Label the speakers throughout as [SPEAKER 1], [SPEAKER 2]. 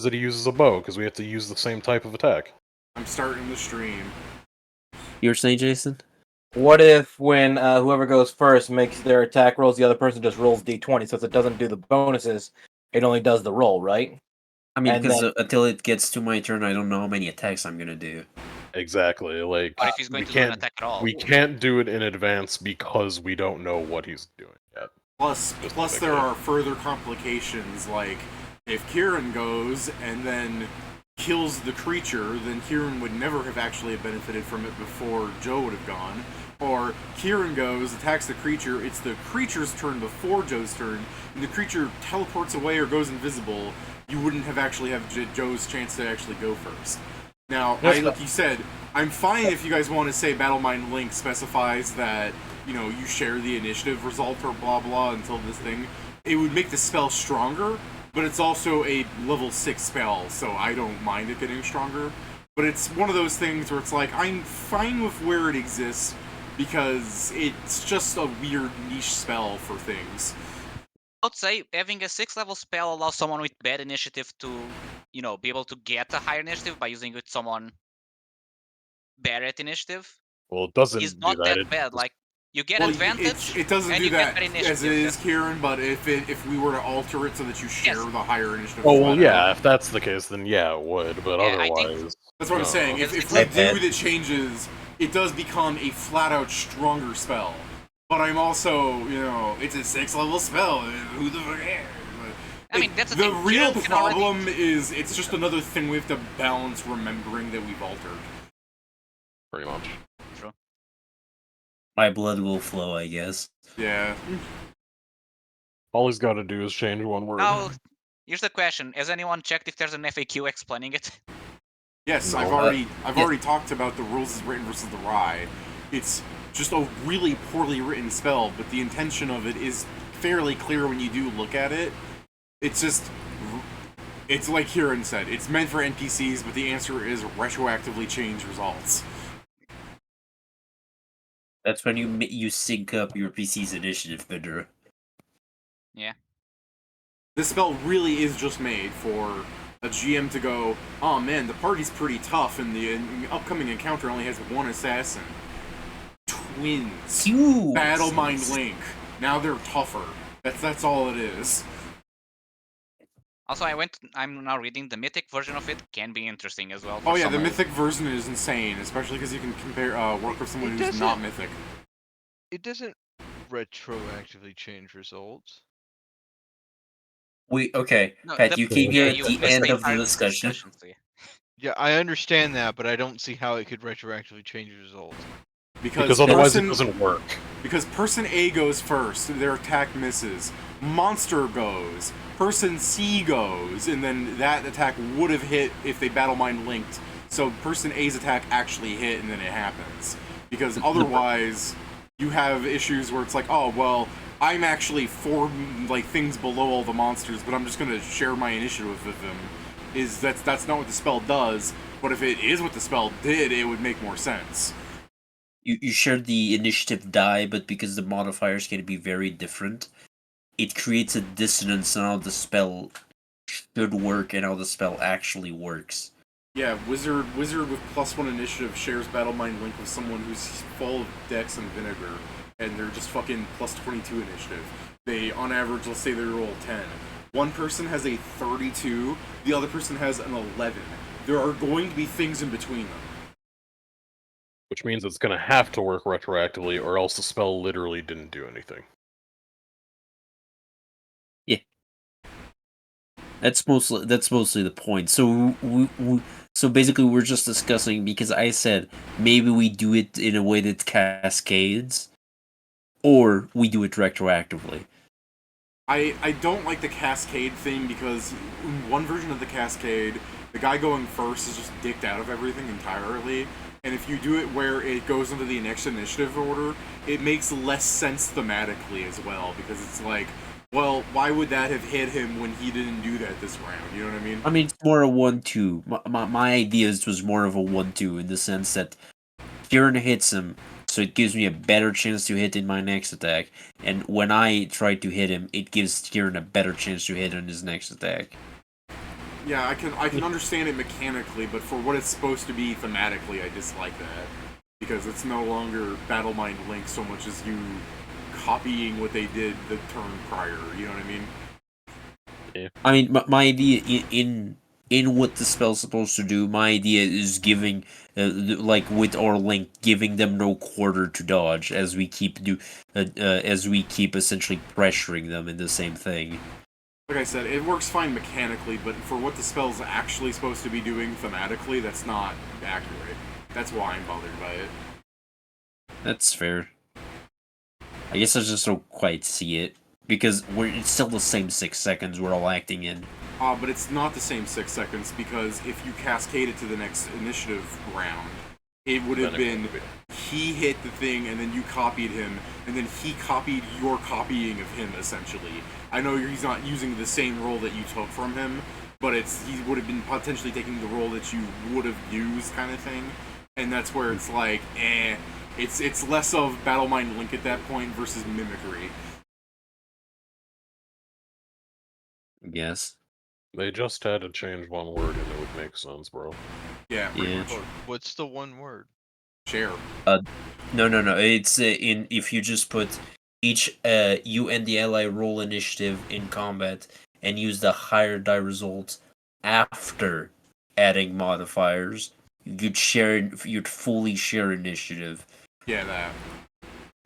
[SPEAKER 1] that he uses a bow, because we have to use the same type of attack.
[SPEAKER 2] I'm starting the stream.
[SPEAKER 3] You were saying, Jason?
[SPEAKER 4] What if when whoever goes first makes their attack rolls, the other person just rolls d20, since it doesn't do the bonuses, it only does the roll, right?
[SPEAKER 3] I mean,
[SPEAKER 4] And
[SPEAKER 3] because
[SPEAKER 4] then-
[SPEAKER 3] until it gets to my turn, I don't know how many attacks I'm gonna do.
[SPEAKER 1] Exactly. Like,
[SPEAKER 5] What if he's going to do an attack at all?
[SPEAKER 1] we can't do it in advance because we don't know what he's doing yet.
[SPEAKER 2] Plus there are further complications, like if Kieran goes and then kills the creature, then Kieran would never have actually benefited from it before Joe would have gone. Or Kieran goes, attacks the creature, it's the creature's turn before Joe's turn, and the creature teleports away or goes invisible, you wouldn't have actually have Joe's chance to actually go first. Now, like you said, I'm fine if you guys want to say Battlemind Link specifies that, you know, you share the initiative result or blah blah until this thing. It would make the spell stronger, but it's also a level 6 spell, so I don't mind it getting stronger. But it's one of those things where it's like, I'm fine with where it exists, because it's just a weird niche spell for things.
[SPEAKER 5] I would say having a 6th level spell allows someone with bad initiative to, you know, be able to get a higher initiative by using it with someone better at initiative.
[SPEAKER 1] Well, it doesn't
[SPEAKER 5] Is
[SPEAKER 1] do
[SPEAKER 5] not
[SPEAKER 1] that.
[SPEAKER 5] that bad. Like, you get
[SPEAKER 2] Well,
[SPEAKER 5] advantage.
[SPEAKER 2] it doesn't
[SPEAKER 5] and
[SPEAKER 2] do
[SPEAKER 5] you
[SPEAKER 2] that
[SPEAKER 5] get better
[SPEAKER 2] as it
[SPEAKER 5] initiative.
[SPEAKER 2] is, Kieran, but if we were to alter it so that you share the higher initiative...
[SPEAKER 1] Oh, well, yeah, if that's the case, then yeah, it would, but
[SPEAKER 5] Yeah, I think-
[SPEAKER 1] otherwise...
[SPEAKER 2] That's what I'm saying. If we do the changes, it does become a flat-out stronger spell. But I'm also, you know, it's a 6th level spell. Who the fuck cares?
[SPEAKER 5] I mean, that's the
[SPEAKER 2] The
[SPEAKER 5] thing.
[SPEAKER 2] real
[SPEAKER 5] Kieran can already-
[SPEAKER 2] problem is it's just another thing we have to balance remembering that we've altered.
[SPEAKER 1] Pretty much.
[SPEAKER 5] True.
[SPEAKER 3] My blood will flow, I guess.
[SPEAKER 2] Yeah.
[SPEAKER 1] All he's got to do is change one word.
[SPEAKER 5] Now, here's the question: has anyone checked if there's an FAQ explaining it?
[SPEAKER 2] Yes,
[SPEAKER 1] No,
[SPEAKER 2] I've already talked about the rules as written versus the Rye. It's just a really poorly written spell, but the intention of it is fairly clear when you do look at it. It's just, it's like Kieran said, it's meant for NPCs, but the answer is retroactively change results.
[SPEAKER 3] That's when you sync up your PC's initiative, Pedro.
[SPEAKER 5] Yeah.
[SPEAKER 2] This spell really is just made for a GM to go, oh man, the party's pretty tough, and the upcoming encounter only has one assassin. Twins. Battlemind Link. Now they're tougher. That's all it is.
[SPEAKER 5] Also, I'm now reading the mythic version of it. Can be interesting as well.
[SPEAKER 2] Oh yeah, the
[SPEAKER 5] someone-
[SPEAKER 2] mythic version is insane, especially because you can compare work with someone who's not mythic.
[SPEAKER 6] It doesn't retroactively change results.
[SPEAKER 3] Okay,
[SPEAKER 5] No,
[SPEAKER 3] Pat, you came here at the
[SPEAKER 5] missed
[SPEAKER 3] end of the
[SPEAKER 5] entire
[SPEAKER 3] discussion.
[SPEAKER 5] see.
[SPEAKER 6] Yeah, I understand that, but I don't see how it could retroactively change results.
[SPEAKER 1] Because otherwise it doesn't work.
[SPEAKER 2] Because person A goes first, their attack misses. Monster goes. Person C goes, and then that attack would have hit if they Battlemind linked. So person A's attack actually hit, and then it happens. Because otherwise, you have issues where it's like, oh, well, I'm actually 4 things below all the monsters, but I'm just gonna share my initiative with them. That's not what the spell does, but if it is what the spell did, it would make more sense.
[SPEAKER 3] You share the initiative die, but because the modifiers can be very different, it creates a dissonance on how the spell should work and how the spell actually works.
[SPEAKER 2] Yeah, Wizard with +1 initiative shares Battlemind Link with someone who's full of Dex and Vinegar, and they're just fucking +22 initiative. They, on average, let's say they roll 10. One person has a 32, the other person has an 11. There are going to be things in between them.
[SPEAKER 1] Which means it's going to have to work retroactively, or else the spell literally didn't do anything.
[SPEAKER 3] Yeah, that's mostly the point. So so basically, we're just discussing because I said maybe we do it in a way that cascades, or we do it retroactively.
[SPEAKER 2] I don't like the Cascade thing because in one version of the Cascade, the guy going first is just dicked out of everything entirely. And if you do it where it goes into the next initiative order, it makes less sense thematically as well, because it's like, well, why would that have hit him when he didn't do that this round? You know what I mean?
[SPEAKER 3] I mean, it's more a 1-2. My ideas was more of a 1-2 in the sense that Kieran hits him, so it gives me a better chance to hit in my next attack. And when I try to hit him, it gives Kieran a better chance to hit on his next attack.
[SPEAKER 2] Yeah, I can understand it mechanically, but for what it's supposed to be thematically, I dislike that. Because it's no longer Battle Mind Link so much as you copying what they did the turn prior, you know what I mean?
[SPEAKER 3] I mean, my idea in what the spell's supposed to do, my idea is giving, like with our link, giving them no quarter to dodge as we keep essentially pressuring them in the same thing.
[SPEAKER 2] Like I said, it works fine mechanically, but for what the spell's actually supposed to be doing thematically, that's not accurate. That's why I'm bothered by it.
[SPEAKER 3] That's fair. I guess I just don't quite see it because it's still the same 6 seconds we're all acting in.
[SPEAKER 2] But it's not the same 6 seconds because if you cascade it to the next initiative round, it would have been he hit the thing and then you copied him and then he copied your copying of him essentially. I know he's not using the same role that you took from him, but he would have been potentially taking the role that you would have used kind of thing. And that's where it's like, it's less of Battle Mind Link at that point versus mimicry.
[SPEAKER 3] Yes.
[SPEAKER 1] They just had to change one word and it would make sense, bro.
[SPEAKER 2] Yeah, pretty
[SPEAKER 3] Yeah.
[SPEAKER 2] much.
[SPEAKER 6] What's the one word?
[SPEAKER 2] Share.
[SPEAKER 3] No. It's if you just put each you and the ally roll initiative in combat and use the higher die result after adding modifiers, you'd fully share initiative.
[SPEAKER 2] Yeah, that.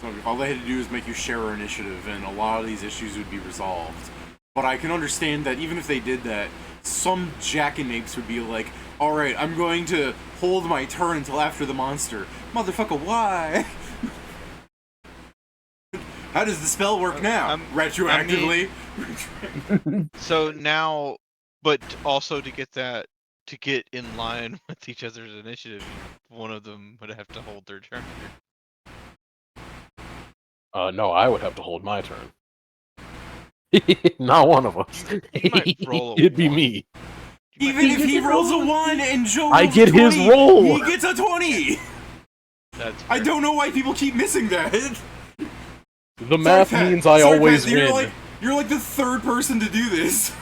[SPEAKER 2] So all they had to do is make you share our initiative, and a lot of these issues would be resolved. But I can understand that even if they did that, some jackanapes would be like, alright, I'm going to hold my turn until after the monster. Motherfucker, why? How does the spell work now? Retroactively?
[SPEAKER 6] So now, but also to get in line with each other's initiative, one of them would have to hold their turn.
[SPEAKER 1] No, I would have to hold my turn. Not one of us.
[SPEAKER 6] You might roll a
[SPEAKER 1] It'd be
[SPEAKER 6] 1.
[SPEAKER 1] me.
[SPEAKER 2] Even if he rolls a 1 and Joe rolls
[SPEAKER 1] I get
[SPEAKER 2] a 20,
[SPEAKER 1] his roll.
[SPEAKER 2] he gets a 20!
[SPEAKER 6] That's
[SPEAKER 2] I
[SPEAKER 6] fair.
[SPEAKER 2] don't know why people keep missing that.
[SPEAKER 1] The math
[SPEAKER 2] Pat.
[SPEAKER 1] means I
[SPEAKER 2] Sorry,
[SPEAKER 1] always
[SPEAKER 2] Pat,
[SPEAKER 1] win.
[SPEAKER 2] You're like the third person to do this.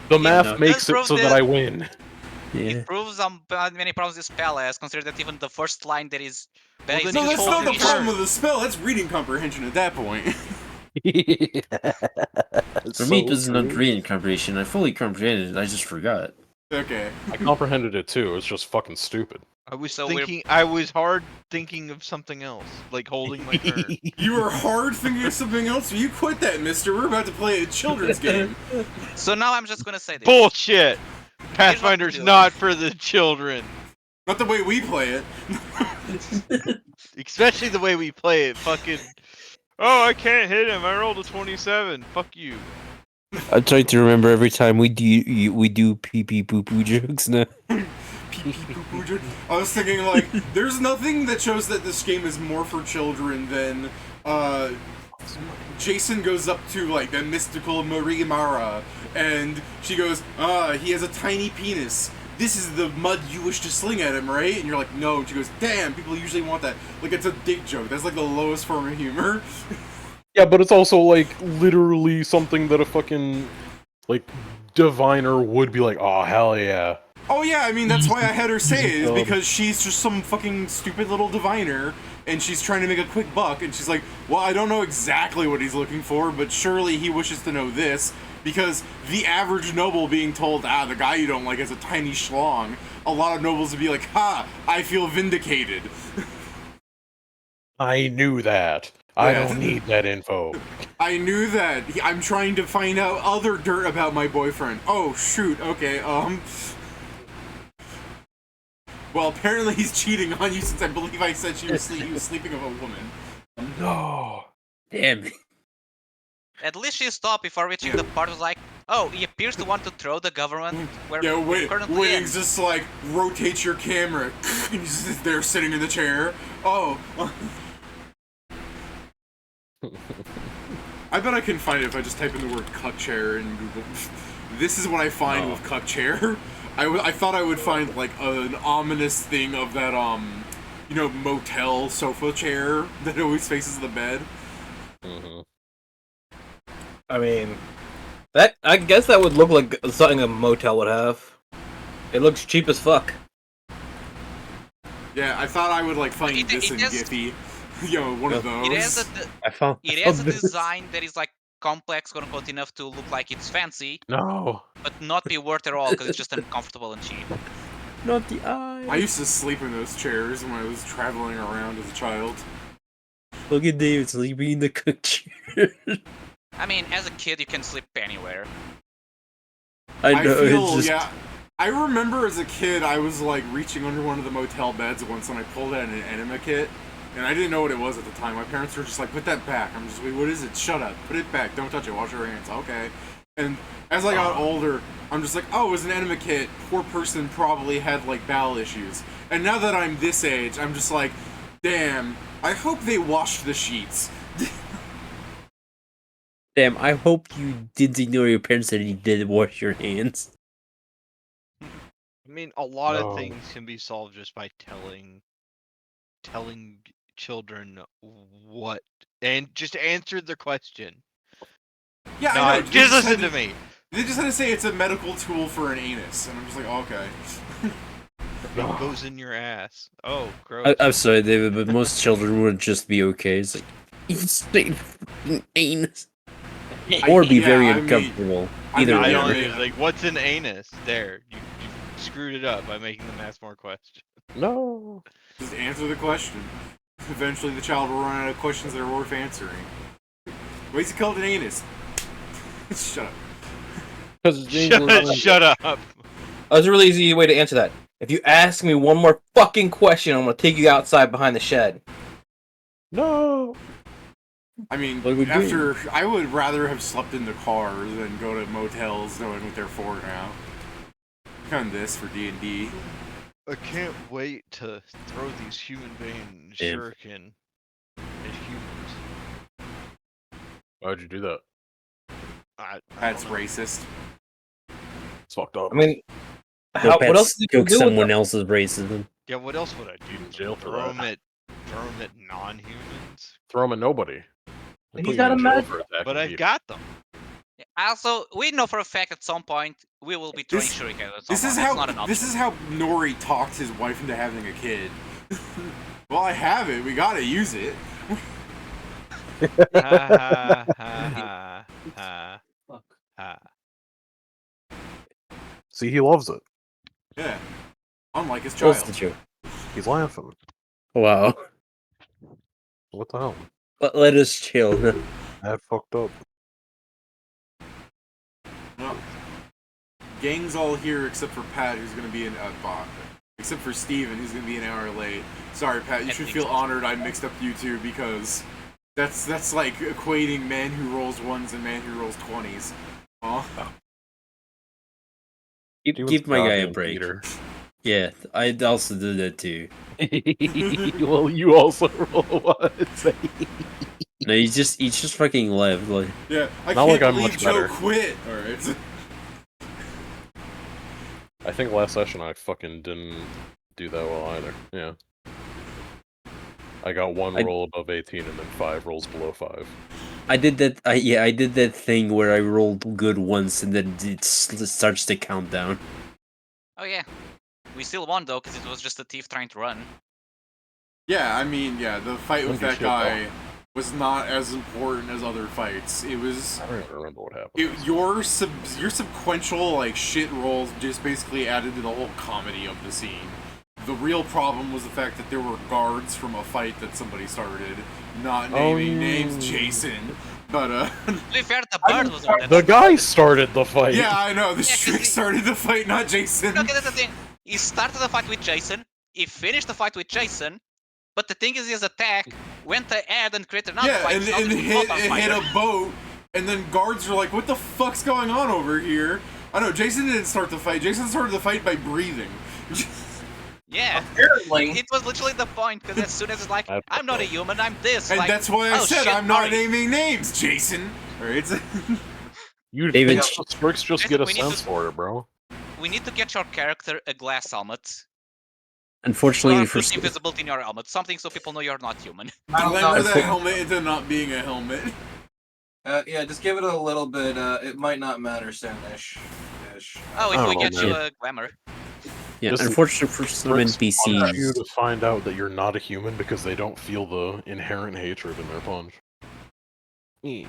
[SPEAKER 1] The math
[SPEAKER 3] no.
[SPEAKER 1] makes it
[SPEAKER 5] Let's
[SPEAKER 1] so
[SPEAKER 5] prove
[SPEAKER 1] that
[SPEAKER 5] that-
[SPEAKER 1] I win.
[SPEAKER 3] Yeah.
[SPEAKER 5] It proves how many problems this spell has, consider that even the first line there is
[SPEAKER 6] Well, then
[SPEAKER 2] No,
[SPEAKER 6] just
[SPEAKER 2] that's
[SPEAKER 6] hold
[SPEAKER 2] not the
[SPEAKER 6] your
[SPEAKER 2] problem
[SPEAKER 6] turn.
[SPEAKER 2] with the spell. That's reading comprehension at that point.
[SPEAKER 3] For me, it was not reading comprehension. I fully comprehended it. I just forgot.
[SPEAKER 2] Okay.
[SPEAKER 1] I comprehended it too. It's just fucking stupid.
[SPEAKER 6] I was
[SPEAKER 5] So we're-
[SPEAKER 6] thinking. I was hard thinking of something else, like holding my turn.
[SPEAKER 2] You were hard thinking of something else. You quit that, mister. We're about to play a children's game.
[SPEAKER 5] So now I'm just gonna say this.
[SPEAKER 6] Bullshit. Pathfinder's
[SPEAKER 5] do.
[SPEAKER 6] not for the children,
[SPEAKER 2] Not the way we play it.
[SPEAKER 6] especially the way we play it. Fucking. Oh, I can't hit him. I rolled a 27. Fuck you.
[SPEAKER 7] I'm trying to remember every time we do pee pee poo poo jokes now.
[SPEAKER 2] I was thinking, like, there's nothing that shows that this game is more for children than, Jason goes up to, like, the mystical Marimara, and she goes, he has a tiny penis. This is the mud you wish to sling at him, right? And you're like, no. And she goes, damn, people usually want that. Like, it's a dick joke. That's, like, the lowest form of humor.
[SPEAKER 1] Yeah, but it's also like literally something that a fucking like diviner would be like, oh hell yeah.
[SPEAKER 2] Oh yeah, I mean, that's why I had her say it, is because she's just some fucking stupid little diviner, and she's trying to make a quick buck, and she's like, well, I don't know exactly what he's looking for, but surely he wishes to know this, because the average noble being told, the guy you don't like has a tiny schlong, a lot of nobles would be like, ha, I feel vindicated.
[SPEAKER 1] I knew that. I
[SPEAKER 2] Yeah.
[SPEAKER 1] don't need that info.
[SPEAKER 2] I knew that. I'm trying to find out other dirt about my boyfriend. Oh, shoot, okay, well, apparently he's cheating on you since I believe I said he was sleeping with a woman.
[SPEAKER 1] No.
[SPEAKER 3] Damn.
[SPEAKER 5] At least she stopped before reaching the part was like, oh, he appears to want to throw the government where
[SPEAKER 2] Yeah,
[SPEAKER 5] we're currently
[SPEAKER 2] wait,
[SPEAKER 5] in.
[SPEAKER 2] just like, rotate your camera. And he's just there sitting in the chair. Oh. I bet I can find it if I just type in the word cuck chair in Google. This is what I find with cuck chair. I thought I would find, like, an ominous thing of that, you know, motel sofa chair that always faces the bed.
[SPEAKER 1] Mm-hmm.
[SPEAKER 4] I mean, That I guess that would look like something a motel would have. It looks cheap as fuck.
[SPEAKER 2] Yeah, I thought I would like find this in
[SPEAKER 5] has-
[SPEAKER 2] Giphy. You know, one of those.
[SPEAKER 7] I found.
[SPEAKER 5] It
[SPEAKER 7] I
[SPEAKER 5] has a
[SPEAKER 7] found this.
[SPEAKER 5] design that is like complex, quote unquote, enough to look like it's fancy,
[SPEAKER 1] No.
[SPEAKER 5] but not be worth at all because it's just uncomfortable and cheap.
[SPEAKER 7] Not the eye.
[SPEAKER 2] I used to sleep in those chairs when I was traveling around as a child.
[SPEAKER 7] Look at David sleeping in the cook chair.
[SPEAKER 5] I mean, as a kid, you can sleep anywhere.
[SPEAKER 7] I
[SPEAKER 2] I
[SPEAKER 7] know.
[SPEAKER 2] feel,
[SPEAKER 7] it's just,
[SPEAKER 2] yeah. I remember as a kid, I was like reaching under one of the motel beds once and I pulled out an enema kit. And I didn't know what it was at the time. My parents were just like, put that back. I'm just, wait, what is it? Shut up. Put it back. Don't touch it. Wash your hands. Okay. And as I got older, I'm just like, oh, it was an enema kit. Poor person probably had like bowel issues. And now that I'm this age, I'm just like, damn, I hope they washed the sheets.
[SPEAKER 7] damn. I hope you didn't ignore your parents and you did wash your hands.
[SPEAKER 6] I mean, a lot
[SPEAKER 1] No.
[SPEAKER 6] of things can be solved just by telling children what, and just answer the question.
[SPEAKER 2] Yeah,
[SPEAKER 6] No,
[SPEAKER 2] I know.
[SPEAKER 6] just listen to me.
[SPEAKER 2] They just had to say it's a medical tool for an anus. And I'm just like, oh, okay.
[SPEAKER 6] It goes in your ass. Oh, gross.
[SPEAKER 7] I'm sorry, David, but most children would just be okay. It's like, insane fucking anus. Or be
[SPEAKER 2] Yeah,
[SPEAKER 7] very
[SPEAKER 2] I mean-
[SPEAKER 7] uncomfortable.
[SPEAKER 2] I
[SPEAKER 7] Either
[SPEAKER 2] mean,
[SPEAKER 6] I
[SPEAKER 2] yeah,
[SPEAKER 6] don't
[SPEAKER 7] or.
[SPEAKER 2] yeah.
[SPEAKER 6] know. Like, what's an anus? There, you screwed it up by making them ask more questions.
[SPEAKER 1] No.
[SPEAKER 2] Just answer the question. Eventually the child will run out of questions that are worth answering. Why is it called an anus? Shut up.
[SPEAKER 1] Because
[SPEAKER 6] Shut up.
[SPEAKER 4] There's a really easy way to answer that. If you ask me one more fucking question, I'm gonna take you outside behind the shed.
[SPEAKER 1] No.
[SPEAKER 2] I mean,
[SPEAKER 7] What would you do?
[SPEAKER 2] I would rather have slept in the car than go to motels knowing what they're for now. Kind of this for D&D.
[SPEAKER 6] I can't wait to throw these human being
[SPEAKER 7] Damn.
[SPEAKER 6] shuriken at humans.
[SPEAKER 1] Why'd you do that?
[SPEAKER 6] I
[SPEAKER 2] That's
[SPEAKER 6] don't know.
[SPEAKER 2] racist.
[SPEAKER 1] It's fucked up.
[SPEAKER 4] I mean,
[SPEAKER 7] Go
[SPEAKER 4] what
[SPEAKER 7] pets
[SPEAKER 4] else did you
[SPEAKER 7] cook
[SPEAKER 4] do with
[SPEAKER 7] someone
[SPEAKER 4] them?
[SPEAKER 7] else's racism.
[SPEAKER 6] Yeah, what else would I do?
[SPEAKER 1] Jail for
[SPEAKER 6] Throw
[SPEAKER 1] that.
[SPEAKER 6] them at non-humans?
[SPEAKER 1] Throw him at nobody. They
[SPEAKER 4] He's
[SPEAKER 1] put you
[SPEAKER 4] not
[SPEAKER 1] in
[SPEAKER 4] a
[SPEAKER 1] jail
[SPEAKER 4] mag-
[SPEAKER 1] for attacking
[SPEAKER 6] But I've
[SPEAKER 1] people.
[SPEAKER 6] got them.
[SPEAKER 5] Also, we know for a fact at some point we will be throwing
[SPEAKER 2] This-
[SPEAKER 5] shuriken at
[SPEAKER 2] This
[SPEAKER 5] someone.
[SPEAKER 2] is
[SPEAKER 5] It's not an
[SPEAKER 2] how
[SPEAKER 5] option.
[SPEAKER 2] this is how Nori talked his wife into having a kid. Well, I have it. We gotta use it.
[SPEAKER 6] Ha ha ha ha ha ha.
[SPEAKER 1] See, he loves it.
[SPEAKER 2] Yeah. Unlike his
[SPEAKER 7] What's
[SPEAKER 2] child.
[SPEAKER 7] the joke?
[SPEAKER 1] He's laughing.
[SPEAKER 7] Wow.
[SPEAKER 1] What the hell?
[SPEAKER 7] But let us chill.
[SPEAKER 1] That fucked up.
[SPEAKER 2] Well, gang's all here except for Pat, who's gonna be an bot. Except for Steven, who's gonna be an hour late. Sorry, Pat. You
[SPEAKER 5] I
[SPEAKER 2] should
[SPEAKER 5] think
[SPEAKER 2] feel
[SPEAKER 5] so.
[SPEAKER 2] honored I mixed up you two because that's like equating man who rolls ones and man who rolls 20s. Oh.
[SPEAKER 7] Give my guy a break. Yeah, I also did that too.
[SPEAKER 1] Well, you also roll one.
[SPEAKER 7] No, he just fucking left. Like,
[SPEAKER 2] Yeah, I
[SPEAKER 1] Not
[SPEAKER 2] can't
[SPEAKER 1] like I'm
[SPEAKER 2] believe
[SPEAKER 1] much
[SPEAKER 2] Joe
[SPEAKER 1] better.
[SPEAKER 2] quit. Alright.
[SPEAKER 1] I think last session I fucking didn't do that well either. Yeah. I got one
[SPEAKER 7] I-
[SPEAKER 1] roll above 18 and then 5 rolls below 5.
[SPEAKER 7] I did that. I did that thing where I rolled good once and then it starts the countdown.
[SPEAKER 5] Oh yeah, we still won though because it was just a thief trying to run.
[SPEAKER 2] Yeah, I mean, yeah, the fight with
[SPEAKER 1] Don't
[SPEAKER 2] that
[SPEAKER 1] do shit,
[SPEAKER 2] guy was not as important as other fights. It was
[SPEAKER 1] I don't even remember what happened.
[SPEAKER 2] your sequential like shit rolls just basically added to the whole comedy of the scene. The real problem was the fact that there were guards from a fight that somebody started, not naming names, Jason. But
[SPEAKER 5] To be fair, the bird was the one that.
[SPEAKER 1] The guy started the fight.
[SPEAKER 2] yeah, I know the
[SPEAKER 5] Yeah, 'cause
[SPEAKER 2] Strick
[SPEAKER 5] he-
[SPEAKER 2] started the fight, not Jason.
[SPEAKER 5] Okay, that's the thing. He started the fight with Jason. He finished the fight with Jason. But the thing is, his attack went ahead and created another
[SPEAKER 2] Yeah,
[SPEAKER 5] fight.
[SPEAKER 2] and
[SPEAKER 5] so now
[SPEAKER 2] it
[SPEAKER 5] there's
[SPEAKER 2] hit,
[SPEAKER 5] both on
[SPEAKER 2] it hit
[SPEAKER 5] fire.
[SPEAKER 2] a boat, and then guards were like, "What the fuck's going on over here?" I know Jason didn't start the fight. Jason started the fight by breathing.
[SPEAKER 5] Yeah.
[SPEAKER 4] Apparently,
[SPEAKER 5] It was literally the point, because as soon as it's like, I'm not a human, I'm this.
[SPEAKER 2] And
[SPEAKER 5] like,
[SPEAKER 2] that's why I
[SPEAKER 5] oh,
[SPEAKER 2] said
[SPEAKER 5] shit,
[SPEAKER 2] I'm not
[SPEAKER 5] sorry.
[SPEAKER 2] naming names, Jason. Alright.
[SPEAKER 1] You
[SPEAKER 7] David-
[SPEAKER 1] think the Strix just get a
[SPEAKER 5] We need to-
[SPEAKER 1] sense for it, bro.
[SPEAKER 5] We need to get your character a glass helmet.
[SPEAKER 7] Unfortunately
[SPEAKER 5] Or
[SPEAKER 7] for
[SPEAKER 5] put invisibility in your helmet. Something so people know you're not human.
[SPEAKER 2] Glamour that
[SPEAKER 7] know.
[SPEAKER 2] helmet into not being a helmet.
[SPEAKER 4] Yeah, just give it a little bit. It might not matter soon-ish.
[SPEAKER 5] Oh,
[SPEAKER 1] I
[SPEAKER 5] if
[SPEAKER 1] don't
[SPEAKER 5] we
[SPEAKER 1] know,
[SPEAKER 5] get you
[SPEAKER 7] man.
[SPEAKER 5] a glamour.
[SPEAKER 7] Yeah,
[SPEAKER 1] Just
[SPEAKER 7] unfortunately for some
[SPEAKER 1] Bricks punch you
[SPEAKER 7] NPCs,
[SPEAKER 1] to find out that you're not a human because they don't feel the inherent hatred in their punch.
[SPEAKER 2] I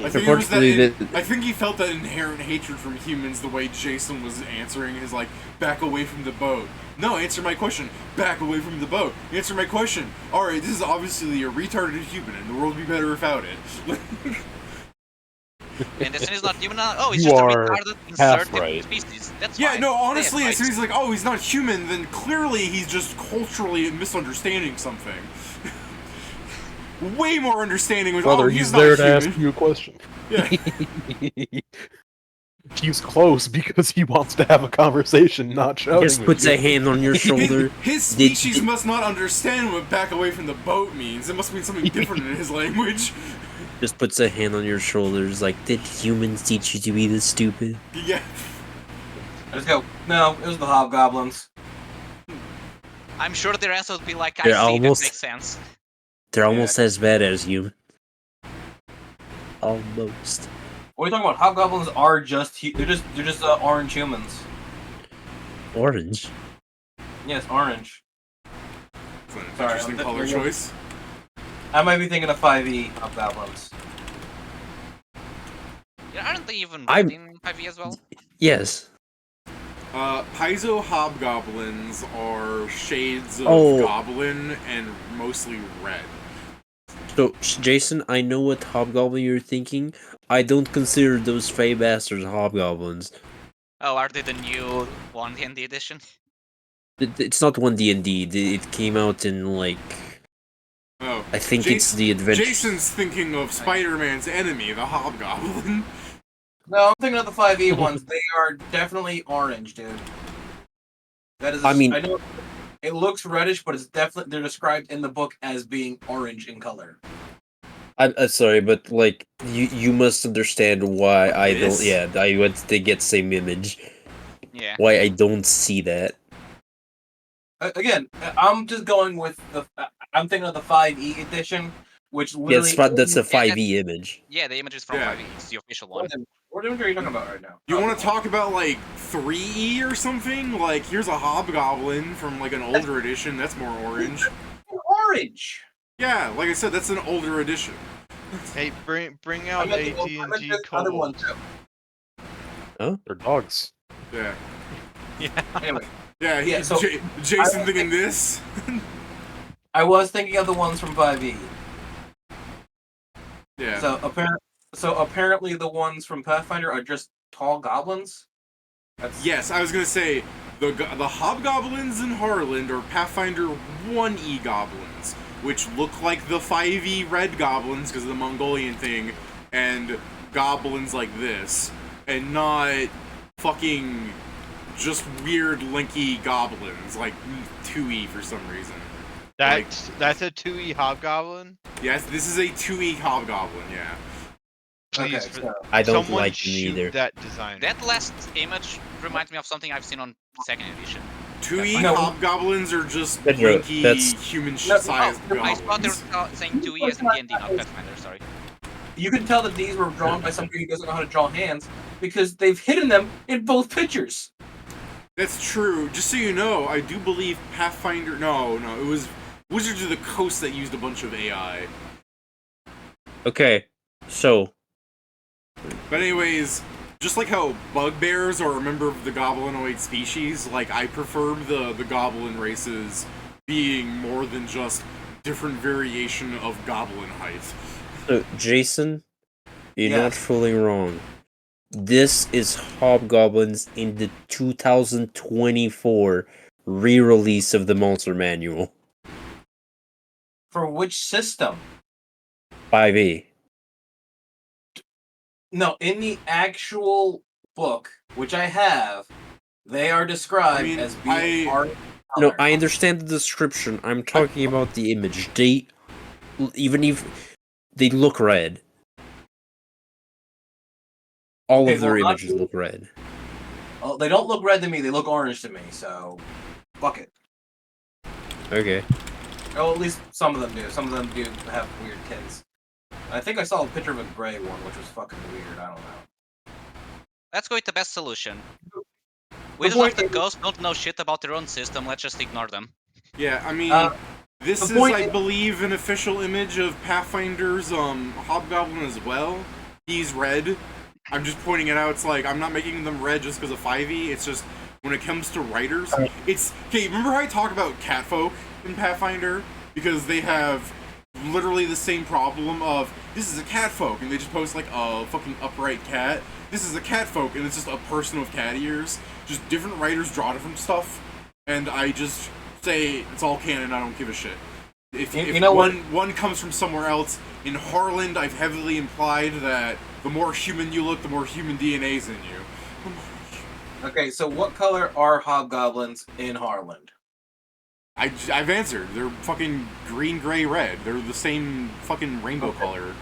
[SPEAKER 2] think it was that.
[SPEAKER 7] unfortunately,
[SPEAKER 2] I think he felt that inherent hatred from humans the way Jason was answering his like, back away from the boat. No, answer my question. Back away from the boat. Answer my question. All right, this is obviously a retarded human, and the world would be better without it.
[SPEAKER 5] And as soon as he's not human, oh, he's
[SPEAKER 1] You
[SPEAKER 5] just a
[SPEAKER 1] are
[SPEAKER 5] retarded
[SPEAKER 1] half
[SPEAKER 5] inserted
[SPEAKER 1] right.
[SPEAKER 5] species. That's
[SPEAKER 2] Yeah,
[SPEAKER 5] fine.
[SPEAKER 2] no,
[SPEAKER 5] They have
[SPEAKER 2] honestly, as soon as
[SPEAKER 5] rights.
[SPEAKER 2] he's like, oh, he's not human, then clearly he's just culturally misunderstanding something. Way more understanding with,
[SPEAKER 1] Brother,
[SPEAKER 2] oh,
[SPEAKER 1] he's
[SPEAKER 2] not
[SPEAKER 1] there to
[SPEAKER 2] human.
[SPEAKER 1] ask you a question.
[SPEAKER 2] Yeah.
[SPEAKER 1] He's close because he wants to have a conversation, not shouting.
[SPEAKER 7] just
[SPEAKER 1] at
[SPEAKER 7] puts
[SPEAKER 1] you.
[SPEAKER 7] a hand on your shoulder.
[SPEAKER 2] His species must not understand what back away from the boat means. It must mean something different in his language.
[SPEAKER 7] Just puts a hand on your shoulders, like, did humans teach you to be this stupid?
[SPEAKER 2] Yeah.
[SPEAKER 4] Let's go. No, it was the hobgoblins.
[SPEAKER 5] I'm sure their answer would be like, I
[SPEAKER 7] They're
[SPEAKER 5] see,
[SPEAKER 7] almost-
[SPEAKER 5] that makes sense.
[SPEAKER 7] They're almost as bad as you. Almost.
[SPEAKER 4] What are you talking about? Hobgoblins are they're just orange humans.
[SPEAKER 7] Orange.
[SPEAKER 4] Yes, orange.
[SPEAKER 2] It's an
[SPEAKER 4] Sorry,
[SPEAKER 2] interesting
[SPEAKER 4] I'm
[SPEAKER 2] color
[SPEAKER 4] thinking-
[SPEAKER 2] choice.
[SPEAKER 4] I might be thinking of 5e hobgoblins.
[SPEAKER 5] Yeah, aren't they even
[SPEAKER 7] I'm-
[SPEAKER 5] red in 5e as well?
[SPEAKER 7] Yes.
[SPEAKER 2] Paizo hobgoblins are shades of
[SPEAKER 7] Oh.
[SPEAKER 2] goblin and mostly red.
[SPEAKER 7] So, Jason, I know what hobgoblin you're thinking. I don't consider those Fey bastards hobgoblins.
[SPEAKER 5] Oh, are they the new 1D edition?
[SPEAKER 7] It's not 1D&D. It came out in, like...
[SPEAKER 2] Oh,
[SPEAKER 7] I think it's the adventure...
[SPEAKER 2] Jason's thinking of Spider-Man's enemy, the hobgoblin.
[SPEAKER 4] No, I'm thinking of the 5e ones. They are definitely orange, dude. That is.
[SPEAKER 7] I mean-
[SPEAKER 4] I know it looks reddish, but it's definitely they're described in the book as being orange in color.
[SPEAKER 7] I'm sorry, but, like, you must understand why
[SPEAKER 2] Like
[SPEAKER 7] I
[SPEAKER 2] this?
[SPEAKER 7] don't... Yeah, I went to get same image.
[SPEAKER 5] Yeah.
[SPEAKER 7] Why I don't see that.
[SPEAKER 4] Again, I'm just going with the. I'm thinking of the 5e edition, which
[SPEAKER 7] Yeah,
[SPEAKER 4] literally.
[SPEAKER 7] that's a
[SPEAKER 5] Yeah,
[SPEAKER 7] 5e image.
[SPEAKER 5] Yeah, the image is from
[SPEAKER 2] Yeah.
[SPEAKER 5] 5e. It's the official one.
[SPEAKER 4] What are you talking about right now?
[SPEAKER 2] You want to talk about like 3E or something? Like here's a hobgoblin from like an older edition. That's more orange.
[SPEAKER 4] Orange.
[SPEAKER 2] Yeah, like I said, that's an older edition.
[SPEAKER 6] Hey, bring
[SPEAKER 4] I
[SPEAKER 6] out
[SPEAKER 4] meant the- I meant
[SPEAKER 6] AT&T
[SPEAKER 4] this other one
[SPEAKER 6] Cobalt.
[SPEAKER 4] too.
[SPEAKER 1] They're dogs.
[SPEAKER 2] Yeah.
[SPEAKER 4] Anyway,
[SPEAKER 2] Yeah,
[SPEAKER 4] Yeah, so-
[SPEAKER 2] Jason thinking this.
[SPEAKER 4] I was thinking of the ones from 5e.
[SPEAKER 2] Yeah.
[SPEAKER 4] So apparently the ones from Pathfinder are just tall goblins. That's
[SPEAKER 2] Yes, I was gonna say the hobgoblins in Harlonde are Pathfinder 1E goblins, which look like the 5E red goblins because of the Mongolian thing, and goblins like this, and not fucking just weird linky goblins like 2E for some reason.
[SPEAKER 6] That's a 2E hobgoblin.
[SPEAKER 2] Yes, this is a 2E hobgoblin. Yeah.
[SPEAKER 6] Please,
[SPEAKER 4] okay. So,
[SPEAKER 7] I don't
[SPEAKER 6] someone
[SPEAKER 7] like them
[SPEAKER 6] shoot
[SPEAKER 7] either.
[SPEAKER 6] that design.
[SPEAKER 5] That last image reminds me of something I've seen on 2nd edition.
[SPEAKER 2] 2E
[SPEAKER 4] No.
[SPEAKER 2] hobgoblins are just
[SPEAKER 7] Pedro,
[SPEAKER 2] linky
[SPEAKER 7] that's-
[SPEAKER 2] human-sized
[SPEAKER 5] I thought they
[SPEAKER 2] goblins.
[SPEAKER 5] were saying 2E as in D&D, not Pathfinder, sorry.
[SPEAKER 4] you can tell that these were drawn by somebody who doesn't know how to draw hands because they've hidden them in both pictures.
[SPEAKER 2] That's true. Just so you know, I do believe Pathfinder... No, it was Wizards of the Coast that used a bunch of AI.
[SPEAKER 7] Okay, so...
[SPEAKER 2] But anyways, just like how bugbears are a member of the goblinoid species, like, I prefer the goblin races being more than just different variation of goblin height.
[SPEAKER 7] So, Jason, you're
[SPEAKER 4] Yes.
[SPEAKER 7] not fully wrong. This is Hobgoblins in the 2024 re-release of the Monster Manual.
[SPEAKER 4] For which system?
[SPEAKER 7] 5e.
[SPEAKER 4] No, in the actual book, which I have, they are described
[SPEAKER 2] I mean,
[SPEAKER 4] as being orange
[SPEAKER 7] No,
[SPEAKER 4] color.
[SPEAKER 7] I understand the description. I'm talking about the image. They, even if they look red. All
[SPEAKER 4] Okay,
[SPEAKER 7] of their
[SPEAKER 4] well,
[SPEAKER 7] images look red.
[SPEAKER 4] Oh, they don't look red to me. They look orange to me. So, fuck it.
[SPEAKER 7] Okay.
[SPEAKER 4] Oh, at least some of them do. Some of them do have weird tints. I think I saw a picture of a gray one, which was fucking weird. I don't know.
[SPEAKER 5] Let's go with the best solution.
[SPEAKER 4] The
[SPEAKER 5] Wizards
[SPEAKER 4] point
[SPEAKER 5] of the
[SPEAKER 4] is-
[SPEAKER 5] Coast don't know shit about their own system. Let's just ignore them.
[SPEAKER 2] Yeah, I mean, this
[SPEAKER 4] the
[SPEAKER 2] is,
[SPEAKER 4] point
[SPEAKER 2] I
[SPEAKER 4] is-
[SPEAKER 2] believe, an official image of Pathfinder's Hobgoblin as well. He's red. I'm just pointing it out. It's like, I'm not making them red just because of 5e. It's just, when it comes to writers, it's... Okay, remember how I talk about catfolk in Pathfinder? Because they have literally the same problem of, this is a catfolk, and they just post like a fucking upright cat. This is a catfolk, and it's just a person with cat ears. Just different writers draw different stuff, and I just say it's all canon. I don't give a shit. If
[SPEAKER 4] You know
[SPEAKER 2] one comes from somewhere else, in Harlonde, I've heavily implied that the more human you look, the more human DNA's in you.
[SPEAKER 4] Okay, so what color are hobgoblins in Harlonde?
[SPEAKER 2] I've answered. They're fucking green, gray, red. They're the same fucking rainbow color.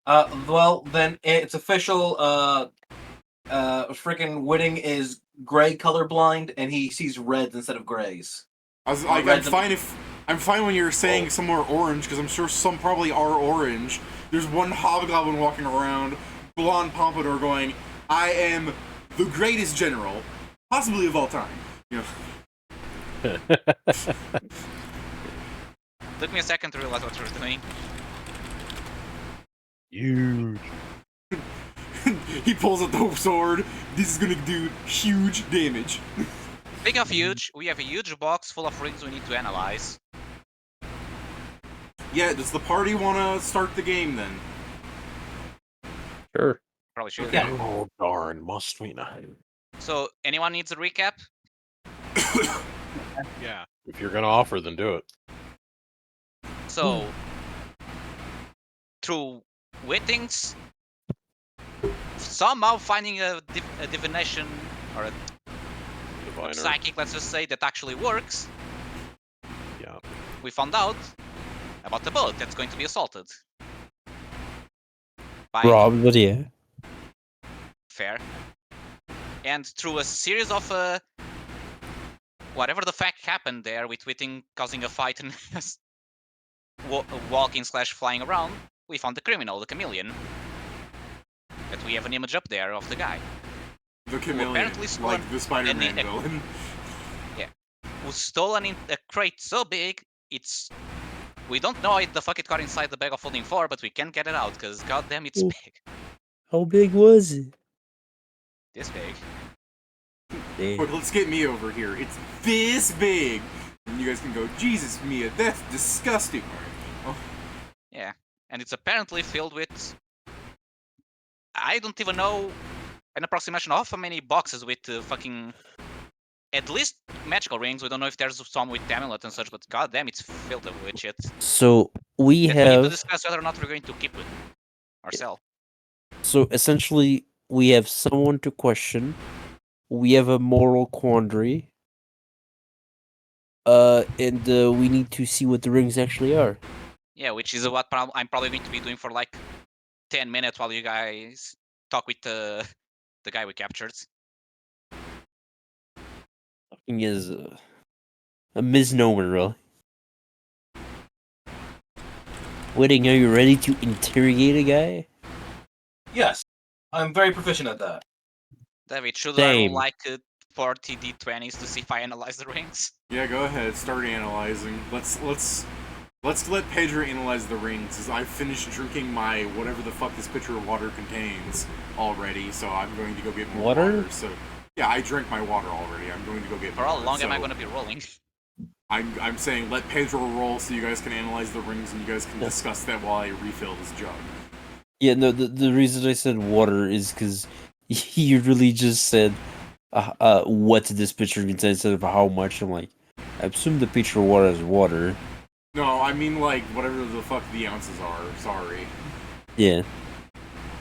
[SPEAKER 4] Well, then it's official. Freaking Whitting is gray colorblind, and he sees reds instead of grays.
[SPEAKER 2] I was like, I'm fine when you're saying somewhere orange, because I'm sure some probably are orange. There's one hobgoblin walking around, blonde pompadour, going, "I am the greatest general, possibly of all time." You know.
[SPEAKER 5] Took me a second to realize what you were doing.
[SPEAKER 1] Huge.
[SPEAKER 2] He pulls out the sword. This is gonna do huge damage.
[SPEAKER 5] Speaking of huge, we have a huge box full of rings we need to analyze.
[SPEAKER 2] Yeah, does the party want to start the game then?
[SPEAKER 1] Sure.
[SPEAKER 5] Probably should.
[SPEAKER 4] Yeah.
[SPEAKER 1] Oh darn, must we not?
[SPEAKER 5] So, anyone needs a recap?
[SPEAKER 6] Yeah.
[SPEAKER 1] If you're gonna offer, then do it.
[SPEAKER 5] So, through Whittings, somehow finding a divination or a
[SPEAKER 1] Diviner.
[SPEAKER 5] psychic, let's just say, that actually works,
[SPEAKER 1] Yeah.
[SPEAKER 5] we found out about the boat that's going to be assaulted. By
[SPEAKER 7] Rob, but yeah.
[SPEAKER 5] Fair. And through a series of whatever the fact happened there with Whitting causing a fight and walking / flying around, we found the criminal, the chameleon. That we have an image up there of the guy.
[SPEAKER 2] The chameleon,
[SPEAKER 5] apparently stole
[SPEAKER 2] like the Spider-Man
[SPEAKER 5] a
[SPEAKER 2] villain.
[SPEAKER 5] who stole a crate so big, we don't know how the fuck it got inside the bag of holding 4, but we can't get it out, because goddamn it's
[SPEAKER 7] Ooh.
[SPEAKER 5] big.
[SPEAKER 7] How big was it?
[SPEAKER 5] This big.
[SPEAKER 7] Damn.
[SPEAKER 2] But let's get me over here. It's this big! And you guys can go, Jesus, Mia, that's disgusting. Alright.
[SPEAKER 5] Yeah. And it's apparently filled with... I don't even know an approximation of how many boxes with fucking... At least magical rings. We don't know if there's some with amulet and such, but goddamn, it's filled with shit.
[SPEAKER 7] So we
[SPEAKER 5] That we need to
[SPEAKER 7] have.
[SPEAKER 5] discuss whether or not we're going to keep it or sell.
[SPEAKER 7] So essentially, we have someone to question. We have a moral quandary. And we need to see what the rings actually are.
[SPEAKER 5] Yeah, which is what I'm probably going to be doing for like 10 minutes while you guys talk with the guy we captured.
[SPEAKER 7] Fucking is a misnomer, really. Whitting, are you ready to interrogate a guy?
[SPEAKER 4] Yes, I'm very proficient at that.
[SPEAKER 5] David, should
[SPEAKER 7] Same.
[SPEAKER 5] I roll like 40 d20s to see if I analyze the rings?
[SPEAKER 2] Yeah, go ahead, start analyzing. Let's let Pedro analyze the rings, as I've finished drinking my whatever the fuck this pitcher of water contains already, so I'm going to go get more
[SPEAKER 7] Water?
[SPEAKER 2] water. So yeah, I drank my water already. I'm going to go get
[SPEAKER 5] For
[SPEAKER 2] more.
[SPEAKER 5] how long am I
[SPEAKER 2] so
[SPEAKER 5] going to be rolling?
[SPEAKER 2] I'm saying let Pedro roll so you guys can analyze the rings and you guys can discuss that while I refill this jug.
[SPEAKER 7] Yeah, no, the reason I said water is because you really just said what this pitcher contains instead of how much. I'm like, I assume the pitcher of water is water.
[SPEAKER 2] No, I mean like whatever the fuck the ounces are. Sorry.
[SPEAKER 7] Yeah.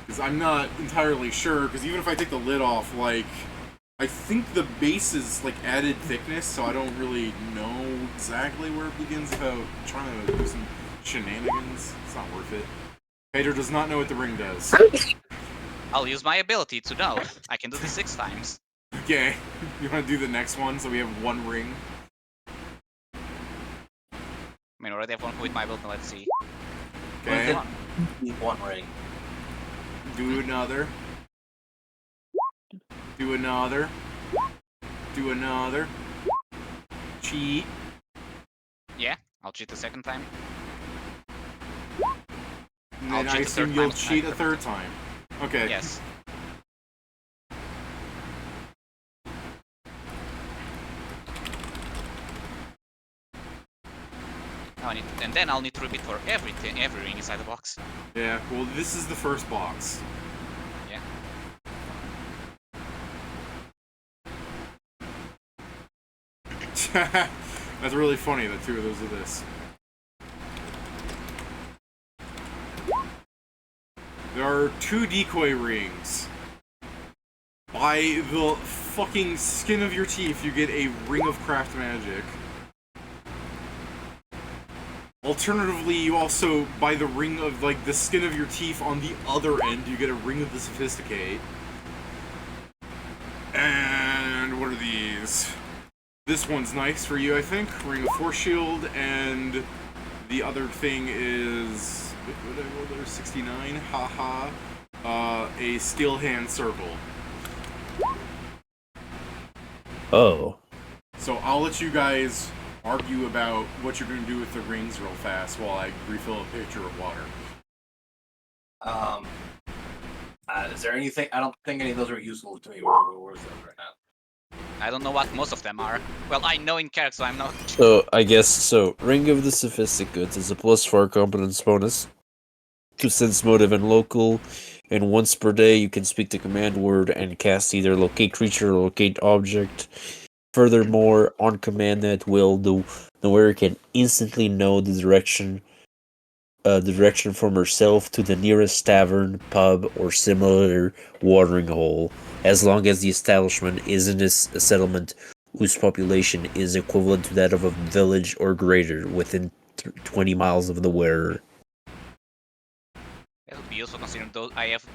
[SPEAKER 2] Because I'm not entirely sure, because even if I take the lid off, like, I think the base is, like, added thickness, so I don't really know exactly where it begins without trying to do some shenanigans. It's not worth it. Pedro does not know what the ring does.
[SPEAKER 5] I'll use my ability to know. I can do this 6 times.
[SPEAKER 2] Okay, you want to do the next one so we have one ring?
[SPEAKER 5] I mean, I already have one with my ability. Let's see.
[SPEAKER 2] Okay.
[SPEAKER 5] Come on.
[SPEAKER 4] Leave one ring.
[SPEAKER 2] Do another. Do another. Do another. Cheat.
[SPEAKER 5] Yeah, I'll cheat the second time.
[SPEAKER 2] And
[SPEAKER 5] I'll
[SPEAKER 2] then I
[SPEAKER 5] cheat a third
[SPEAKER 2] assume you'll
[SPEAKER 5] time.
[SPEAKER 2] cheat a third time. Okay.
[SPEAKER 5] Yes. And then I'll need to repeat for every ring inside the box.
[SPEAKER 2] Yeah, well, this is the first box.
[SPEAKER 5] Yeah.
[SPEAKER 2] That's really funny that 2 of those are this. There are 2 decoy rings. By the fucking skin of your teeth, you get a ring of craft magic. Alternatively, you also, by the ring of, like, the skin of your teeth on the other end, you get a ring of the sophisticate. And what are these? This one's nice for you, I think. Ring of Force Shield, and the other thing is... What did I roll there? 69? Haha. A Steel Hand Circle.
[SPEAKER 7] Oh.
[SPEAKER 2] So I'll let you guys argue about what you're going to do with the rings real fast while I refill a pitcher of water.
[SPEAKER 4] Is there anything? I don't think any of those are useful to me. Where's those right now?
[SPEAKER 5] I don't know what most of them are. Well, I know in character, so I'm not.
[SPEAKER 7] So I guess so. Ring of the Sophisticate is a +4 competence bonus to sense motive and local, and once per day you can speak the command word and cast either locate creature or locate object. Furthermore, on command at will, the wearer can instantly know the direction from herself to the nearest tavern, pub, or similar watering hole, as long as the establishment is in a settlement whose population is equivalent to that of a village or greater within 20 miles of the wearer.
[SPEAKER 5] That would be useful considering those I have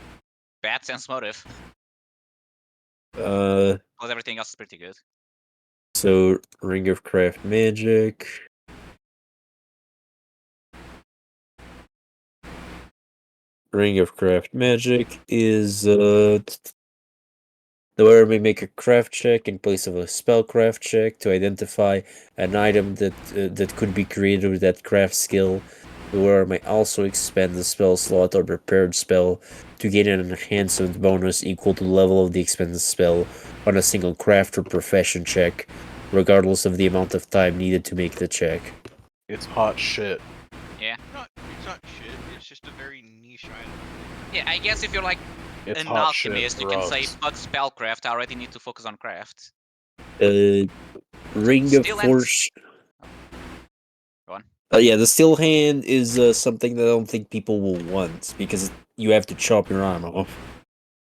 [SPEAKER 5] bad sense motive.
[SPEAKER 7] Uh,
[SPEAKER 5] Because everything else is pretty good.
[SPEAKER 7] so Ring of Craft Magic. Ring of Craft Magic is the wearer may make a craft check in place of a spellcraft check to identify an item that could be created with that craft skill. The wearer may also expend the spell slot or prepared spell to gain an enhancement bonus equal to the level of the expended spell on a single craft or profession check, regardless of the amount of time needed to make the check.
[SPEAKER 1] It's hot shit.
[SPEAKER 5] Yeah.
[SPEAKER 6] It's not shit. It's just a very niche item.
[SPEAKER 5] Yeah, I guess if you're like
[SPEAKER 1] It's
[SPEAKER 5] an
[SPEAKER 1] hot shit
[SPEAKER 5] alchemist, you
[SPEAKER 1] for
[SPEAKER 5] can say,
[SPEAKER 1] us.
[SPEAKER 5] fuck spellcraft, I already need to focus on craft.
[SPEAKER 7] Ring of
[SPEAKER 5] Still ends-
[SPEAKER 7] Force.
[SPEAKER 5] Go on.
[SPEAKER 7] Yeah, the steel hand is something that I don't think people will want because you have to chop your arm off.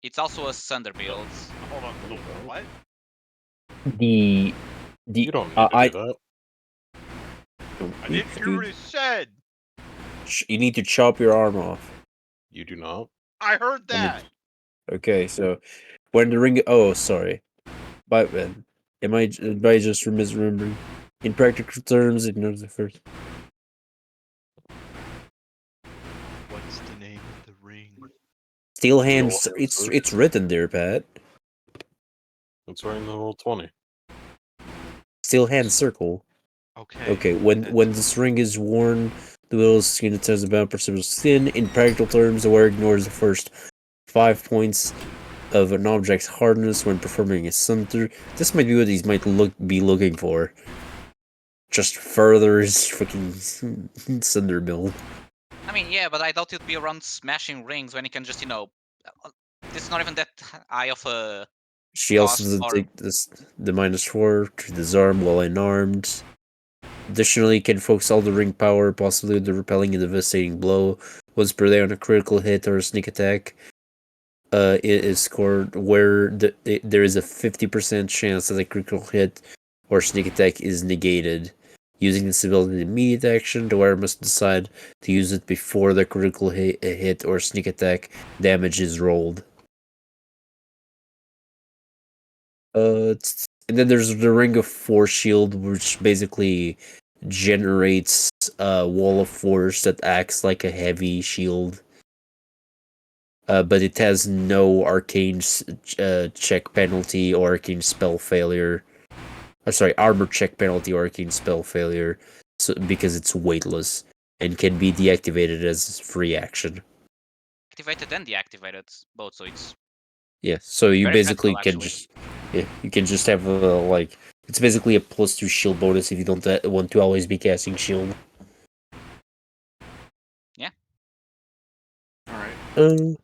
[SPEAKER 5] It's also a Sunder build.
[SPEAKER 6] Hold on. What?
[SPEAKER 7] The
[SPEAKER 1] You don't need to do that.
[SPEAKER 6] I didn't hear what it said.
[SPEAKER 7] You need to chop your arm off.
[SPEAKER 1] You do not.
[SPEAKER 6] I heard
[SPEAKER 7] And
[SPEAKER 6] that.
[SPEAKER 7] Okay, so when the ring. Oh, sorry. But then, am I just misremembering? In practical terms, ignore the first.
[SPEAKER 6] What's the name of the ring?
[SPEAKER 7] Steel hand.
[SPEAKER 1] Steel hand
[SPEAKER 7] It's
[SPEAKER 1] circle.
[SPEAKER 7] written there, Pat.
[SPEAKER 1] It's right in the roll 20.
[SPEAKER 7] Steel hand circle.
[SPEAKER 6] Okay.
[SPEAKER 7] Okay, when this ring is worn, the wheel skin it says about perceptible skin. In practical terms, the wearer ignores the first 5 points of an object's hardness when performing a sunder. This might be what he might be looking for. Just further his freaking sunder build.
[SPEAKER 5] I mean, yeah, but I doubt it'd be around smashing rings when you can just, it's not even that high of a
[SPEAKER 7] She also
[SPEAKER 5] cost
[SPEAKER 7] doesn't
[SPEAKER 5] or
[SPEAKER 7] take the -4 to disarm while unarmed. Additionally, can focus all the ring power, possibly with the repelling and devastating blow, once per day on a critical hit or a sneak attack. It is scored where there is a 50% chance that a critical hit or sneak attack is negated. Using this ability in immediate action, the wearer must decide to use it before the critical hit or sneak attack damage is rolled. And then there's the Ring of Force Shield, which basically generates a wall of force that acts like a heavy shield. But it has no arcane check penalty or arcane spell failure. Sorry, armor check penalty or arcane spell failure, because it's weightless and can be deactivated as free action.
[SPEAKER 5] Activated and deactivated both, so it's
[SPEAKER 7] Yeah, so you
[SPEAKER 5] very
[SPEAKER 7] basically
[SPEAKER 5] practical,
[SPEAKER 7] can
[SPEAKER 5] actually.
[SPEAKER 7] you can just have it's basically a +2 shield bonus if you don't want to always be casting shield.
[SPEAKER 2] All right.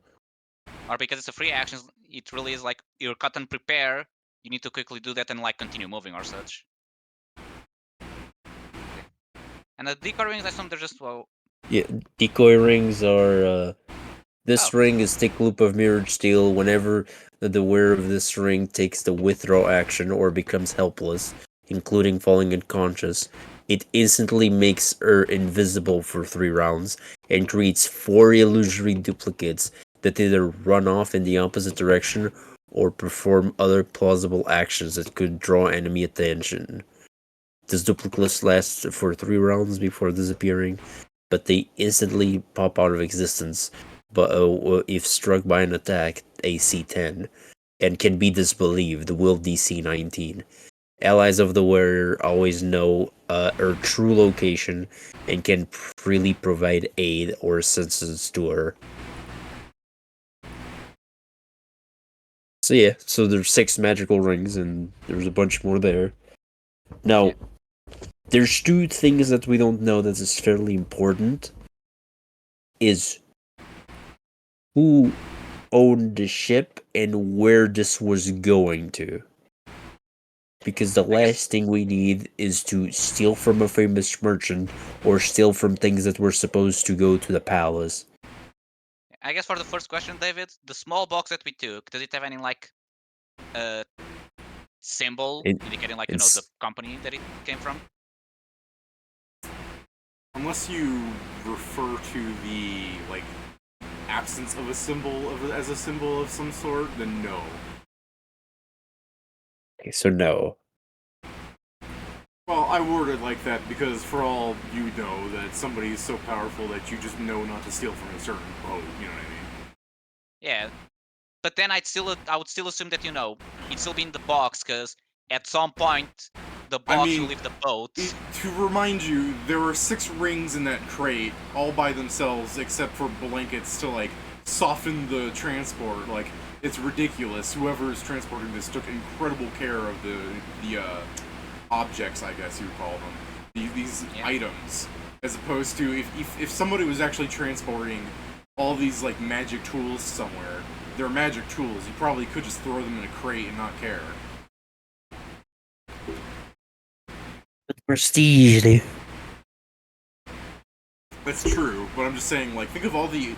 [SPEAKER 5] Or because it's a free action, it really is like you're cut and prepare. You need to quickly do that and like continue moving or such. And the decoy rings, I assume they're just
[SPEAKER 7] Yeah, decoy rings are this
[SPEAKER 5] Oh.
[SPEAKER 7] ring is thick loop of mirrored steel. Whenever the wearer of this ring takes the withdraw action or becomes helpless, including falling unconscious, it instantly makes her invisible for 3 rounds and creates 4 illusory duplicates that either run off in the opposite direction or perform other plausible actions that could draw enemy attention. This duplicates lasts for 3 rounds before disappearing, but they instantly pop out of existence but if struck by an attack AC 10, and can be disbelieved, will DC 19. Allies of the wearer always know her true location and can freely provide aid or assistance to her. So yeah, so there's 6 magical rings and there's a bunch more there. Now, there's 2 things that we don't know that is fairly important. Is who owned the ship and where this was going to. Because the last thing we need is to steal from a famous merchant or steal from things that were supposed to go to the palace.
[SPEAKER 5] I guess for the first question, David, the small box that we took, does it have any like symbol indicating like the company that it came from?
[SPEAKER 2] Unless you refer to the like absence of a symbol as a symbol of some sort, then no.
[SPEAKER 7] Okay, so no.
[SPEAKER 2] Well, I worded like that because for all you know that somebody is so powerful that you just know not to steal from a certain boat, you know what I mean?
[SPEAKER 5] Yeah, but then I would still assume that it'd still be in the box because at some point the box will leave the boat.
[SPEAKER 2] To remind you, there were 6 rings in that crate, all by themselves, except for blankets to like soften the transport. Like, it's ridiculous. Whoever is transporting this took incredible care of the objects, I guess you would call them, these items, as opposed to if somebody was actually transporting all these like magic tools somewhere. They're magic tools. You probably could just throw them in a crate and not care.
[SPEAKER 7] Prestige, dude.
[SPEAKER 2] That's true, but I'm just saying, like, think of all the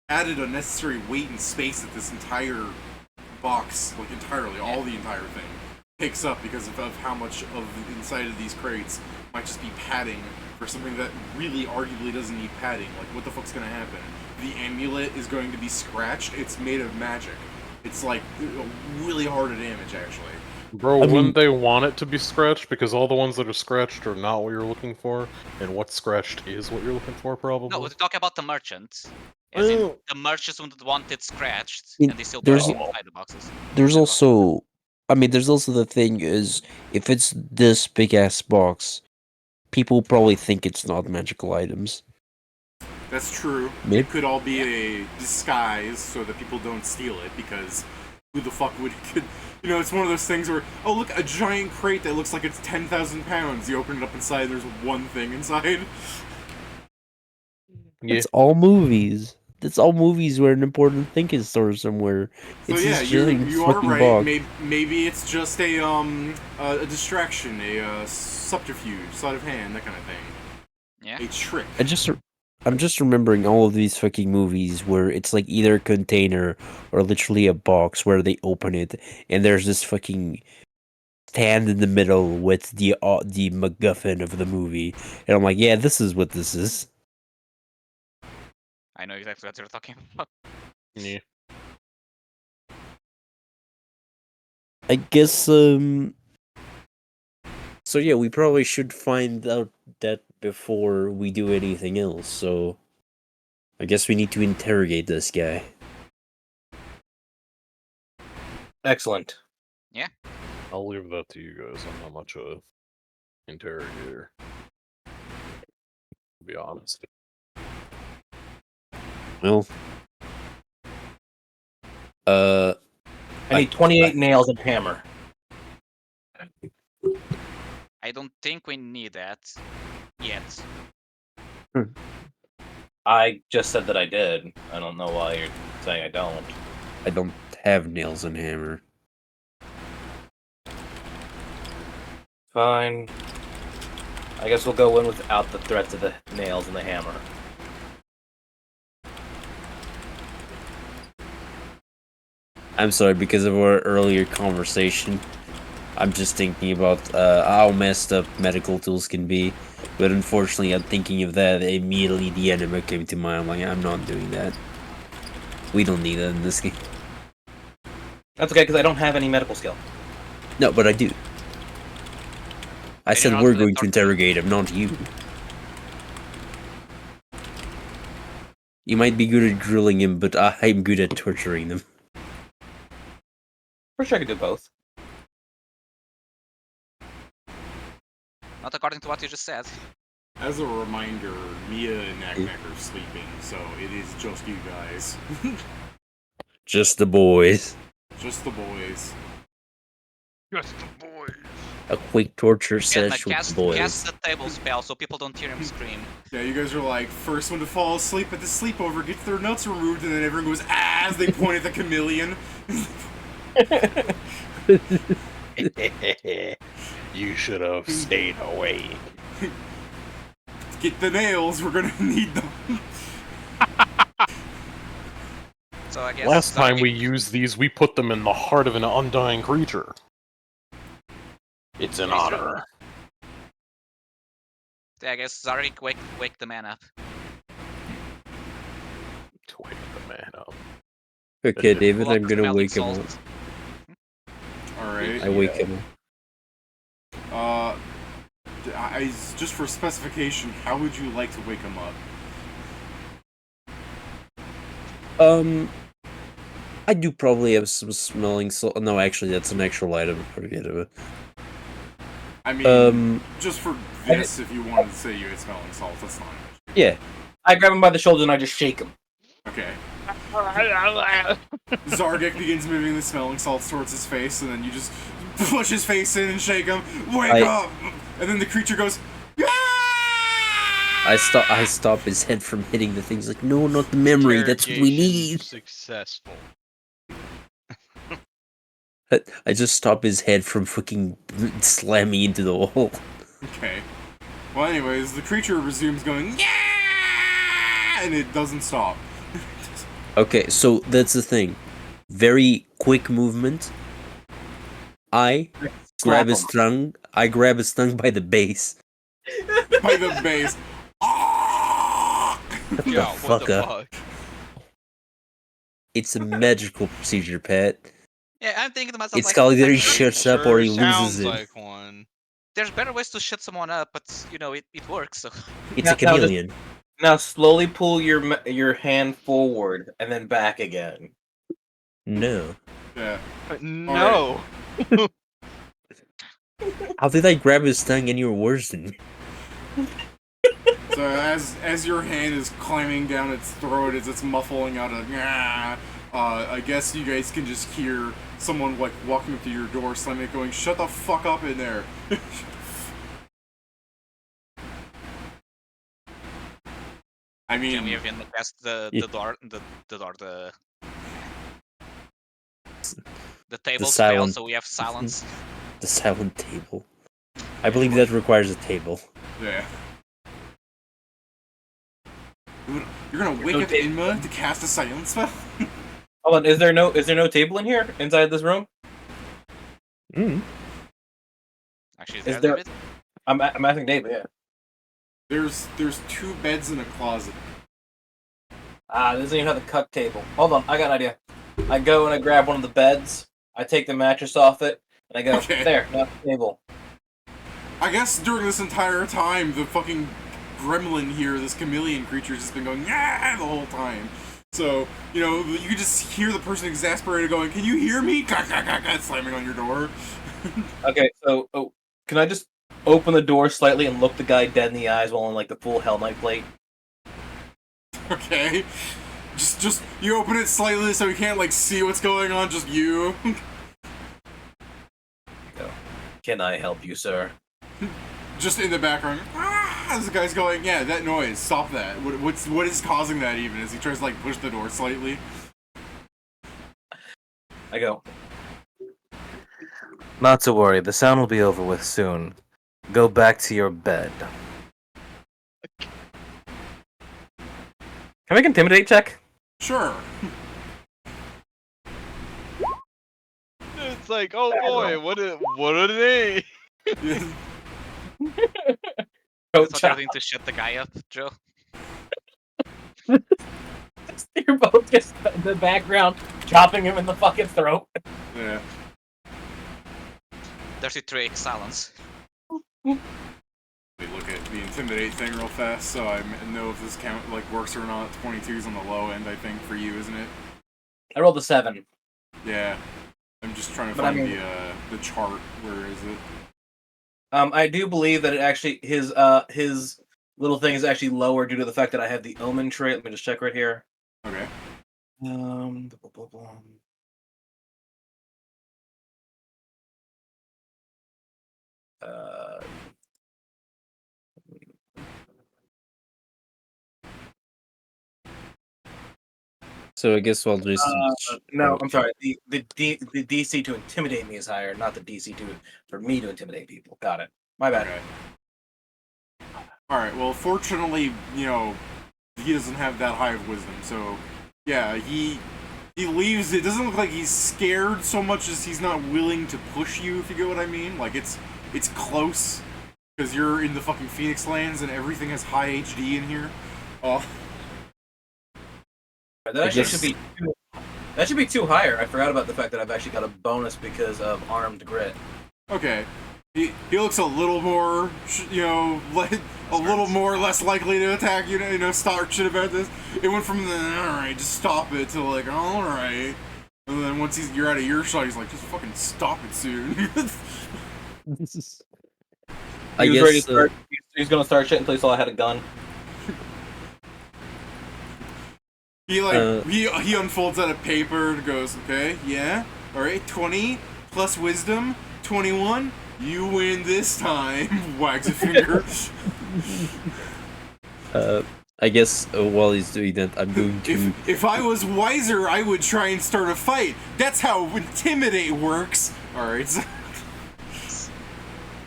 [SPEAKER 2] added unnecessary weight and space that this entire box, like entirely, all the entire thing, takes up because of how much of the inside of these crates might just be padding for something that really arguably doesn't need padding. Like, what the fuck's gonna happen? The amulet is going to be scratched. It's made of magic. It's like really hard to damage, actually.
[SPEAKER 1] Bro, wouldn't they want it to be scratched? Because all the ones that are scratched are not what you're looking for, and what's scratched is what you're looking for, probably.
[SPEAKER 5] No, we're talking about the merchants. As in, the merchants would want it scratched, and they still put it inside the boxes.
[SPEAKER 7] There's also, there's also the thing is, if it's this big ass box, people probably think it's not magical items.
[SPEAKER 2] That's true. It could all be a disguise so that people don't steal it, because who the fuck would... You know, it's one of those things where, oh look, a giant crate that looks like it's 10,000 pounds. You open it up inside, and there's one thing inside.
[SPEAKER 7] Yeah. It's all movies. It's all movies where an important thing is stored somewhere.
[SPEAKER 2] So
[SPEAKER 7] it's
[SPEAKER 2] yeah,
[SPEAKER 7] just
[SPEAKER 2] you are right. Maybe it's just a distraction, a subterfuge, sleight of hand, that kind of thing.
[SPEAKER 5] Yeah.
[SPEAKER 2] A trick.
[SPEAKER 7] I'm just remembering all of these fucking movies where it's like either a container or literally a box where they open it and there's this fucking stand in the middle with the MacGuffin of the movie, and I'm like, yeah, this is what this is.
[SPEAKER 5] I know exactly what you're talking about.
[SPEAKER 1] Yeah.
[SPEAKER 7] I guess So yeah, we probably should find out that before we do anything else. So I guess we need to interrogate this guy.
[SPEAKER 4] Excellent.
[SPEAKER 1] I'll leave that to you guys. I'm not much of a interrogator. To be honest.
[SPEAKER 7] Well,
[SPEAKER 4] I need 28 nails and hammer.
[SPEAKER 5] I don't think we need that yet.
[SPEAKER 4] I just said that I did. I don't know why you're saying I don't.
[SPEAKER 7] I don't have nails and hammer.
[SPEAKER 4] Fine. I guess we'll go in without the threats of the nails and the hammer.
[SPEAKER 7] I'm sorry, because of our earlier conversation, I'm just thinking about how messed up medical tools can be. But unfortunately, I'm thinking of that, immediately the enema came to mind. I'm like, I'm not doing that. We don't need that in this game.
[SPEAKER 4] That's okay, because I don't have any medical skill.
[SPEAKER 7] No, but I do. I said
[SPEAKER 5] not
[SPEAKER 7] we're
[SPEAKER 5] gonna
[SPEAKER 7] going to
[SPEAKER 5] talk to
[SPEAKER 7] interrogate him, not you. You might be good at drilling him, but I'm good at torturing them.
[SPEAKER 4] For sure I could do both.
[SPEAKER 5] Not according to what you just said.
[SPEAKER 2] As a reminder, Mia and Naknek are sleeping, so it is just you guys.
[SPEAKER 7] Just the boys.
[SPEAKER 2] Just the boys.
[SPEAKER 6] Just the boys.
[SPEAKER 7] A quick torture
[SPEAKER 5] And
[SPEAKER 7] sesh with the boys.
[SPEAKER 5] cast the table spell so people don't hear him scream.
[SPEAKER 2] Yeah, you guys are like, first one to fall asleep at the sleepover gets their nuts removed, and then everyone goes, ah, as they point at the chameleon.
[SPEAKER 1] You should have stayed away.
[SPEAKER 2] Get the nails, we're gonna need them.
[SPEAKER 5] So I guess
[SPEAKER 1] Last time
[SPEAKER 5] Zargi-
[SPEAKER 1] we used these, we put them in the heart of an undying creature. It's an
[SPEAKER 5] Yes, sir.
[SPEAKER 1] honor.
[SPEAKER 5] I guess Zarik wake the man up.
[SPEAKER 1] To wake the man up.
[SPEAKER 7] Okay, David,
[SPEAKER 5] Blood
[SPEAKER 7] I'm gonna
[SPEAKER 5] smelling
[SPEAKER 7] wake him up.
[SPEAKER 5] salt.
[SPEAKER 2] Alright.
[SPEAKER 7] I wake him up.
[SPEAKER 2] Just for specification, how would you like to wake him up?
[SPEAKER 7] I do probably have some smelling salt. No, actually, that's an actual item. Forget of it.
[SPEAKER 2] I mean, just for this, if you wanted to say you had smelling salt, that's not much.
[SPEAKER 7] Yeah.
[SPEAKER 4] I grab him by the shoulder and I just shake him.
[SPEAKER 2] Okay. Zargek begins moving the smelling salts towards his face, and then you just push his face in and shake him. Wake up! And then the creature goes, yeah!
[SPEAKER 7] I stop his head from hitting the things. Like, no, not the memory. That's what we
[SPEAKER 6] Interrogation
[SPEAKER 7] need.
[SPEAKER 6] Successful.
[SPEAKER 7] I just stop his head from fucking slamming into the wall.
[SPEAKER 2] Okay. Well, anyways, the creature resumes going, yeah! And it doesn't stop.
[SPEAKER 7] Okay, so that's the thing. Very quick movement. I grab his tongue. I grab his tongue by the base.
[SPEAKER 2] By the base.
[SPEAKER 6] Yeah, what the
[SPEAKER 7] fucker.
[SPEAKER 6] fuck?
[SPEAKER 7] It's a magical procedure, Pat.
[SPEAKER 5] Yeah, I'm thinking to myself,
[SPEAKER 7] It's
[SPEAKER 5] like,
[SPEAKER 7] called either he
[SPEAKER 5] actually,
[SPEAKER 7] shuts up or he
[SPEAKER 6] Sure
[SPEAKER 7] loses
[SPEAKER 6] sounds
[SPEAKER 7] it.
[SPEAKER 6] like one.
[SPEAKER 5] there's better ways to shut someone up, but you know it works. So
[SPEAKER 7] It's
[SPEAKER 4] Now-
[SPEAKER 7] a chameleon.
[SPEAKER 4] Now slowly pull your hand forward and then back again.
[SPEAKER 7] No.
[SPEAKER 2] Yeah.
[SPEAKER 6] No.
[SPEAKER 7] How did I grab his tongue and you're worse than me?
[SPEAKER 2] So as your hand is climbing down its throat as it's muffling out a "Nyah," I guess you guys can just hear someone like walking up to your door, slamming it, going, "Shut the fuck up in there." I
[SPEAKER 5] can we
[SPEAKER 2] mean,
[SPEAKER 5] even cast the
[SPEAKER 7] Yeah.
[SPEAKER 5] door the table spell
[SPEAKER 7] silent-
[SPEAKER 5] so we have silence.
[SPEAKER 7] The silent table. I believe that requires a table.
[SPEAKER 2] yeah. You're gonna wake up
[SPEAKER 4] Okay.
[SPEAKER 2] Inma to cast a silence spell?
[SPEAKER 4] Hold on, is there no table in here inside this room?
[SPEAKER 7] Mm.
[SPEAKER 5] Actually, is
[SPEAKER 4] Is
[SPEAKER 5] there
[SPEAKER 4] there- I'm asking David. Yeah.
[SPEAKER 2] There's 2 beds in a closet.
[SPEAKER 4] This doesn't even have the cut table. Hold on, I got an idea. I go and I grab one of the beds. I take the mattress off it, and I go
[SPEAKER 2] Okay.
[SPEAKER 4] there, not the table.
[SPEAKER 2] I guess during this entire time, the fucking gremlin here, this chameleon creature, has just been going yeah the whole time. So, you know, you could just hear the person exasperated going, "Can you hear me?" Slamming on your door.
[SPEAKER 4] Okay, so can I just open the door slightly and look the guy dead in the eyes while on like the full Hell Knight plate?
[SPEAKER 2] Okay. Just you open it slightly so you can't like see what's going on, just you.
[SPEAKER 4] Can I help you, sir?
[SPEAKER 2] Just in the background, as the guy's going, yeah, that noise, stop that. What is causing that even? As he tries to like push the door slightly.
[SPEAKER 4] I go. Not to worry, the sound will be over with soon. Go back to your bed. Can I make an intimidate check?
[SPEAKER 2] Sure.
[SPEAKER 6] It's like, oh boy, what are they?
[SPEAKER 5] That's what you're doing to shut the guy up, Joe.
[SPEAKER 4] You're both just in the background, chopping him in the fucking throat.
[SPEAKER 2] Yeah.
[SPEAKER 5] Dirty trick, silence.
[SPEAKER 2] Let me look at the intimidate thing real fast so I know if this count like works or not. 22's on the low end, I think, for you, isn't it?
[SPEAKER 4] I rolled a 7.
[SPEAKER 2] Yeah. I'm just trying to
[SPEAKER 4] But I
[SPEAKER 2] find
[SPEAKER 4] mean-
[SPEAKER 2] the chart. Where is it?
[SPEAKER 4] I do believe that it actually his little thing is actually lower due to the fact that I have the omen trait. Let me just check right here.
[SPEAKER 2] Okay.
[SPEAKER 4] Uh,
[SPEAKER 7] So I guess while Jason.
[SPEAKER 4] no, I'm sorry. The DC to intimidate me is higher, not the DC for me to intimidate people. Got it. My bad.
[SPEAKER 2] Okay. Alright, well, fortunately, you know, he doesn't have that high of wisdom, so, yeah, he leaves. It doesn't look like he's scared so much as he's not willing to push you, if you get what I mean. Like, it's close, because you're in the fucking Phoenix Lands and everything has high HD in here. Oh,
[SPEAKER 4] That actually should be two higher. I forgot about the fact that I've actually got a bonus because of armed grit.
[SPEAKER 2] okay. He looks a little more, you know, like a little more less likely to attack you. You know, start shit about this. It went from the alright, just stop it to like alright, and then once you're out of earshot, he's like, just fucking stop it soon.
[SPEAKER 7] I
[SPEAKER 4] He was ready to
[SPEAKER 7] guess.
[SPEAKER 4] start. He's gonna start shit until he saw I had a gun.
[SPEAKER 2] He like he unfolds out a paper and goes, okay, yeah, alright, 20 plus wisdom, 21. You win this time. Wags a finger.
[SPEAKER 7] I guess while he's doing that, I'm going to.
[SPEAKER 2] If I was wiser, I would try and start a fight. That's how intimidate works. All right. So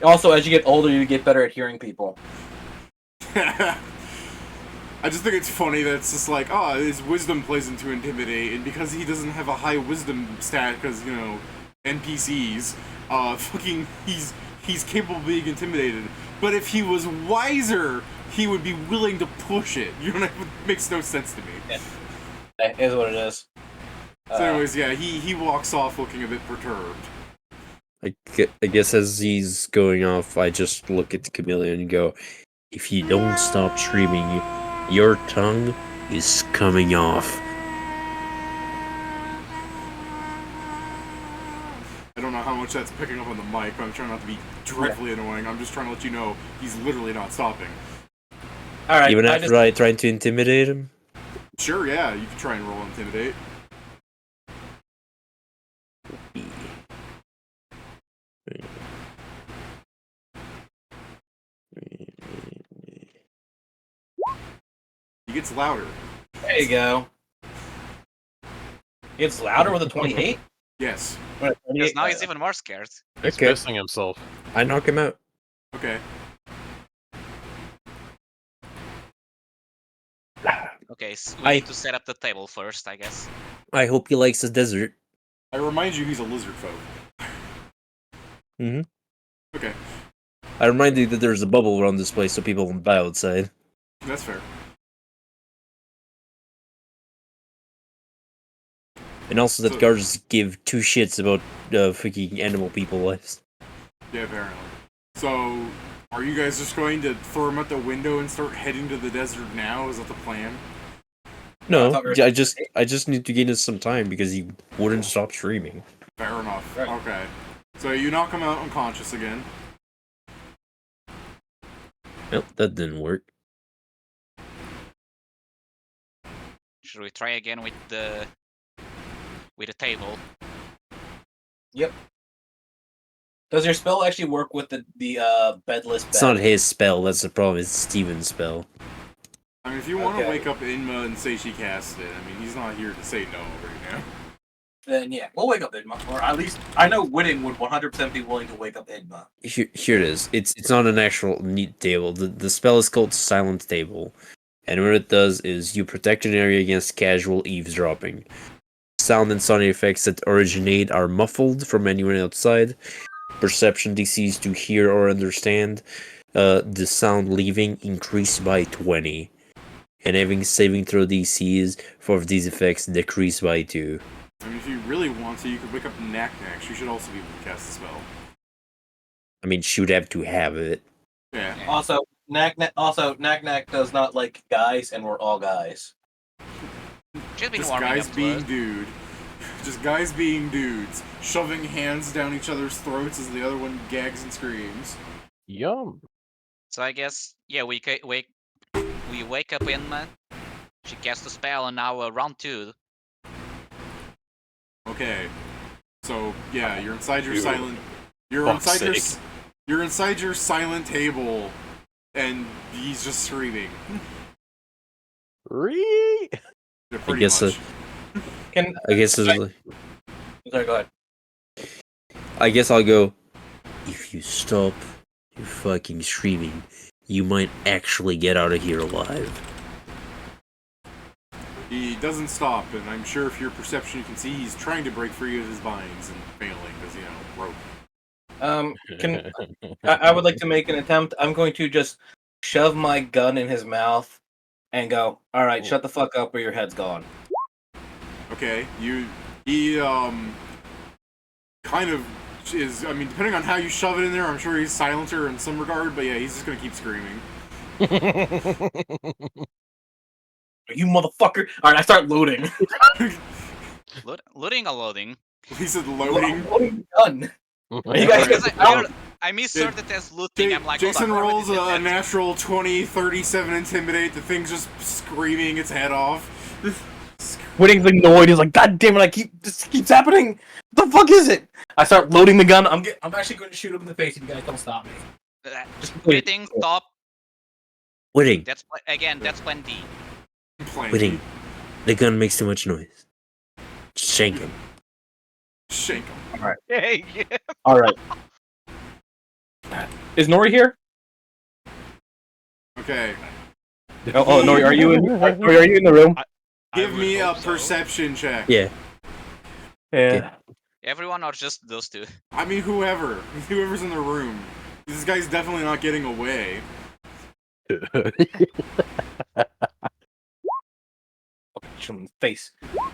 [SPEAKER 4] Also, as you get older, you get better at hearing people.
[SPEAKER 2] I just think it's funny that it's just like, oh, his wisdom plays into intimidate, and because he doesn't have a high wisdom stat, because you know, NPCs, fucking, he's capable of being intimidated. But if he was wiser, he would be willing to push it. You know, it makes no sense to me.
[SPEAKER 4] Yeah. It is what it is.
[SPEAKER 2] So, anyways, yeah, he walks off looking a bit perturbed.
[SPEAKER 7] I guess as he's going off, I just look at the chameleon and go, if you don't stop screaming, your tongue is coming off.
[SPEAKER 2] I don't know how much that's picking up on the mic, but I'm trying not to be dreadfully annoying. I'm just trying to let you know he's literally not stopping.
[SPEAKER 4] All right.
[SPEAKER 7] Even after I tried to intimidate him?
[SPEAKER 2] Sure, yeah, you can try and roll intimidate. He gets louder.
[SPEAKER 4] There you go. It's louder with a 28.
[SPEAKER 2] Yes.
[SPEAKER 5] Because now he's even more scared.
[SPEAKER 1] He's
[SPEAKER 7] Okay.
[SPEAKER 1] pissing himself.
[SPEAKER 7] I knock him out.
[SPEAKER 2] Okay.
[SPEAKER 5] Okay, so we need to set up the table first, I guess.
[SPEAKER 7] I hope he likes the desert.
[SPEAKER 2] I remind you he's a lizard folk.
[SPEAKER 7] Mm-hmm.
[SPEAKER 2] Okay,
[SPEAKER 7] I remind you that there's a bubble around this place so people won't die outside.
[SPEAKER 2] that's fair.
[SPEAKER 7] And also that
[SPEAKER 2] So-
[SPEAKER 7] guards give two shits about freaking animal people lives.
[SPEAKER 2] Yeah, apparently. So, are you guys just going to throw him out the window and start heading to the desert now? Is that the plan?
[SPEAKER 7] No,
[SPEAKER 4] thought we were-
[SPEAKER 7] I just need to gain us some time because he wouldn't stop streaming.
[SPEAKER 2] Fair enough.
[SPEAKER 4] Right.
[SPEAKER 2] Okay. So you knock him out unconscious again.
[SPEAKER 7] Well, that didn't work.
[SPEAKER 5] Should we try again with the table?
[SPEAKER 4] Does your spell actually work with the bedless bed?
[SPEAKER 7] It's not his spell. That's the problem. It's Steven's spell.
[SPEAKER 2] I mean, if you want to
[SPEAKER 4] Okay.
[SPEAKER 2] wake up Inma and say she cast it, I mean, he's not here to say no right now.
[SPEAKER 4] Then yeah, we'll wake up Idma. Or at least I know Whitting would 100% be willing to wake up Idma.
[SPEAKER 7] Here it is. It's not an actual neat table. The spell is called Silent Table, and what it does is you protect an area against casual eavesdropping. Sound and sound effects that originate are muffled from anyone outside. Perception DCs to hear or understand. The sound leaving increased by 20, and having saving throw DCs for these effects decreased by 2.
[SPEAKER 2] I mean, if you really want to, you could wake up Knack. She should also be able to cast the spell.
[SPEAKER 7] I mean, she would have to have it.
[SPEAKER 2] Yeah.
[SPEAKER 4] Also, Knack does not like guys, and we're all guys.
[SPEAKER 5] She's been
[SPEAKER 2] Just
[SPEAKER 5] warming
[SPEAKER 2] guys
[SPEAKER 5] up to
[SPEAKER 2] being
[SPEAKER 5] us.
[SPEAKER 2] dude. Just guys being dudes. Shoving hands down each other's throats as the other one gags and screams.
[SPEAKER 1] Yum.
[SPEAKER 5] So I guess yeah, we wake up Inma. She casts the spell, and now round 2.
[SPEAKER 2] Okay. So, yeah, you're inside your
[SPEAKER 1] Ew.
[SPEAKER 2] silent... You're
[SPEAKER 1] Fuck's
[SPEAKER 2] inside your...
[SPEAKER 1] sake.
[SPEAKER 2] You're inside your silent table, and he's just screaming.
[SPEAKER 1] Really?
[SPEAKER 2] Yeah, pretty
[SPEAKER 7] guess,
[SPEAKER 2] much.
[SPEAKER 7] I guess it's like,
[SPEAKER 4] Sorry, go ahead.
[SPEAKER 7] I guess I'll go. If you stop your fucking screaming, you might actually get out of here alive.
[SPEAKER 2] He doesn't stop, and I'm sure if your perception you can see he's trying to break free of his binds and failing, because, rope.
[SPEAKER 4] I would like to make an attempt. I'm going to just shove my gun in his mouth and go, all right, shut the fuck up or your head's gone.
[SPEAKER 2] Okay, he, kind of is, I mean, depending on how you shove it in there, I'm sure he's silenter in some regard, but yeah, he's just gonna keep screaming.
[SPEAKER 4] You motherfucker. All right, I start loading.
[SPEAKER 5] Looting or loading?
[SPEAKER 2] He said loading.
[SPEAKER 4] Loading gun. You guys
[SPEAKER 5] Because
[SPEAKER 4] get
[SPEAKER 5] I misheard it as looting. I'm like, hold
[SPEAKER 2] Jason
[SPEAKER 5] on, where
[SPEAKER 2] rolls
[SPEAKER 5] did it
[SPEAKER 2] a
[SPEAKER 5] get?
[SPEAKER 2] natural 20, 37 intimidate, the thing's just screaming its head off.
[SPEAKER 4] Whitting's annoyed. He's like, God damn it! This keeps happening. What the fuck is it? I start loading the gun. I'm actually going to shoot him in the face if you guys don't stop me. Just wait.
[SPEAKER 5] Waiting, stop.
[SPEAKER 7] Whitting,
[SPEAKER 5] That's plan D.
[SPEAKER 7] Whitting, the gun makes too much noise. Shank him.
[SPEAKER 2] Shake him.
[SPEAKER 6] Hey, yeah.
[SPEAKER 4] All right. Is Nori here?
[SPEAKER 2] Okay.
[SPEAKER 4] Oh, Nori, are you in? Nori, are you in the room?
[SPEAKER 2] Give
[SPEAKER 6] would
[SPEAKER 2] me a
[SPEAKER 6] hope so.
[SPEAKER 2] perception check.
[SPEAKER 7] Yeah.
[SPEAKER 4] Yeah.
[SPEAKER 5] Everyone or just those two?
[SPEAKER 2] I mean, whoever's in the room. This guy's definitely not getting away.
[SPEAKER 4] Shoot him in the face.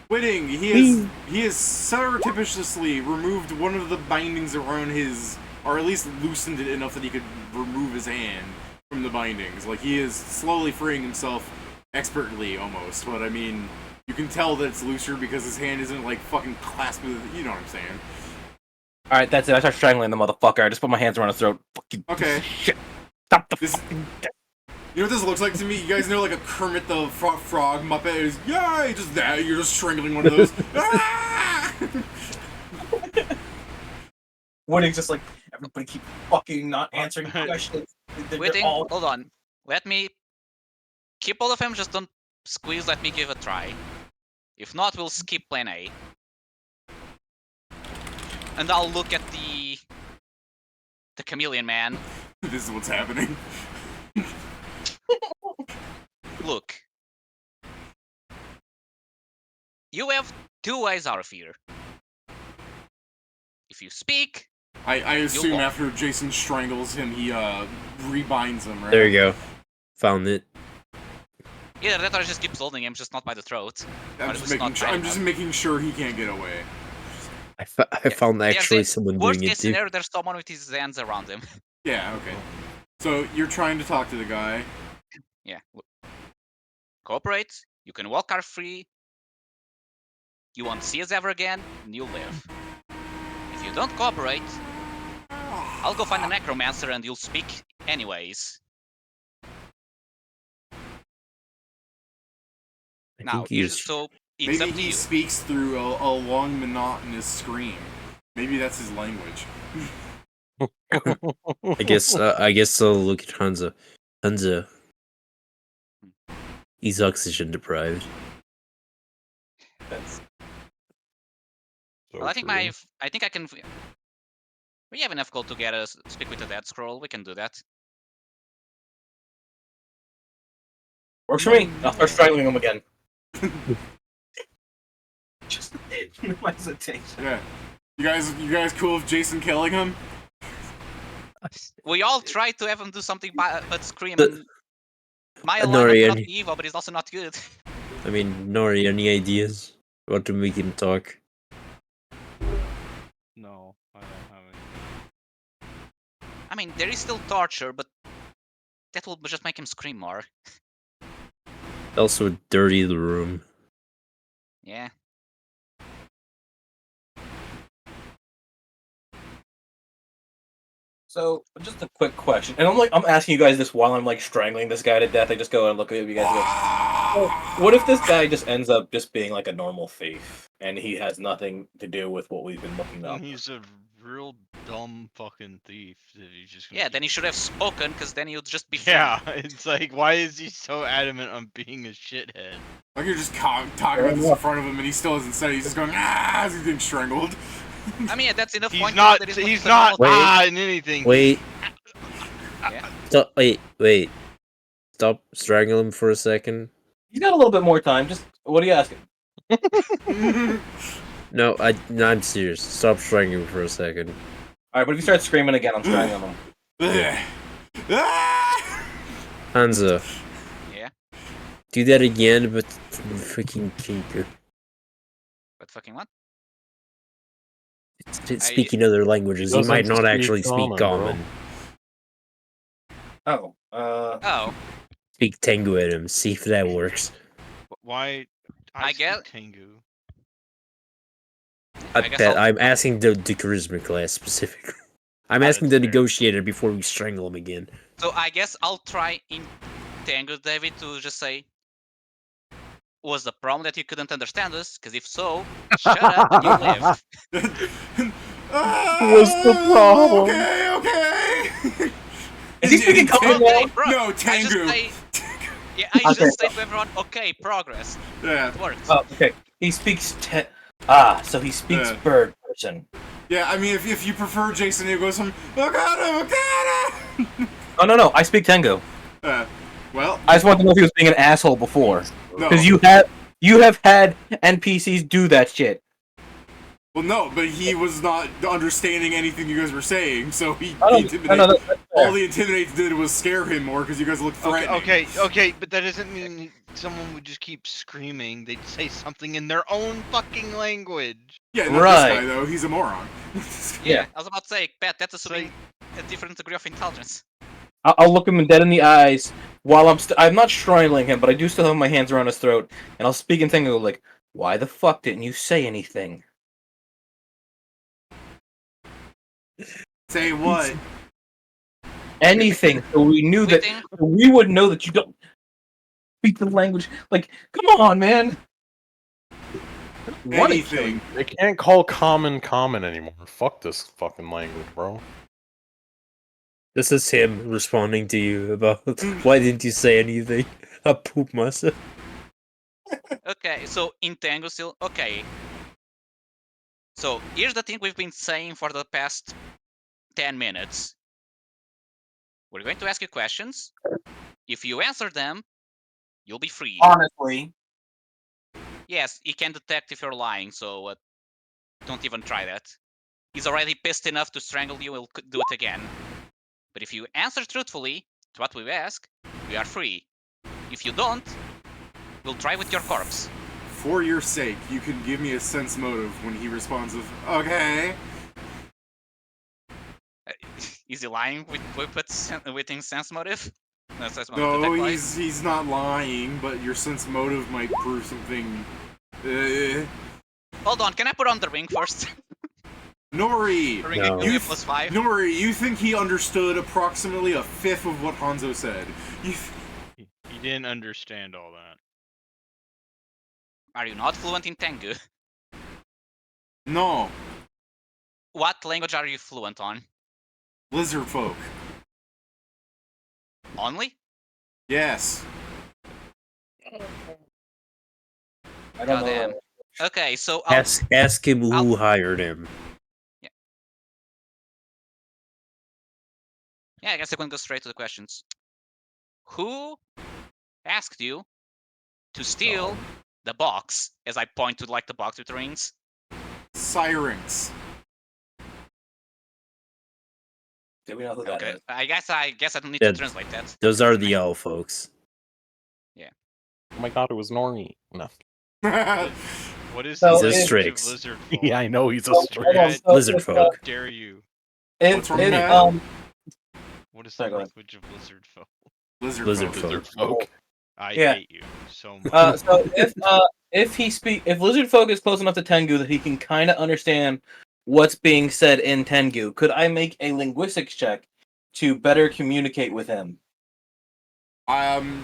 [SPEAKER 2] Whitting, he has surreptitiously removed one of the bindings around his, or at least loosened it enough that he could remove his hand from the bindings. Like, he is slowly freeing himself, expertly almost, but I mean, you can tell that it's looser because his hand isn't like fucking clasped with, you know what I'm saying.
[SPEAKER 4] All right, that's it. I start strangling the motherfucker. I just put my hands around his throat. Fucking
[SPEAKER 2] Okay.
[SPEAKER 4] shit. Stop the
[SPEAKER 2] This-
[SPEAKER 4] fucking.
[SPEAKER 2] You know what this looks like to me? You guys know like a Kermit the Frog Muppet is, yay, just that, you're just strangling one of those. Ah!
[SPEAKER 4] Whitting's just like, everybody keep fucking not answering questions. They're
[SPEAKER 5] Waiting,
[SPEAKER 4] all-
[SPEAKER 5] hold on. Let me keep all of them. Just don't squeeze. Let me give a try. If not, we'll skip plan A. And I'll look at the chameleon man.
[SPEAKER 2] This is what's happening.
[SPEAKER 5] Look. You have 2 ways out of here. If you speak,
[SPEAKER 2] I assume
[SPEAKER 5] walk.
[SPEAKER 2] after Jason strangles him, he rebinds him, right?
[SPEAKER 7] There you go. Found it.
[SPEAKER 5] either that or just keeps holding him, just not by the throat.
[SPEAKER 2] I'm
[SPEAKER 5] Or
[SPEAKER 2] just
[SPEAKER 5] it's not tight
[SPEAKER 2] I'm just
[SPEAKER 5] enough.
[SPEAKER 2] making sure he can't get away.
[SPEAKER 7] I found actually someone
[SPEAKER 5] Worst
[SPEAKER 7] doing
[SPEAKER 5] case
[SPEAKER 7] it too.
[SPEAKER 5] scenario, there's someone with his hands around him.
[SPEAKER 2] Yeah, okay. So you're trying to talk to the guy.
[SPEAKER 5] Yeah. Cooperate. You can walk car free. You won't see us ever again, and you'll live. If you don't cooperate, I'll go find a necromancer and you'll speak anyways.
[SPEAKER 7] I
[SPEAKER 5] Now,
[SPEAKER 7] think he's
[SPEAKER 5] so it's
[SPEAKER 2] Maybe
[SPEAKER 5] up to
[SPEAKER 2] he
[SPEAKER 5] you.
[SPEAKER 2] speaks through a long, monotonous scream. Maybe that's his language.
[SPEAKER 7] I guess I'll look at Hansa. Hansa, he's oxygen deprived.
[SPEAKER 4] That's
[SPEAKER 1] So
[SPEAKER 5] Well, I think
[SPEAKER 1] true.
[SPEAKER 5] I think I can. We have enough gold to get us speak with the dead scroll. We can do that.
[SPEAKER 4] works for me. I'll start strangling him again. Just my hesitation.
[SPEAKER 2] Yeah. You guys cool with Jason killing him?
[SPEAKER 5] We all try to have him do something but scream.
[SPEAKER 7] The-
[SPEAKER 5] And my
[SPEAKER 7] Nori,
[SPEAKER 5] alignment may not
[SPEAKER 7] any-
[SPEAKER 5] be evil, but it's also not good.
[SPEAKER 7] I mean, Nori, any ideas? What to make him talk?
[SPEAKER 6] No, I don't have any.
[SPEAKER 5] I mean, there is still torture, but that will just make him scream more.
[SPEAKER 7] Also, dirty the room.
[SPEAKER 5] Yeah.
[SPEAKER 4] So, just a quick question, and I'm asking you guys this while I'm like strangling this guy to death. I just go and look at you guys and go, "Oh, what if this guy just ends up just being like a normal thief, and he has nothing to do with what we've been looking up?"
[SPEAKER 6] And he's a real dumb fucking thief. That he's just gonna
[SPEAKER 5] Yeah,
[SPEAKER 6] keep-
[SPEAKER 5] then he should have spoken, because then he would just be free.
[SPEAKER 6] Yeah, it's like, why is he so adamant on being a shithead?
[SPEAKER 2] Like you're just talking about this in front of him, and he still hasn't said it. He's just going as he's getting strangled.
[SPEAKER 5] I mean, yeah, that's enough
[SPEAKER 6] He's
[SPEAKER 5] point.
[SPEAKER 6] not.
[SPEAKER 5] That
[SPEAKER 6] He's not
[SPEAKER 7] Wait.
[SPEAKER 6] in anything.
[SPEAKER 7] Wait.
[SPEAKER 5] Yeah.
[SPEAKER 7] Stop. Wait. Stop strangling him for a second.
[SPEAKER 4] He's got a little bit more time. Just what are you asking?
[SPEAKER 7] No, I'm serious. Stop strangling him for a second.
[SPEAKER 4] All right, but if you start screaming again, I'm strangling him.
[SPEAKER 7] Hansa,
[SPEAKER 5] Yeah.
[SPEAKER 7] do that again, but freaking Kinker.
[SPEAKER 5] But fucking what?
[SPEAKER 7] Speaking other languages, he
[SPEAKER 1] Doesn't
[SPEAKER 7] might not
[SPEAKER 1] speak
[SPEAKER 7] actually speak
[SPEAKER 1] common, bro.
[SPEAKER 7] common.
[SPEAKER 4] Oh,
[SPEAKER 5] Oh,
[SPEAKER 7] Speak Tengu at him. See if that works.
[SPEAKER 6] Why?
[SPEAKER 5] I
[SPEAKER 6] speak
[SPEAKER 5] get-
[SPEAKER 6] Tengu.
[SPEAKER 5] I guess
[SPEAKER 7] bet
[SPEAKER 5] I'll-
[SPEAKER 7] I'm asking the charisma class specifically. I'm
[SPEAKER 6] That's
[SPEAKER 7] asking the
[SPEAKER 6] fair.
[SPEAKER 7] negotiator before we strangle him again.
[SPEAKER 5] So I guess I'll try in Tango David to just say, was the problem that you couldn't understand us? Because if so, shut up and you live.
[SPEAKER 1] What's the problem?
[SPEAKER 2] Okay.
[SPEAKER 4] is he speaking common now?
[SPEAKER 5] Okay, bro.
[SPEAKER 2] No,
[SPEAKER 5] I just
[SPEAKER 2] Tengu.
[SPEAKER 5] say, yeah, I
[SPEAKER 4] Okay.
[SPEAKER 5] just say to everyone, okay, progress.
[SPEAKER 2] Yeah.
[SPEAKER 5] It works.
[SPEAKER 4] Oh, okay. He speaks so he speaks
[SPEAKER 2] Yeah.
[SPEAKER 4] bird person.
[SPEAKER 2] Yeah, I mean, if you prefer Jason, he goes from I got him.
[SPEAKER 4] Oh no, I speak Tengu.
[SPEAKER 2] Well,
[SPEAKER 4] I just want to know if he was being an asshole before,
[SPEAKER 2] no.
[SPEAKER 4] because you have had NPCs do that shit.
[SPEAKER 2] Well, no, but he was not understanding anything you guys were saying, so he
[SPEAKER 4] Oh, no,
[SPEAKER 2] intimidated.
[SPEAKER 4] no, that's
[SPEAKER 2] All
[SPEAKER 4] fair.
[SPEAKER 2] the intimidate did was scare him more because you guys looked threatening.
[SPEAKER 6] Okay, but that doesn't mean someone would just keep screaming. They'd say something in their own fucking language.
[SPEAKER 2] Yeah, not
[SPEAKER 4] Right.
[SPEAKER 2] this guy though. He's a moron.
[SPEAKER 4] Yeah.
[SPEAKER 5] I was about to say, Pat, that's assuming a different degree of intelligence.
[SPEAKER 4] I'll look him dead in the eyes while I'm not strangling him, but I do still have my hands around his throat, and I'll speak in Tengu like, "Why the fuck didn't you say anything?"
[SPEAKER 2] Say what?
[SPEAKER 4] Anything, so we knew that
[SPEAKER 5] Quitting?
[SPEAKER 4] we would know that you don't speak the language. Like, come on, man. What a killer.
[SPEAKER 2] Anything.
[SPEAKER 1] They can't call common anymore. Fuck this fucking language, bro.
[SPEAKER 7] This is him responding to you about why didn't you say anything? I poop myself.
[SPEAKER 5] Okay, so in Tango still, okay. So here's the thing we've been saying for the past 10 minutes. We're going to ask you questions. If you answer them, you'll be free.
[SPEAKER 4] Honestly,
[SPEAKER 5] Yes, he can detect if you're lying, so don't even try that. He's already pissed enough to strangle you, he'll do it again. But if you answer truthfully to what we ask, we are free. If you don't, we'll try with your corpse.
[SPEAKER 2] For your sake, you can give me a sense motive when he responds with, okay.
[SPEAKER 5] Is he lying with sense motive? No, sense motive
[SPEAKER 2] No,
[SPEAKER 5] detect lies?
[SPEAKER 2] he's not lying, but your sense motive might prove something.
[SPEAKER 5] Hold on, can I put on the ring first?
[SPEAKER 2] Nori,
[SPEAKER 5] The ring
[SPEAKER 7] No.
[SPEAKER 5] gives me
[SPEAKER 2] You
[SPEAKER 5] a +5.
[SPEAKER 2] Nori, you think he understood approximately a fifth of what Hanzo said?
[SPEAKER 6] He didn't understand all that.
[SPEAKER 5] Are you not fluent in Tengu?
[SPEAKER 2] No,
[SPEAKER 5] What language are you fluent on?
[SPEAKER 2] lizard folk.
[SPEAKER 5] Only?
[SPEAKER 2] Yes.
[SPEAKER 4] I don't
[SPEAKER 5] Goddamn.
[SPEAKER 4] know.
[SPEAKER 5] Okay, so
[SPEAKER 7] Ask him who
[SPEAKER 5] I'll-
[SPEAKER 7] hired him.
[SPEAKER 5] yeah, I guess I can go straight to the questions. Who asked you to steal the box? As I point to like the box with the rings.
[SPEAKER 2] Syrinx.
[SPEAKER 4] Do we know who that
[SPEAKER 5] Okay,
[SPEAKER 4] is?
[SPEAKER 5] I guess I don't need to
[SPEAKER 7] That-
[SPEAKER 5] translate that.
[SPEAKER 7] Those are the owl folks.
[SPEAKER 1] Oh my god, it was Norny. No.
[SPEAKER 6] What is
[SPEAKER 4] So
[SPEAKER 6] the
[SPEAKER 7] He's a
[SPEAKER 6] language of
[SPEAKER 7] Strix.
[SPEAKER 6] lizard folk?
[SPEAKER 1] Yeah, I know he's a
[SPEAKER 4] Hold
[SPEAKER 1] straight.
[SPEAKER 4] on, so
[SPEAKER 7] Lizard
[SPEAKER 4] if,
[SPEAKER 7] folk.
[SPEAKER 6] How dare you?
[SPEAKER 2] What's wrong with that?
[SPEAKER 6] What is
[SPEAKER 4] Sorry,
[SPEAKER 6] the
[SPEAKER 4] go ahead.
[SPEAKER 6] language of lizard folk?
[SPEAKER 2] folk.
[SPEAKER 7] Lizard folk.
[SPEAKER 1] Lizard folk.
[SPEAKER 6] I
[SPEAKER 4] Yeah.
[SPEAKER 6] hate you so much.
[SPEAKER 4] So if Lizard Folk is close enough to Tengu that he can kind of understand what's being said in Tengu, could I make a linguistics check to better communicate with him?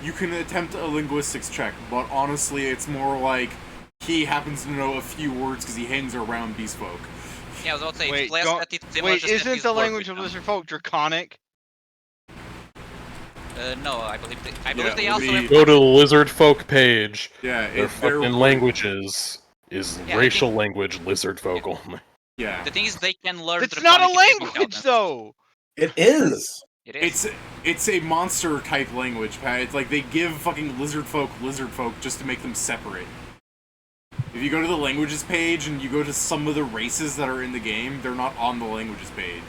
[SPEAKER 2] You can attempt a linguistics check, but honestly, it's more like he happens to know a few words because he hangs around beast folk.
[SPEAKER 5] Yeah, I was about to say,
[SPEAKER 6] Wait,
[SPEAKER 5] it's less
[SPEAKER 6] don't-
[SPEAKER 5] that it's similar,
[SPEAKER 6] Wait,
[SPEAKER 5] just that
[SPEAKER 6] isn't
[SPEAKER 5] he's
[SPEAKER 6] the
[SPEAKER 5] worked
[SPEAKER 6] language
[SPEAKER 5] with
[SPEAKER 6] of
[SPEAKER 5] them.
[SPEAKER 6] lizard folk draconic?
[SPEAKER 5] No, I believe
[SPEAKER 2] Yeah,
[SPEAKER 5] they
[SPEAKER 2] it
[SPEAKER 5] also
[SPEAKER 2] would
[SPEAKER 5] have...
[SPEAKER 2] be-
[SPEAKER 1] Go to the lizard folk page.
[SPEAKER 2] Yeah,
[SPEAKER 1] Their fucking languages is
[SPEAKER 5] Yeah, I
[SPEAKER 1] racial language lizard folk only.
[SPEAKER 2] Yeah,
[SPEAKER 5] The thing is, they can learn.
[SPEAKER 6] It's not a
[SPEAKER 5] Draconic if they do
[SPEAKER 6] language,
[SPEAKER 5] intelligence.
[SPEAKER 6] though!
[SPEAKER 4] It is.
[SPEAKER 5] It is.
[SPEAKER 2] it's a monster type language, Pat. It's like they give fucking lizard folk just to make them separate. If you go to the languages page and you go to some of the races that are in the game, they're not on the languages page.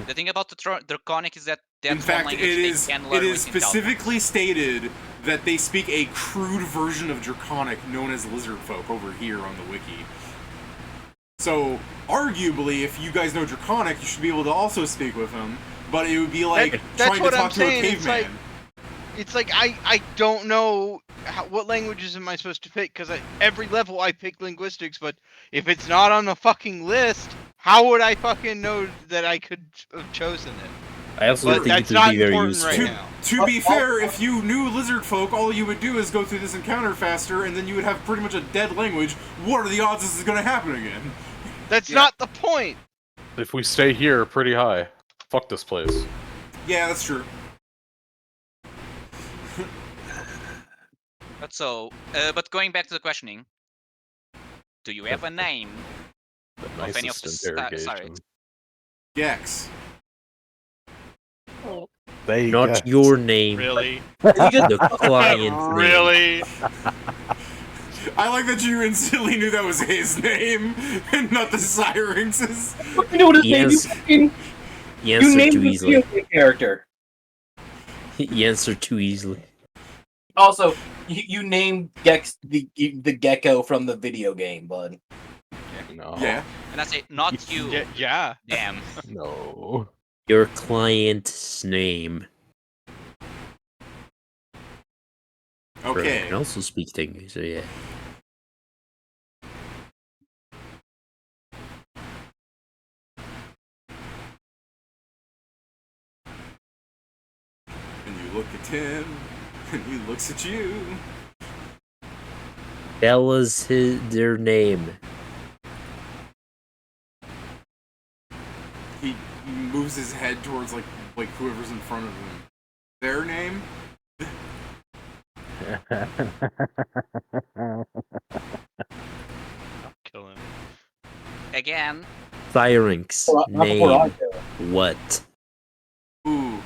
[SPEAKER 5] The thing about the Draconic is that that's
[SPEAKER 2] In fact,
[SPEAKER 5] one language they can learn
[SPEAKER 2] it is
[SPEAKER 5] with intelligence.
[SPEAKER 2] specifically stated that they speak a crude version of Draconic known as lizard folk over here on the wiki. So, arguably, if you guys know Draconic, you should be able to also speak with them, but it would be like
[SPEAKER 6] That's
[SPEAKER 2] trying to
[SPEAKER 6] what
[SPEAKER 2] talk
[SPEAKER 6] I'm
[SPEAKER 2] to
[SPEAKER 6] saying,
[SPEAKER 2] a
[SPEAKER 6] it's like-
[SPEAKER 2] caveman.
[SPEAKER 6] It's like, I don't know what languages am I supposed to pick, because every level I pick linguistics, but if it's not on the fucking list, how would I fucking know that I could have chosen it?
[SPEAKER 7] I also
[SPEAKER 6] But
[SPEAKER 7] think it
[SPEAKER 6] that's
[SPEAKER 7] would
[SPEAKER 6] not
[SPEAKER 7] be very
[SPEAKER 6] important
[SPEAKER 7] useful.
[SPEAKER 6] right now.
[SPEAKER 2] To be fair, if you knew lizard folk, all you would do is go through this encounter faster, and then you would have pretty much a dead language. What are the odds this is going to happen again?
[SPEAKER 6] That's
[SPEAKER 2] Yeah.
[SPEAKER 6] not the point!
[SPEAKER 1] If we stay here pretty high, fuck this place.
[SPEAKER 2] Yeah, that's true.
[SPEAKER 5] But going back to the questioning, do you have a name?
[SPEAKER 1] The
[SPEAKER 5] Of any of
[SPEAKER 1] nicest
[SPEAKER 5] the
[SPEAKER 1] interrogation.
[SPEAKER 5] sorry.
[SPEAKER 2] Gex.
[SPEAKER 1] They
[SPEAKER 7] Not
[SPEAKER 1] got-
[SPEAKER 7] your name,
[SPEAKER 6] Really?
[SPEAKER 7] the client's name.
[SPEAKER 6] Really?
[SPEAKER 2] I like that you instantly knew that was his name, and not the Syrinx's.
[SPEAKER 4] You know what his name
[SPEAKER 7] Yes.
[SPEAKER 4] is?
[SPEAKER 7] You
[SPEAKER 4] You
[SPEAKER 7] answered
[SPEAKER 4] named
[SPEAKER 7] too
[SPEAKER 4] the
[SPEAKER 7] easily.
[SPEAKER 4] video game character.
[SPEAKER 7] You answered too easily.
[SPEAKER 4] Also, you named Gex the gecko from the video game, bud.
[SPEAKER 1] No.
[SPEAKER 2] Yeah.
[SPEAKER 5] And I say, not you.
[SPEAKER 6] Yeah.
[SPEAKER 5] Damn.
[SPEAKER 1] No.
[SPEAKER 7] Your client's name. I
[SPEAKER 2] Okay.
[SPEAKER 7] can also speak Tengu, so yeah.
[SPEAKER 2] And you look at him, and he looks at you.
[SPEAKER 7] Tell us their name.
[SPEAKER 2] He moves his head towards like whoever's in front of him. Their name?
[SPEAKER 6] Kill him.
[SPEAKER 5] Again,
[SPEAKER 7] Syrinx.
[SPEAKER 4] Not before I
[SPEAKER 7] Name.
[SPEAKER 4] do.
[SPEAKER 7] What?
[SPEAKER 2] Ooh.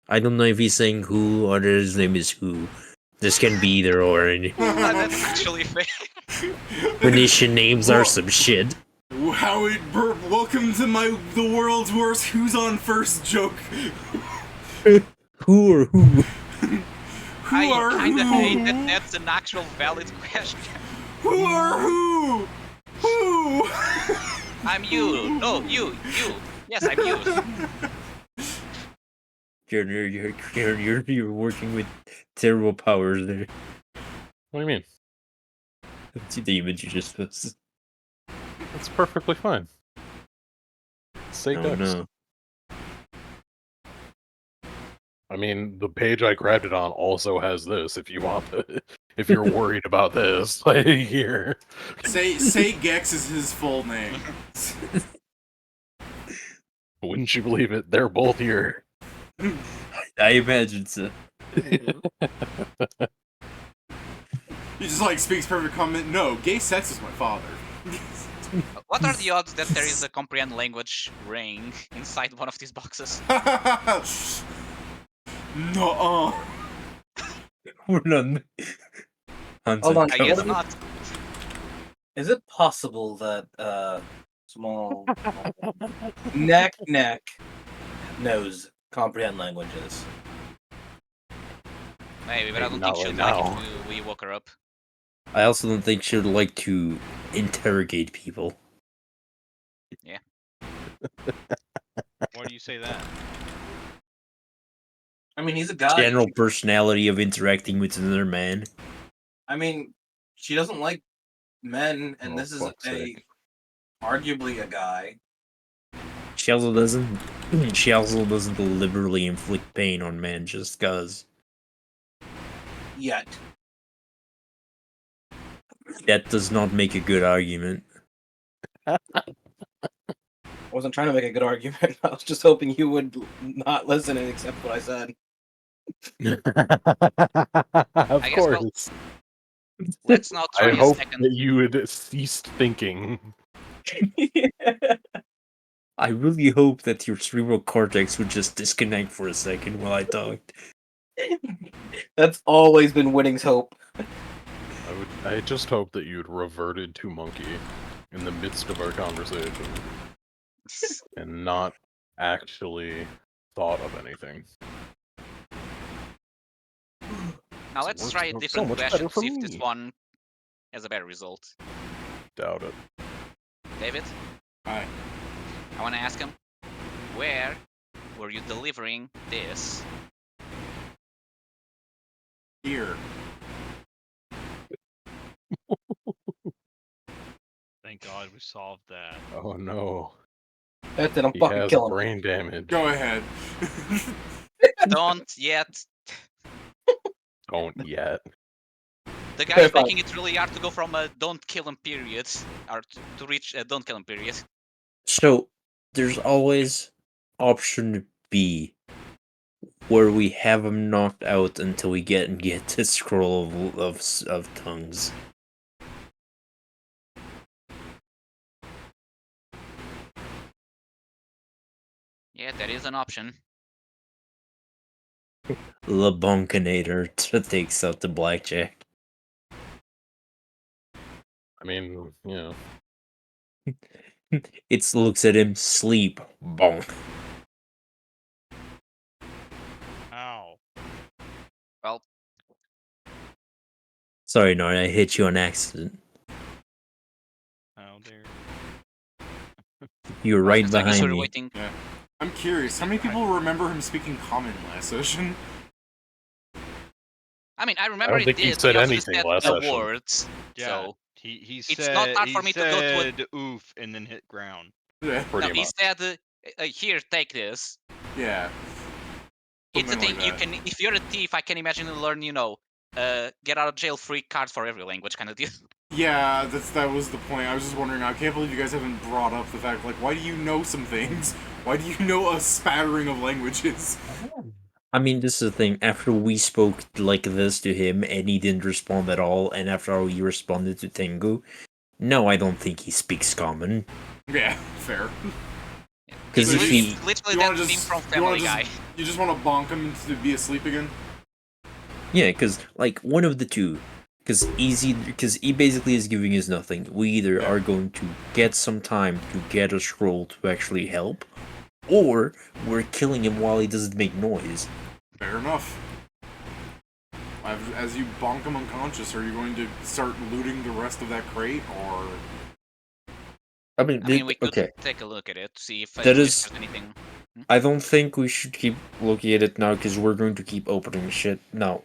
[SPEAKER 7] I don't know if he's saying who or his name is who. This can be either or. And
[SPEAKER 5] that's actually fair.
[SPEAKER 7] Phoenician names are some shit.
[SPEAKER 2] Howard Burp, welcome to the world's worst who's on first joke.
[SPEAKER 7] Who or who?
[SPEAKER 2] Who
[SPEAKER 5] I
[SPEAKER 2] are
[SPEAKER 5] kinda
[SPEAKER 2] who?
[SPEAKER 5] hate that that's an actual valid question.
[SPEAKER 2] Who are who? Who?
[SPEAKER 5] I'm you. No, you. Yes, I'm you.
[SPEAKER 7] You're working with terrible powers there.
[SPEAKER 1] What do you mean?
[SPEAKER 7] See the image you just posted.
[SPEAKER 1] That's perfectly fine. Say
[SPEAKER 7] Oh
[SPEAKER 1] Dex.
[SPEAKER 7] no.
[SPEAKER 1] I mean, the page I grabbed it on also has this. If you want, if you're worried about this, like here.
[SPEAKER 2] Say Gex is his full name.
[SPEAKER 1] Wouldn't you believe it? They're both here.
[SPEAKER 7] I imagine so.
[SPEAKER 2] He just like speaks perfect comment. No, gay sex is my father.
[SPEAKER 5] What are the odds that there is a comprehend language ring inside one of these boxes?
[SPEAKER 2] No.
[SPEAKER 7] We're not.
[SPEAKER 4] Hold on.
[SPEAKER 5] I guess
[SPEAKER 4] What-
[SPEAKER 5] not.
[SPEAKER 4] Is it possible that small neck knows comprehend languages?
[SPEAKER 5] Maybe, but I don't
[SPEAKER 1] Not
[SPEAKER 5] think she'd
[SPEAKER 1] right
[SPEAKER 5] like
[SPEAKER 1] now.
[SPEAKER 5] it if we woke her up.
[SPEAKER 7] I also don't think she'd like to interrogate people.
[SPEAKER 6] Why do you say that?
[SPEAKER 4] I mean, he's a guy.
[SPEAKER 7] General personality of interacting with another man.
[SPEAKER 4] I mean, she doesn't like men, and
[SPEAKER 1] Oh,
[SPEAKER 4] this is
[SPEAKER 1] fuck's
[SPEAKER 4] a
[SPEAKER 1] sake.
[SPEAKER 4] arguably a guy.
[SPEAKER 7] She also doesn't. She also doesn't deliberately inflict pain on men just cause.
[SPEAKER 4] Yet.
[SPEAKER 7] That does not make a good argument.
[SPEAKER 4] I wasn't trying to make a good argument. I was just hoping you would not listen and accept what I said.
[SPEAKER 1] Of
[SPEAKER 5] I guess, well,
[SPEAKER 1] course.
[SPEAKER 5] Let's now try
[SPEAKER 1] I
[SPEAKER 5] a
[SPEAKER 1] hope
[SPEAKER 5] second.
[SPEAKER 1] that you had ceased thinking.
[SPEAKER 7] I really hope that your cerebral cortex would just disconnect for a second while I talked.
[SPEAKER 4] That's always been Whitting's hope.
[SPEAKER 1] I just hope that you'd reverted to monkey in the midst of our conversation and not actually thought of anything.
[SPEAKER 5] Now
[SPEAKER 1] It
[SPEAKER 5] let's
[SPEAKER 1] works
[SPEAKER 5] try a
[SPEAKER 1] so
[SPEAKER 5] different
[SPEAKER 1] much
[SPEAKER 5] question
[SPEAKER 1] better
[SPEAKER 5] to
[SPEAKER 1] for
[SPEAKER 5] see if this
[SPEAKER 1] me.
[SPEAKER 5] one has a better result.
[SPEAKER 1] Doubt it.
[SPEAKER 5] David,
[SPEAKER 2] Hi.
[SPEAKER 5] I want to ask him, where were you delivering this?
[SPEAKER 2] Here.
[SPEAKER 6] Thank God we solved that.
[SPEAKER 1] Oh no.
[SPEAKER 4] That's it. I'm
[SPEAKER 1] He
[SPEAKER 4] fucking
[SPEAKER 1] has
[SPEAKER 4] killing
[SPEAKER 1] brain damage.
[SPEAKER 2] Go ahead.
[SPEAKER 5] Don't yet.
[SPEAKER 1] Don't yet.
[SPEAKER 5] The guy's
[SPEAKER 4] Fine.
[SPEAKER 5] making it really hard to go from a don't kill him period or to reach a don't kill him period.
[SPEAKER 7] So there's always option B, where we have him knocked out until we get the scroll of tongues.
[SPEAKER 5] Yeah, that is an option.
[SPEAKER 7] Le Bonkinator takes out the blackjack.
[SPEAKER 1] I mean, you know.
[SPEAKER 7] It looks at him, sleep, bonk.
[SPEAKER 6] Ow.
[SPEAKER 5] Well,
[SPEAKER 7] Sorry, Nori, I hit you on accident.
[SPEAKER 6] Oh dear.
[SPEAKER 7] You were
[SPEAKER 5] well,
[SPEAKER 7] right
[SPEAKER 5] since I guess
[SPEAKER 7] behind
[SPEAKER 5] we're
[SPEAKER 7] me.
[SPEAKER 5] waiting.
[SPEAKER 2] I'm curious, how many people remember him speaking common last session?
[SPEAKER 5] I mean, I remember
[SPEAKER 1] don't
[SPEAKER 5] it
[SPEAKER 1] think he
[SPEAKER 5] did.
[SPEAKER 1] said
[SPEAKER 5] He also just
[SPEAKER 1] anything
[SPEAKER 5] said
[SPEAKER 1] last
[SPEAKER 5] the
[SPEAKER 1] session.
[SPEAKER 5] words.
[SPEAKER 6] Yeah.
[SPEAKER 5] So
[SPEAKER 6] He
[SPEAKER 5] it's
[SPEAKER 6] said
[SPEAKER 5] not hard
[SPEAKER 6] he
[SPEAKER 5] for me to go to a
[SPEAKER 6] said oof and then hit ground.
[SPEAKER 2] Yeah.
[SPEAKER 1] Pretty
[SPEAKER 5] no, he
[SPEAKER 1] much.
[SPEAKER 5] said, "Here, take this."
[SPEAKER 2] Yeah.
[SPEAKER 5] It's a
[SPEAKER 2] Something
[SPEAKER 5] thing
[SPEAKER 2] like
[SPEAKER 5] you
[SPEAKER 2] that.
[SPEAKER 5] can. If you're a thief, I can imagine you learn. Get out of jail free card for every language kind of deal.
[SPEAKER 2] Yeah, that was the point. I was just wondering, I can't believe you guys haven't brought up the fact, like, why do you know some things? Why do you know a spattering of languages?
[SPEAKER 7] I mean, this is the thing. After we spoke like this to him and he didn't respond at all, and after we responded to Tengu, no, I don't think he speaks common.
[SPEAKER 2] Yeah, fair.
[SPEAKER 7] Because
[SPEAKER 2] So
[SPEAKER 7] if
[SPEAKER 2] you-
[SPEAKER 7] he,
[SPEAKER 5] Literally
[SPEAKER 2] You
[SPEAKER 5] that
[SPEAKER 2] wanna
[SPEAKER 5] meme
[SPEAKER 2] just,
[SPEAKER 5] from
[SPEAKER 2] you wanna
[SPEAKER 5] Family Guy.
[SPEAKER 2] just, you just want to bonk him to be asleep again?
[SPEAKER 7] yeah, because like one of the two, because he basically is giving us nothing. We either
[SPEAKER 2] Yeah.
[SPEAKER 7] are going to get some time to get a scroll to actually help, or we're killing him while he doesn't make noise.
[SPEAKER 2] Fair enough. As you bonk him unconscious, are you going to start looting the rest of that crate, or?
[SPEAKER 3] I mean,
[SPEAKER 5] I mean, we could
[SPEAKER 3] okay.
[SPEAKER 5] take a look at it, see if
[SPEAKER 3] That
[SPEAKER 5] if
[SPEAKER 3] is-
[SPEAKER 5] there's anything.
[SPEAKER 3] I don't think we should keep looking at it now because we're going to keep opening shit. No.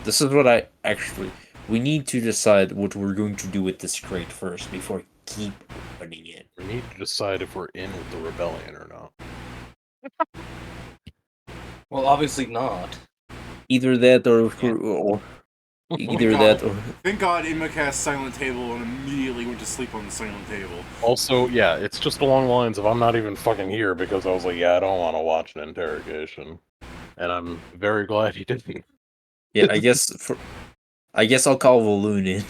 [SPEAKER 3] This is what I actually... We need to decide what we're going to do with this crate first before keep opening it.
[SPEAKER 1] We need to decide if we're in with the rebellion or not.
[SPEAKER 4] Well, obviously not.
[SPEAKER 3] Either that or...
[SPEAKER 5] Yeah.
[SPEAKER 3] or
[SPEAKER 2] Oh
[SPEAKER 3] either
[SPEAKER 2] my
[SPEAKER 3] that
[SPEAKER 2] God.
[SPEAKER 3] or...
[SPEAKER 2] Thank God Imma cast Silent Table and immediately went to sleep on the Silent Table.
[SPEAKER 1] Also, yeah, it's just along the lines of I'm not even fucking here because I was like, yeah, I don't want to watch an interrogation. And I'm very glad he didn't.
[SPEAKER 3] Yeah, I guess I'll call Valoon in.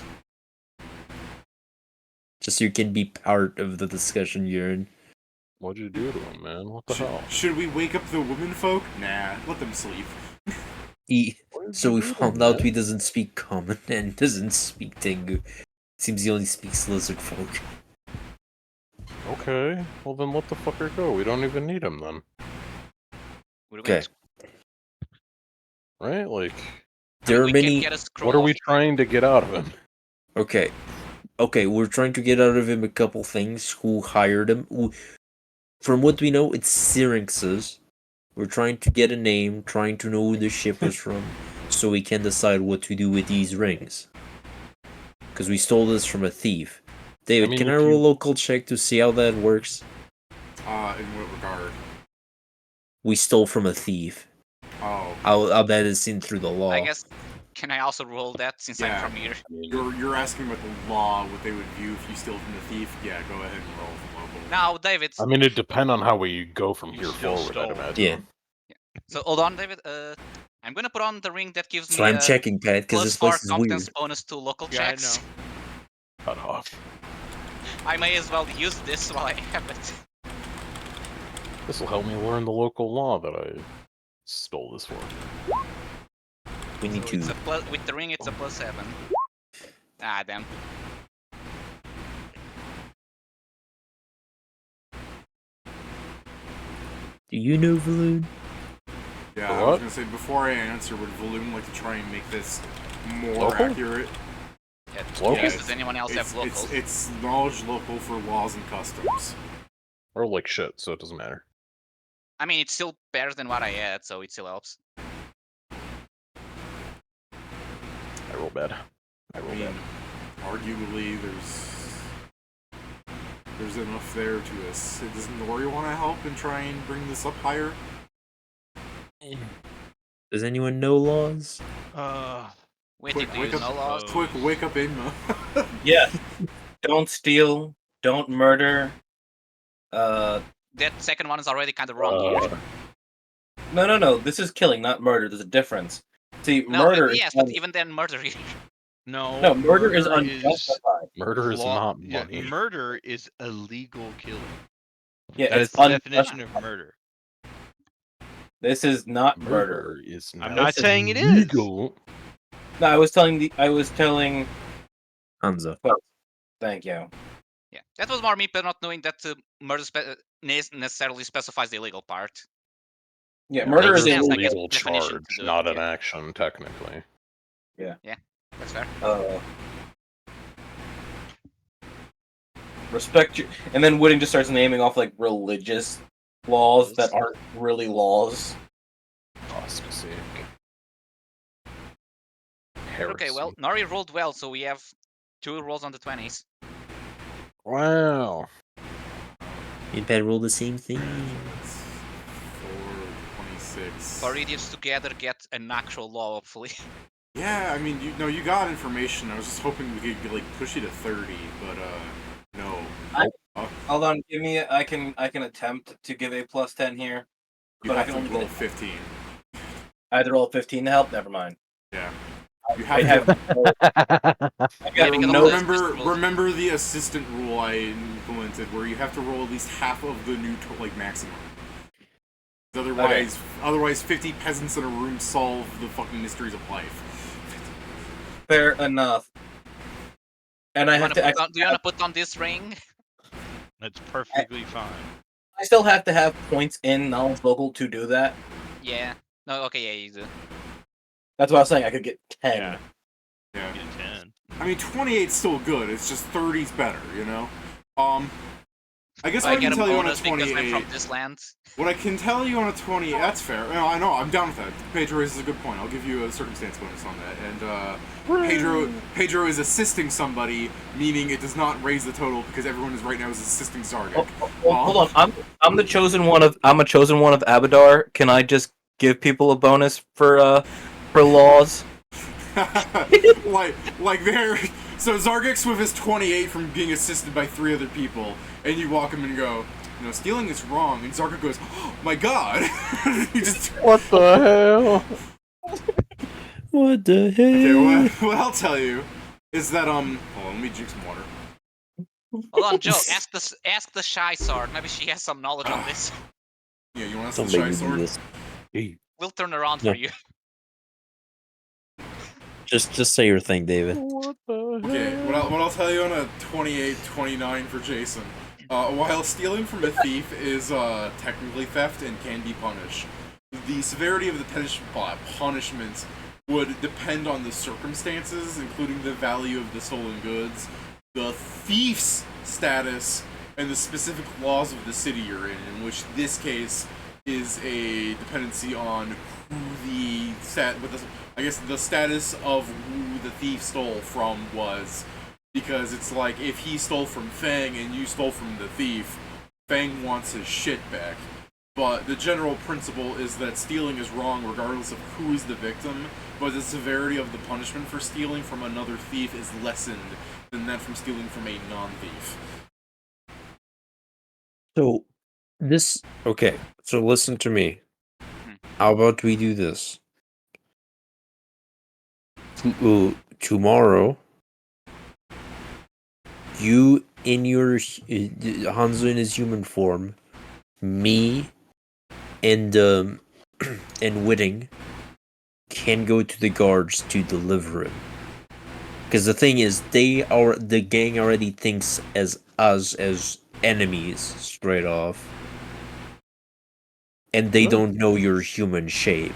[SPEAKER 3] Just so you can be part of the discussion you're in.
[SPEAKER 1] What'd you do to him, man? What the hell?
[SPEAKER 2] Should we wake up the women folk? Nah, let them sleep.
[SPEAKER 3] So we found out he doesn't speak common and doesn't speak Tengu. Seems he only speaks lizard folk.
[SPEAKER 1] Okay, well then let the fucker go. We don't even need him then.
[SPEAKER 3] Okay.
[SPEAKER 1] Right? Like,
[SPEAKER 3] There are
[SPEAKER 5] we can
[SPEAKER 3] many...
[SPEAKER 5] get a scroll
[SPEAKER 1] what are we
[SPEAKER 5] of-
[SPEAKER 1] trying to get out of him?
[SPEAKER 3] Okay. Okay, we're trying to get out of him a couple things. Who hired him? From what we know, it's Syrinx's. We're trying to get a name, trying to know who the ship was from, so we can decide what to do with these rings. Because we stole this from a thief. David,
[SPEAKER 1] mean,
[SPEAKER 3] can I
[SPEAKER 1] if
[SPEAKER 3] roll
[SPEAKER 1] you-
[SPEAKER 3] a local check to see how that works?
[SPEAKER 2] In what regard?
[SPEAKER 3] We stole from a thief.
[SPEAKER 2] Oh,
[SPEAKER 3] How that is seen through the law.
[SPEAKER 5] I guess. Can I also roll that since
[SPEAKER 2] Yeah.
[SPEAKER 5] I'm from here?
[SPEAKER 1] I mean,
[SPEAKER 2] you're asking about the law, what they would view if you steal from the thief? Yeah, go ahead and roll from local.
[SPEAKER 5] Now, David.
[SPEAKER 1] I mean, it depends on how we go from
[SPEAKER 8] You
[SPEAKER 1] here
[SPEAKER 8] still
[SPEAKER 1] forward, I'd
[SPEAKER 8] stole.
[SPEAKER 1] imagine.
[SPEAKER 3] Yeah.
[SPEAKER 5] So hold on, David. I'm gonna put on the ring that gives
[SPEAKER 3] So
[SPEAKER 5] me
[SPEAKER 3] I'm
[SPEAKER 5] a
[SPEAKER 3] checking, Pat, because this
[SPEAKER 5] +4
[SPEAKER 3] place is
[SPEAKER 5] competence
[SPEAKER 3] weird.
[SPEAKER 5] bonus to local
[SPEAKER 8] Yeah, I
[SPEAKER 5] checks.
[SPEAKER 8] know.
[SPEAKER 1] Cut off.
[SPEAKER 5] I may as well use this while I have it.
[SPEAKER 1] This will help me learn the local law that I stole this for.
[SPEAKER 3] We need
[SPEAKER 5] So it's
[SPEAKER 3] to...
[SPEAKER 5] a plus, with the ring, it's a +7. Ah, damn.
[SPEAKER 3] Do you know Valoon?
[SPEAKER 2] Yeah,
[SPEAKER 1] For
[SPEAKER 2] I was
[SPEAKER 1] what?
[SPEAKER 2] gonna say, before I answer, would Valoon like to try and make this more
[SPEAKER 1] Local?
[SPEAKER 2] accurate?
[SPEAKER 5] Yeah,
[SPEAKER 1] Local?
[SPEAKER 5] yes, does anyone else have local?
[SPEAKER 2] It's knowledge local for laws and customs.
[SPEAKER 1] Or like shit, so it doesn't matter.
[SPEAKER 5] I mean, it's still better than what I had, so it still helps.
[SPEAKER 1] I roll bad. I
[SPEAKER 2] I
[SPEAKER 1] roll
[SPEAKER 2] mean,
[SPEAKER 1] bad.
[SPEAKER 2] arguably, there's enough there to us. Does Nori want to help and try and bring this up higher?
[SPEAKER 3] Does anyone know laws?
[SPEAKER 5] Wait,
[SPEAKER 2] Quick,
[SPEAKER 5] do you
[SPEAKER 2] wake
[SPEAKER 5] know
[SPEAKER 2] up.
[SPEAKER 5] laws?
[SPEAKER 2] Quick, wake up, Inma.
[SPEAKER 4] Yeah. Don't steal. Don't murder.
[SPEAKER 5] That second one is already kind of wrong here.
[SPEAKER 4] No. This is killing, not murder. There's a difference. See,
[SPEAKER 5] No,
[SPEAKER 4] murder.
[SPEAKER 5] yes,
[SPEAKER 4] is
[SPEAKER 5] but even then, murder here.
[SPEAKER 8] No,
[SPEAKER 4] murder is unjustified.
[SPEAKER 1] Murder is not money.
[SPEAKER 8] murder is illegal killing.
[SPEAKER 4] Yeah,
[SPEAKER 8] That is
[SPEAKER 4] it's
[SPEAKER 8] the definition of
[SPEAKER 4] unjustified.
[SPEAKER 8] murder.
[SPEAKER 4] This is not murder.
[SPEAKER 1] is
[SPEAKER 8] I'm
[SPEAKER 1] not
[SPEAKER 8] not saying it is.
[SPEAKER 1] legal.
[SPEAKER 4] No, I was telling
[SPEAKER 3] Hansa.
[SPEAKER 4] Thank you.
[SPEAKER 5] Yeah, that was more me, but not knowing that murder necessarily specifies the illegal part.
[SPEAKER 4] Yeah,
[SPEAKER 1] Yeah,
[SPEAKER 4] murder
[SPEAKER 5] makes
[SPEAKER 4] is
[SPEAKER 5] sense,
[SPEAKER 4] illegal.
[SPEAKER 5] I guess,
[SPEAKER 1] legal
[SPEAKER 5] definition
[SPEAKER 1] charge,
[SPEAKER 5] to do it,
[SPEAKER 1] not an
[SPEAKER 5] yeah.
[SPEAKER 1] action, technically.
[SPEAKER 5] That's fair.
[SPEAKER 4] Respect you, and then Wooding just starts naming off like religious laws that aren't really laws.
[SPEAKER 1] Apostasy.
[SPEAKER 5] Okay, well, Nori rolled well, so we have 2 rolls on the 20s.
[SPEAKER 1] Wow.
[SPEAKER 3] Me and Pat roll the same thing.
[SPEAKER 2] 426.
[SPEAKER 5] For idiots together get an actual law, hopefully.
[SPEAKER 2] Yeah, I mean, you got information. I was just hoping we could like push you to 30, but no.
[SPEAKER 4] Hold on, give me. I can attempt to give a +10 here.
[SPEAKER 2] You
[SPEAKER 4] But I
[SPEAKER 2] have
[SPEAKER 4] can
[SPEAKER 2] to
[SPEAKER 4] only
[SPEAKER 2] roll
[SPEAKER 4] get
[SPEAKER 2] 15.
[SPEAKER 4] I had to roll 15 to help. Never mind.
[SPEAKER 2] Yeah. You
[SPEAKER 4] I
[SPEAKER 2] have
[SPEAKER 4] have. I got
[SPEAKER 5] because of
[SPEAKER 4] no.
[SPEAKER 5] the assistant rules.
[SPEAKER 2] remember the assistant rule I implemented, where you have to roll at least half of the new maximum. Otherwise, 50 peasants in a room solve the fucking mysteries of life.
[SPEAKER 4] Fair enough. And I have to.
[SPEAKER 5] Do you want to put on this ring?
[SPEAKER 8] That's perfectly fine.
[SPEAKER 4] I still have to have points in knowledge local to do that.
[SPEAKER 5] Yeah. No, okay, yeah, you do.
[SPEAKER 4] That's what I was saying. I could get 10.
[SPEAKER 8] Yeah.
[SPEAKER 2] Yeah.
[SPEAKER 8] Get 10.
[SPEAKER 2] I mean, 28's still good. It's just 30's better, you know? I guess
[SPEAKER 5] I
[SPEAKER 2] what I
[SPEAKER 5] get
[SPEAKER 2] can
[SPEAKER 5] a
[SPEAKER 2] tell you on a
[SPEAKER 5] bonus because I'm
[SPEAKER 2] 28...
[SPEAKER 5] from this land.
[SPEAKER 2] What I can tell you on a 20... That's fair. No, I know, I'm down with that. Pedro raises a good point. I'll give you a circumstance bonus on that. And, Pedro is assisting somebody, meaning it does not raise the total because everyone is right now is assisting Zargak.
[SPEAKER 4] Hold on. I'm the chosen one of Abadar. Can I just give people a bonus for laws?
[SPEAKER 2] like there. So Zargak's with his 28 from being assisted by 3 other people, and you walk him and go, you know, stealing is wrong. And Zargak goes, oh my god. He just...
[SPEAKER 1] What the hell?
[SPEAKER 7] What the hell?
[SPEAKER 2] Okay, what I'll tell you is that hold on, let me drink some water.
[SPEAKER 5] Hold on, Joe. Ask the shy sword. Maybe she has some knowledge on this.
[SPEAKER 2] Yeah, you want us
[SPEAKER 7] Don't
[SPEAKER 2] to
[SPEAKER 7] make
[SPEAKER 2] shy
[SPEAKER 7] me do
[SPEAKER 2] sword?
[SPEAKER 7] this.
[SPEAKER 5] We'll turn around
[SPEAKER 7] No.
[SPEAKER 5] for you.
[SPEAKER 7] Just say your thing, David.
[SPEAKER 1] What the
[SPEAKER 2] Okay,
[SPEAKER 1] hell?
[SPEAKER 2] what I'll tell you on a 28-29 for Jason. While stealing from a thief is technically theft and can be punished, the severity of the punishment would depend on the circumstances, including the value of the stolen goods, the thief's status, and the specific laws of the city you're in which this case is a dependency on who the the status of who the thief stole from was. Because it's like, if he stole from Fang and you stole from the thief, Fang wants his shit back. But the general principle is that stealing is wrong regardless of who is the victim, but the severity of the punishment for stealing from another thief is lessened than that from stealing from a non-thief.
[SPEAKER 7] So, okay, so listen to me. How about we do this? Tomorrow, you in your Hanzo in his human form, me and and Whitting can go to the guards to deliver him. Because the thing is, the gang already thinks as us as enemies straight off, and they don't know your human shape.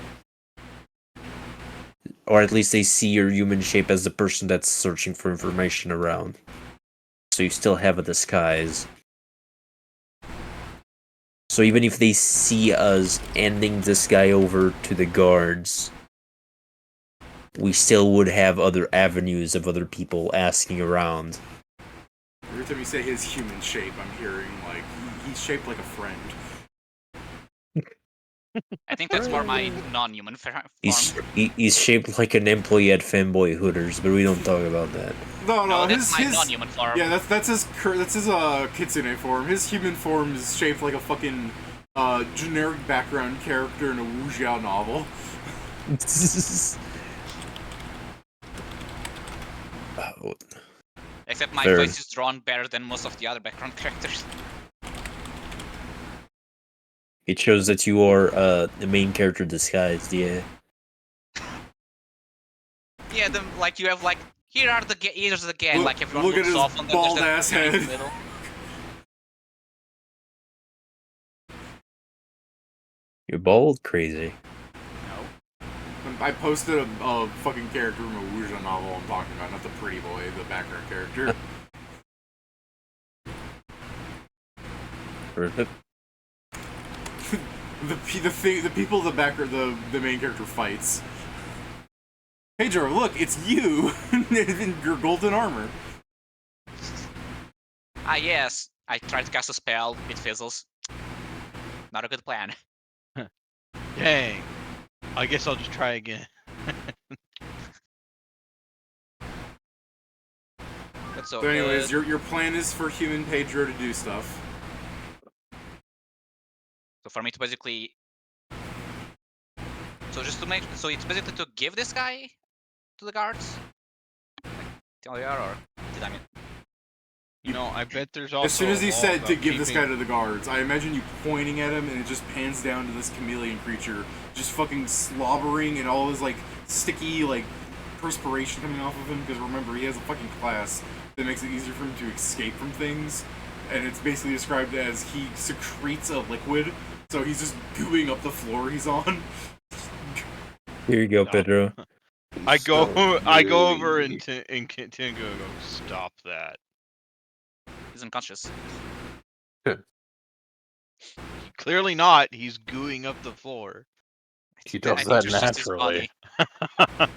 [SPEAKER 7] Or at least they see your human shape as the person that's searching for information around. So you still have a disguise. So even if they see us handing this guy over to the guards, we still would have other avenues of other people asking around.
[SPEAKER 2] Every time you say his human shape, I'm hearing, like, he's shaped like a friend.
[SPEAKER 5] I think that's more my non-human form.
[SPEAKER 7] He's shaped like an employee at Fanboy Hooters, but we don't talk about that.
[SPEAKER 2] No,
[SPEAKER 5] that's my
[SPEAKER 2] his
[SPEAKER 5] non-human form.
[SPEAKER 2] Yeah, that's his kitsune form. His human form is shaped like a fucking generic background character in a wuxia novel.
[SPEAKER 5] Except my
[SPEAKER 7] Fair.
[SPEAKER 5] voice is drawn better than most of the other background characters.
[SPEAKER 7] It shows that you are the main character disguised, yeah.
[SPEAKER 5] Yeah, you have like, here's the gang, like everyone
[SPEAKER 2] Look at
[SPEAKER 5] looks
[SPEAKER 2] his
[SPEAKER 5] off on them, there's
[SPEAKER 2] bald
[SPEAKER 5] that
[SPEAKER 2] ass
[SPEAKER 5] guy in the
[SPEAKER 2] head.
[SPEAKER 5] middle.
[SPEAKER 7] You're bald? Crazy.
[SPEAKER 5] No.
[SPEAKER 2] I posted a fucking character from a wuxia novel I'm talking about, not the pretty boy, the background character. the people the main character fights. Pedro, look, it's you in your golden armor.
[SPEAKER 5] Ah yes, I tried to cast a spell, it fizzles. Not a good plan.
[SPEAKER 8] Dang. I guess I'll just try again.
[SPEAKER 5] That's so
[SPEAKER 2] So anyways,
[SPEAKER 5] good.
[SPEAKER 2] your plan is for human Pedro to do stuff.
[SPEAKER 5] So for me to basically... So just to make... So it's basically to give this guy to the guards? Like, TLDR, or did I mean...
[SPEAKER 8] You know, I bet there's also
[SPEAKER 2] As soon as
[SPEAKER 8] a
[SPEAKER 2] he
[SPEAKER 8] law
[SPEAKER 2] said to
[SPEAKER 8] about
[SPEAKER 2] give this guy
[SPEAKER 8] keeping-
[SPEAKER 2] to the guards, I imagine you pointing at him and it just pans down to this chameleon creature just fucking slobbering and all his like sticky like perspiration coming off of him, because remember, he has a fucking class that makes it easier for him to escape from things, and it's basically described as he secretes a liquid, so he's just gooing up the floor he's on.
[SPEAKER 7] Here you go,
[SPEAKER 6] No.
[SPEAKER 7] Pedro.
[SPEAKER 6] I go
[SPEAKER 1] So
[SPEAKER 6] over
[SPEAKER 1] really-
[SPEAKER 6] and Tingo go, stop that.
[SPEAKER 5] He's unconscious.
[SPEAKER 6] Clearly not. He's gooing up the floor.
[SPEAKER 1] He
[SPEAKER 5] I
[SPEAKER 1] does
[SPEAKER 5] think
[SPEAKER 1] that
[SPEAKER 5] it's just his
[SPEAKER 1] naturally.
[SPEAKER 5] body.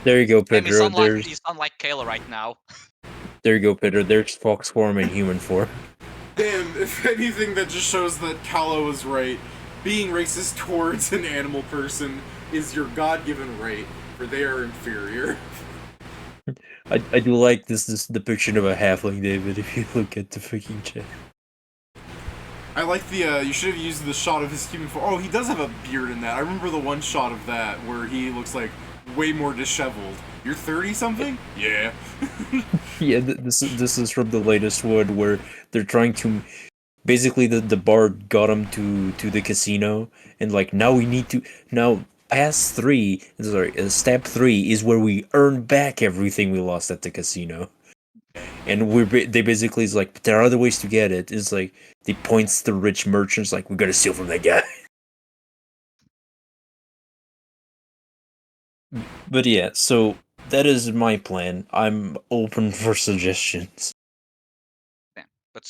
[SPEAKER 7] There you go,
[SPEAKER 5] Damn, you
[SPEAKER 7] Pedro.
[SPEAKER 5] sound like
[SPEAKER 7] There's
[SPEAKER 5] you sound like Kayla right now.
[SPEAKER 7] there you go, Pedro. There's fox form and human form.
[SPEAKER 2] Damn, if anything, that just shows that Kala was right. Being racist towards an animal person is your God-given right, for they are inferior.
[SPEAKER 7] I do like this depiction of a halfling, David. If you look at the freaking chat.
[SPEAKER 2] I like the, you should have used the shot of his human form. Oh, he does have a beard in that. I remember the one shot of that where he looks like way more disheveled. You're 30-something? Yeah.
[SPEAKER 7] Yeah, this is from the latest one where they're trying to. Basically, the bard got him to the casino, and like now we need to step 3 is where we earn back everything we lost at the casino, and they basically is like, but there are other ways to get it. It's like they points to rich merchants like we gotta steal from that guy. But yeah, so that is my plan. I'm open for suggestions.
[SPEAKER 5] But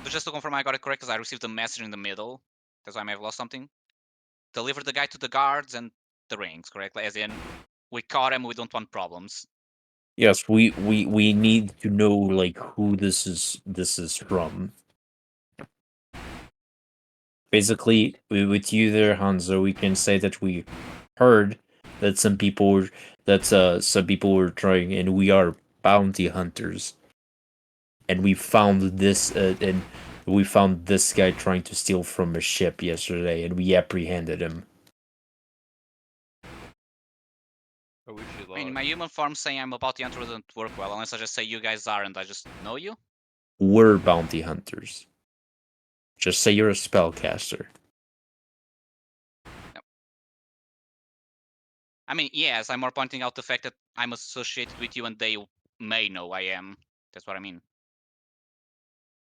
[SPEAKER 5] just to confirm I got it correct, because I received a message in the middle. That's why I may have lost something. Deliver the guy to the guards and the rings, correct? As in, we caught him, we don't want problems.
[SPEAKER 7] Yes, we need to know like who this is from. Basically, with you there, Hanzo, we can say that we heard that some people were trying, and we are bounty hunters, and we found this guy trying to steal from a ship yesterday, and we apprehended him.
[SPEAKER 6] Oh, we should
[SPEAKER 5] I mean,
[SPEAKER 6] log.
[SPEAKER 5] my human form saying I'm about to enter doesn't work well, unless I just say you guys are and I just know you.
[SPEAKER 7] We're bounty hunters. Just say you're a spellcaster.
[SPEAKER 5] I mean, yes, I'm more pointing out the fact that I'm associated with you and they may know I am. That's what I mean.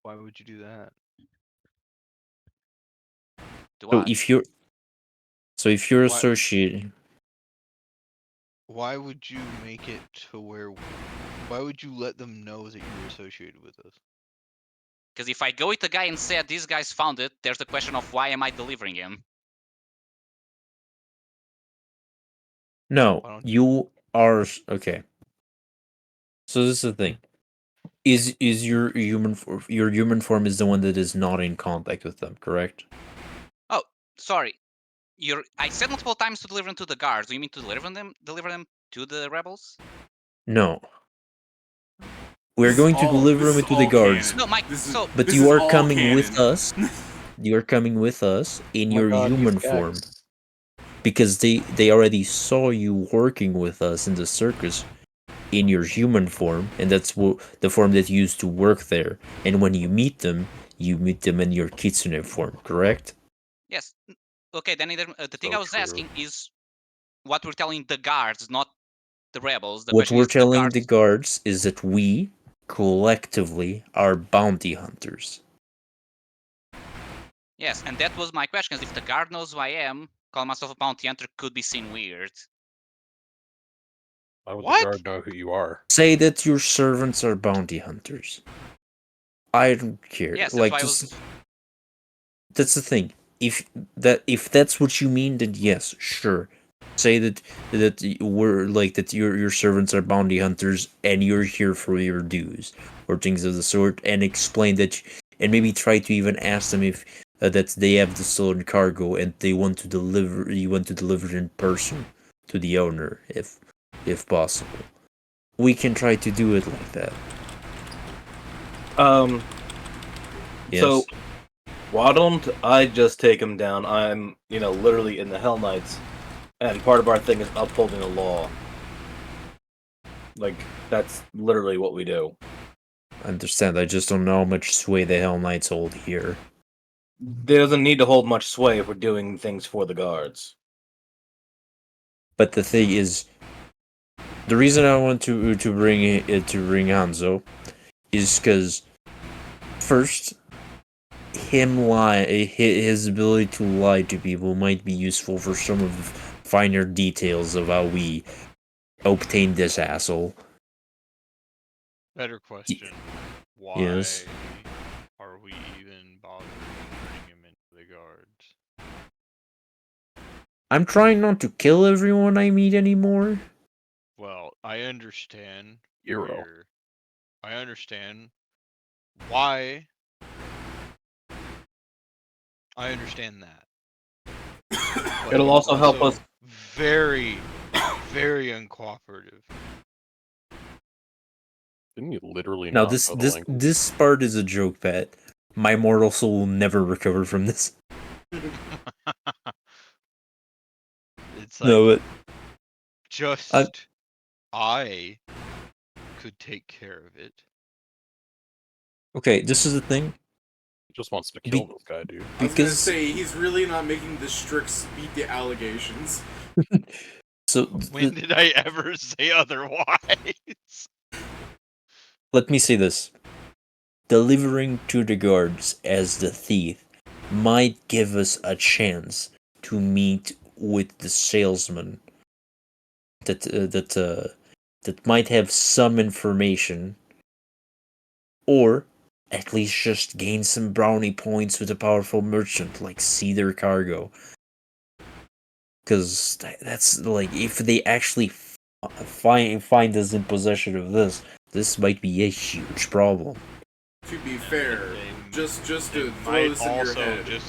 [SPEAKER 6] Why would you do that?
[SPEAKER 5] Do
[SPEAKER 7] So
[SPEAKER 5] what?
[SPEAKER 7] if you're
[SPEAKER 6] Why-
[SPEAKER 7] associated,
[SPEAKER 6] Why would you make it to where? Why would you let them know that you're associated with us?
[SPEAKER 5] Because if I go with the guy and said these guys found it, there's the question of why am I delivering him?
[SPEAKER 7] no,
[SPEAKER 6] Why don't
[SPEAKER 7] you are okay. So this is the thing. Is your human form is the one that is not in contact with them, correct?
[SPEAKER 5] Oh, sorry. I said multiple times to deliver them to the guards. Do you mean to deliver them to the rebels?
[SPEAKER 7] No. We're
[SPEAKER 2] This is
[SPEAKER 7] going to
[SPEAKER 2] all-
[SPEAKER 7] deliver
[SPEAKER 2] this
[SPEAKER 7] them
[SPEAKER 2] is
[SPEAKER 7] to the
[SPEAKER 2] all
[SPEAKER 7] guards.
[SPEAKER 2] canon.
[SPEAKER 5] No, Mike.
[SPEAKER 2] This is-
[SPEAKER 5] So
[SPEAKER 7] But
[SPEAKER 2] this
[SPEAKER 7] you
[SPEAKER 2] is
[SPEAKER 7] are
[SPEAKER 2] all
[SPEAKER 7] coming with
[SPEAKER 2] canon.
[SPEAKER 7] us. You are coming with us in
[SPEAKER 4] Oh my
[SPEAKER 7] your
[SPEAKER 4] God, he's
[SPEAKER 7] human
[SPEAKER 4] gagged.
[SPEAKER 7] form. Because they already saw you working with us in the circus in your human form, and that's the form that you used to work there. And when you meet them in your kitsune form, correct?
[SPEAKER 5] yes. Okay, then the thing
[SPEAKER 1] So
[SPEAKER 5] I was
[SPEAKER 1] true.
[SPEAKER 5] asking is what we're telling the guards, not the rebels. The
[SPEAKER 7] What
[SPEAKER 5] question
[SPEAKER 7] we're
[SPEAKER 5] is the
[SPEAKER 7] telling
[SPEAKER 5] guards.
[SPEAKER 7] the guards is that we collectively are bounty hunters.
[SPEAKER 5] Yes, and that was my question. Is if the guard knows who I am, call myself a bounty hunter could be seen weird.
[SPEAKER 1] Why would
[SPEAKER 6] What?
[SPEAKER 1] the guard know who you are?
[SPEAKER 7] Say that your servants are bounty hunters. I don't care.
[SPEAKER 5] Yes, that's
[SPEAKER 7] Like
[SPEAKER 5] why I
[SPEAKER 7] just
[SPEAKER 5] was.
[SPEAKER 7] that's the thing. If that's what you mean, then yes, sure. Say that we're like that your servants are bounty hunters and you're here for your dues or things of the sort, and explain that, and maybe try to even ask them if that they have the stolen cargo and they want to deliver. You want to deliver it in person to the owner, if possible. We can try to do it like that. Yes.
[SPEAKER 4] So why don't I just take him down? I'm, literally in the Hell Knights, and part of our thing is upholding the law. Like, that's literally what we do.
[SPEAKER 7] I understand. I just don't know how much sway the Hell Knights hold here.
[SPEAKER 4] There doesn't need to hold much sway if we're doing things for the guards.
[SPEAKER 7] But the thing is, the reason I want to bring Hanzo is because first, his ability to lie to people might be useful for some of finer details of how we obtained this asshole.
[SPEAKER 8] Better question. Why
[SPEAKER 7] Yes.
[SPEAKER 8] are we even bothering turning him into the guards?
[SPEAKER 7] I'm trying not to kill everyone I meet anymore.
[SPEAKER 8] Well, I understand.
[SPEAKER 1] Hero.
[SPEAKER 8] I understand why. I understand that. But
[SPEAKER 4] It'll
[SPEAKER 8] he's
[SPEAKER 4] also help us.
[SPEAKER 8] Very, very uncooperative.
[SPEAKER 1] Didn't you literally
[SPEAKER 7] Now
[SPEAKER 1] not
[SPEAKER 7] this
[SPEAKER 1] know the
[SPEAKER 7] this
[SPEAKER 1] language?
[SPEAKER 7] this part is a joke, Pat. My mortal soul will never recover from this.
[SPEAKER 8] It's
[SPEAKER 7] No,
[SPEAKER 8] like
[SPEAKER 7] but
[SPEAKER 8] just I could take care of it.
[SPEAKER 7] okay, this is the thing.
[SPEAKER 1] He just wants to
[SPEAKER 7] Be-
[SPEAKER 1] kill this guy, dude.
[SPEAKER 2] I was gonna
[SPEAKER 7] Because
[SPEAKER 2] say he's really not making the Strix beat the allegations.
[SPEAKER 7] so
[SPEAKER 8] When did I ever say otherwise?
[SPEAKER 7] let me say this. Delivering to the guards as the thief might give us a chance to meet with the salesman that might have some information, or at least just gain some brownie points with a powerful merchant like Cedar Cargo. Because that's like, if they actually find us in possession of this might be a huge problem.
[SPEAKER 2] To be fair,
[SPEAKER 8] They-
[SPEAKER 2] just
[SPEAKER 8] They
[SPEAKER 2] to throw
[SPEAKER 8] might
[SPEAKER 2] this in your
[SPEAKER 8] also
[SPEAKER 2] head.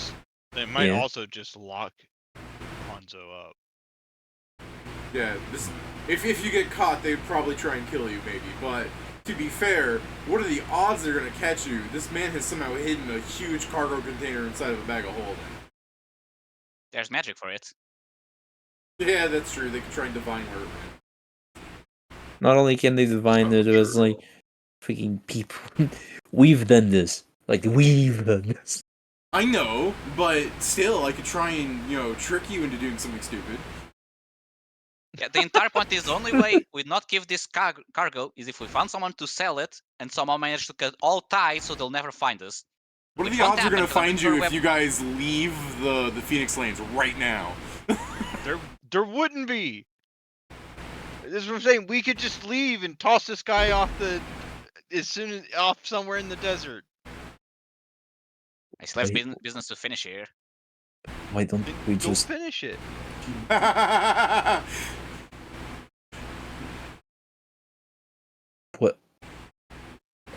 [SPEAKER 8] they might
[SPEAKER 7] Yeah.
[SPEAKER 8] also just lock Hanzo up.
[SPEAKER 2] Yeah, this. If you get caught, they'd probably try and kill you, maybe. But to be fair, what are the odds they're gonna catch you? This man has somehow hidden a huge cargo container inside of a bag of holding.
[SPEAKER 5] There's magic for it.
[SPEAKER 2] Yeah, that's true. They could try and divine where it went.
[SPEAKER 7] Not only can they divine it, it was like freaking people. We've done this. Like, we've done this.
[SPEAKER 2] I know, but still, I could try and, trick you into doing something stupid.
[SPEAKER 5] Yeah, the entire point is the only way we not give this cargo is if we found someone to sell it and someone managed to cut all ties so they'll never find us.
[SPEAKER 2] What are
[SPEAKER 5] Which
[SPEAKER 2] the
[SPEAKER 5] won't
[SPEAKER 2] odds they're
[SPEAKER 5] happen,
[SPEAKER 2] gonna
[SPEAKER 5] 'cause I'm
[SPEAKER 2] find
[SPEAKER 5] sure
[SPEAKER 2] you
[SPEAKER 5] we
[SPEAKER 2] if
[SPEAKER 5] have-
[SPEAKER 2] you guys leave the Phoenix Lanes right now?
[SPEAKER 8] There wouldn't be. This is what I'm saying. We could just leave and toss this guy off off somewhere in the desert.
[SPEAKER 5] I still have
[SPEAKER 7] Wait.
[SPEAKER 5] business to finish here.
[SPEAKER 7] Why don't we
[SPEAKER 8] Go
[SPEAKER 7] just...
[SPEAKER 8] finish it.
[SPEAKER 7] What?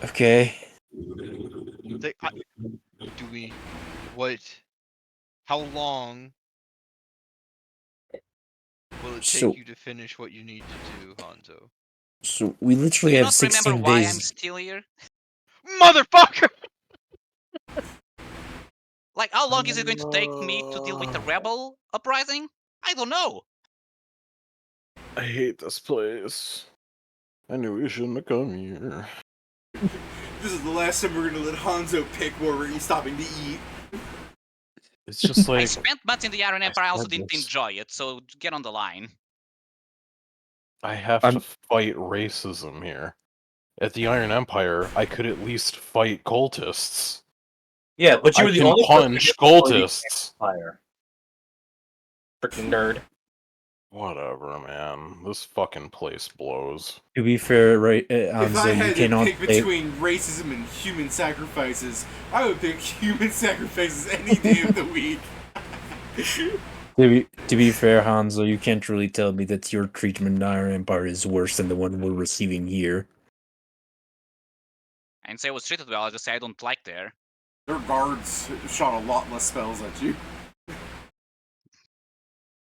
[SPEAKER 7] Okay.
[SPEAKER 8] Do we? What? How long will it take
[SPEAKER 7] So-
[SPEAKER 8] you to finish what you need to do, Hanzo?
[SPEAKER 7] So we
[SPEAKER 5] Do
[SPEAKER 7] literally
[SPEAKER 5] you
[SPEAKER 7] have
[SPEAKER 5] not
[SPEAKER 7] 16
[SPEAKER 5] remember why I'm
[SPEAKER 7] days.
[SPEAKER 5] still here?
[SPEAKER 8] Motherfucker!
[SPEAKER 5] Like, how long is it going to take me to deal with the rebel uprising? I don't know.
[SPEAKER 1] I hate this place. I knew we shouldn't have come here.
[SPEAKER 2] This is the last time we're gonna let Hanzo pick where we're stopping to eat.
[SPEAKER 1] It's just
[SPEAKER 5] I
[SPEAKER 1] like
[SPEAKER 5] spent months in the Iron Empire, I also
[SPEAKER 1] said
[SPEAKER 5] didn't
[SPEAKER 1] this.
[SPEAKER 5] enjoy it, so get on the line.
[SPEAKER 1] I have to fight racism here. At the Iron Empire, I could at least fight cultists.
[SPEAKER 4] Yeah, but you
[SPEAKER 1] I
[SPEAKER 4] were the
[SPEAKER 1] can
[SPEAKER 4] only
[SPEAKER 1] punch cultists.
[SPEAKER 4] Fire. Freaking nerd.
[SPEAKER 1] Whatever, man. This fucking place blows.
[SPEAKER 7] To be fair, right,
[SPEAKER 2] If I
[SPEAKER 7] Hanzo, you
[SPEAKER 2] had to
[SPEAKER 7] cannot
[SPEAKER 2] pick between racism and human sacrifices, I would pick human sacrifices any day of the week.
[SPEAKER 7] To be fair, Hanzo, you can't really tell me that your treatment in the Iron Empire is worse than the one we're receiving here.
[SPEAKER 5] I didn't say I was treated well, I just say I don't like there.
[SPEAKER 2] Their guards shot a lot less spells at you.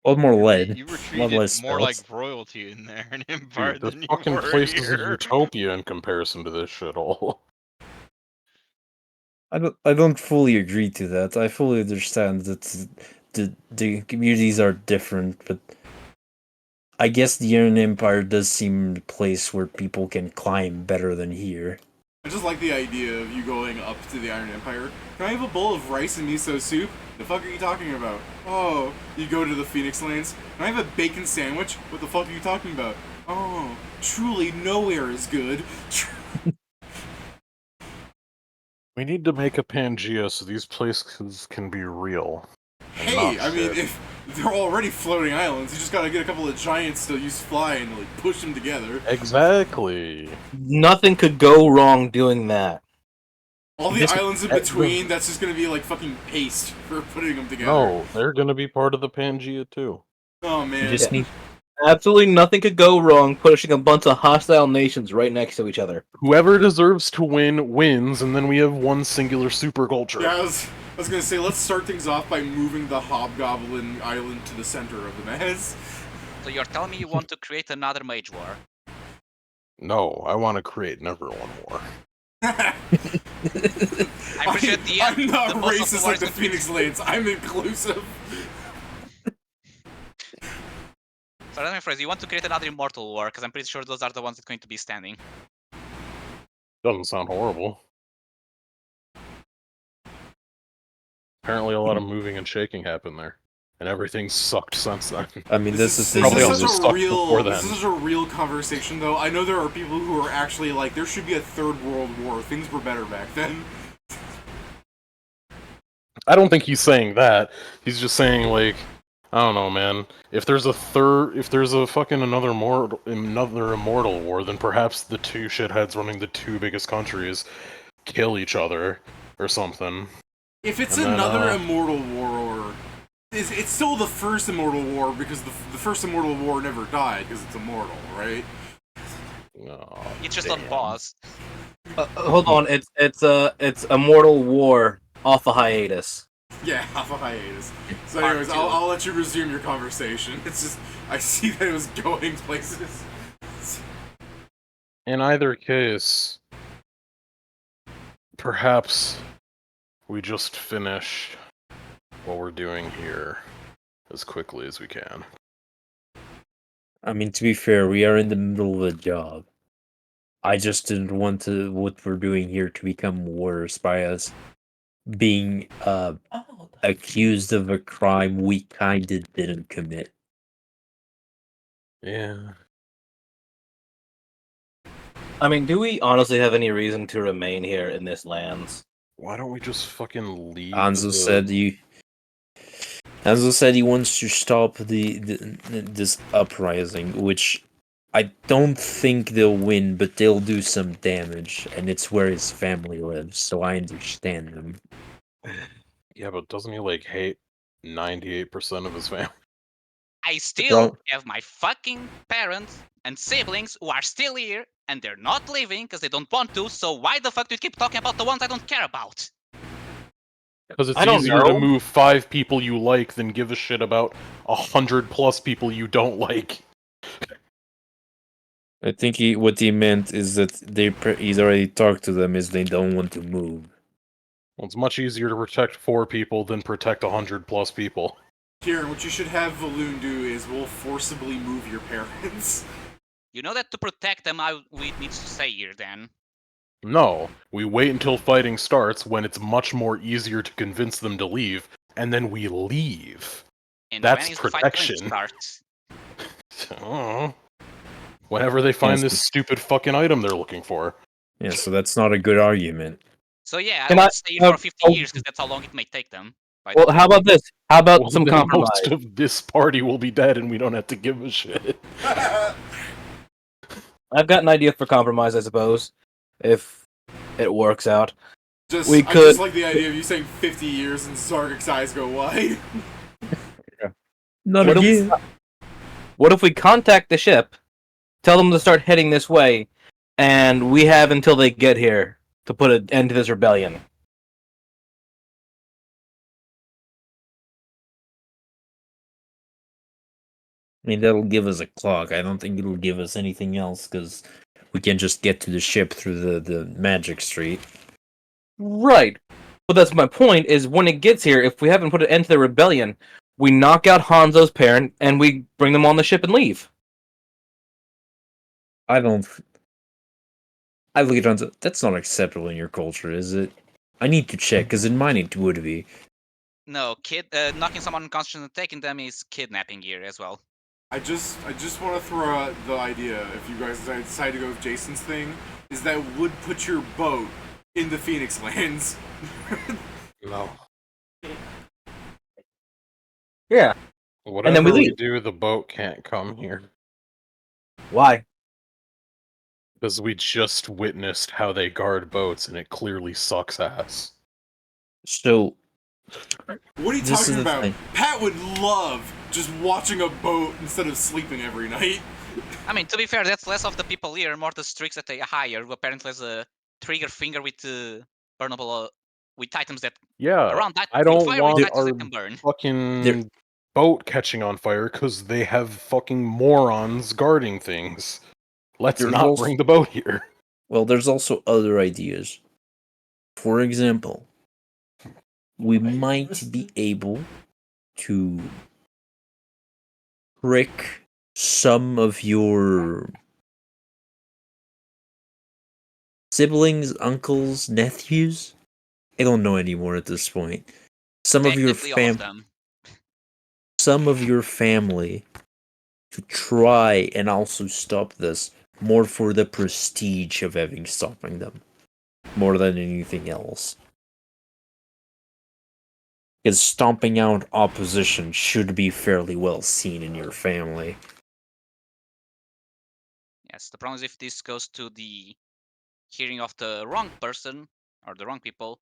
[SPEAKER 7] A lot more lead.
[SPEAKER 8] You were
[SPEAKER 7] a lot
[SPEAKER 8] treated
[SPEAKER 7] less
[SPEAKER 8] more like
[SPEAKER 7] spells.
[SPEAKER 8] royalty in there in Empire
[SPEAKER 1] Dude, this
[SPEAKER 8] than you
[SPEAKER 1] fucking
[SPEAKER 8] were
[SPEAKER 1] place is a
[SPEAKER 8] here.
[SPEAKER 1] utopia in comparison to this shithole.
[SPEAKER 7] I don't fully agree to that. I fully understand that the communities are different, but I guess the Iron Empire does seem a place where people can climb better than here.
[SPEAKER 2] I just like the idea of you going up to the Iron Empire. Can I have a bowl of rice and miso soup? The fuck are you talking about? Oh, you go to the Phoenix Lands. Can I have a bacon sandwich? What the fuck are you talking about? Oh, truly nowhere is good.
[SPEAKER 1] We need to make a Pangea so these places can be real. and
[SPEAKER 2] Hey,
[SPEAKER 1] not
[SPEAKER 2] I mean,
[SPEAKER 1] shit.
[SPEAKER 2] They're already floating islands. You just gotta get a couple of giants to use fly and like push them together.
[SPEAKER 1] Exactly.
[SPEAKER 4] Nothing could go wrong doing that.
[SPEAKER 2] All the
[SPEAKER 1] Just-
[SPEAKER 2] islands in between, that's just gonna be like fucking paste for putting them together.
[SPEAKER 1] No, they're gonna be part of the Pangea too.
[SPEAKER 2] Oh
[SPEAKER 7] You
[SPEAKER 2] man.
[SPEAKER 7] just need
[SPEAKER 4] Absolutely nothing could go wrong pushing a bunch of hostile nations right next to each other.
[SPEAKER 1] Whoever deserves to win wins, and then we have one singular super culture.
[SPEAKER 2] Yeah, I was gonna say, let's start things off by moving the Hobgoblin Island to the center of the mess.
[SPEAKER 5] So you're telling me you want to create another mage war?
[SPEAKER 1] No, I want to create never one more.
[SPEAKER 5] I'm pretty sure at the end,
[SPEAKER 2] I'm not
[SPEAKER 5] the boss of the
[SPEAKER 2] racist
[SPEAKER 5] war
[SPEAKER 2] like
[SPEAKER 5] is
[SPEAKER 2] the
[SPEAKER 5] going to be-
[SPEAKER 2] Phoenix Lance. I'm inclusive.
[SPEAKER 5] So let me phrase, you want to create another immortal war, because I'm pretty sure those are the ones that's going to be standing.
[SPEAKER 1] Doesn't sound horrible. Apparently a lot of moving and shaking happened there. And everything's sucked since then.
[SPEAKER 7] I mean, that's the thing.
[SPEAKER 1] Probably
[SPEAKER 2] This
[SPEAKER 1] also
[SPEAKER 2] is
[SPEAKER 1] sucked before
[SPEAKER 2] this
[SPEAKER 1] then.
[SPEAKER 2] is a real conversation, though. I know there are people who are actually like, there should be a third world war. Things were better back then.
[SPEAKER 1] I don't think he's saying that. He's just saying, like, I don't know, man. If there's a fucking another immortal war, then perhaps the two shitheads running the two biggest countries kill each other or something.
[SPEAKER 2] If it's
[SPEAKER 1] And then,
[SPEAKER 2] another immortal war, it's still the first immortal war because the first immortal war never died because it's immortal, right?
[SPEAKER 1] Oh,
[SPEAKER 5] It's just
[SPEAKER 1] damn.
[SPEAKER 5] on pause.
[SPEAKER 4] Hold on, it's Immortal War off a hiatus.
[SPEAKER 2] Yeah, off a hiatus. So
[SPEAKER 5] Part
[SPEAKER 2] anyways,
[SPEAKER 5] two.
[SPEAKER 2] I'll let you resume your conversation. It's just, I see that it was going places.
[SPEAKER 1] In either case, perhaps we just finish what we're doing here as quickly as we can.
[SPEAKER 7] I mean, to be fair, we are in the middle of a job. I just didn't want what we're doing here to become worse by us being accused of a crime we kinda didn't commit.
[SPEAKER 1] Yeah.
[SPEAKER 4] I mean, do we honestly have any reason to remain here in this lands?
[SPEAKER 1] Why don't we just fucking leave?
[SPEAKER 7] Anzo said he wants to stop this uprising, which I don't think they'll win, but they'll do some damage, and it's where his family lives, so I understand them.
[SPEAKER 1] Yeah, but doesn't he like hate 98% of his family?
[SPEAKER 5] I still
[SPEAKER 7] Well-
[SPEAKER 5] have my fucking parents and siblings who are still here, and they're not leaving because they don't want to, so why the fuck do you keep talking about the ones I don't care about?
[SPEAKER 1] Because it's
[SPEAKER 4] I don't
[SPEAKER 1] easier to
[SPEAKER 4] know.
[SPEAKER 1] move 5 people you like than give a shit about 100+ people you don't like.
[SPEAKER 7] I think what he meant is that he's already talked to them is they don't want to move.
[SPEAKER 1] Well, it's much easier to protect 4 people than protect 100+ people.
[SPEAKER 2] Kieran, what you should have Valoon do is we'll forcibly move your parents.
[SPEAKER 5] You know that to protect them, we need to stay here then.
[SPEAKER 1] No, we wait until fighting starts when it's much more easier to convince them to leave, and then we leave.
[SPEAKER 5] And
[SPEAKER 1] That's
[SPEAKER 5] when is the fight going to
[SPEAKER 1] protection.
[SPEAKER 5] start?
[SPEAKER 1] Oh. Whenever they find
[SPEAKER 7] Yes.
[SPEAKER 1] this stupid fucking item they're looking for.
[SPEAKER 7] Yeah, so that's not a good argument.
[SPEAKER 5] So yeah,
[SPEAKER 4] Can
[SPEAKER 5] I
[SPEAKER 4] I-
[SPEAKER 5] would stay here for 50 years because that's how long it may take them. By
[SPEAKER 4] Well,
[SPEAKER 5] the way.
[SPEAKER 4] how about this? How about
[SPEAKER 1] Well,
[SPEAKER 4] some
[SPEAKER 1] then
[SPEAKER 4] compromise?
[SPEAKER 1] most of this party will be dead and we don't have to give a shit.
[SPEAKER 4] I've got an idea for compromise, I suppose, if it works out.
[SPEAKER 2] I
[SPEAKER 4] We
[SPEAKER 2] just
[SPEAKER 4] could-
[SPEAKER 2] like the idea of you saying 50 years and Sargic's eyes go wide.
[SPEAKER 7] Not
[SPEAKER 4] What if we-
[SPEAKER 7] again.
[SPEAKER 4] What if we contact the ship, tell them to start heading this way, and we have until they get here to put an end to this rebellion?
[SPEAKER 7] I mean, that'll give us a clock. I don't think it'll give us anything else because we can just get to the ship through the magic street.
[SPEAKER 4] Right. But that's my point, is when it gets here, if we haven't put an end to the rebellion, we knock out Hanzo's parent, and we bring them on the ship and leave.
[SPEAKER 7] I look at Hanzo. That's not acceptable in your culture, is it? I need to check because in mine it would be.
[SPEAKER 5] No, knocking someone unconscious and taking them is kidnapping here as well.
[SPEAKER 2] I just want to throw out the idea, if you guys decide to go with Jason's thing, is that would put your boat in the Phoenix Lands.
[SPEAKER 1] No.
[SPEAKER 4] Yeah.
[SPEAKER 1] Whatever
[SPEAKER 4] we
[SPEAKER 1] we
[SPEAKER 4] leave.
[SPEAKER 1] do, the boat can't come here.
[SPEAKER 4] Why?
[SPEAKER 1] Because we just witnessed how they guard boats, and it clearly sucks ass.
[SPEAKER 7] So
[SPEAKER 2] What are you
[SPEAKER 7] this is
[SPEAKER 2] talking
[SPEAKER 7] the
[SPEAKER 2] about?
[SPEAKER 7] thing.
[SPEAKER 2] Pat would love just watching a boat instead of sleeping every night.
[SPEAKER 5] I mean, to be fair, that's less of the people here, more the streaks that they hire, who apparently has a trigger finger with burnable, with items that
[SPEAKER 1] Yeah,
[SPEAKER 5] around that
[SPEAKER 1] I
[SPEAKER 5] with
[SPEAKER 1] don't
[SPEAKER 5] fire
[SPEAKER 1] want
[SPEAKER 5] with items
[SPEAKER 1] our
[SPEAKER 5] that can burn.
[SPEAKER 1] fucking boat catching on fire because they have fucking morons guarding things. Let's
[SPEAKER 7] There's
[SPEAKER 1] not
[SPEAKER 7] also-
[SPEAKER 1] bring the boat here.
[SPEAKER 7] Well, there's also other ideas. For example, we might be able to trick some of your siblings, uncles, nephews. I don't know anymore at this point. Some of your
[SPEAKER 5] Technically, all of them.
[SPEAKER 7] some of your family to try and also stop this, more for the prestige of having stopping them, more than anything else. Because stomping out opposition should be fairly well seen in your family.
[SPEAKER 5] Yes, the problem is if this goes to the hearing of the wrong person or the wrong people,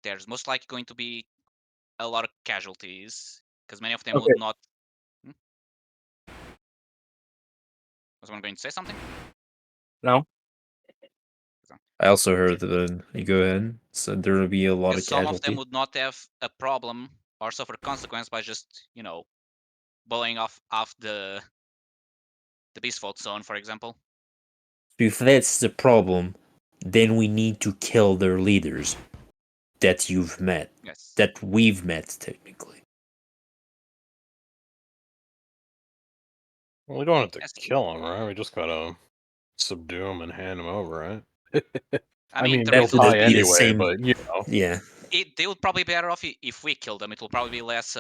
[SPEAKER 5] there's most likely going to be a lot of casualties because many of them would not. Was someone going to say something?
[SPEAKER 4] No.
[SPEAKER 7] I also heard that you go ahead. So there will be a lot
[SPEAKER 5] Because
[SPEAKER 7] of
[SPEAKER 5] some of them
[SPEAKER 7] casualty.
[SPEAKER 5] would not have a problem or suffer consequence by just, blowing off the beast fault zone, for example.
[SPEAKER 7] If that's the problem, then we need to kill their leaders that you've met,
[SPEAKER 5] Yes.
[SPEAKER 7] that we've met technically.
[SPEAKER 1] Well, we don't have to
[SPEAKER 5] Yes.
[SPEAKER 1] kill them, right? We just gotta subdue them and hand them over, right?
[SPEAKER 5] I mean, the
[SPEAKER 1] they'll
[SPEAKER 5] reason
[SPEAKER 1] die
[SPEAKER 7] would be the
[SPEAKER 1] anyway,
[SPEAKER 7] same-
[SPEAKER 1] but
[SPEAKER 7] Yeah,
[SPEAKER 5] they would probably be better off if we kill them. It will probably be less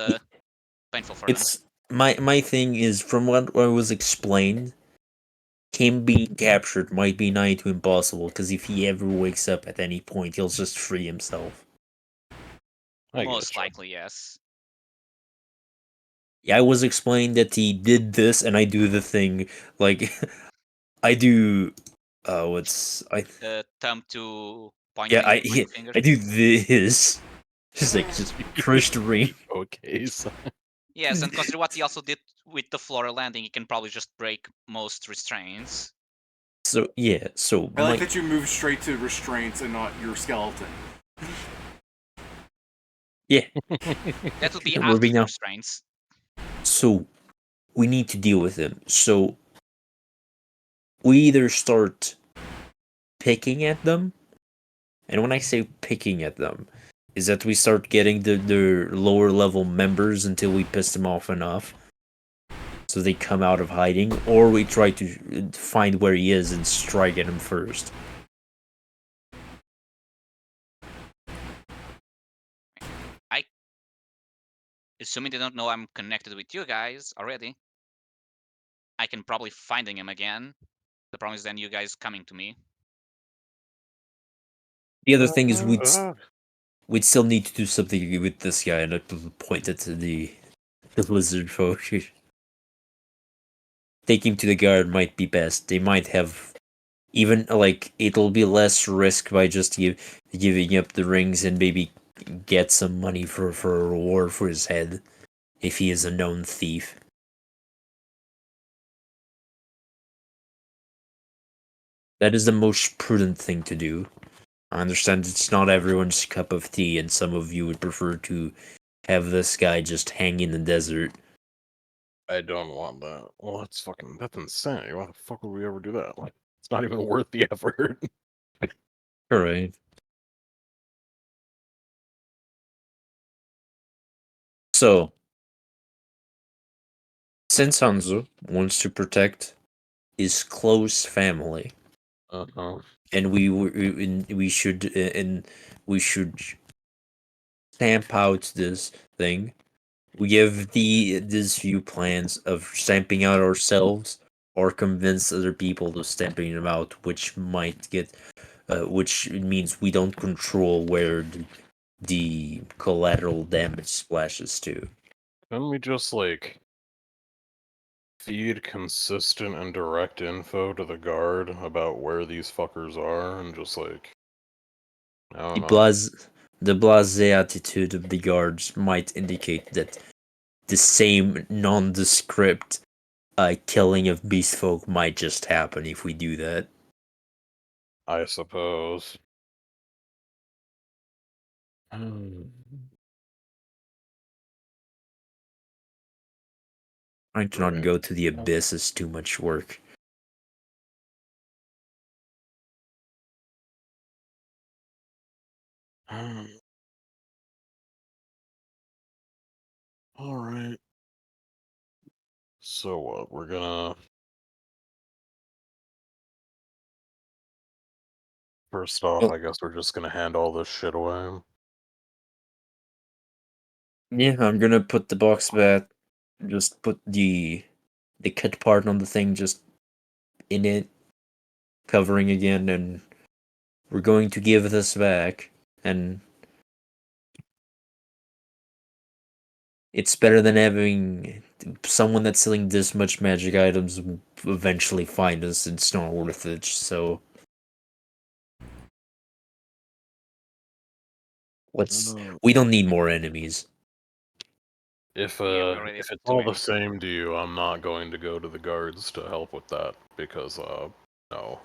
[SPEAKER 5] painful for them.
[SPEAKER 7] it's my thing is from what was explained. Him being captured might be nigh to impossible because if he ever wakes up at any point, he'll just free himself.
[SPEAKER 1] I
[SPEAKER 5] Most
[SPEAKER 1] getcha.
[SPEAKER 5] likely, yes.
[SPEAKER 7] Yeah, I was explained that he did this, and I do the thing like I do. What's I?
[SPEAKER 5] The thumb to
[SPEAKER 7] Yeah,
[SPEAKER 5] pointing finger.
[SPEAKER 7] I do this. Just push the ring.
[SPEAKER 1] Okay, so
[SPEAKER 5] Yes, and consider what he also did with the floor landing. He can probably just break most restraints.
[SPEAKER 7] So yeah, so
[SPEAKER 2] I like that you move straight to restraints and not your skeleton.
[SPEAKER 7] yeah.
[SPEAKER 5] That would be
[SPEAKER 7] We're
[SPEAKER 5] after
[SPEAKER 7] being
[SPEAKER 5] the
[SPEAKER 7] now-
[SPEAKER 5] restraints.
[SPEAKER 7] So we need to deal with him. So we either start picking at them, and when I say picking at them, is that we start getting the lower level members until we piss them off enough, so they come out of hiding, or we try to find where he is and strike at him first.
[SPEAKER 5] Assuming they don't know I'm connected with you guys already, I can probably finding him again. The problem is then you guys coming to me.
[SPEAKER 7] The other thing is we'd still need to do something with this guy, and I pointed to the lizard folk. Taking him to the guard might be best. They might have even like it'll be less risk by just giving up the rings and maybe get some money for a reward for his head if he is a known thief. That is the most prudent thing to do. I understand it's not everyone's cup of tea, and some of you would prefer to have this guy just hang in the desert.
[SPEAKER 1] I don't want that. Well, that's insane. Why the fuck would we ever do that? Like, it's not even worth the effort.
[SPEAKER 7] Alright. So, since Hanzo wants to protect his close family, and we should stamp out this thing. We have these few plans of stamping out ourselves or convince other people to stamping them out, which might get, which means we don't control where the collateral damage splashes to.
[SPEAKER 1] Couldn't we just, like, feed consistent and direct info to the guard about where these fuckers are and just, like, I don't know.
[SPEAKER 7] The blasé attitude of the guards might indicate that the same nondescript killing of beast folk might just happen if we do that.
[SPEAKER 1] I suppose.
[SPEAKER 7] Trying to not
[SPEAKER 1] Right.
[SPEAKER 7] go to the abyss is too much work.
[SPEAKER 1] Alright. So what? We're gonna... First off,
[SPEAKER 7] Well-
[SPEAKER 1] I guess we're just gonna hand all this shit away.
[SPEAKER 7] Yeah, I'm gonna put the box back. Just put the cut part on the thing just in it, covering again, and we're going to give this back. And it's better than having someone that's selling this much magic items eventually find us. It's not worth it. So we don't need more enemies.
[SPEAKER 1] If
[SPEAKER 5] Yeah, we already
[SPEAKER 1] if
[SPEAKER 5] have
[SPEAKER 1] it's
[SPEAKER 5] too
[SPEAKER 1] all the
[SPEAKER 5] many.
[SPEAKER 1] same to you, I'm not going to go to the guards to help with that because no.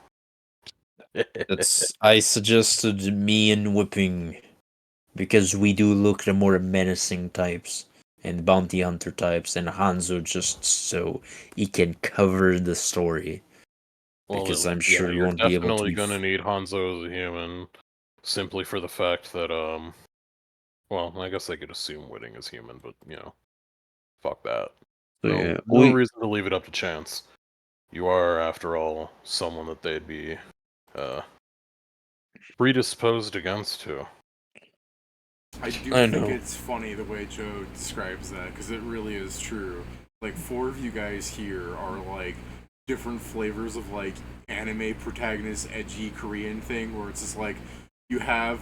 [SPEAKER 7] I suggested me and Whipping because we do look the more menacing types and bounty hunter types, and Hanzo just so he can cover the story.
[SPEAKER 1] Well,
[SPEAKER 7] Because I'm
[SPEAKER 1] yeah,
[SPEAKER 7] sure he
[SPEAKER 1] you're
[SPEAKER 7] won't be able to
[SPEAKER 1] definitely
[SPEAKER 7] be.
[SPEAKER 1] gonna need Hanzo as a human, simply for the fact that well, I guess I could assume Whitting is human, but fuck that.
[SPEAKER 7] So
[SPEAKER 1] No,
[SPEAKER 7] yeah,
[SPEAKER 1] no reason to leave it up to chance. You are, after all, someone that they'd be predisposed against to.
[SPEAKER 2] I do
[SPEAKER 7] I
[SPEAKER 2] think
[SPEAKER 7] know.
[SPEAKER 2] it's funny the way Joe describes that, because it really is true. Like, 4 of you guys here are, like, different flavors of, like, anime protagonist, edgy Korean thing, where it's just like, you have,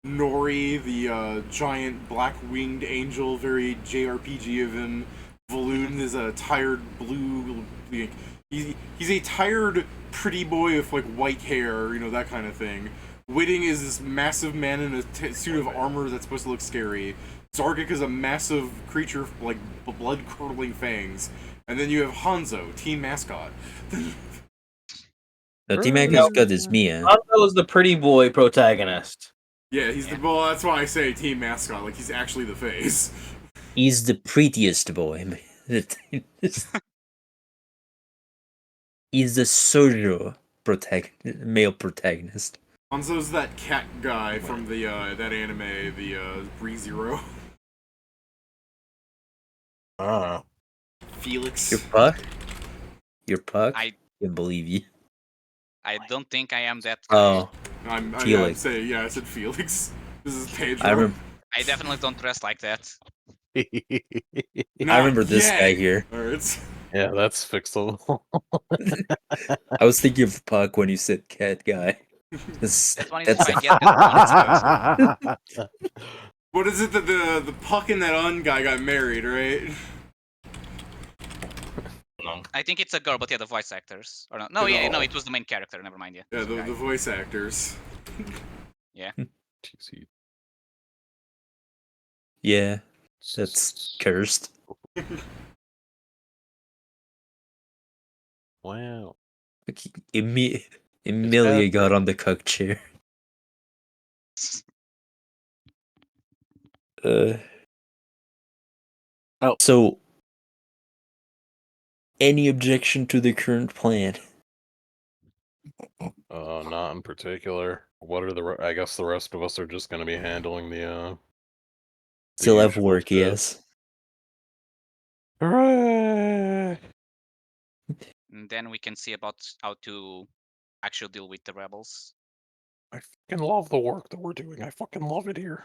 [SPEAKER 2] Nori, the, giant black-winged angel, very JRPG of him. Valoon is a tired blue, like, he's a tired pretty boy with, like, white hair, that kind of thing. Whitting is this massive man in a suit of armor that's supposed to look scary. Zargik is a massive creature with, like, blood-curdling fangs. And then you have Hanzo, team mascot.
[SPEAKER 7] The team mascot is Mia.
[SPEAKER 4] Hanzo is the pretty boy protagonist.
[SPEAKER 2] Yeah, he's the well. That's why I say team mascot. Like, he's actually the face.
[SPEAKER 7] He's the prettiest boy. He's the Sojo male protagonist.
[SPEAKER 2] Hanzo's that cat guy from the that anime, the ReZero.
[SPEAKER 1] Ah.
[SPEAKER 2] Felix.
[SPEAKER 7] Your puck? Your puck?
[SPEAKER 5] I
[SPEAKER 7] can't believe you.
[SPEAKER 5] I don't think I am that guy.
[SPEAKER 7] Oh,
[SPEAKER 2] I'm
[SPEAKER 7] Felix.
[SPEAKER 2] saying, yeah, I said Felix. This is Pedro.
[SPEAKER 7] I remember.
[SPEAKER 5] I definitely don't dress like that.
[SPEAKER 7] I remember this guy here.
[SPEAKER 2] Alright.
[SPEAKER 1] Yeah, that's fixable.
[SPEAKER 7] I was thinking of Puck when you said cat guy.
[SPEAKER 5] That one is
[SPEAKER 7] That's
[SPEAKER 5] if I get that one.
[SPEAKER 2] What is it that the Puck and that Un guy got married, right?
[SPEAKER 5] I think it's a girl, but yeah, the voice actors. Or no, no, yeah, no, it was the main character. Never mind. Yeah.
[SPEAKER 2] Yeah,
[SPEAKER 5] It was a guy.
[SPEAKER 2] the voice actors.
[SPEAKER 7] Yeah, that's cursed.
[SPEAKER 1] Wow.
[SPEAKER 7] Emilia got on the cuck chair. So, any objection to the current plan?
[SPEAKER 1] Not in particular. What are I guess the rest of us are just gonna be handling the
[SPEAKER 7] Still have
[SPEAKER 1] usual
[SPEAKER 7] work,
[SPEAKER 1] shit.
[SPEAKER 7] yes.
[SPEAKER 1] Hooray!
[SPEAKER 5] And then we can see about how to actually deal with the rebels.
[SPEAKER 1] I fucking love the work that we're doing. I fucking love it here.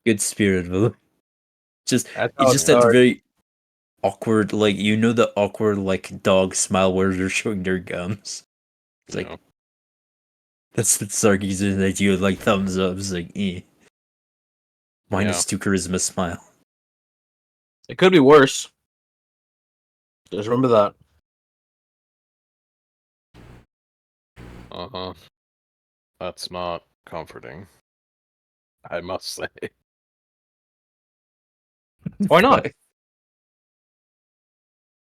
[SPEAKER 7] Good spirit, Will. Just
[SPEAKER 4] That's
[SPEAKER 7] it
[SPEAKER 4] how
[SPEAKER 7] just
[SPEAKER 4] it
[SPEAKER 7] that
[SPEAKER 4] starts.
[SPEAKER 7] very awkward, like the awkward like dog smile where they're showing their gums. It's like that's the sarcasm that you would like thumbs up. It's like, eh. -2 charisma smile.
[SPEAKER 4] It could be worse. Just remember that.
[SPEAKER 1] Uh-huh. That's not comforting, I must say.
[SPEAKER 4] Why not?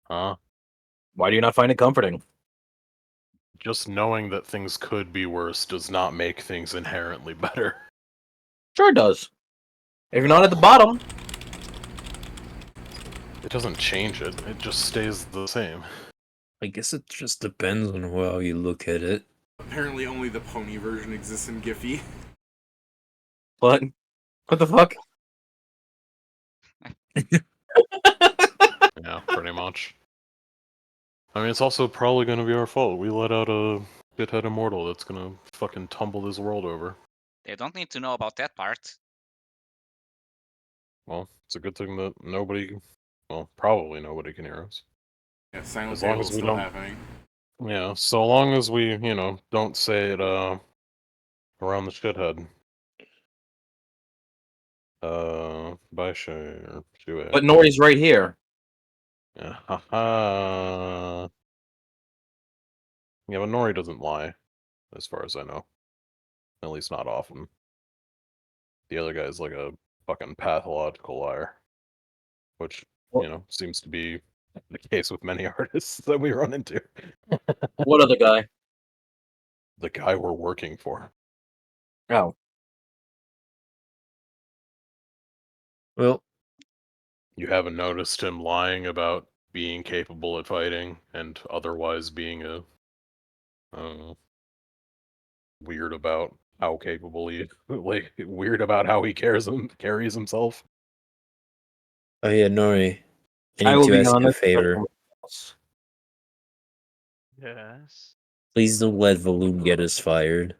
[SPEAKER 1] Huh?
[SPEAKER 4] Why do you not find it comforting?
[SPEAKER 1] Just knowing that things could be worse does not make things inherently better.
[SPEAKER 4] Sure it does. If you're not at the bottom,
[SPEAKER 1] It doesn't change it, it just stays the same.
[SPEAKER 7] I guess it just depends on how you look at it.
[SPEAKER 2] Apparently, only the pony version exists in Giphy.
[SPEAKER 4] what? What the fuck?
[SPEAKER 1] Yeah, pretty much. I mean, it's also probably gonna be our fault. We let out a shithead immortal that's gonna fucking tumble this world over.
[SPEAKER 5] They don't need to know about that part.
[SPEAKER 1] Well, it's a good thing that probably nobody can hear us.
[SPEAKER 2] Yeah, Silent
[SPEAKER 1] As long
[SPEAKER 2] Tale
[SPEAKER 1] as
[SPEAKER 2] is
[SPEAKER 1] we
[SPEAKER 2] still
[SPEAKER 1] don't-
[SPEAKER 2] happening.
[SPEAKER 1] Yeah, so long as we, don't say it, around the shithead. Bye, Shay, or Shuei.
[SPEAKER 4] But Nori's right here.
[SPEAKER 1] Yeah, haha. Yeah, but Nori doesn't lie, as far as I know. At least not often. The other guy's like a fucking pathological liar. Which, seems to be the case with many artists that we run into.
[SPEAKER 4] What other guy?
[SPEAKER 1] The guy we're working for.
[SPEAKER 4] Oh.
[SPEAKER 7] Well,
[SPEAKER 1] You haven't noticed him lying about being capable at fighting and otherwise being I don't know, weird about how capable he weird about how he carries himself.
[SPEAKER 7] oh yeah, Nori. I
[SPEAKER 4] I
[SPEAKER 7] need
[SPEAKER 4] will
[SPEAKER 7] to
[SPEAKER 4] be
[SPEAKER 7] ask you a
[SPEAKER 4] honest.
[SPEAKER 7] favor.
[SPEAKER 8] Yes.
[SPEAKER 7] Please don't let Valoon get us fired.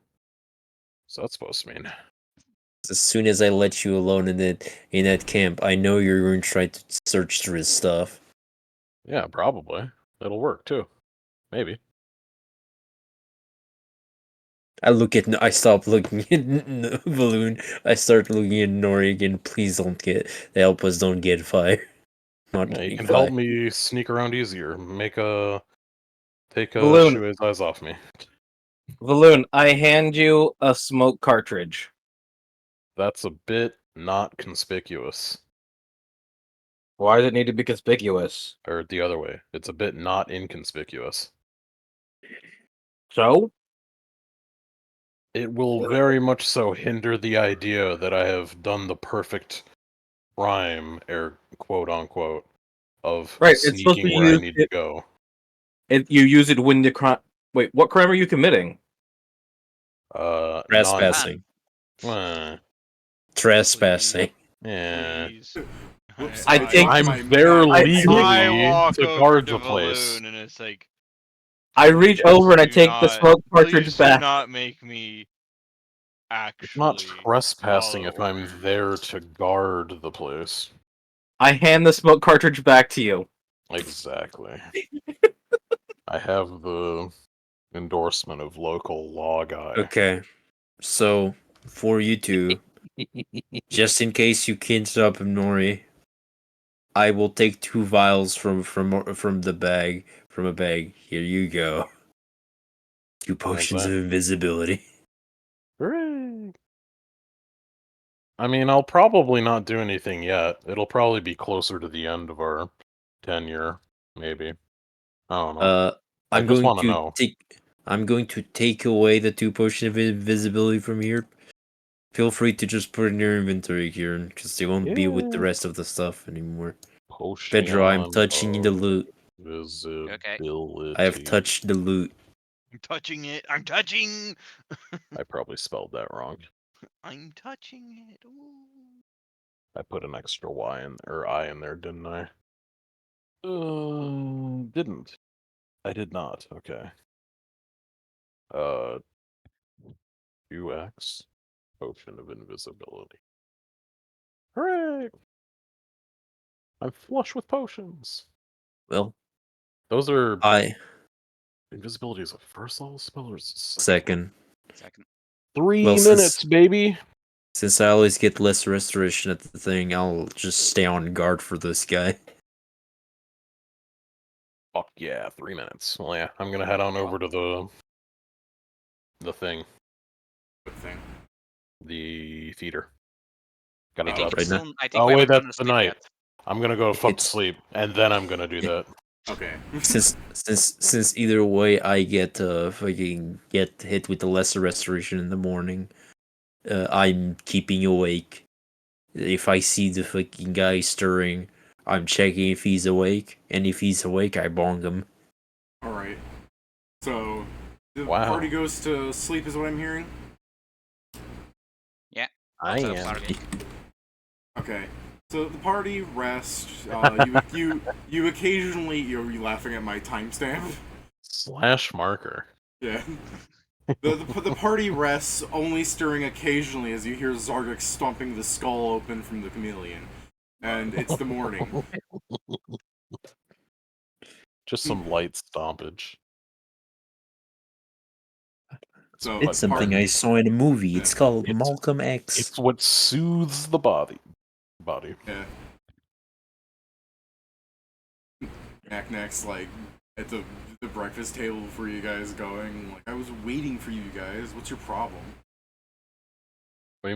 [SPEAKER 1] What's that supposed to mean?
[SPEAKER 7] As soon as I let you alone in that camp, I know you're going to try to search through his stuff.
[SPEAKER 1] Yeah, probably. It'll work too. Maybe.
[SPEAKER 7] I stop looking at Valoon. I start looking at Nori again. Please don't help us don't get fired. Not
[SPEAKER 1] Yeah, you
[SPEAKER 7] getting
[SPEAKER 1] can
[SPEAKER 7] fired.
[SPEAKER 1] help me sneak around easier. Take
[SPEAKER 4] Balloon.
[SPEAKER 1] Shuei's eyes off me.
[SPEAKER 4] Valoon, I hand you a smoke cartridge.
[SPEAKER 1] That's a bit not conspicuous.
[SPEAKER 4] Why does it need to be conspicuous?
[SPEAKER 1] Or the other way. It's a bit not inconspicuous.
[SPEAKER 4] So?
[SPEAKER 1] It will very much so hinder the idea that I have done the perfect rhyme, quote unquote, of
[SPEAKER 4] Right, it's supposed to
[SPEAKER 1] sneaking
[SPEAKER 4] be
[SPEAKER 1] where I
[SPEAKER 4] used.
[SPEAKER 1] need to go.
[SPEAKER 4] You use it when the crime. Wait, what crime are you committing?
[SPEAKER 7] Trespassing. Trespassing.
[SPEAKER 1] Yeah.
[SPEAKER 8] Please.
[SPEAKER 2] Whoops,
[SPEAKER 4] I
[SPEAKER 2] dropped
[SPEAKER 4] think-
[SPEAKER 2] my
[SPEAKER 1] I'm there
[SPEAKER 2] map.
[SPEAKER 1] legally
[SPEAKER 8] I walk
[SPEAKER 1] to
[SPEAKER 8] over
[SPEAKER 1] guard
[SPEAKER 8] to
[SPEAKER 1] the place.
[SPEAKER 8] Valoon and it's like,
[SPEAKER 4] I reach
[SPEAKER 8] please
[SPEAKER 4] over and I
[SPEAKER 8] do
[SPEAKER 4] take the
[SPEAKER 8] not-
[SPEAKER 4] smoke cartridge
[SPEAKER 8] please
[SPEAKER 4] back.
[SPEAKER 8] do not make me
[SPEAKER 1] It's not
[SPEAKER 8] actually
[SPEAKER 1] trespassing if
[SPEAKER 8] follow
[SPEAKER 1] I'm
[SPEAKER 8] orders.
[SPEAKER 1] there to guard the place.
[SPEAKER 4] I hand the smoke cartridge back to you.
[SPEAKER 1] Exactly. I have the endorsement of local law guy.
[SPEAKER 7] Okay, so for you two, just in case you can't stop him, Nori, I will take 2 vials from the bag from a bag. Here you go. 2 potions of
[SPEAKER 1] that?
[SPEAKER 7] invisibility.
[SPEAKER 1] Hooray! I mean, I'll probably not do anything yet. It'll probably be closer to the end of our tenure, maybe. I don't know. I
[SPEAKER 7] I'm
[SPEAKER 1] just
[SPEAKER 7] going
[SPEAKER 1] want to
[SPEAKER 7] to
[SPEAKER 1] know.
[SPEAKER 7] I'm going to take away the 2 potions of invisibility from here. Feel free to just put it in your inventory, Kieran, because they won't be with the
[SPEAKER 1] Yeah.
[SPEAKER 7] rest of the stuff anymore.
[SPEAKER 1] Potion
[SPEAKER 7] Pedro, I'm touching the
[SPEAKER 1] of
[SPEAKER 7] loot.
[SPEAKER 1] visibility.
[SPEAKER 7] I have touched the loot.
[SPEAKER 8] I'm touching it. I'm touching.
[SPEAKER 1] I probably spelled that wrong.
[SPEAKER 8] I'm touching it. Ooh.
[SPEAKER 1] I put an extra I in there, didn't I? Didn't. I did not. Okay. 2x potion of invisibility. Hooray! I'm flush with potions.
[SPEAKER 7] Well,
[SPEAKER 1] Those are
[SPEAKER 7] I
[SPEAKER 1] invisibility is a first level spell or is it
[SPEAKER 7] second.
[SPEAKER 5] Second.
[SPEAKER 1] 3
[SPEAKER 7] Well,
[SPEAKER 1] minutes, baby.
[SPEAKER 7] Since I always get less restoration at the thing, I'll just stay on guard for this guy.
[SPEAKER 1] Fuck yeah, 3 minutes. Well, yeah, I'm gonna head on over to the thing,
[SPEAKER 2] Good thing.
[SPEAKER 1] the theater.
[SPEAKER 5] I
[SPEAKER 1] Gotta
[SPEAKER 5] think
[SPEAKER 1] drop
[SPEAKER 5] it's
[SPEAKER 1] it.
[SPEAKER 7] Right now?
[SPEAKER 5] soon. I think
[SPEAKER 1] Oh
[SPEAKER 5] we
[SPEAKER 1] wait,
[SPEAKER 5] haven't
[SPEAKER 1] that's
[SPEAKER 5] gone to
[SPEAKER 1] the
[SPEAKER 5] sleep
[SPEAKER 1] night.
[SPEAKER 5] yet.
[SPEAKER 1] I'm gonna go fuck to
[SPEAKER 7] It's-
[SPEAKER 1] sleep, and then I'm gonna do that.
[SPEAKER 2] Okay.
[SPEAKER 7] Since either way I get fucking get hit with the lesser restoration in the morning, I'm keeping awake. If I see the fucking guy stirring, I'm checking if he's awake, and if he's awake, I bong him.
[SPEAKER 2] All right. So the
[SPEAKER 1] Wow.
[SPEAKER 2] party goes to sleep, is what I'm hearing.
[SPEAKER 1] I
[SPEAKER 5] Outside of
[SPEAKER 1] am.
[SPEAKER 5] Stargate.
[SPEAKER 2] Okay. So the party rests. You occasionally you're laughing at my timestamp.
[SPEAKER 1] Slash marker.
[SPEAKER 2] Yeah. The party rests, only stirring occasionally as you hear Zargak stomping the skull open from the chameleon. And it's the morning.
[SPEAKER 1] Just some light stompage.
[SPEAKER 2] So
[SPEAKER 7] It's something I saw in a movie. It's
[SPEAKER 2] Yeah.
[SPEAKER 7] called
[SPEAKER 1] It's-
[SPEAKER 7] Malcolm X.
[SPEAKER 1] It's what soothes the body.
[SPEAKER 2] Yeah. Next, like at the breakfast table for you guys going. Like I was waiting for you guys. What's your problem?
[SPEAKER 1] What do you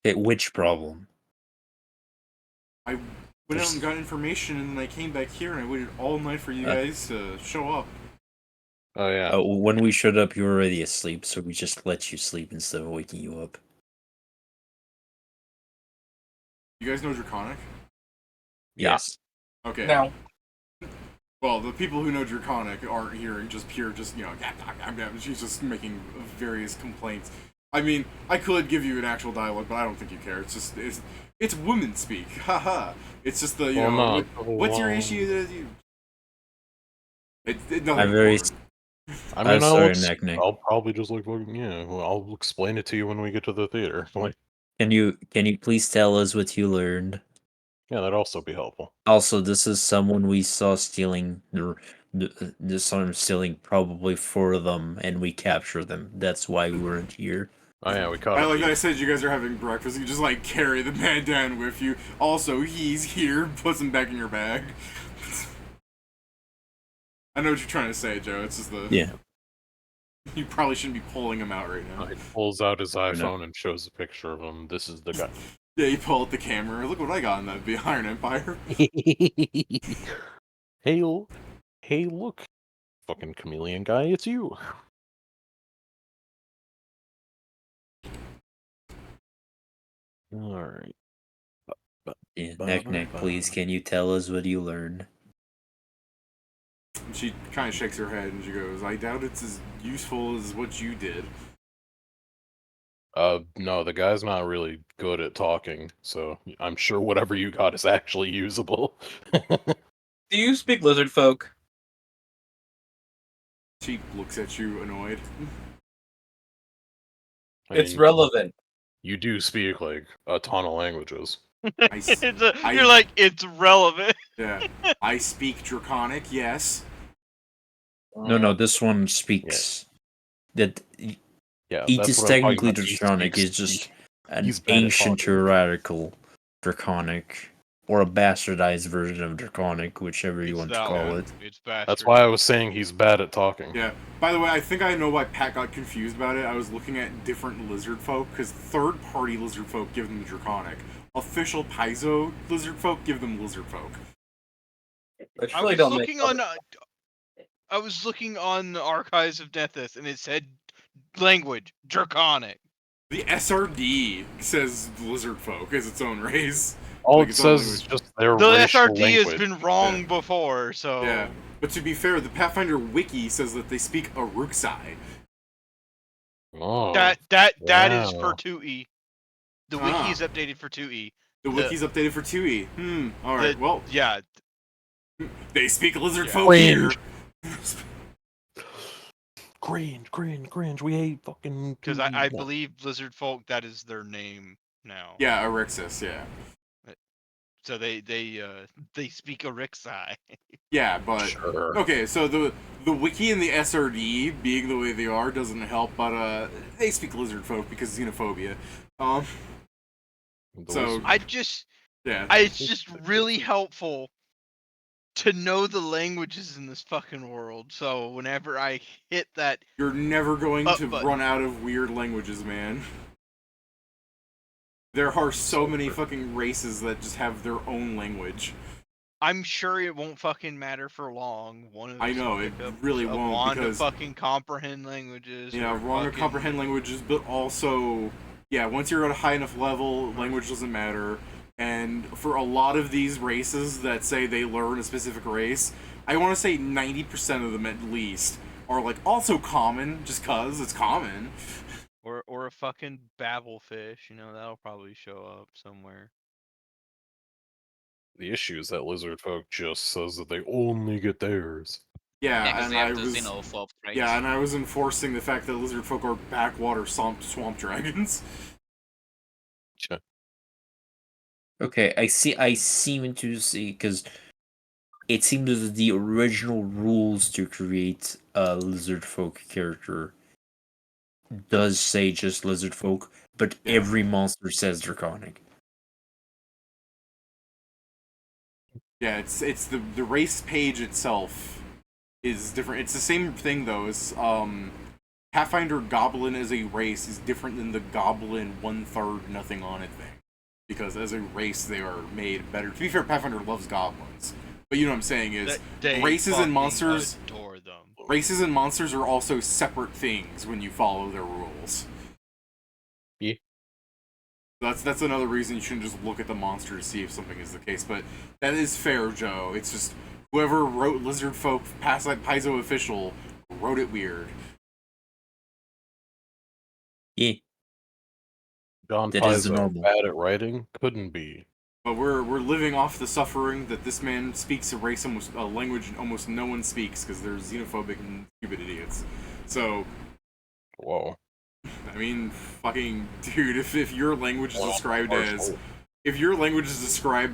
[SPEAKER 1] mean?
[SPEAKER 7] Which problem?
[SPEAKER 2] I went out and got information, and then I came back here, and I waited all night for you guys to show up.
[SPEAKER 1] Oh yeah.
[SPEAKER 7] When we showed up, you were already asleep, so we just let you sleep instead of waking you up.
[SPEAKER 2] You guys know Draconic?
[SPEAKER 1] Yeah.
[SPEAKER 7] Yes.
[SPEAKER 2] Okay.
[SPEAKER 4] Now,
[SPEAKER 2] Well, the people who know Draconic aren't hearing just she's just making various complaints. I mean, I could give you an actual dialogue, but I don't think you care. It's just it's women speak. Haha. It's just the
[SPEAKER 1] Well, no,
[SPEAKER 2] what's your
[SPEAKER 1] well,
[SPEAKER 2] issue that you? Nothing
[SPEAKER 7] I'm very.
[SPEAKER 2] important.
[SPEAKER 1] I mean,
[SPEAKER 7] sorry, Nick.
[SPEAKER 1] I'll probably just like fucking well, I'll explain it to you when we get to the theater. Like,
[SPEAKER 7] Can you please tell us what you learned?
[SPEAKER 1] yeah, that'd also be helpful.
[SPEAKER 7] Also, this is someone we saw stealing. This someone stealing probably 4 of them, and we captured them. That's why we weren't here.
[SPEAKER 1] Oh yeah, we caught
[SPEAKER 2] I
[SPEAKER 1] him.
[SPEAKER 2] like that I said you guys are having breakfast. You just like carry the man down with you. Also, he's here. Puts him back in your bag. I know what you're trying to say, Joe. It's just the
[SPEAKER 7] Yeah.
[SPEAKER 2] You probably shouldn't be pulling him out right now.
[SPEAKER 1] He pulls out his iPhone and shows a picture of him. This is the guy.
[SPEAKER 2] Yeah, you pull out the camera. Look what I got in that Iron Empire.
[SPEAKER 1] Hey, look, fucking chameleon guy, it's you. All right.
[SPEAKER 7] Yeah, Nick, please, can you tell us what you learned?
[SPEAKER 2] And she kind of shakes her head and she goes, "I doubt it's as useful as what you did."
[SPEAKER 1] No, the guy's not really good at talking, so I'm sure whatever you got is actually usable.
[SPEAKER 4] do you speak lizard folk?
[SPEAKER 2] She looks at you annoyed.
[SPEAKER 1] I
[SPEAKER 4] It's
[SPEAKER 1] mean,
[SPEAKER 4] relevant.
[SPEAKER 1] you do speak like a ton of languages.
[SPEAKER 8] You're like, it's relevant.
[SPEAKER 2] Yeah. I speak Draconic, yes.
[SPEAKER 7] No, this one speaks that
[SPEAKER 1] Yeah,
[SPEAKER 7] it
[SPEAKER 1] that's
[SPEAKER 7] is
[SPEAKER 1] what I'm talking
[SPEAKER 7] technically
[SPEAKER 1] about. He
[SPEAKER 7] Draconic.
[SPEAKER 1] speaks-
[SPEAKER 7] It's just an
[SPEAKER 1] he's bad at
[SPEAKER 7] ancient
[SPEAKER 1] talking.
[SPEAKER 7] radical Draconic, or a bastardized version of Draconic, whichever you
[SPEAKER 8] It's
[SPEAKER 7] want to
[SPEAKER 8] that
[SPEAKER 7] call
[SPEAKER 8] one.
[SPEAKER 7] it.
[SPEAKER 8] It's bastard.
[SPEAKER 1] That's why I was saying he's bad at talking.
[SPEAKER 2] Yeah. By the way, I think I know why Pat got confused about it. I was looking at different lizard folk, because third-party lizard folk give them Draconic. Official Paizo lizard folk give them lizard folk.
[SPEAKER 4] Which
[SPEAKER 8] I
[SPEAKER 4] really
[SPEAKER 8] was
[SPEAKER 4] don't
[SPEAKER 8] looking
[SPEAKER 4] make
[SPEAKER 8] on. I was looking on the archives of Deathis, and it said language Draconic.
[SPEAKER 2] The SRD says lizard folk as its own race.
[SPEAKER 1] All
[SPEAKER 2] Like
[SPEAKER 1] it
[SPEAKER 2] its own
[SPEAKER 1] says is
[SPEAKER 2] language.
[SPEAKER 1] just their
[SPEAKER 8] The
[SPEAKER 1] racial
[SPEAKER 8] SRD
[SPEAKER 1] language.
[SPEAKER 8] has been wrong
[SPEAKER 2] Yeah.
[SPEAKER 8] before, so
[SPEAKER 2] Yeah. But to be fair, the Pathfinder wiki says that they speak Uruksai.
[SPEAKER 1] Oh,
[SPEAKER 8] that is for
[SPEAKER 1] wow.
[SPEAKER 8] 2E. The
[SPEAKER 2] Ah.
[SPEAKER 8] wiki is updated for 2E.
[SPEAKER 2] The wiki's updated for 2E. Alright, well,
[SPEAKER 8] Yeah,
[SPEAKER 2] they speak lizard
[SPEAKER 8] Yeah.
[SPEAKER 2] folk here.
[SPEAKER 1] Cringe, we hate fucking...
[SPEAKER 8] because I believe lizard folk, that is their name now.
[SPEAKER 2] Yeah, Erixis, yeah.
[SPEAKER 8] So they speak a Rixai.
[SPEAKER 2] Yeah, but
[SPEAKER 1] Sure.
[SPEAKER 2] okay. So the wiki and the SRD being the way they are doesn't help, but they speak lizard folk because xenophobia. Um, So- yeah.
[SPEAKER 8] It's just really helpful to know the languages in this fucking world. So whenever I hit that,
[SPEAKER 2] You're never going to
[SPEAKER 8] but-
[SPEAKER 2] run out of weird languages, man. There are so many fucking races that just have their own language.
[SPEAKER 8] I'm sure it won't fucking matter for long. One of
[SPEAKER 2] I
[SPEAKER 8] us
[SPEAKER 2] know,
[SPEAKER 8] will
[SPEAKER 2] it
[SPEAKER 8] pick up
[SPEAKER 2] really
[SPEAKER 8] a
[SPEAKER 2] won't,
[SPEAKER 8] wand
[SPEAKER 2] because-
[SPEAKER 8] to fucking comprehend languages.
[SPEAKER 2] Yeah,
[SPEAKER 8] or
[SPEAKER 2] wrong to
[SPEAKER 8] fucking-
[SPEAKER 2] comprehend languages, but also, yeah, once you're at a high enough level, language doesn't matter. And for a lot of these races that say they learn a specific race, I want to say 90% of them at least are like also common, just cause it's common.
[SPEAKER 8] Or a fucking babblefish, that'll probably show up somewhere.
[SPEAKER 1] The issue is that lizard folk just says that they only get theirs.
[SPEAKER 5] Yeah,
[SPEAKER 2] Yeah,
[SPEAKER 5] because
[SPEAKER 2] and
[SPEAKER 5] they
[SPEAKER 2] I
[SPEAKER 5] have the
[SPEAKER 2] was
[SPEAKER 5] xenophobe trait.
[SPEAKER 2] yeah, and I was enforcing the fact that lizard folk are backwater swamp dragons.
[SPEAKER 7] Okay, I seem to see, because it seems that the original rules to create a lizard folk character does say just lizard folk, but
[SPEAKER 2] Yeah.
[SPEAKER 7] every monster says draconic.
[SPEAKER 2] Yeah, it's the race page itself is different. It's the same thing though. It's Pathfinder Goblin as a race is different than the Goblin 1/3 nothing on it thing. Because as a race they are made better. To be fair, Pathfinder loves goblins. But you know what I'm saying is
[SPEAKER 8] They
[SPEAKER 2] races and
[SPEAKER 8] fucking
[SPEAKER 2] monsters
[SPEAKER 8] adore them.
[SPEAKER 2] races and monsters are also separate things when you follow their rules.
[SPEAKER 1] Yeah.
[SPEAKER 2] That's another reason you shouldn't just look at the monster to see if something is the case. But that is fair, Joe. It's just whoever wrote Lizard Folk past like Paizo official wrote it weird.
[SPEAKER 7] Yeah,
[SPEAKER 1] John
[SPEAKER 7] That is the
[SPEAKER 1] Paizo,
[SPEAKER 7] normal.
[SPEAKER 1] bad at writing? Couldn't be.
[SPEAKER 2] But we're living off the suffering that this man speaks a language almost no one speaks because they're xenophobic and stupid idiots. So
[SPEAKER 1] Whoa.
[SPEAKER 2] I mean, fucking dude, if your language is described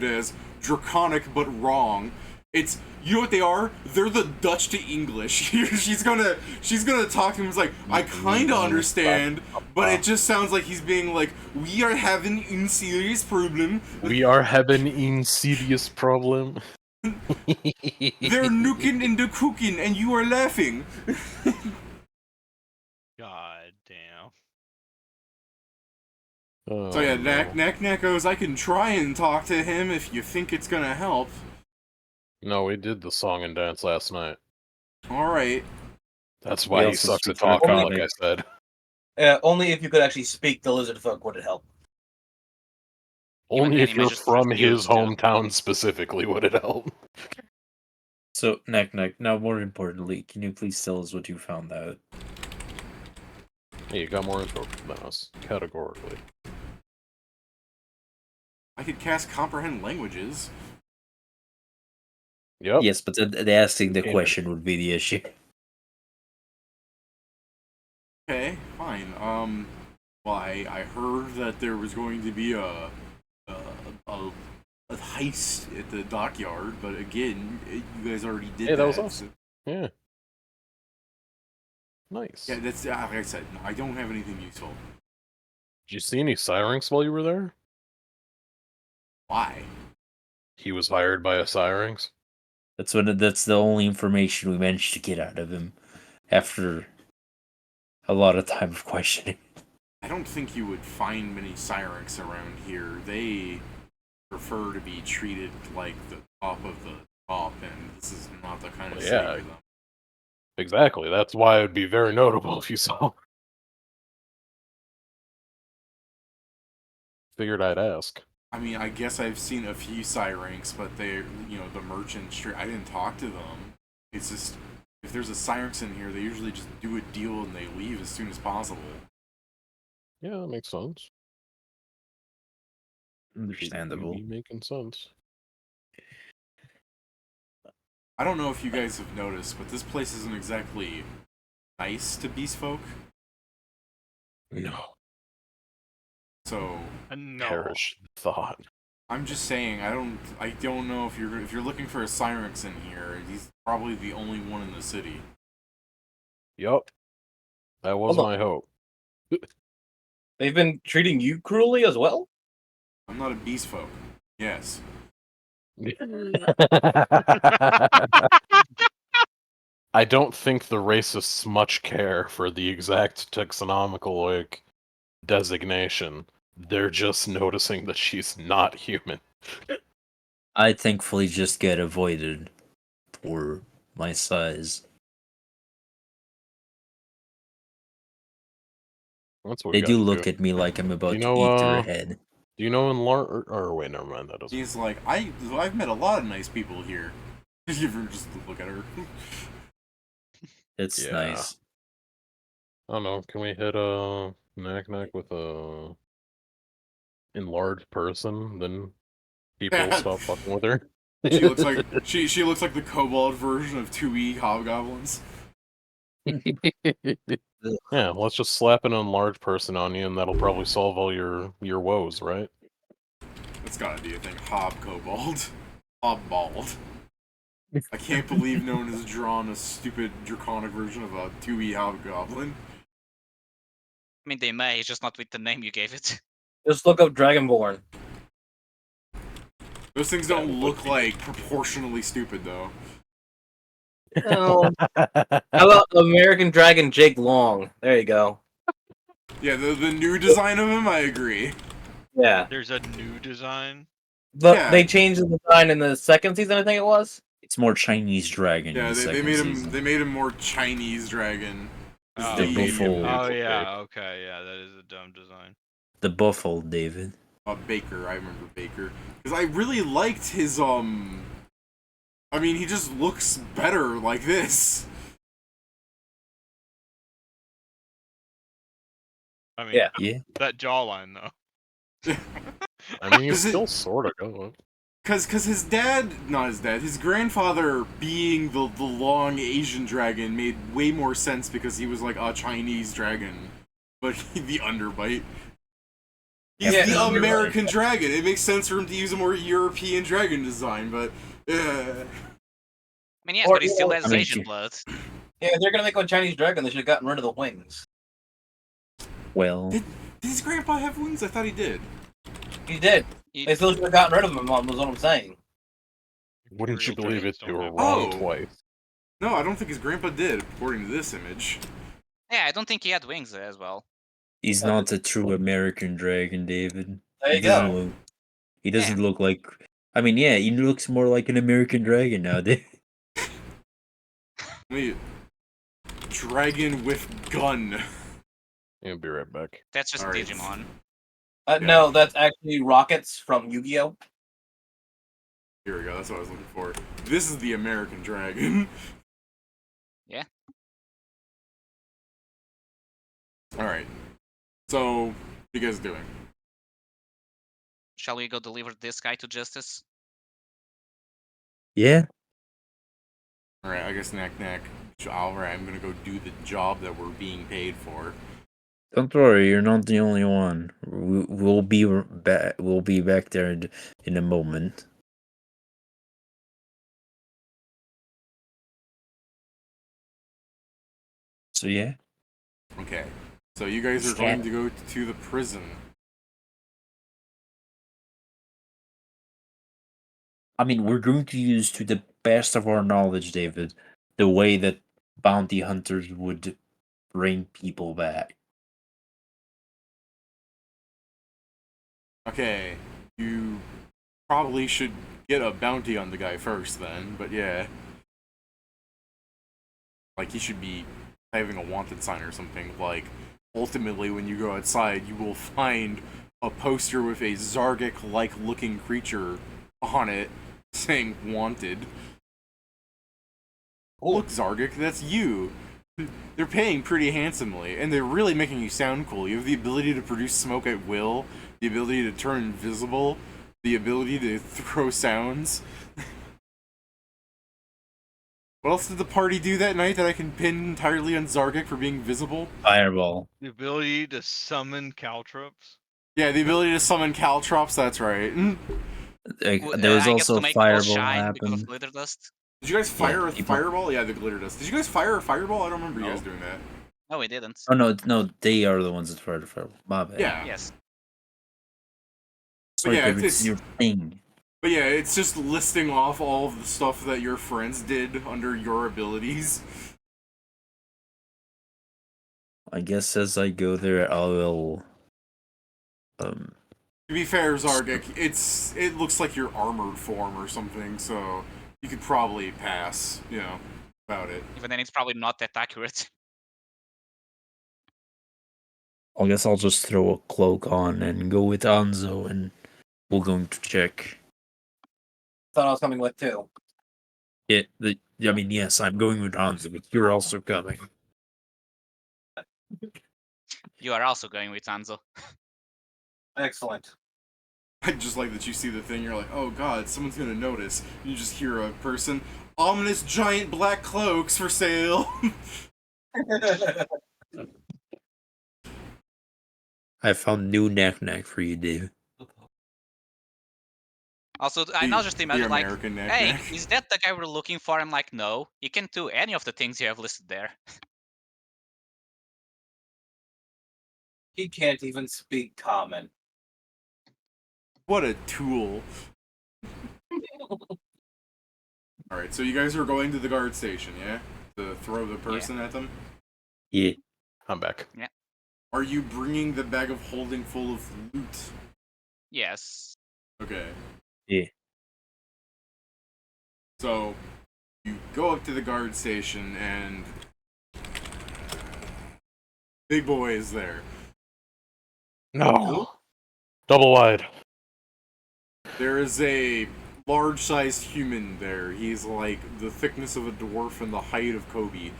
[SPEAKER 2] as draconic but wrong, it's you know what they are? They're the Dutch to English. she's gonna talk to him. It's like I kind of understand, but it just sounds like he's being like, we are having a serious problem.
[SPEAKER 1] We are having an serious problem.
[SPEAKER 2] They're nuking and they're cooking, and you are laughing.
[SPEAKER 8] God damn.
[SPEAKER 2] So yeah,
[SPEAKER 1] no.
[SPEAKER 2] Knack goes, I can try and talk to him if you think it's gonna help.
[SPEAKER 1] No, we did the song and dance last night.
[SPEAKER 2] Alright.
[SPEAKER 1] That's
[SPEAKER 7] We
[SPEAKER 1] why he
[SPEAKER 7] also
[SPEAKER 1] sucks at
[SPEAKER 7] speak
[SPEAKER 1] talking,
[SPEAKER 7] draconic.
[SPEAKER 1] like I said.
[SPEAKER 4] Only if you could actually speak the lizard folk would it help.
[SPEAKER 1] Only
[SPEAKER 5] then
[SPEAKER 1] if
[SPEAKER 5] he might
[SPEAKER 1] you're
[SPEAKER 5] just
[SPEAKER 1] from
[SPEAKER 5] refuse
[SPEAKER 1] his
[SPEAKER 5] to.
[SPEAKER 1] hometown specifically would it help.
[SPEAKER 7] So, Knack, now more importantly, can you please tell us what you found out?
[SPEAKER 1] Hey, you got more info than us, categorically.
[SPEAKER 2] I could cast Comprehend Languages.
[SPEAKER 1] Yep.
[SPEAKER 7] Yes, but the asking the
[SPEAKER 1] Damn it.
[SPEAKER 7] question would be the issue.
[SPEAKER 2] Okay, fine. Well, I heard that there was going to be a heist at the dockyard, but again, you guys already did
[SPEAKER 1] Yeah, that was
[SPEAKER 2] so-
[SPEAKER 1] awesome. Yeah. Nice.
[SPEAKER 2] Yeah, that's like I said. I don't have anything useful.
[SPEAKER 1] Did you see any Syrinx while you were there?
[SPEAKER 2] Why?
[SPEAKER 1] He was hired by a Syrinx.
[SPEAKER 7] That's the only information we managed to get out of him after a lot of time of questioning.
[SPEAKER 2] I don't think you would find many Syrinx around here. They prefer to be treated like the top of the top, and this is not the kind of
[SPEAKER 1] Well,
[SPEAKER 2] city
[SPEAKER 1] yeah.
[SPEAKER 2] for them.
[SPEAKER 1] Exactly. That's why it would be very notable if you saw. Figured I'd ask.
[SPEAKER 2] I mean, I guess I've seen a few Syrinx, but they're, the merchant I didn't talk to them. It's just, if there's a Syrinx in here, they usually just do a deal and they leave as soon as possible.
[SPEAKER 1] Yeah, that makes sense.
[SPEAKER 7] Understandable.
[SPEAKER 1] Be making sense.
[SPEAKER 2] I don't know if you guys have noticed, but this place isn't exactly nice to beast folk.
[SPEAKER 1] No.
[SPEAKER 2] So,
[SPEAKER 8] No.
[SPEAKER 1] Perish the thought.
[SPEAKER 2] I'm just saying, I don't know if you're looking for a Cyrex in here. He's probably the only one in the city.
[SPEAKER 1] Yup. That was
[SPEAKER 4] Hold on.
[SPEAKER 1] my hope.
[SPEAKER 4] They've been treating you cruelly as well?
[SPEAKER 2] I'm not a beast folk. Yes.
[SPEAKER 1] I don't think the racists much care for the exact taxonomical like designation. They're just noticing that she's not human.
[SPEAKER 7] I thankfully just get avoided for my size.
[SPEAKER 1] That's what we
[SPEAKER 7] They do
[SPEAKER 1] gotta
[SPEAKER 7] look
[SPEAKER 1] do.
[SPEAKER 7] at me like I'm about
[SPEAKER 1] You
[SPEAKER 7] to
[SPEAKER 1] know,
[SPEAKER 7] eat their head.
[SPEAKER 1] Do you know in or wait, never mind. That doesn't.
[SPEAKER 2] He's like, I've met a lot of nice people here. You ever just look at her?
[SPEAKER 7] It's
[SPEAKER 1] Yeah.
[SPEAKER 7] nice.
[SPEAKER 1] I don't know. Can we hit Knack with a enlarged person? Then people stop fucking with her.
[SPEAKER 2] She looks like she looks like the kobold version of 2E hobgoblins.
[SPEAKER 1] Yeah, let's just slap an enlarged person on you, and that'll probably solve all your woes, right?
[SPEAKER 2] That's gotta be a thing. Hobbald. I can't believe no one has drawn a stupid draconic version of a 2E hobgoblin.
[SPEAKER 5] I mean, they may, just not with the name you gave it.
[SPEAKER 4] Just look up Dragonborn.
[SPEAKER 2] Those things don't look like proportionally stupid though.
[SPEAKER 4] Oh. How about American Dragon Jake Long? There you go.
[SPEAKER 2] Yeah, the new design of him, I agree.
[SPEAKER 4] Yeah.
[SPEAKER 8] There's a new design.
[SPEAKER 4] But
[SPEAKER 2] Yeah.
[SPEAKER 4] they changed the design in the second season, I think it was.
[SPEAKER 7] It's more Chinese dragon.
[SPEAKER 2] Yeah,
[SPEAKER 7] in the
[SPEAKER 2] they
[SPEAKER 7] second
[SPEAKER 2] made
[SPEAKER 7] season.
[SPEAKER 2] him they made him more Chinese dragon.
[SPEAKER 8] Oh,
[SPEAKER 7] The buffalo.
[SPEAKER 8] oh yeah, okay, yeah, that is a dumb design.
[SPEAKER 7] The buffalo, David.
[SPEAKER 2] Baker, I remember Baker. Because I really liked his I mean, he just looks better like this.
[SPEAKER 8] I mean,
[SPEAKER 4] Yeah.
[SPEAKER 7] Yeah.
[SPEAKER 8] that jawline though.
[SPEAKER 1] I mean, he's
[SPEAKER 2] Is it-
[SPEAKER 1] still sort of going.
[SPEAKER 2] Cause his dad, not his dad, his grandfather being the long Asian dragon made way more sense because he was like a Chinese dragon, but the underbite. He's
[SPEAKER 4] Yeah,
[SPEAKER 2] the
[SPEAKER 4] you're
[SPEAKER 2] American dragon. It makes sense for him to use a more European dragon design, but
[SPEAKER 5] I mean, yes,
[SPEAKER 4] Or,
[SPEAKER 5] but he still
[SPEAKER 4] you know,
[SPEAKER 5] has
[SPEAKER 7] I mean,
[SPEAKER 5] Asian
[SPEAKER 7] you-
[SPEAKER 5] blood.
[SPEAKER 4] Yeah, if they're gonna make one Chinese dragon, they should have gotten rid of the wings.
[SPEAKER 7] Well,
[SPEAKER 2] did his grandpa have wings? I thought he did.
[SPEAKER 4] He did. They still should have gotten rid of them, was what I'm saying.
[SPEAKER 1] Wouldn't you
[SPEAKER 8] Imperial
[SPEAKER 1] believe it?
[SPEAKER 8] dragons
[SPEAKER 1] You were
[SPEAKER 8] don't
[SPEAKER 1] wrong
[SPEAKER 2] Oh.
[SPEAKER 1] twice.
[SPEAKER 2] No, I don't think his grandpa did, according to this image.
[SPEAKER 5] Yeah, I don't think he had wings as well.
[SPEAKER 7] he's not a true American dragon, David.
[SPEAKER 4] There
[SPEAKER 7] He
[SPEAKER 4] you
[SPEAKER 7] doesn't
[SPEAKER 4] go.
[SPEAKER 7] look. He doesn't look like. I mean, yeah, he looks more like an American dragon nowadays.
[SPEAKER 2] Wait, dragon with gun.
[SPEAKER 1] I'll be right back.
[SPEAKER 5] That's just
[SPEAKER 2] Alright.
[SPEAKER 5] Digimon.
[SPEAKER 4] No, that's actually rockets from Yu-Gi-Oh.
[SPEAKER 2] Here we go. That's what I was looking for. This is the American dragon.
[SPEAKER 5] Yeah.
[SPEAKER 2] All right. So, what you guys doing?
[SPEAKER 5] Shall we go deliver this guy to justice?
[SPEAKER 7] Yeah.
[SPEAKER 2] All right. I guess knack. All right. I'm gonna go do the job that we're being paid for.
[SPEAKER 7] Don't worry, you're not the only one. We'll be back. We'll be back there in a moment. So yeah.
[SPEAKER 2] Okay. So you guys are going to go to the prison.
[SPEAKER 7] I mean, we're going to use, to the best of our knowledge, David, the way that bounty hunters would bring people back.
[SPEAKER 2] Okay. You probably should get a bounty on the guy first, then. But yeah. Like, he should be having a wanted sign or something. Like, ultimately, when you go outside, you will find a poster with a Zargic-like looking creature on it saying wanted. Oh, look, Zargic, that's you. They're paying pretty handsomely, and they're really making you sound cool. You have the ability to produce smoke at will, the ability to turn invisible, the ability to throw sounds. What else did the party do that night that I can pin entirely on Zargic for being visible?
[SPEAKER 7] Fireball.
[SPEAKER 8] The ability to summon caltrops.
[SPEAKER 2] Yeah, the ability to summon caltrops. That's right.
[SPEAKER 7] There was
[SPEAKER 5] I guess
[SPEAKER 7] also
[SPEAKER 5] to
[SPEAKER 7] a
[SPEAKER 5] make walls
[SPEAKER 7] fireball
[SPEAKER 5] shine because of
[SPEAKER 7] happen.
[SPEAKER 5] glitter dust.
[SPEAKER 2] Did you guys fire a
[SPEAKER 7] people-
[SPEAKER 2] fireball? Yeah, the glitter dust. Did you guys fire a fireball? I don't remember you guys
[SPEAKER 5] No.
[SPEAKER 2] doing that.
[SPEAKER 5] No, we didn't.
[SPEAKER 7] Oh no, they are the ones that fired the fireball. My bad.
[SPEAKER 2] Yeah.
[SPEAKER 5] Yes.
[SPEAKER 7] Sorry,
[SPEAKER 2] yeah,
[SPEAKER 7] Pedro,
[SPEAKER 2] it's-
[SPEAKER 7] it's your thing.
[SPEAKER 2] But yeah, it's just listing off all of the stuff that your friends did under your abilities.
[SPEAKER 7] I guess as I go there, I will.
[SPEAKER 2] To be fair, Zargik, it looks like your armored form or something, so you could probably pass, about it.
[SPEAKER 5] Even then, it's probably not that accurate.
[SPEAKER 7] I guess I'll just throw a cloak on and go with Anzo, and we're going to check.
[SPEAKER 4] Thought I was coming with two.
[SPEAKER 7] I mean, yes, I'm going with Anzo, but you're also coming.
[SPEAKER 5] You are also going with Anzo.
[SPEAKER 4] Excellent.
[SPEAKER 2] I just like that you see the thing, you're like, oh god, someone's gonna notice. And you just hear a person, ominous giant black cloaks for sale.
[SPEAKER 7] I found new knack for you, Dave.
[SPEAKER 5] Also, I now just imagine like,
[SPEAKER 2] American
[SPEAKER 5] hey,
[SPEAKER 2] knack-knack.
[SPEAKER 5] is that the guy we're looking for? I'm like, no, you can't do any of the things you have listed there.
[SPEAKER 4] He can't even speak common.
[SPEAKER 2] What a tool. Alright, so you guys are going to the guard station, yeah? To throw the person at them?
[SPEAKER 7] Yeah.
[SPEAKER 1] I'm back.
[SPEAKER 2] Are you bringing the bag of holding full of loot?
[SPEAKER 5] Yes.
[SPEAKER 2] Okay.
[SPEAKER 7] Yeah.
[SPEAKER 2] So, you go up to the guard station and Big Boy is there.
[SPEAKER 1] No. Double wide.
[SPEAKER 2] There is a large-sized human there. He's like the thickness of a dwarf and the height of Kobe.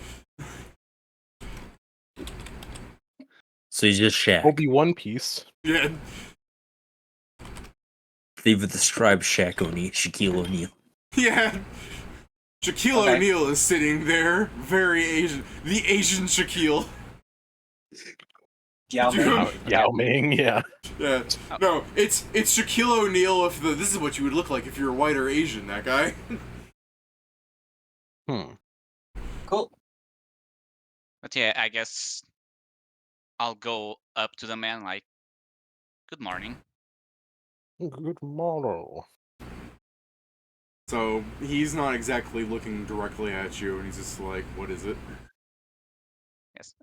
[SPEAKER 7] So he's just Shaq.
[SPEAKER 1] Kobe One Piece.
[SPEAKER 2] Yeah.
[SPEAKER 7] Leave the striped Shaq O'Neal, Shaquille O'Neal.
[SPEAKER 2] Yeah. Shaquille
[SPEAKER 4] Okay.
[SPEAKER 2] O'Neal is sitting there, very Asian. The Asian Shaquille.
[SPEAKER 4] Yao
[SPEAKER 2] Dude.
[SPEAKER 4] Ming.
[SPEAKER 1] Yao Ming, yeah.
[SPEAKER 2] Yeah. No, it's Shaquille O'Neal with the. This is what you would look like if you were white or Asian. That guy.
[SPEAKER 4] Cool.
[SPEAKER 5] But yeah, I guess I'll go up to the man like, good morning.
[SPEAKER 1] Good morrow.
[SPEAKER 2] So he's not exactly looking directly at you, and he's just like, "What is it?"
[SPEAKER 5] Yes.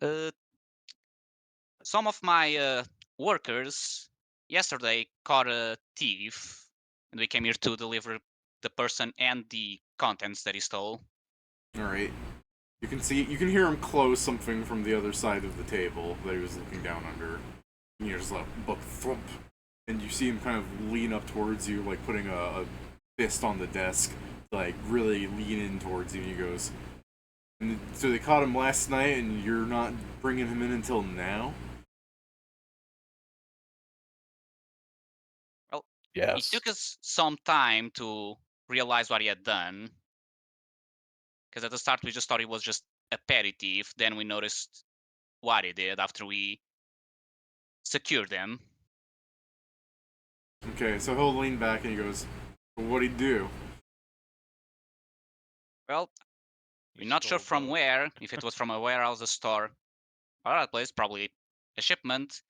[SPEAKER 5] Some of my workers yesterday caught a thief, and we came here to deliver the person and the contents that he stole.
[SPEAKER 2] All right. You can hear him close something from the other side of the table that he was looking down under. And you just like book thump, and you see him kind of lean up towards you, like putting a fist on the desk, like really lean in towards you. And he goes, and so they caught him last night, and you're not bringing him in until now.
[SPEAKER 1] Yes.
[SPEAKER 5] It took us some time to realize what he had done. Because at the start we just thought he was just a petty thief. Then we noticed what he did after we secured him.
[SPEAKER 2] Okay, so he'll lean back and he goes, well, what'd he do?
[SPEAKER 5] Well, we're not sure from where, if it was from a warehouse, a store, or a place, probably a shipment.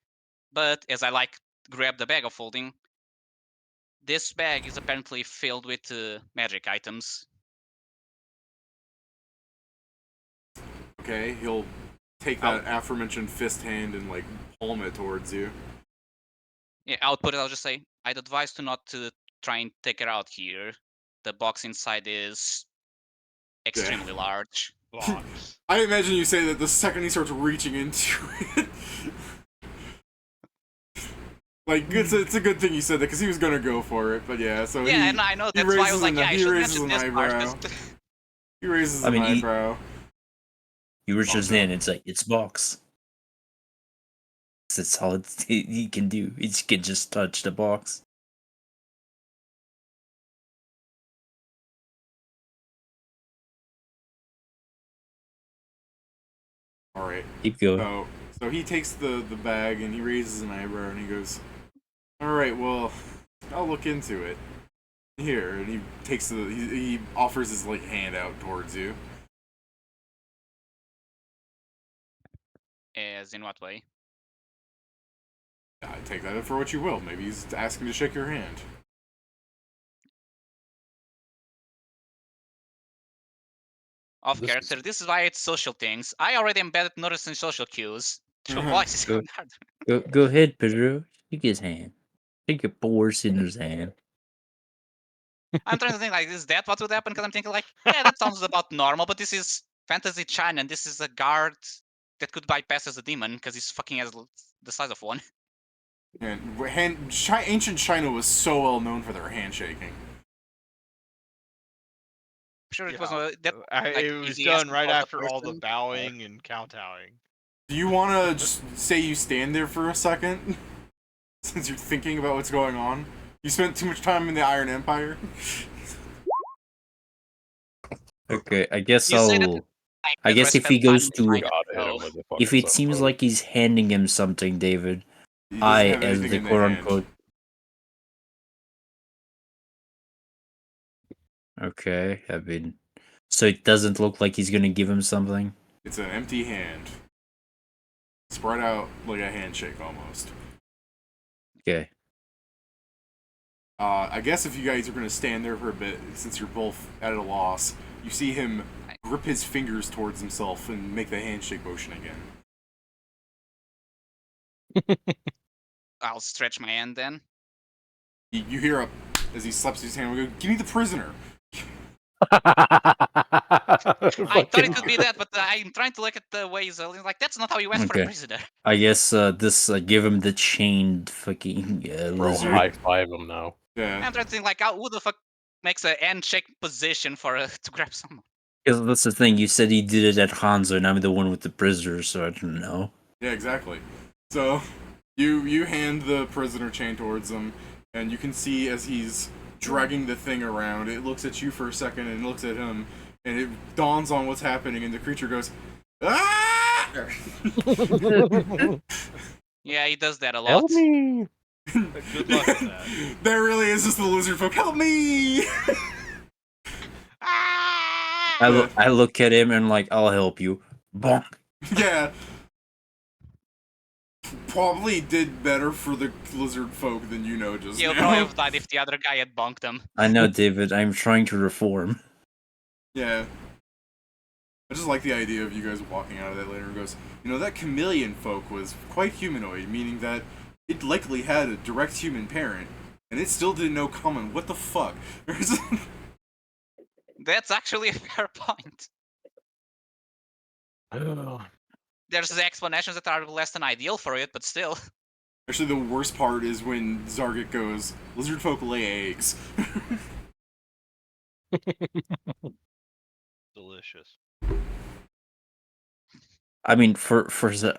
[SPEAKER 5] But as I grab the bag of holding, this bag is apparently filled with magic items.
[SPEAKER 2] Okay, he'll take that aforementioned fist hand and like palm it towards you.
[SPEAKER 5] Yeah, I'll just say, I'd advise to not to try and take it out here. The box inside is extremely large.
[SPEAKER 8] Box.
[SPEAKER 2] I imagine you say that the second he starts reaching into it. Like, it's a good thing you said that, because he was gonna go for it, but yeah, so
[SPEAKER 5] Yeah, and I know, that's why I was like, yeah, I
[SPEAKER 2] he
[SPEAKER 5] should
[SPEAKER 2] raises
[SPEAKER 5] mention
[SPEAKER 2] an
[SPEAKER 5] this part.
[SPEAKER 2] eyebrow.
[SPEAKER 5] 'Cause
[SPEAKER 2] He raises
[SPEAKER 7] I mean,
[SPEAKER 2] an eyebrow.
[SPEAKER 7] You reach his
[SPEAKER 2] no.
[SPEAKER 7] hand, it's like, it's box. That's all he can do. He can just touch the box.
[SPEAKER 2] Alright.
[SPEAKER 7] Keep going.
[SPEAKER 2] So he takes the bag and he raises an eyebrow and he goes, Alright, well, I'll look into it. Here, and he takes he offers his like hand out towards you.
[SPEAKER 5] As in what way?
[SPEAKER 2] I take that for what you will. Maybe he's asking to shake your hand.
[SPEAKER 5] Off
[SPEAKER 1] This
[SPEAKER 5] character. This is why it's social things. I already embedded noticing social cues. True voice is
[SPEAKER 7] Go,
[SPEAKER 5] hard.
[SPEAKER 7] go ahead, Pedro. Shake his hand. Shake your poor sinner's hand.
[SPEAKER 5] I'm trying to think like, is that what would happen? Because I'm thinking like, yeah, that sounds about normal, but this is fantasy China, and this is a guard that could bypass as a demon because he's fucking as the size of one.
[SPEAKER 2] And ancient China was so well known for their handshaking.
[SPEAKER 5] Sure, it
[SPEAKER 8] Yeah,
[SPEAKER 5] was that. Like,
[SPEAKER 8] it was
[SPEAKER 5] easy
[SPEAKER 8] done
[SPEAKER 5] asking
[SPEAKER 8] right
[SPEAKER 5] for the
[SPEAKER 8] after all the
[SPEAKER 5] person,
[SPEAKER 8] bowing and kowtowing.
[SPEAKER 2] Do you want to just say you stand there for a second? Since you're thinking about what's going on? You spent too much time in the Iron Empire?
[SPEAKER 7] Okay, I guess
[SPEAKER 5] You say that
[SPEAKER 7] I'll.
[SPEAKER 5] like,
[SPEAKER 7] I
[SPEAKER 5] Pedro
[SPEAKER 7] guess if he
[SPEAKER 5] spent time
[SPEAKER 7] goes
[SPEAKER 5] in
[SPEAKER 7] to,
[SPEAKER 5] China,
[SPEAKER 1] gotta hit him
[SPEAKER 5] so-
[SPEAKER 1] with the fucking
[SPEAKER 7] if it seems
[SPEAKER 1] sunbow.
[SPEAKER 7] like he's handing him something, David,
[SPEAKER 2] He doesn't
[SPEAKER 7] I,
[SPEAKER 2] have
[SPEAKER 7] as
[SPEAKER 2] anything
[SPEAKER 7] the
[SPEAKER 2] in the
[SPEAKER 7] quote
[SPEAKER 2] hand.
[SPEAKER 7] unquote. Okay, I mean, so it doesn't look like he's gonna give him something.
[SPEAKER 2] It's an empty hand. Spread out like a handshake almost.
[SPEAKER 7] Okay.
[SPEAKER 2] I guess if you guys are going to stand there for a bit, since you're both at a loss, you see him grip his fingers towards himself and make the handshake motion again.
[SPEAKER 5] I'll stretch my hand then.
[SPEAKER 2] You hear as he slaps his hand, we go, "Give me the prisoner."
[SPEAKER 5] I thought it could be that, but I'm trying to look at the ways. Like, that's not how you ask for a
[SPEAKER 7] Okay.
[SPEAKER 5] prisoner.
[SPEAKER 7] I guess this give him the chained fucking
[SPEAKER 1] Bro,
[SPEAKER 7] lizard.
[SPEAKER 1] high five him now.
[SPEAKER 2] Yeah.
[SPEAKER 5] I'm trying to think like, who the fuck makes a handshake position for to grab someone?
[SPEAKER 7] Because that's the thing. You said he did it at Hanzo, and I'm the one with the prisoner, so I don't know.
[SPEAKER 2] Yeah, exactly. So, you hand the prisoner chain towards him, and you can see as he's dragging the thing around, it looks at you for a second and looks at him, and it dawns on what's happening, and the creature goes, "Ah!"
[SPEAKER 5] Yeah, he does that a lot.
[SPEAKER 1] Help me!
[SPEAKER 8] Good luck with that.
[SPEAKER 2] There really is just the lizard folk. Help me!
[SPEAKER 7] I look at him and like, I'll help you. Bonk.
[SPEAKER 2] Yeah. Probably did better for the lizard folk than you know just
[SPEAKER 5] He'll
[SPEAKER 2] now.
[SPEAKER 5] probably have died if the other guy had bonked him.
[SPEAKER 7] I know, David. I'm trying to reform.
[SPEAKER 2] Yeah. I just like the idea of you guys walking out of that later and goes, you know, that chameleon folk was quite humanoid, meaning that it likely had a direct human parent, and it still didn't know common. What the fuck?
[SPEAKER 5] That's actually a fair point. There's the explanations that are less than ideal for it, but still.
[SPEAKER 2] Actually, the worst part is when Zargit goes, lizard folk lay eggs.
[SPEAKER 8] Delicious.
[SPEAKER 7] I mean, for the,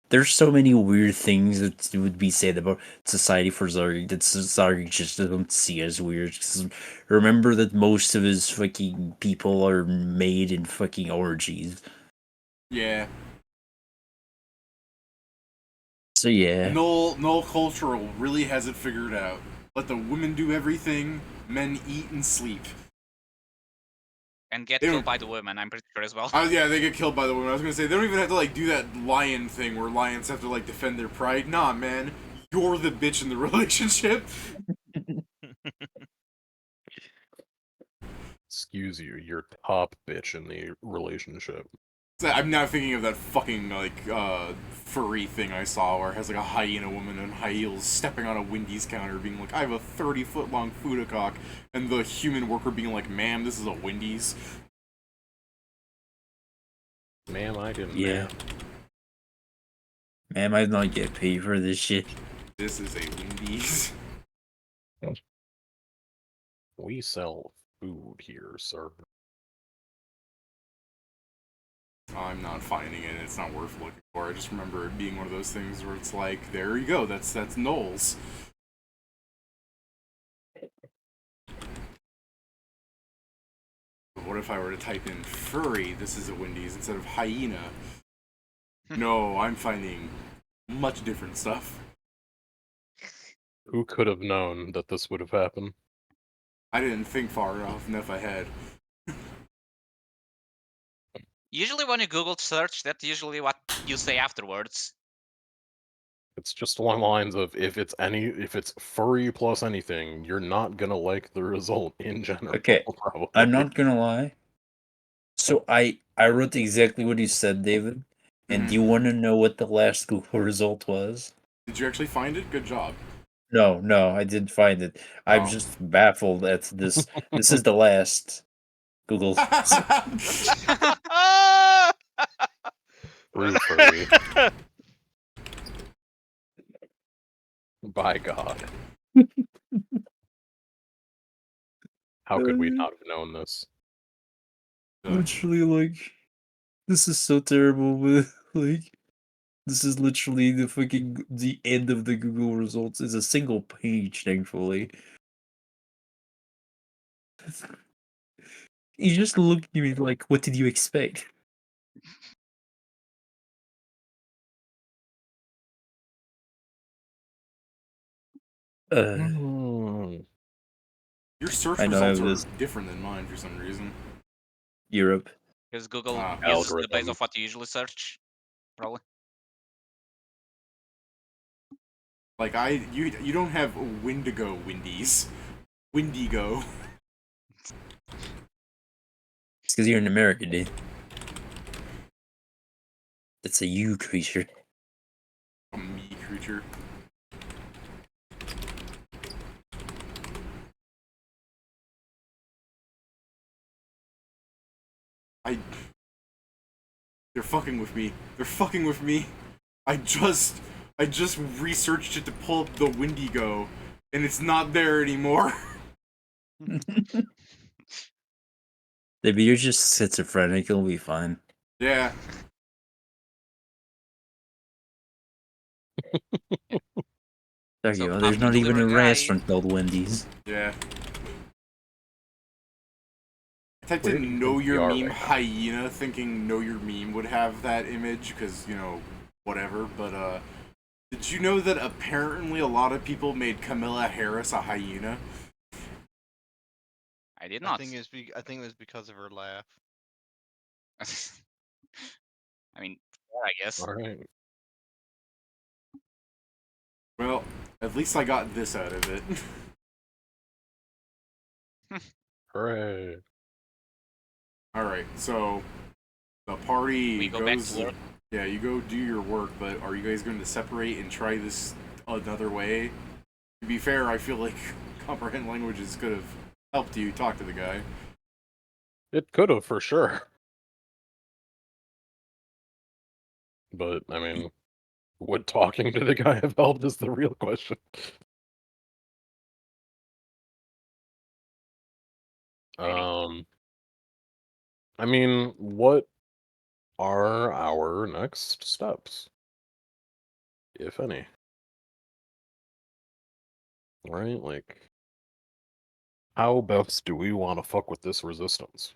[SPEAKER 7] there's so many weird things that would be said about society for Zarg that Zarg just doesn't see as weird. 'Cause remember that most of his fucking people are made in fucking orgies.
[SPEAKER 2] Yeah.
[SPEAKER 7] So yeah.
[SPEAKER 2] Null Cultural really has it figured out. Let the women do everything, men eat and sleep.
[SPEAKER 5] And get
[SPEAKER 2] They
[SPEAKER 5] killed
[SPEAKER 2] don't-
[SPEAKER 5] by the women, I'm pretty sure as well.
[SPEAKER 2] Yeah, they get killed by the women. I was gonna say, they don't even have to, like, do that lion thing where lions have to, like, defend their pride. Nah, man. You're the bitch in the relationship.
[SPEAKER 1] Excuse you, you're top bitch in the relationship.
[SPEAKER 2] So I'm now thinking of that fucking, like, furry thing I saw where it has, like, a hyena woman in high heels stepping on a Wendy's counter being like, I have a 30-foot long Fudacock, and the human worker being like, ma'am, this is a Wendy's.
[SPEAKER 1] Ma'am, I didn't.
[SPEAKER 7] Yeah. Man, I not get paid for this shit.
[SPEAKER 2] This is a Wendy's.
[SPEAKER 1] We sell food here, sir.
[SPEAKER 2] I'm not finding it. It's not worth looking for. I just remember it being one of those things where it's like, there you go. That's Knowles. But what if I were to type in furry? This is a Wendy's instead of hyena. No, I'm finding much different stuff.
[SPEAKER 1] Who could have known that this would have happened?
[SPEAKER 2] I didn't think far enough ahead.
[SPEAKER 5] Usually when you Google search, that's usually what you say afterwards.
[SPEAKER 1] It's just along the lines of if it's furry plus anything, you're not gonna like the result in general.
[SPEAKER 7] Okay,
[SPEAKER 1] probably.
[SPEAKER 7] I'm not gonna lie. So I wrote exactly what you said, David. And do you want to know what the last Google result was?
[SPEAKER 2] Did you actually find it? Good job.
[SPEAKER 7] No, I didn't find it. I'm
[SPEAKER 2] Oh.
[SPEAKER 7] just baffled at this. This is the last Google.
[SPEAKER 8] Ah!
[SPEAKER 1] True furry. By God. How could we not have known this?
[SPEAKER 7] Literally, like, this is so terrible, but like, this is literally the end of the Google results. It's a single page, thankfully. You just look at me like, what did you expect?
[SPEAKER 1] Hmm.
[SPEAKER 2] Your search
[SPEAKER 7] I know I
[SPEAKER 2] results
[SPEAKER 7] have
[SPEAKER 2] are
[SPEAKER 7] this
[SPEAKER 2] different than mine for some reason.
[SPEAKER 7] Europe.
[SPEAKER 5] Because Google
[SPEAKER 2] Ah.
[SPEAKER 5] is the base
[SPEAKER 1] Algorithm.
[SPEAKER 5] of what you usually search, probably.
[SPEAKER 2] Like you don't have Wendigo Wendy's. Wendigo.
[SPEAKER 7] It's because you're in America, dude. That's a you creature.
[SPEAKER 2] A me creature. They're fucking with me. They're fucking with me. I just researched it to pull up the Wendigo, and it's not there anymore.
[SPEAKER 7] Maybe you're just schizophrenic. It'll be fine.
[SPEAKER 2] Yeah.
[SPEAKER 7] There
[SPEAKER 5] So
[SPEAKER 7] you go. There's
[SPEAKER 5] after
[SPEAKER 7] not even a
[SPEAKER 5] delivery guy,
[SPEAKER 7] restaurant called Wendy's.
[SPEAKER 2] Yeah. I typed
[SPEAKER 1] Where do
[SPEAKER 2] in
[SPEAKER 1] you
[SPEAKER 2] know
[SPEAKER 1] think we
[SPEAKER 2] your
[SPEAKER 1] are
[SPEAKER 2] meme
[SPEAKER 1] right now?
[SPEAKER 2] hyena, thinking know your meme would have that image, because, you know, whatever, but, did you know that apparently a lot of people made Camilla Harris a hyena?
[SPEAKER 5] I did
[SPEAKER 8] I
[SPEAKER 5] not.
[SPEAKER 8] think it was because of her laugh.
[SPEAKER 5] I mean, yeah, I guess.
[SPEAKER 1] Alright.
[SPEAKER 2] Well, at least I got this out of it.
[SPEAKER 1] Hooray.
[SPEAKER 2] Alright, so the party
[SPEAKER 5] We go back
[SPEAKER 2] goes.
[SPEAKER 5] to work.
[SPEAKER 2] Yeah, you go do your work, but are you guys going to separate and try this another way? To be fair, I feel like comprehend languages could have helped you talk to the guy.
[SPEAKER 1] It could have, for sure. But, I mean, would talking to the guy have helped is the real question.
[SPEAKER 5] Maybe.
[SPEAKER 1] I mean, what are our next steps? If any. Right? Like, how best do we want to fuck with this resistance?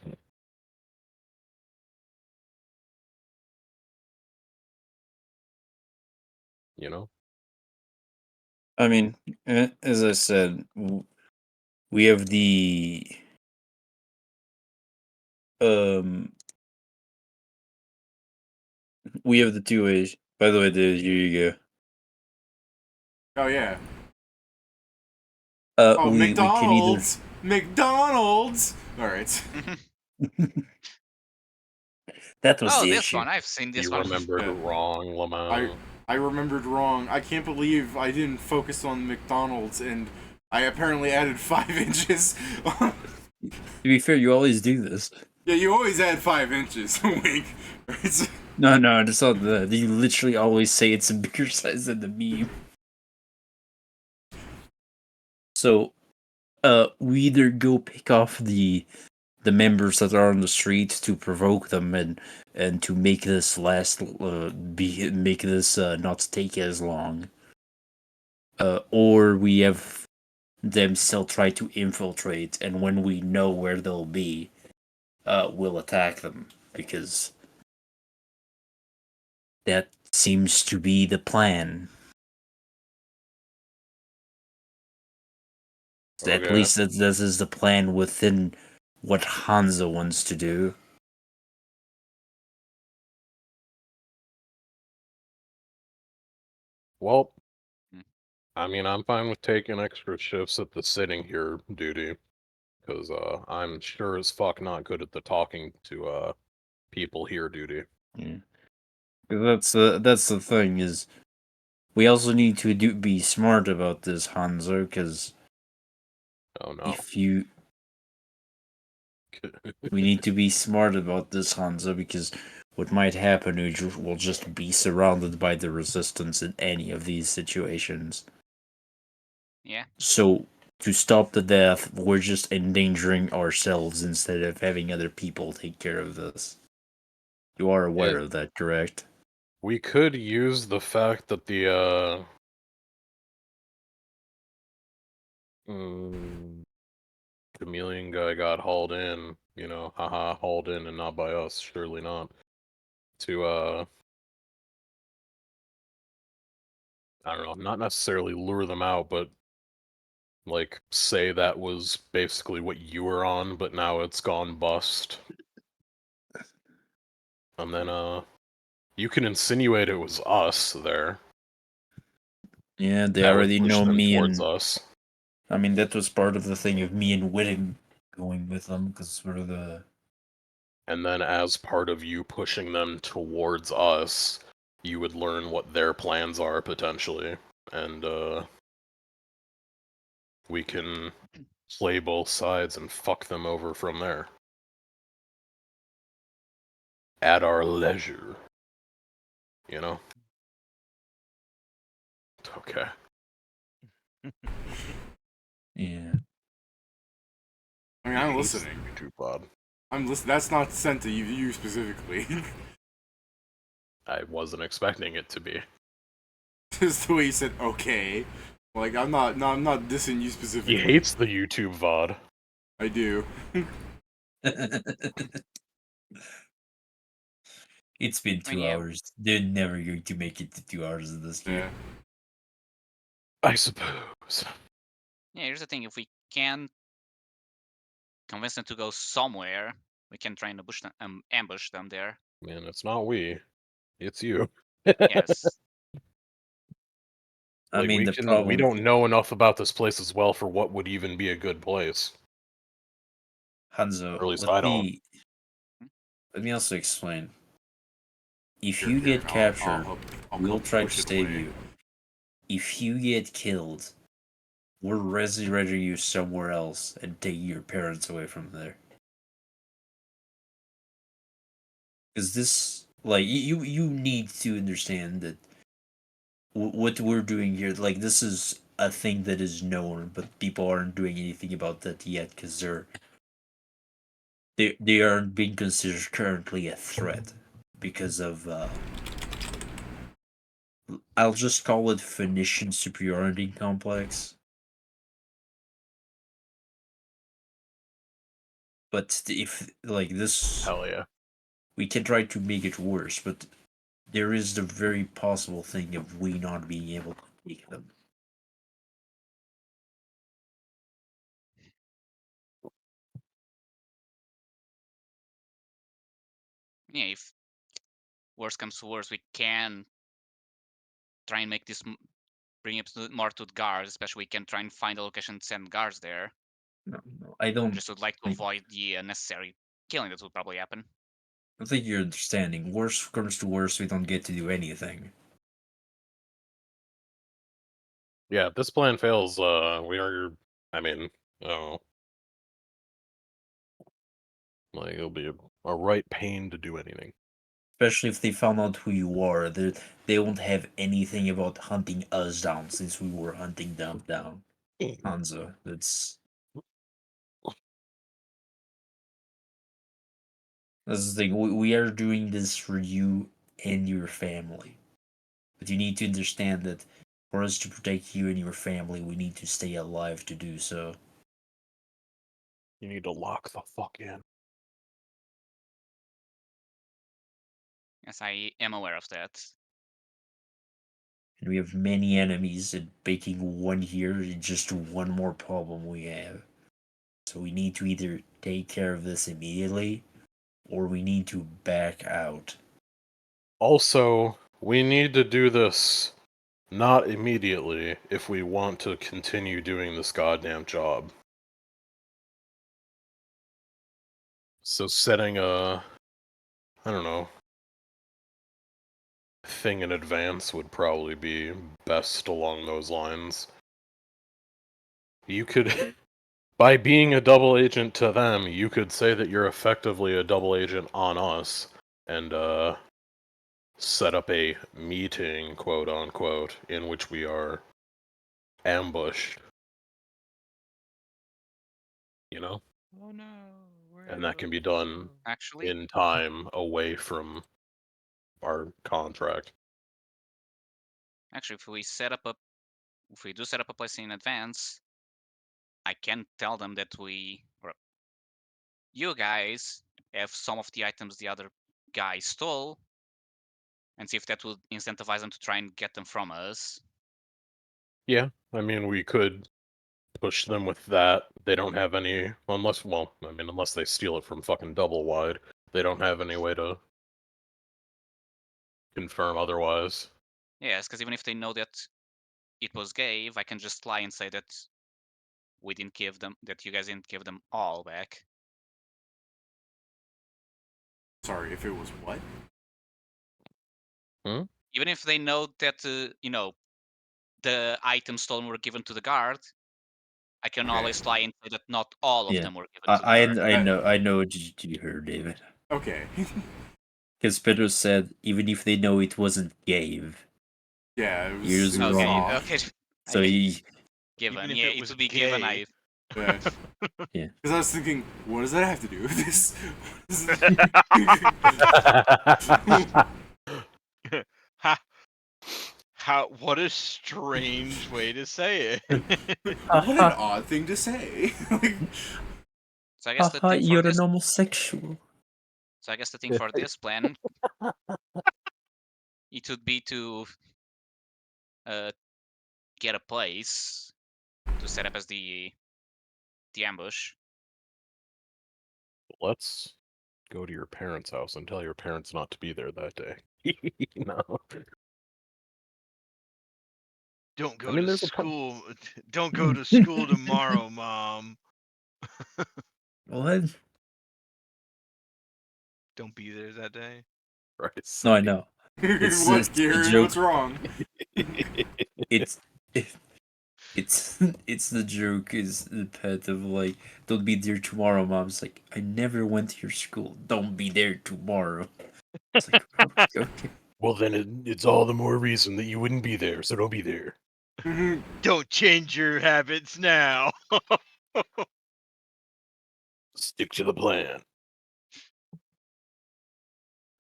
[SPEAKER 1] You know?
[SPEAKER 7] I mean, as I said, we have the um, we have the two ways. By the way, David, here you go.
[SPEAKER 2] Oh, yeah.
[SPEAKER 7] Oh,
[SPEAKER 2] Oh,
[SPEAKER 7] we can either.
[SPEAKER 2] McDonald's! McDonald's! Alright.
[SPEAKER 7] That was
[SPEAKER 5] Oh,
[SPEAKER 7] the
[SPEAKER 5] this
[SPEAKER 7] issue.
[SPEAKER 5] one. I've seen this
[SPEAKER 1] You
[SPEAKER 5] one.
[SPEAKER 1] remembered
[SPEAKER 2] Yeah.
[SPEAKER 1] wrong, Lamau.
[SPEAKER 2] I remembered wrong. I can't believe I didn't focus on McDonald's, and I apparently added 5 inches.
[SPEAKER 7] To be fair, you always do this.
[SPEAKER 2] Yeah, you always add 5 inches. Wink. Right?
[SPEAKER 7] No, I just saw that. You literally always say it's a bigger size than the meme. So, we either go pick off the members that are on the street to provoke them and to make this last make this not take as long, or we have them still try to infiltrate, and when we know where they'll be, we'll attack them, because that seems to be the plan. At
[SPEAKER 1] Okay.
[SPEAKER 7] least this is the plan within what Hanzo wants to do.
[SPEAKER 1] Well,
[SPEAKER 5] Hmm.
[SPEAKER 1] I mean, I'm fine with taking extra shifts at the sitting here duty, because I'm sure as fuck not good at the talking to people here duty.
[SPEAKER 7] Yeah. 'Cause that's the thing is, we also need to be smart about this, Hanzo, because
[SPEAKER 1] Oh no.
[SPEAKER 7] if you we need to be smart about this, Hanzo, because what might happen is we'll just be surrounded by the resistance in any of these situations.
[SPEAKER 5] Yeah.
[SPEAKER 7] So to stop the death, we're just endangering ourselves instead of having other people take care of this. You are aware of that, correct?
[SPEAKER 1] We could use the fact that the chameleon guy got hauled in, haha, hauled in and not by us, surely not. To I don't know, not necessarily lure them out, but like say that was basically what you were on, but now it's gone bust. And then you can insinuate it was us there.
[SPEAKER 7] Yeah, they
[SPEAKER 1] That would
[SPEAKER 7] already
[SPEAKER 1] push
[SPEAKER 7] know
[SPEAKER 1] them
[SPEAKER 7] me
[SPEAKER 1] towards
[SPEAKER 7] and
[SPEAKER 1] us.
[SPEAKER 7] I mean that was part of the thing of me and Whitting going with them because we're the
[SPEAKER 1] And then as part of you pushing them towards us, you would learn what their plans are potentially. And we can play both sides and fuck them over from there. At our leisure. You know? Okay.
[SPEAKER 7] yeah.
[SPEAKER 2] I mean, I'm
[SPEAKER 1] Hates
[SPEAKER 2] listening.
[SPEAKER 1] the YouTube pod.
[SPEAKER 2] I'm listening. That's not sent to you specifically.
[SPEAKER 1] I wasn't expecting it to be.
[SPEAKER 2] Just the way you said "okay." Like I'm not. No, I'm not dissing you
[SPEAKER 1] He
[SPEAKER 2] specifically.
[SPEAKER 1] hates the YouTube VOD.
[SPEAKER 2] I do.
[SPEAKER 7] It's been
[SPEAKER 5] I mean,
[SPEAKER 7] 2
[SPEAKER 5] yeah.
[SPEAKER 7] hours. They're never going to make it to 2 hours of this game.
[SPEAKER 2] Yeah.
[SPEAKER 1] I suppose.
[SPEAKER 5] Yeah, here's the thing: if we can convince them to go somewhere, we can try and ambush them there.
[SPEAKER 1] Man, it's not we. It's you.
[SPEAKER 5] Yes.
[SPEAKER 7] I
[SPEAKER 1] Like,
[SPEAKER 7] mean,
[SPEAKER 1] we
[SPEAKER 7] the
[SPEAKER 1] can, we
[SPEAKER 7] problem.
[SPEAKER 1] don't know enough about this place as well for what would even be a good place.
[SPEAKER 7] Hanzo,
[SPEAKER 1] Or at least I don't.
[SPEAKER 7] let me also explain. If
[SPEAKER 2] Here,
[SPEAKER 7] you
[SPEAKER 2] Kieran,
[SPEAKER 7] get
[SPEAKER 2] I'll
[SPEAKER 7] captured,
[SPEAKER 2] help. I'll
[SPEAKER 7] we'll
[SPEAKER 2] help
[SPEAKER 7] try to
[SPEAKER 2] push it
[SPEAKER 7] save
[SPEAKER 2] away.
[SPEAKER 7] you. If you get killed, we'll resurrect you somewhere else and take your parents away from there. Because this, like, you need to understand that what we're doing here, like, this is a thing that is known, but people aren't doing anything about that yet because they aren't being considered currently a threat because of I'll just call it Phoenician superiority complex. But if like this,
[SPEAKER 1] Hell yeah.
[SPEAKER 7] we can try to make it worse. But there is the very possible thing of we not being able to take them.
[SPEAKER 5] Yeah, if worst comes to worst, we can try and make this bring it more to the guards. Especially, we can try and find a location to send guards there.
[SPEAKER 7] No, I don't.
[SPEAKER 5] Just would like to
[SPEAKER 7] I,
[SPEAKER 5] avoid the unnecessary killing that would probably happen.
[SPEAKER 7] I think you're understanding. Worst comes to worst, we don't get to do anything.
[SPEAKER 1] Yeah, if this plan fails, we are, I mean, oh, like, it'll be a right pain to do anything.
[SPEAKER 7] Especially if they found out who you are, they won't have anything about hunting us down since we were hunting them down. Hanzo, that's the thing. We are doing this for you and your family. But you need to understand that for us to protect you and your family, we need to stay alive to do so.
[SPEAKER 1] You need to lock the fuck in.
[SPEAKER 5] Yes, I am aware of that.
[SPEAKER 7] And we have many enemies, and making one here is just one more problem we have. So we need to either take care of this immediately, or we need to back out.
[SPEAKER 1] Also, we need to do this not immediately if we want to continue doing this goddamn job. So setting a, I don't know, thing in advance would probably be best along those lines. You could, by being a double agent to them, you could say that you're effectively a double agent on us, and, set up a meeting, quote unquote, in which we are ambushed. You know?
[SPEAKER 8] Oh no.
[SPEAKER 1] And that can be done
[SPEAKER 5] Actually,
[SPEAKER 1] in time away from our contract.
[SPEAKER 5] if we do set up a place in advance, I can tell them that you guys have some of the items the other guy stole, and see if that would incentivize them to try and get them from us.
[SPEAKER 1] Yeah, I mean, we could push them with that. They don't have any, unless they steal it from fucking Double Wide, they don't have any way to confirm otherwise.
[SPEAKER 5] Yes, because even if they know that it was Gave, I can just lie and say that that you guys didn't give them all back.
[SPEAKER 2] Sorry, if it was what?
[SPEAKER 5] Even if they know that the items stolen were given to the guard, I can
[SPEAKER 2] Okay.
[SPEAKER 5] always lie and say that not all of
[SPEAKER 7] Yeah.
[SPEAKER 5] them were given to the guard.
[SPEAKER 7] I know what you heard, David.
[SPEAKER 2] Okay.
[SPEAKER 7] Because Pedro said, even if they know it wasn't Gave.
[SPEAKER 2] Yeah, it
[SPEAKER 7] You're
[SPEAKER 2] was
[SPEAKER 7] wrong.
[SPEAKER 2] off.
[SPEAKER 5] Okay.
[SPEAKER 7] So he...
[SPEAKER 5] Given,
[SPEAKER 8] Even if
[SPEAKER 5] yeah,
[SPEAKER 8] it
[SPEAKER 5] it
[SPEAKER 8] was
[SPEAKER 5] would be given.
[SPEAKER 8] gay.
[SPEAKER 2] Yeah.
[SPEAKER 7] Yeah.
[SPEAKER 2] Because I was thinking, what does that have to do with this?
[SPEAKER 8] What a strange way to say it.
[SPEAKER 2] What an odd thing to say.
[SPEAKER 5] So I guess the thing for
[SPEAKER 7] you're
[SPEAKER 5] this.
[SPEAKER 7] an homosexual.
[SPEAKER 5] So I guess the thing for this plan, it would be to get a place to set up as the ambush.
[SPEAKER 1] Let's go to your parents' house and tell your parents not to be there that day. No.
[SPEAKER 8] Don't go
[SPEAKER 1] I mean,
[SPEAKER 8] to
[SPEAKER 1] there's
[SPEAKER 8] school. Don't go to school tomorrow, Mom.
[SPEAKER 7] What?
[SPEAKER 8] Don't be there that day.
[SPEAKER 1] Christ.
[SPEAKER 7] No, I know. It's
[SPEAKER 2] What,
[SPEAKER 7] a
[SPEAKER 2] Kieran?
[SPEAKER 7] joke.
[SPEAKER 2] What's wrong?
[SPEAKER 7] It's it's the joke is the pet of like, don't be there tomorrow. Mom's like, I never went to your school. Don't be there tomorrow. It's like, okay.
[SPEAKER 1] Well, then it's all the more reason that you wouldn't be there, so don't be there.
[SPEAKER 8] Don't change your habits now.
[SPEAKER 1] Stick to the plan.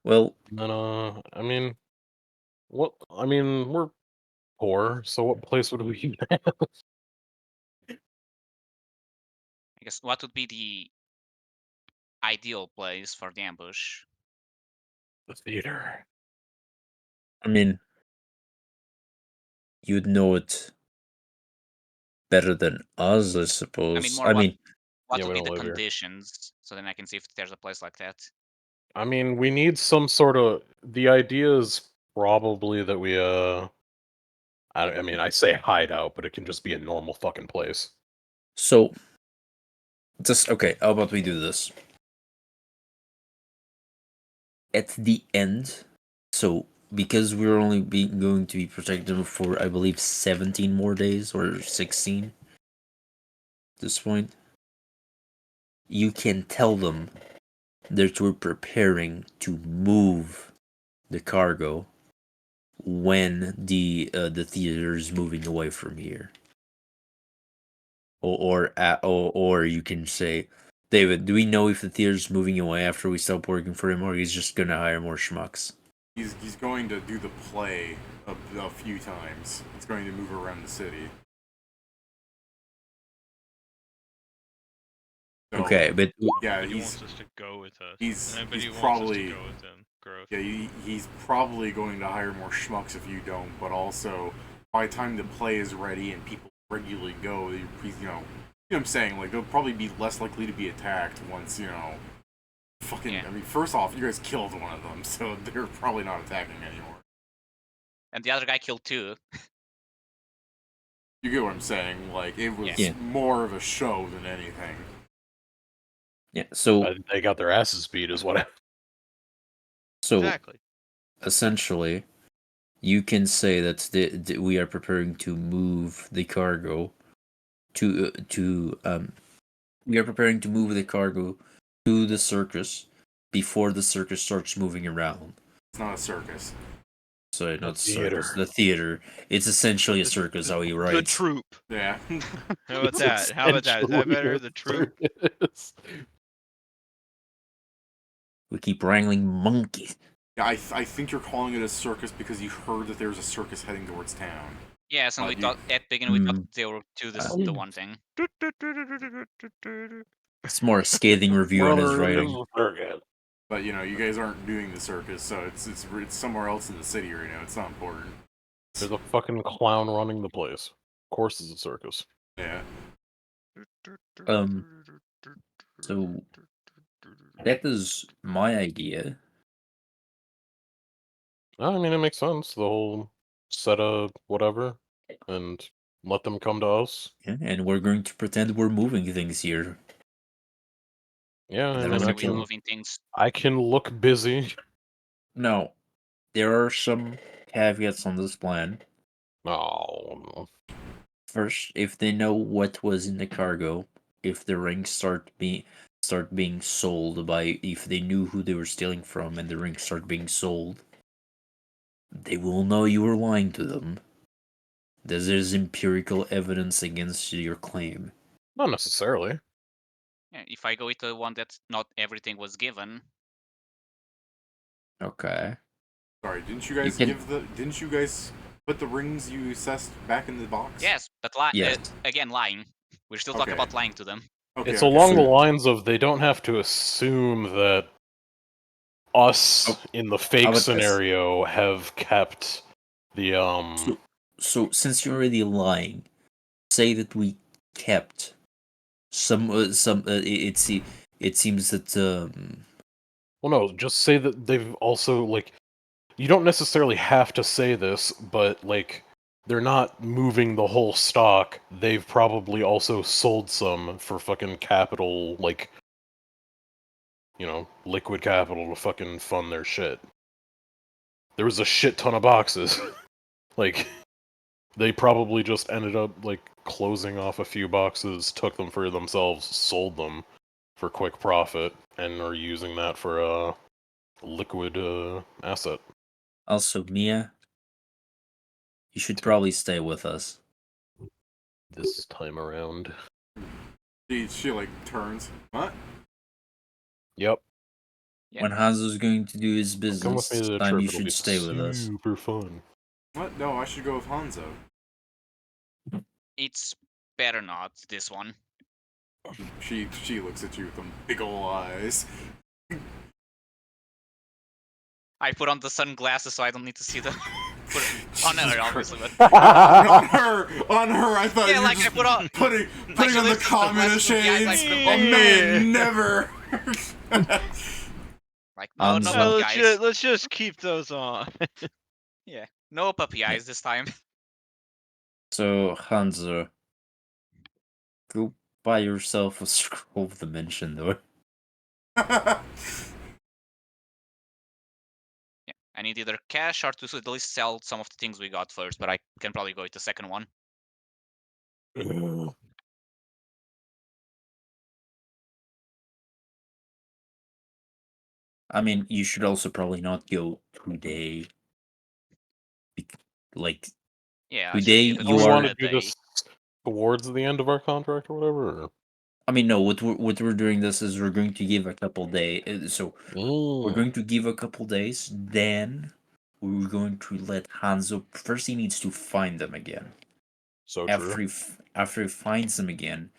[SPEAKER 7] Well,
[SPEAKER 1] And then, I mean, we're poor, so what place would we have?
[SPEAKER 5] I guess what would be the ideal place for the ambush?
[SPEAKER 1] The theater.
[SPEAKER 7] I mean, you'd know it better than us, I suppose.
[SPEAKER 5] More what
[SPEAKER 1] Yeah,
[SPEAKER 5] would
[SPEAKER 1] we
[SPEAKER 5] be
[SPEAKER 1] don't
[SPEAKER 5] the
[SPEAKER 1] live here.
[SPEAKER 5] conditions, so then I can see if there's a place like that.
[SPEAKER 1] I mean, we need some sort of. The idea is probably that we, I say hideout, but it can just be a normal fucking place.
[SPEAKER 7] So, just okay. How about we do this? At the end, so because we're only going to be protected for, I believe, 17 more days or 16 at this point, you can tell them that we're preparing to move the cargo when the theater is moving away from here. Or you can say, David, do we know if the theater's moving away after we stop working for him, or he's just gonna hire more schmucks?
[SPEAKER 2] He's going to do the play a few times. It's going to move around the city. So,
[SPEAKER 7] Okay, but
[SPEAKER 2] yeah,
[SPEAKER 8] Nobody
[SPEAKER 2] he's
[SPEAKER 8] wants us to go with us.
[SPEAKER 2] he's
[SPEAKER 8] Nobody
[SPEAKER 2] he's
[SPEAKER 8] wants us
[SPEAKER 2] probably
[SPEAKER 8] to go with him.
[SPEAKER 6] growth.
[SPEAKER 2] Yeah, he's probably going to hire more schmucks if you don't, but also by the time the play is ready and people regularly go, you know what I'm saying? Like, they'll probably be less likely to be attacked once, fucking.
[SPEAKER 5] Yeah.
[SPEAKER 2] I mean, first off, you guys killed one of them, so they're probably not attacking anymore.
[SPEAKER 5] And the other guy killed 2.
[SPEAKER 2] You get what I'm saying? Like, it was
[SPEAKER 7] Yeah.
[SPEAKER 2] more of a show than anything.
[SPEAKER 7] Yeah. So
[SPEAKER 1] They got their asses beat, is what.
[SPEAKER 6] Exactly.
[SPEAKER 7] essentially, you can say that we are preparing to move the cargo we are preparing to move the cargo to the circus before the circus starts moving around.
[SPEAKER 2] It's not a circus.
[SPEAKER 7] Sorry, not the circus.
[SPEAKER 1] theater.
[SPEAKER 7] The theater. It's essentially a circus. How he
[SPEAKER 6] The
[SPEAKER 7] writes.
[SPEAKER 6] troop.
[SPEAKER 2] Yeah.
[SPEAKER 6] How about that? How about that? Is that better? The troop.
[SPEAKER 1] Circus.
[SPEAKER 7] We keep wrangling monkeys.
[SPEAKER 2] Yeah, I think you're calling it a circus because you heard that there's a circus heading towards town.
[SPEAKER 5] Yes, and
[SPEAKER 2] Oh,
[SPEAKER 5] we
[SPEAKER 2] you-
[SPEAKER 5] thought at beginning we thought
[SPEAKER 7] Mm.
[SPEAKER 5] they were to the one thing.
[SPEAKER 7] It's more a scathing review on his
[SPEAKER 1] Brother,
[SPEAKER 7] writing.
[SPEAKER 1] this is circus.
[SPEAKER 2] But you guys aren't doing the circus, so it's somewhere else in the city right now. It's not important.
[SPEAKER 1] There's a fucking clown running the place. Of course, it's a circus.
[SPEAKER 2] Yeah.
[SPEAKER 7] So that is my idea.
[SPEAKER 1] I mean, it makes sense. The whole set of whatever, and let them come to us.
[SPEAKER 7] Yeah, and we're going to pretend we're moving things here.
[SPEAKER 1] Yeah, I
[SPEAKER 7] Then
[SPEAKER 1] mean,
[SPEAKER 7] we're
[SPEAKER 5] Mostly
[SPEAKER 1] I
[SPEAKER 5] we
[SPEAKER 7] kill-
[SPEAKER 5] moving things.
[SPEAKER 1] can look busy.
[SPEAKER 7] No, there are some caveats on this plan.
[SPEAKER 1] Oh,
[SPEAKER 7] First, if they know what was in the cargo, if the rings start being sold by, if they knew who they were stealing from, and the rings start being sold, they will know you were lying to them. There's empirical evidence against your claim.
[SPEAKER 1] not necessarily.
[SPEAKER 5] Yeah, if I go with the one that not everything was given,
[SPEAKER 7] Okay.
[SPEAKER 2] Sorry, didn't you guys Didn't you guys put the rings you assessed back in the box?
[SPEAKER 5] yes, but
[SPEAKER 7] Yes.
[SPEAKER 5] again, lying. We're still talking
[SPEAKER 2] Okay.
[SPEAKER 5] about lying to them.
[SPEAKER 2] Okay,
[SPEAKER 1] It's
[SPEAKER 2] okay.
[SPEAKER 1] along the
[SPEAKER 7] So-
[SPEAKER 1] lines of they don't have to assume that us
[SPEAKER 7] Oh,
[SPEAKER 1] in the
[SPEAKER 7] how
[SPEAKER 1] fake
[SPEAKER 7] about this?
[SPEAKER 1] scenario have kept the
[SPEAKER 7] So since you're already lying, say that we kept some it seems that
[SPEAKER 1] well, no, just say that they've also you don't necessarily have to say this, but they're not moving the whole stock. They've probably also sold some for fucking capital, liquid capital to fucking fund their shit. There was a shit ton of boxes. They probably just ended up closing off a few boxes, took them for themselves, sold them for quick profit, and are using that for a liquid asset.
[SPEAKER 7] also Mia, you should probably stay with us.
[SPEAKER 1] This time around.
[SPEAKER 2] She turns. What?
[SPEAKER 1] Yep.
[SPEAKER 5] Yeah.
[SPEAKER 7] When Hanzo's going to do his
[SPEAKER 1] Come
[SPEAKER 7] business,
[SPEAKER 1] with me to the
[SPEAKER 7] this time
[SPEAKER 1] trip.
[SPEAKER 7] you
[SPEAKER 1] It'll
[SPEAKER 7] should
[SPEAKER 1] be
[SPEAKER 7] stay with us.
[SPEAKER 1] super fun.
[SPEAKER 2] What? No, I should go with Hanzo.
[SPEAKER 5] It's better not this one.
[SPEAKER 2] She looks at you with them big ol' eyes.
[SPEAKER 5] I put on the sunglasses so I don't need to see them. On her, obviously, but
[SPEAKER 2] on her. I thought
[SPEAKER 5] yeah,
[SPEAKER 2] you were
[SPEAKER 5] like I
[SPEAKER 2] just
[SPEAKER 5] put on.
[SPEAKER 2] putting
[SPEAKER 5] like
[SPEAKER 2] on the
[SPEAKER 5] lifted
[SPEAKER 2] common
[SPEAKER 5] glasses with the eyes,
[SPEAKER 2] shades.
[SPEAKER 5] like,
[SPEAKER 2] Oh man, never.
[SPEAKER 5] Like no, no
[SPEAKER 7] Hanzo.
[SPEAKER 5] puppy eyes.
[SPEAKER 6] Let's just keep those on.
[SPEAKER 5] Yeah, no puppy eyes this time.
[SPEAKER 7] So Hanzo, go buy yourself a scroll of dimension, though.
[SPEAKER 5] Yeah, I need either cash or to at least sell some of the things we got first, but I can probably go with the second one.
[SPEAKER 7] I mean, you should also probably not go today. Like
[SPEAKER 5] Yeah,
[SPEAKER 7] today,
[SPEAKER 5] I should
[SPEAKER 7] you
[SPEAKER 1] we
[SPEAKER 7] are.
[SPEAKER 1] want to do this towards the end of our contract or whatever? Or?
[SPEAKER 7] I mean, no. What we're doing this is we're going to give a couple days. So we're going to give a couple days. Then we're going to let Hanzo. First, he needs to find them again.
[SPEAKER 1] So
[SPEAKER 7] After
[SPEAKER 1] true.
[SPEAKER 7] after he finds them again,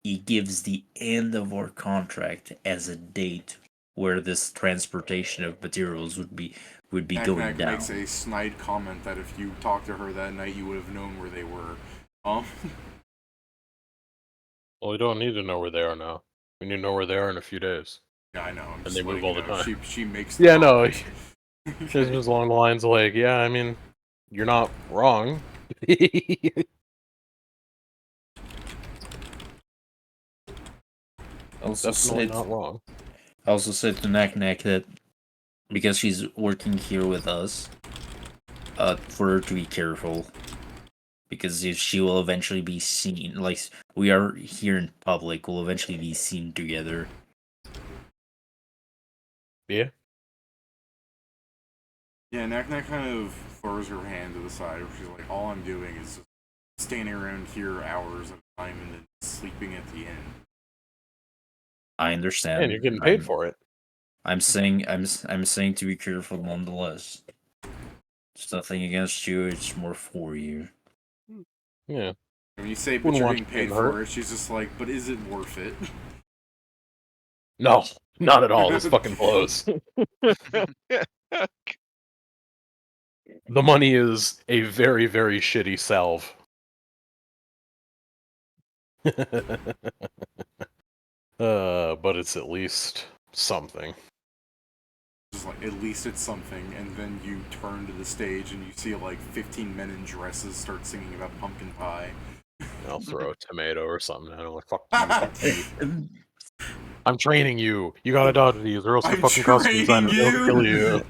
[SPEAKER 7] he gives the end of our contract as a date
[SPEAKER 3] where this transportation of materials would be going
[SPEAKER 2] Knack
[SPEAKER 3] down.
[SPEAKER 2] makes a snide comment that if you talked to her that night, you would have known where they were.
[SPEAKER 1] Well, we don't need to know where they are now. We need to know where they are in a few days.
[SPEAKER 2] Yeah, I know. I'm
[SPEAKER 1] And
[SPEAKER 2] just
[SPEAKER 1] they move all the time.
[SPEAKER 2] She makes the
[SPEAKER 1] Yeah, no.
[SPEAKER 2] comment.
[SPEAKER 1] It's just along the lines of like, yeah, I mean, you're not wrong.
[SPEAKER 3] Also
[SPEAKER 1] Definitely
[SPEAKER 3] said,
[SPEAKER 1] not wrong.
[SPEAKER 3] I also said to Knack that because she's working here with us, for her to be careful. Because if she will eventually be seen, like we are here in public, we'll eventually be seen together.
[SPEAKER 1] Yeah.
[SPEAKER 2] Yeah, Knack kind of throws her hand to the side where she's like, all I'm doing is just standing around here hours at a time and then sleeping at the inn.
[SPEAKER 3] I understand.
[SPEAKER 1] And you're getting paid for it.
[SPEAKER 3] I'm saying to be careful nonetheless. It's nothing against you, it's more for you.
[SPEAKER 1] Yeah.
[SPEAKER 2] When you say, but
[SPEAKER 1] Wouldn't
[SPEAKER 2] you're
[SPEAKER 1] want
[SPEAKER 2] getting
[SPEAKER 1] to
[SPEAKER 2] paid
[SPEAKER 1] get
[SPEAKER 2] for
[SPEAKER 1] hurt.
[SPEAKER 2] it, she's just like, but is it worth it?
[SPEAKER 1] No, not at all. This fucking blows. The money is a very, very shitty salve. But it's at least something.
[SPEAKER 2] Just like, at least it's something, and then you turn to the stage and you see like 15 men in dresses start singing about pumpkin pie.
[SPEAKER 1] I'll throw a tomato or something. I don't like, fuck you. I'm training you. You gotta dodge these, or else the
[SPEAKER 2] I'm
[SPEAKER 1] fucking costume designer
[SPEAKER 2] training
[SPEAKER 1] will kill you.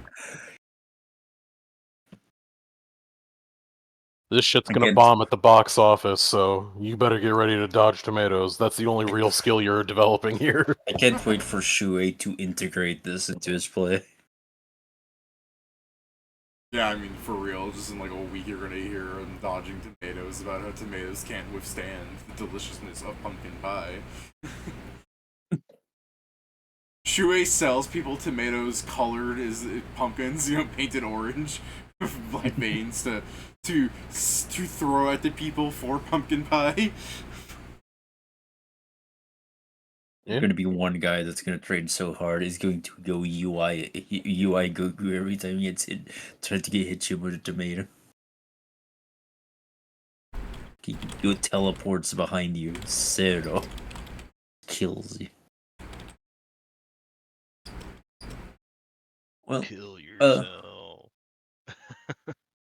[SPEAKER 1] This shit's gonna
[SPEAKER 3] Again-
[SPEAKER 1] bomb at the box office, so you better get ready to dodge tomatoes. That's the only real skill you're developing here.
[SPEAKER 3] I can't wait for Shuei to integrate this into his play.
[SPEAKER 2] Yeah, I mean, for real, just in like a week you're gonna hear him dodging tomatoes about how tomatoes can't withstand the deliciousness of pumpkin pie. Shuei sells people tomatoes colored as pumpkins, painted orange, with like veins to throw at the people for pumpkin pie.
[SPEAKER 3] There's going to be one guy that's going to train so hard, he's going to go UI Goku every time he gets hit, trying to get hit you with a tomato. He go teleports behind you, Zero. Kills you. Well,
[SPEAKER 8] Kill yourself.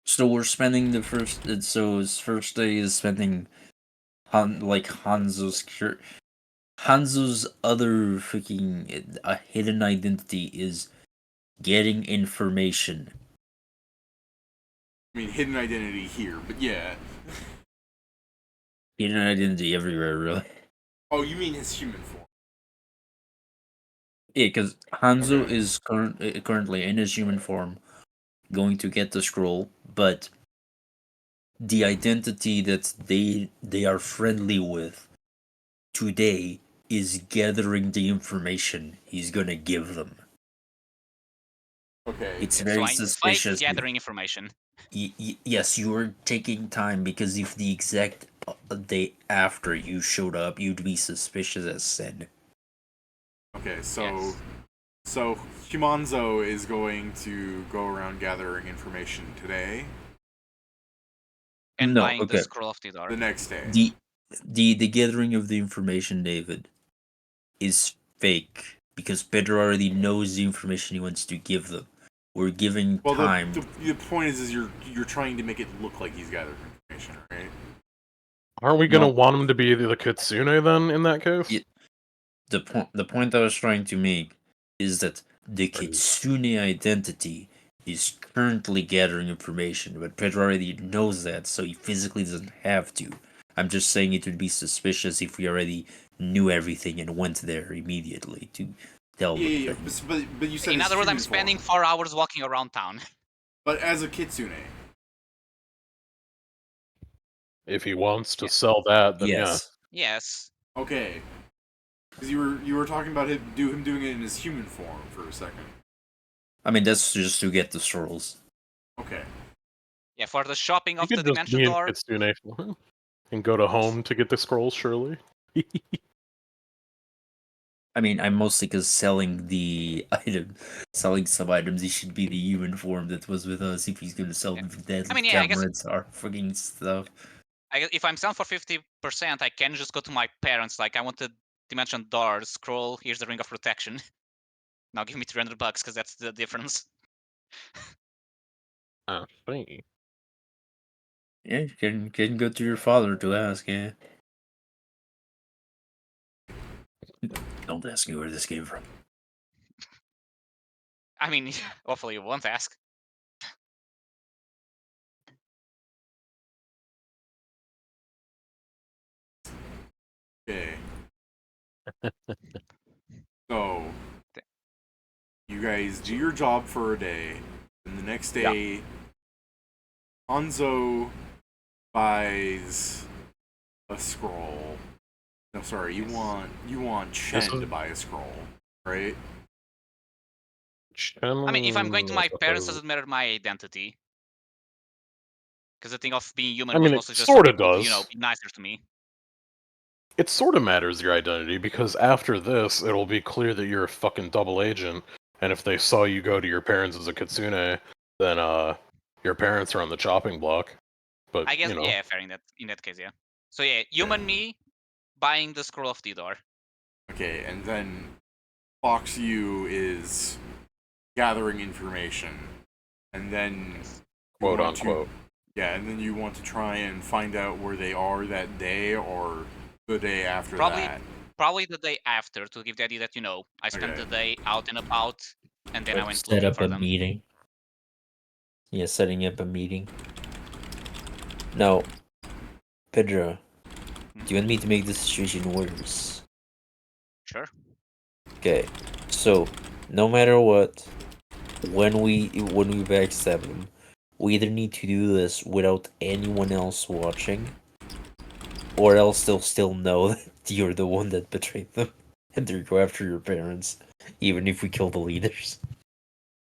[SPEAKER 3] so we're spending the first. So his first day is spending, Hanzo's other freaking hidden identity is getting information.
[SPEAKER 2] I mean, hidden identity here, but yeah.
[SPEAKER 3] Hidden identity everywhere, really.
[SPEAKER 2] Oh, you mean his human form?
[SPEAKER 3] Yeah, because Hanzo
[SPEAKER 2] Okay.
[SPEAKER 3] is currently in his human form, going to get the scroll, but the identity that they are friendly with today is gathering the information he's gonna give them.
[SPEAKER 2] Okay.
[SPEAKER 3] It's
[SPEAKER 5] So
[SPEAKER 3] very
[SPEAKER 5] I'm fake
[SPEAKER 3] suspicious.
[SPEAKER 5] gathering information.
[SPEAKER 3] Yes, you were taking time because if the exact day after you showed up, you'd be suspicious as sin.
[SPEAKER 2] Okay, so
[SPEAKER 5] Yes.
[SPEAKER 2] so Himanzo is going to go around gathering information today.
[SPEAKER 5] And
[SPEAKER 3] No,
[SPEAKER 5] buying
[SPEAKER 3] okay.
[SPEAKER 5] the scroll of the dark.
[SPEAKER 2] The next day.
[SPEAKER 3] The gathering of the information, David, is fake because Pedro already knows the information he wants to give them. We're giving
[SPEAKER 2] Well,
[SPEAKER 3] time.
[SPEAKER 2] the point is you're trying to make it look like he's gathering information, right?
[SPEAKER 1] Aren't we gonna
[SPEAKER 3] No.
[SPEAKER 1] want him to be the Kitsune then, in that case?
[SPEAKER 3] Yeah. The point I was trying to make is that the Kitsune identity is currently gathering information, but Pedro already knows that, so he physically doesn't have to. I'm just saying it would be suspicious if we already knew everything and went there immediately to tell them
[SPEAKER 2] Yeah,
[SPEAKER 3] things.
[SPEAKER 2] but you said
[SPEAKER 5] In
[SPEAKER 2] his
[SPEAKER 5] other words, I'm
[SPEAKER 2] human
[SPEAKER 5] spending
[SPEAKER 2] form.
[SPEAKER 5] 4 hours walking around town.
[SPEAKER 2] But as a kitsune.
[SPEAKER 1] If he wants to sell that, then
[SPEAKER 3] Yes.
[SPEAKER 5] Yes.
[SPEAKER 2] Okay. Because you were talking about him doing it in his human form for a second.
[SPEAKER 3] I mean, that's just to get the scrolls.
[SPEAKER 2] Okay.
[SPEAKER 5] Yeah, for the shopping
[SPEAKER 1] yeah.
[SPEAKER 5] of
[SPEAKER 1] You
[SPEAKER 5] the
[SPEAKER 1] could just
[SPEAKER 5] dimension
[SPEAKER 1] be in
[SPEAKER 5] door.
[SPEAKER 1] Kitsune form and go to home to get the scrolls, surely.
[SPEAKER 7] I mean, I'm mostly because selling the item, selling some items, he should be the human form that was with us if he's gonna sell
[SPEAKER 5] Yeah.
[SPEAKER 7] the deadly
[SPEAKER 5] I mean, yeah, I guess
[SPEAKER 7] cameras or fucking stuff.
[SPEAKER 5] if I'm selling for 50%, I can just go to my parents. Like, I want the Dimension Door scroll. Here's the Ring of Protection. Now give me $300 because that's the difference.
[SPEAKER 1] I see.
[SPEAKER 7] Yeah, you can go to your father to ask, yeah. Don't ask me where this came from.
[SPEAKER 5] I mean, hopefully you won't ask.
[SPEAKER 2] Okay. So, you guys do your job for a day, and the next day, Hanzo buys a scroll. No, sorry, you want Chen to buy a scroll, right?
[SPEAKER 5] I mean, if I'm going to my parents,
[SPEAKER 1] Chen-
[SPEAKER 5] doesn't matter my identity. Because the thing of being human
[SPEAKER 1] I
[SPEAKER 5] was
[SPEAKER 1] mean, it
[SPEAKER 5] mostly just
[SPEAKER 1] sorta
[SPEAKER 5] people,
[SPEAKER 1] does.
[SPEAKER 5] be nicer to me.
[SPEAKER 1] It sort of matters your identity, because after this, it'll be clear that you're a fucking double agent, and if they saw you go to your parents as a kitsune, then, your parents are on the chopping block. But,
[SPEAKER 5] I guess,
[SPEAKER 1] you know.
[SPEAKER 5] yeah, fair in that case, yeah. So yeah, human me buying the Scroll of Tidor.
[SPEAKER 2] Okay, and then Fox U is gathering information, and then
[SPEAKER 5] Yes.
[SPEAKER 2] you
[SPEAKER 1] Quote
[SPEAKER 2] want
[SPEAKER 1] unquote.
[SPEAKER 2] and then you want to try and find out where they are that day or the day after that.
[SPEAKER 5] Probably the day after, to give the idea that, I spent
[SPEAKER 2] Okay.
[SPEAKER 5] the day out and about, and then I
[SPEAKER 7] Like
[SPEAKER 5] went
[SPEAKER 7] set
[SPEAKER 5] looking
[SPEAKER 7] up
[SPEAKER 5] for
[SPEAKER 7] a
[SPEAKER 5] them.
[SPEAKER 7] meeting. Yeah, setting up a meeting. Now, Pedro, do you want me to make the situation worse?
[SPEAKER 5] Sure.
[SPEAKER 7] Okay, so no matter what, when we backstab them, we either need to do this without anyone else watching, or else they'll still know that you're the one that betrayed them, and they go after your parents, even if we kill the leaders.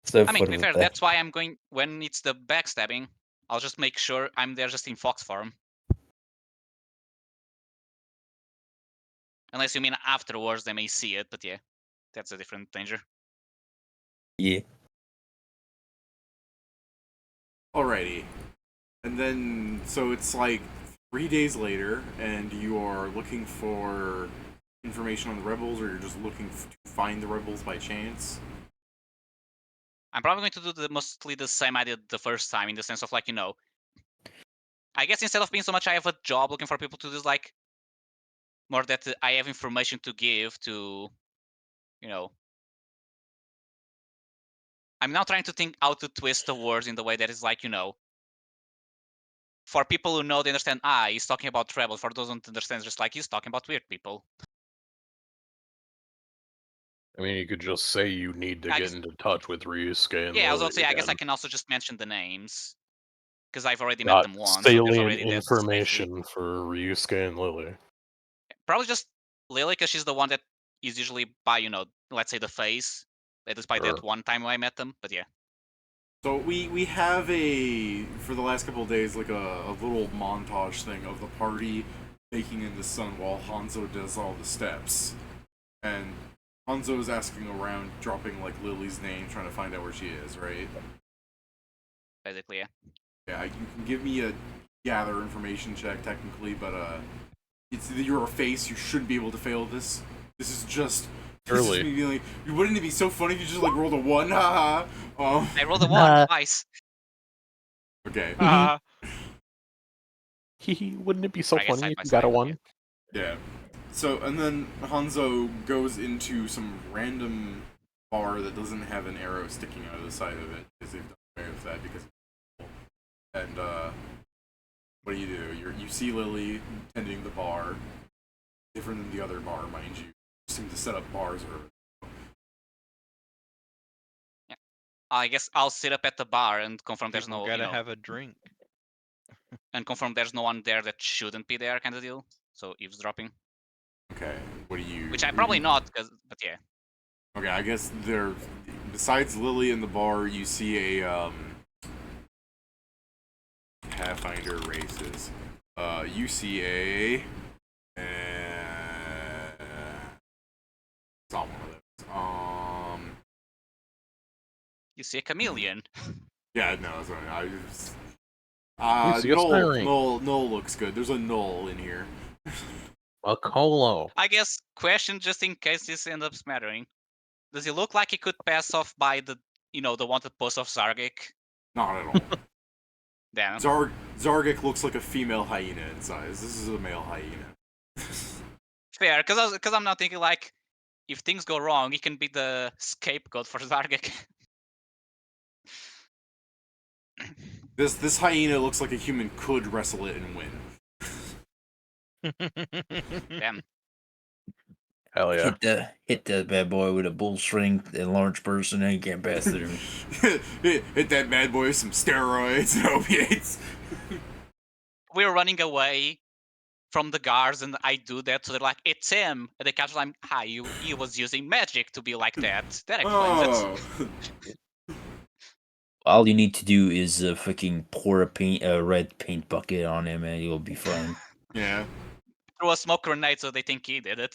[SPEAKER 7] So have
[SPEAKER 5] I mean, to
[SPEAKER 7] fun
[SPEAKER 5] be
[SPEAKER 7] with
[SPEAKER 5] fair,
[SPEAKER 7] that.
[SPEAKER 5] that's why I'm going, when it's the backstabbing, I'll just make sure I'm there just in fox form. Unless you mean afterwards, they may see it, but yeah, that's a different danger.
[SPEAKER 7] Yeah.
[SPEAKER 2] Alrighty. And then, so it's like 3 days later, and you are looking for information on the rebels, or you're just looking to find the rebels by chance?
[SPEAKER 5] I'm probably going to do mostly the same I did the first time, in the sense of, like, I guess instead of being so much I have a job looking for people to do, like, more that I have information to give to, you know. I'm now trying to think how to twist the words in the way that is like, for people who know, they understand, he's talking about rebel. For those who don't understand, just like, he's talking about weird people.
[SPEAKER 1] I mean, you could just say you need to
[SPEAKER 5] I
[SPEAKER 1] get
[SPEAKER 5] guess,
[SPEAKER 1] into touch with Ryusuke and
[SPEAKER 5] yeah, I was
[SPEAKER 1] Lily
[SPEAKER 5] about to say, I guess I
[SPEAKER 1] again.
[SPEAKER 5] can also just mention the names. Because I've already met
[SPEAKER 1] Got
[SPEAKER 5] them once, so there's
[SPEAKER 1] salient
[SPEAKER 5] already that safety.
[SPEAKER 1] information for Ryusuke and Lily.
[SPEAKER 5] Probably just Lily, because she's the one that is usually by, let's say the face. At least by that
[SPEAKER 1] Sure.
[SPEAKER 5] one time I met them, but yeah.
[SPEAKER 2] So we have for the last couple of days, like a little montage thing of the party baking in the sun while Hanzo does all the steps. And Hanzo's asking around, dropping like Lily's name, trying to find out where she is, right?
[SPEAKER 5] Basically, yeah.
[SPEAKER 2] Yeah, you can give me a gather information check technically, but you're a face, you shouldn't be able to fail this. This is just
[SPEAKER 1] Surely.
[SPEAKER 2] me being like, wouldn't it be so funny if you just like rolled a 1, haha.
[SPEAKER 5] I rolled a 1 twice.
[SPEAKER 2] Okay.
[SPEAKER 1] Wouldn't it be so
[SPEAKER 5] Or I guess
[SPEAKER 1] funny
[SPEAKER 5] side
[SPEAKER 1] if
[SPEAKER 5] by
[SPEAKER 1] you got a
[SPEAKER 5] side, but
[SPEAKER 1] one?
[SPEAKER 2] Yeah. So, and then Hanzo goes into some random bar that doesn't have an arrow sticking out of the side of it, because they've done away with that because and what do? You see Lily tending the bar, different than the other bar, mind you. Seem to set up bars or
[SPEAKER 5] yeah. I guess I'll sit up at the bar and confirm there's
[SPEAKER 8] People
[SPEAKER 5] no,
[SPEAKER 8] gotta have a drink.
[SPEAKER 5] and confirm there's no one there that shouldn't be there, kind of deal. So eavesdropping,
[SPEAKER 2] okay. What do you?
[SPEAKER 5] which I probably not, but yeah.
[SPEAKER 2] Okay, I guess there. Besides Lily in the bar, you see a Pathfinder races. You see a
[SPEAKER 5] You see a chameleon.
[SPEAKER 2] Yeah, no, sorry. I just.
[SPEAKER 1] You see a siren.
[SPEAKER 2] Null looks good. There's a null in here.
[SPEAKER 1] A colo.
[SPEAKER 5] I guess question just in case this ends up smattering. Does he look like he could pass off by the the wanted post of Zargic?
[SPEAKER 2] Not at all.
[SPEAKER 5] Damn.
[SPEAKER 2] Zargic looks like a female hyena in size. This is a male hyena.
[SPEAKER 5] Fair, because I'm not thinking like, if things go wrong, he can be the scapegoat for Zargic.
[SPEAKER 2] This hyena looks like a human could wrestle it and win.
[SPEAKER 5] Damn.
[SPEAKER 1] Hell yeah.
[SPEAKER 7] Hit that bad boy with a bull string and large person and he can't pass through.
[SPEAKER 2] Hit that bad boy with some steroids and opiates.
[SPEAKER 5] We're running away from the guards, and I do that, so they're like, "It's him," and they catch like, "Hi, he was using magic to be like that." That explains it.
[SPEAKER 2] Oh.
[SPEAKER 7] All you need to do is fucking pour a red paint bucket on him and you'll be fine.
[SPEAKER 2] Yeah.
[SPEAKER 5] Throw a smoke grenade so they think he did it.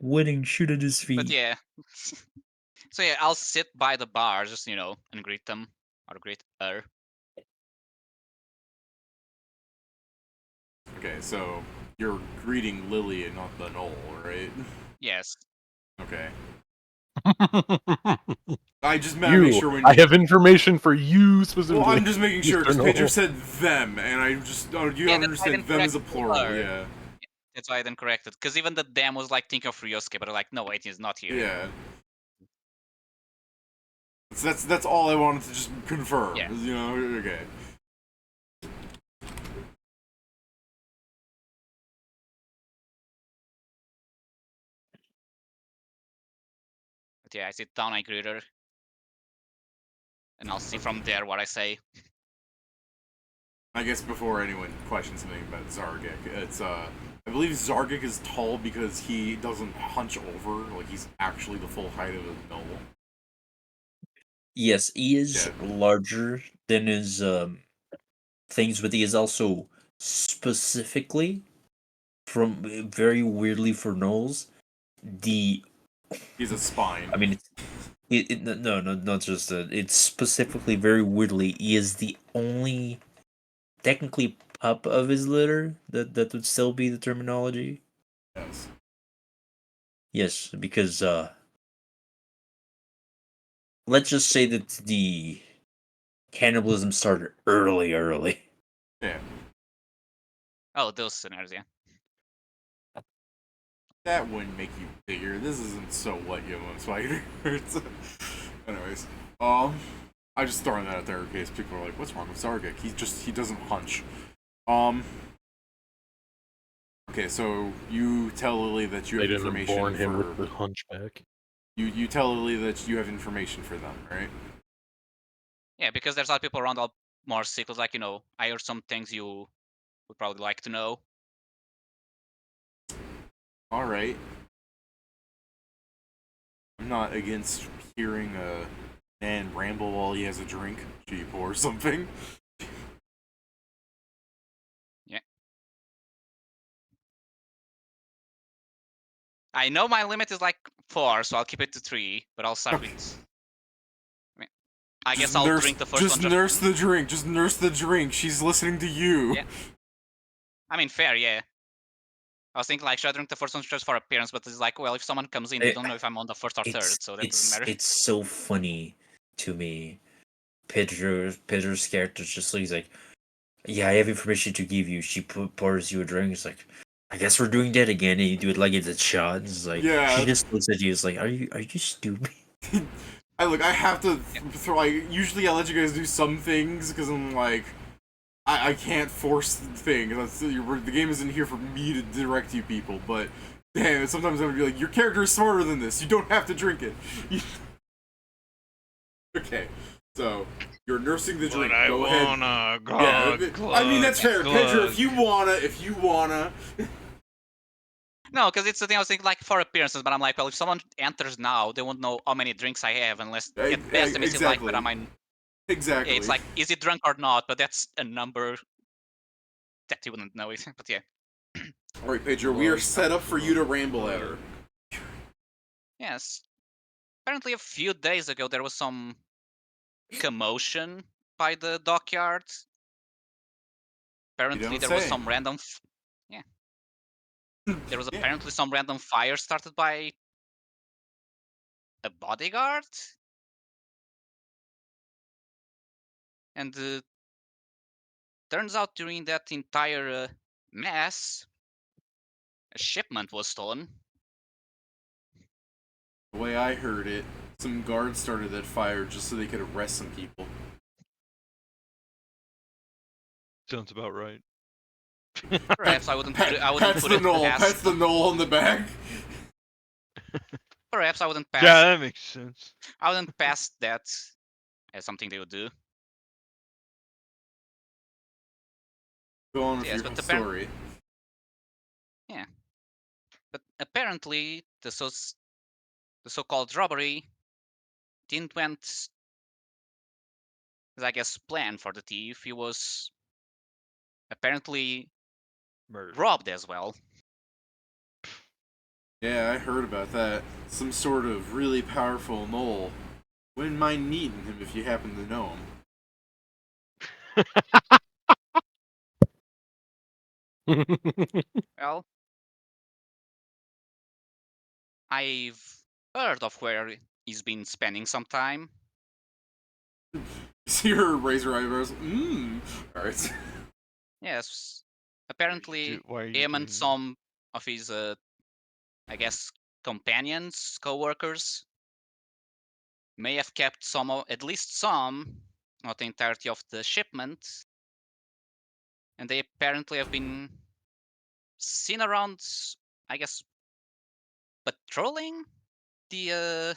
[SPEAKER 7] Winning, shoot at his feet.
[SPEAKER 5] But yeah. So yeah, I'll sit by the bar, just and greet them or greet her.
[SPEAKER 2] Okay, so you're greeting Lily and not the Knoll, right?
[SPEAKER 5] Yes.
[SPEAKER 2] Okay. I just meant to make sure when
[SPEAKER 1] I have information for you specifically.
[SPEAKER 2] Well, I'm just making sure because
[SPEAKER 1] Mr.
[SPEAKER 2] Pedro
[SPEAKER 1] Knoll.
[SPEAKER 2] said them, and I just you
[SPEAKER 5] Yeah,
[SPEAKER 2] don't
[SPEAKER 5] that's why I
[SPEAKER 2] understand
[SPEAKER 5] didn't
[SPEAKER 2] them as a
[SPEAKER 5] correct
[SPEAKER 2] plural.
[SPEAKER 5] her.
[SPEAKER 2] Yeah.
[SPEAKER 5] That's why I didn't correct it, because even the dam was like thinking of Ryosuke, but like, no, wait, he's not here.
[SPEAKER 2] Yeah. So that's all I wanted to just confirm.
[SPEAKER 5] Yeah.
[SPEAKER 2] You know, okay.
[SPEAKER 5] But yeah, I sit down, I greet her, and I'll see from there what I say.
[SPEAKER 2] I guess before anyone questions something about Zargic, it's I believe Zargic is tall because he doesn't hunch over, like he's actually the full height of a Knoll.
[SPEAKER 7] Yes, he is larger than his things, but he is also specifically from very weirdly for Knowles.
[SPEAKER 2] He's a spine.
[SPEAKER 7] I mean, no, not just that. It's specifically very weirdly. He is the only technically pup of his litter. That would still be the terminology.
[SPEAKER 2] Yes.
[SPEAKER 7] Yes, because let's just say that the cannibalism started early.
[SPEAKER 2] Yeah.
[SPEAKER 5] Oh, those scenarios, yeah.
[SPEAKER 2] That wouldn't make you bigger. This isn't so what Yomon Spider. Anyways, I just throwing that out there in case people are like, "What's wrong with Zargic? He doesn't hunch." Okay, so you tell Lily that you
[SPEAKER 1] They
[SPEAKER 2] have
[SPEAKER 1] didn't
[SPEAKER 2] information
[SPEAKER 1] born him
[SPEAKER 2] for.
[SPEAKER 1] with the hunchback.
[SPEAKER 2] You tell Lily that you have information for them, right?
[SPEAKER 5] Yeah, because there's a lot of people around, all more secrets, like, I heard some things you would probably like to know.
[SPEAKER 2] All right. I'm not against hearing a man ramble while he has a drink. Should you pour something?
[SPEAKER 5] Yeah. I know my limit is like 4, so I'll keep it to 3, but I'll start with... I guess I'll drink the first one.
[SPEAKER 2] Just nurse the drink. Just nurse the drink. She's listening to you.
[SPEAKER 5] Yeah. I mean, fair, yeah. I was thinking, like, should I drink the first one just for appearance? But it's like, well, if someone comes in, they don't know if I'm on the first or third, so that doesn't matter.
[SPEAKER 7] It's so funny to me. Pedro's character's just like, he's like, yeah, I have information to give you. She pours you a drink. It's like, I guess we're doing that again. And you do it like it's a shot. It's like,
[SPEAKER 2] Yeah.
[SPEAKER 7] she just looks at you. It's like, are you stupid?
[SPEAKER 2] I have to throw. Usually I let you guys do some things because I'm like, I can't force things. The game isn't here for me to direct you people. But damn, sometimes I would be like, your character is smarter than this. You don't have to drink it. Okay, so you're nursing the drink. Go ahead. I mean that's fair, Pedro. If you wanna.
[SPEAKER 5] No, because it's the thing I was thinking, like, for appearances, but I'm like, well, if someone enters now, they won't know how many drinks I have unless, at best, they may see, like, but am I...
[SPEAKER 2] Exactly.
[SPEAKER 5] Yeah, it's like, is it drunk or not? But that's a number that you wouldn't know it, but yeah.
[SPEAKER 2] Alright, Pedro, we are set up for you to ramble at her.
[SPEAKER 5] Yes. apparently a few days ago there was some commotion by the dockyard. Apparently there was
[SPEAKER 2] say.
[SPEAKER 5] some random yeah. There was
[SPEAKER 2] Yeah.
[SPEAKER 5] apparently some random fire started by a bodyguard. And turns out during that entire mess, a shipment was stolen.
[SPEAKER 2] The way I heard it, some guards started that fire just so they could arrest some people.
[SPEAKER 8] Sounds about right.
[SPEAKER 5] Perhaps I wouldn't put it. I wouldn't
[SPEAKER 2] Pats
[SPEAKER 5] put
[SPEAKER 2] the
[SPEAKER 5] it
[SPEAKER 2] knoll.
[SPEAKER 5] past
[SPEAKER 2] Pats the
[SPEAKER 5] them.
[SPEAKER 2] knoll on the back.
[SPEAKER 5] Perhaps I wouldn't pass.
[SPEAKER 8] Yeah, that makes sense.
[SPEAKER 5] I wouldn't pass that as something they would do.
[SPEAKER 2] Go on with
[SPEAKER 5] Yes,
[SPEAKER 2] your
[SPEAKER 5] but
[SPEAKER 2] story.
[SPEAKER 5] Yeah, but apparently the so-called robbery didn't went as I guess planned for the thief. He was apparently
[SPEAKER 8] Murder.
[SPEAKER 5] robbed as well.
[SPEAKER 2] Yeah, I heard about that. Some sort of really powerful knoll. Wouldn't mind meeting him if you happen to know him.
[SPEAKER 5] Well, I've heard of where he's been spending some time.
[SPEAKER 2] See her raise her eyebrows. Alright.
[SPEAKER 5] Yes, apparently
[SPEAKER 8] Why are you
[SPEAKER 5] him and
[SPEAKER 8] doing that?
[SPEAKER 5] some of his, I guess, companions, co-workers, may have kept at least some, not the entirety of the shipment, and they apparently have been seen around, I guess, patrolling the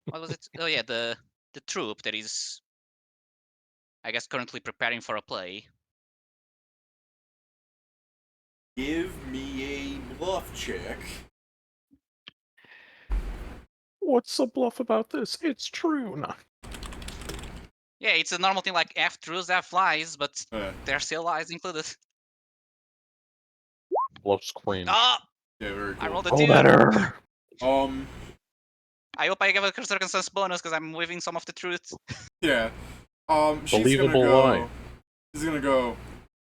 [SPEAKER 5] what was it? Oh yeah, the troop that is, I guess, currently preparing for a play.
[SPEAKER 2] Give me a bluff check.
[SPEAKER 1] What's the bluff about this? It's true. No.
[SPEAKER 5] Yeah, it's a normal thing like F trues, F lies, but
[SPEAKER 2] Uh,
[SPEAKER 5] there's still lies included.
[SPEAKER 1] Bluff's cringe.
[SPEAKER 5] Oh,
[SPEAKER 2] yeah, very
[SPEAKER 5] I
[SPEAKER 2] cool.
[SPEAKER 5] rolled a
[SPEAKER 1] Oh,
[SPEAKER 5] 2.
[SPEAKER 1] better.
[SPEAKER 5] I hope I give a circumstance bonus because I'm weaving some of the truth.
[SPEAKER 2] Yeah. She's
[SPEAKER 1] Believable
[SPEAKER 2] gonna go.
[SPEAKER 1] lie.
[SPEAKER 2] She's gonna go.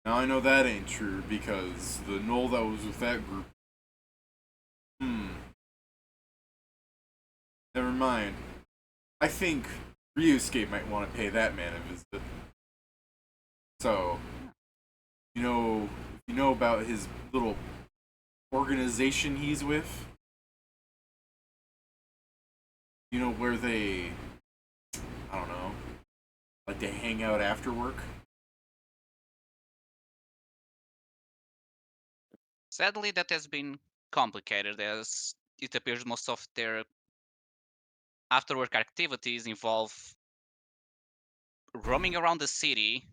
[SPEAKER 2] Now I know that ain't true because the knoll that was with that group. Never mind. I think Ryusuke might want to pay that man a visit. So, if you know about his little organization he's with. You know where they, I don't know, like they hang out after work.
[SPEAKER 5] Sadly, that has been complicated as it appears most of their after-work activities involve roaming around the city,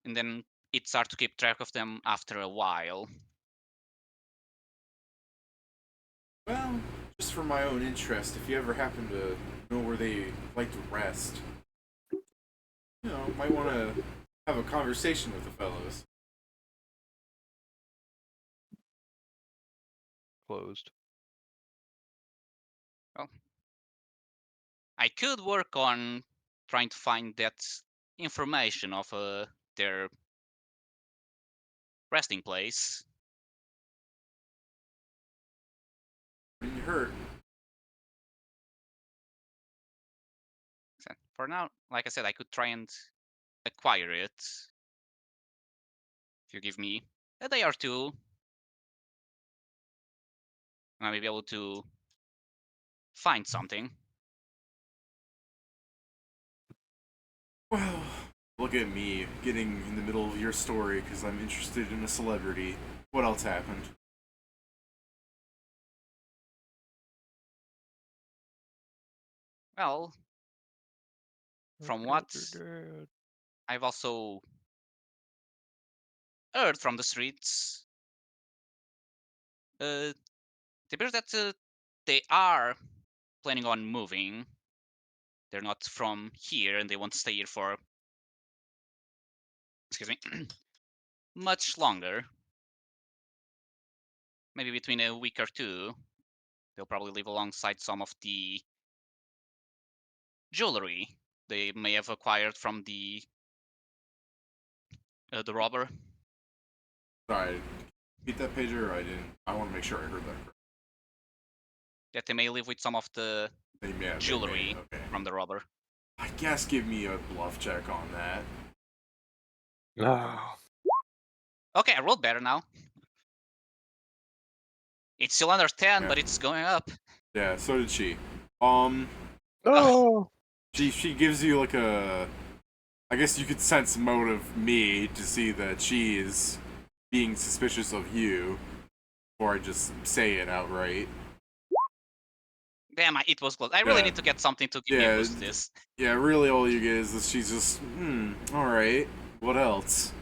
[SPEAKER 5] and then it's hard to keep track of them after a while.
[SPEAKER 2] Well, just for my own interest, if you ever happen to know where they like to rest, might want to have a conversation with the fellows.
[SPEAKER 8] Closed.
[SPEAKER 5] Well, I could work on trying to find that information of their resting place.
[SPEAKER 2] When you hurt,
[SPEAKER 5] So for now, like I said, I could try and acquire it. If you give me a day or two, I may be able to find something.
[SPEAKER 2] well, look at me getting in the middle of your story because I'm interested in a celebrity. What else happened?
[SPEAKER 5] Well, from what I've also heard from the streets, it appears that they are planning on moving. They're not from here and they won't stay here for, excuse me, much longer. Maybe between a week or two. they'll probably live alongside some of the jewelry they may have acquired from the robber.
[SPEAKER 2] Sorry, repeat that, Pedro. I didn't. I want to make sure I heard that correctly.
[SPEAKER 5] That they may live with some of the jewelry
[SPEAKER 2] Okay.
[SPEAKER 5] from the robber.
[SPEAKER 2] I guess give me a bluff check on that.
[SPEAKER 1] No.
[SPEAKER 5] Okay, I rolled better now. It's still under 10,
[SPEAKER 2] Yeah.
[SPEAKER 5] but it's going up.
[SPEAKER 2] Yeah, so did she.
[SPEAKER 1] Oh.
[SPEAKER 2] She gives you like a. I guess you could sense motive me to see that she is being suspicious of you, before I just say it outright.
[SPEAKER 5] Damn, it was close. I really
[SPEAKER 2] Yeah.
[SPEAKER 5] need to get something to give me
[SPEAKER 2] Yeah,
[SPEAKER 5] a boost to this.
[SPEAKER 2] Yeah, really all you get is that she's just, alright. What else?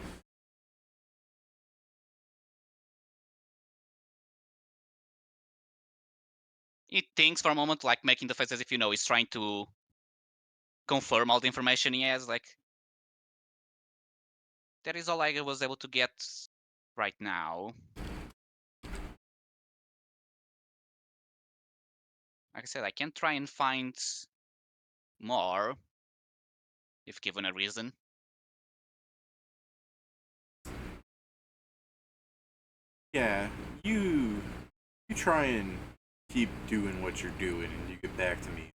[SPEAKER 5] He thinks for a moment, like making the face as if he's trying to confirm all the information he has. Like, that is all I was able to get right now. Like I said, I can try and find more if given a reason.
[SPEAKER 2] Yeah, you try and keep doing what you're doing and you get back to me.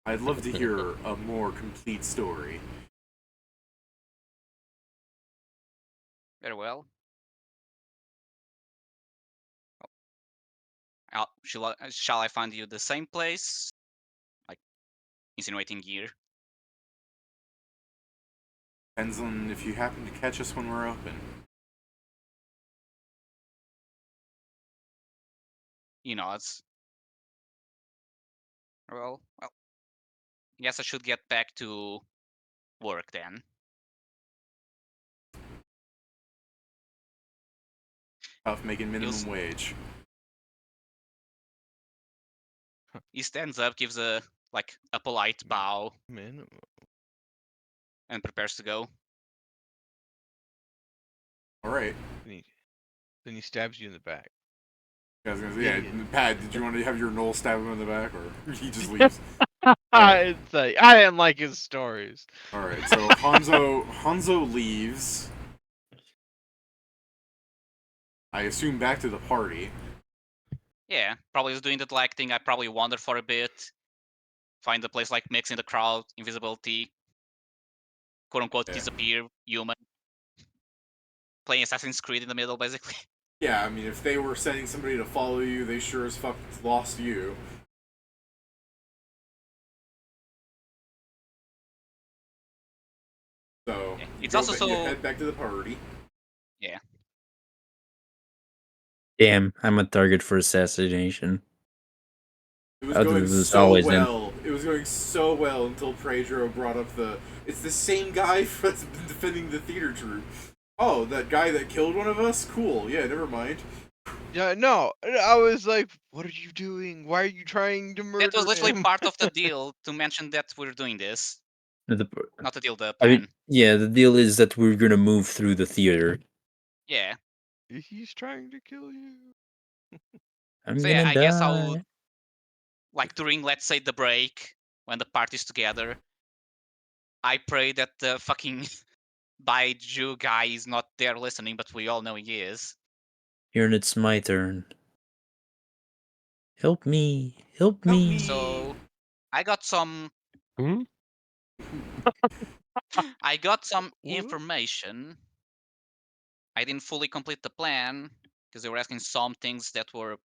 [SPEAKER 2] I'd love to hear a more complete story.
[SPEAKER 5] Very well. Shall I find you the same place? Like, insinuating gear.
[SPEAKER 2] Depends on if you happen to catch us when we're open.
[SPEAKER 5] He nods. Well, guess I should get back to work then.
[SPEAKER 2] Tough making minimum
[SPEAKER 5] You'll
[SPEAKER 2] wage.
[SPEAKER 5] He stands up, gives a polite bow,
[SPEAKER 8] Minimum.
[SPEAKER 5] and prepares to go.
[SPEAKER 2] Alright.
[SPEAKER 8] Then he stabs you in the back.
[SPEAKER 2] I was gonna say, yeah,
[SPEAKER 8] Yeah.
[SPEAKER 2] Pat, did you want to have your Knoll stab him in the back, or he just leaves?
[SPEAKER 8] It's like, I didn't like his stories.
[SPEAKER 2] Alright, so Hanzo leaves. I assume back to the party.
[SPEAKER 5] Yeah, probably is doing that thing. I probably wander for a bit, find a place mix in the crowd, invisibility, quote unquote
[SPEAKER 2] Yeah.
[SPEAKER 5] disappear, human. Playing Assassin's Creed in the middle, basically.
[SPEAKER 2] Yeah, I mean, if they were sending somebody to follow you, they sure as fuck lost you. So,
[SPEAKER 5] Yeah.
[SPEAKER 2] you
[SPEAKER 5] It's
[SPEAKER 2] go
[SPEAKER 5] also
[SPEAKER 2] you
[SPEAKER 5] so.
[SPEAKER 2] head back to the party.
[SPEAKER 5] Yeah.
[SPEAKER 7] Damn, I'm a target for assassination.
[SPEAKER 2] It was
[SPEAKER 7] I'll do
[SPEAKER 2] going
[SPEAKER 7] this
[SPEAKER 2] so
[SPEAKER 7] always then.
[SPEAKER 2] well. It was going so well until Pedro brought up it's the same guy that's been defending the theater troupe. Oh, that guy that killed one of us? Cool. Yeah, never mind.
[SPEAKER 8] Yeah, no. I was like, what are you doing? Why are you trying to murder
[SPEAKER 5] That was literally
[SPEAKER 8] him?
[SPEAKER 5] part of the deal to mention that we're doing this.
[SPEAKER 7] The-
[SPEAKER 5] Not the deal, the
[SPEAKER 7] I
[SPEAKER 5] plan.
[SPEAKER 7] mean, yeah, the deal is that we're gonna move through the theater.
[SPEAKER 5] Yeah.
[SPEAKER 8] He's trying to kill you.
[SPEAKER 7] I'm
[SPEAKER 5] So
[SPEAKER 7] gonna
[SPEAKER 5] yeah, I
[SPEAKER 7] die.
[SPEAKER 5] guess I'll during, let's say, the break, when the party's together, I pray that the fucking Baiju guy is not there listening, but we all know he is.
[SPEAKER 7] Here, it's my turn. Help me! Help me!
[SPEAKER 5] So I got some
[SPEAKER 1] Hmm?
[SPEAKER 5] I got some
[SPEAKER 8] What?
[SPEAKER 5] information. I didn't fully complete the plan because they were asking some things that were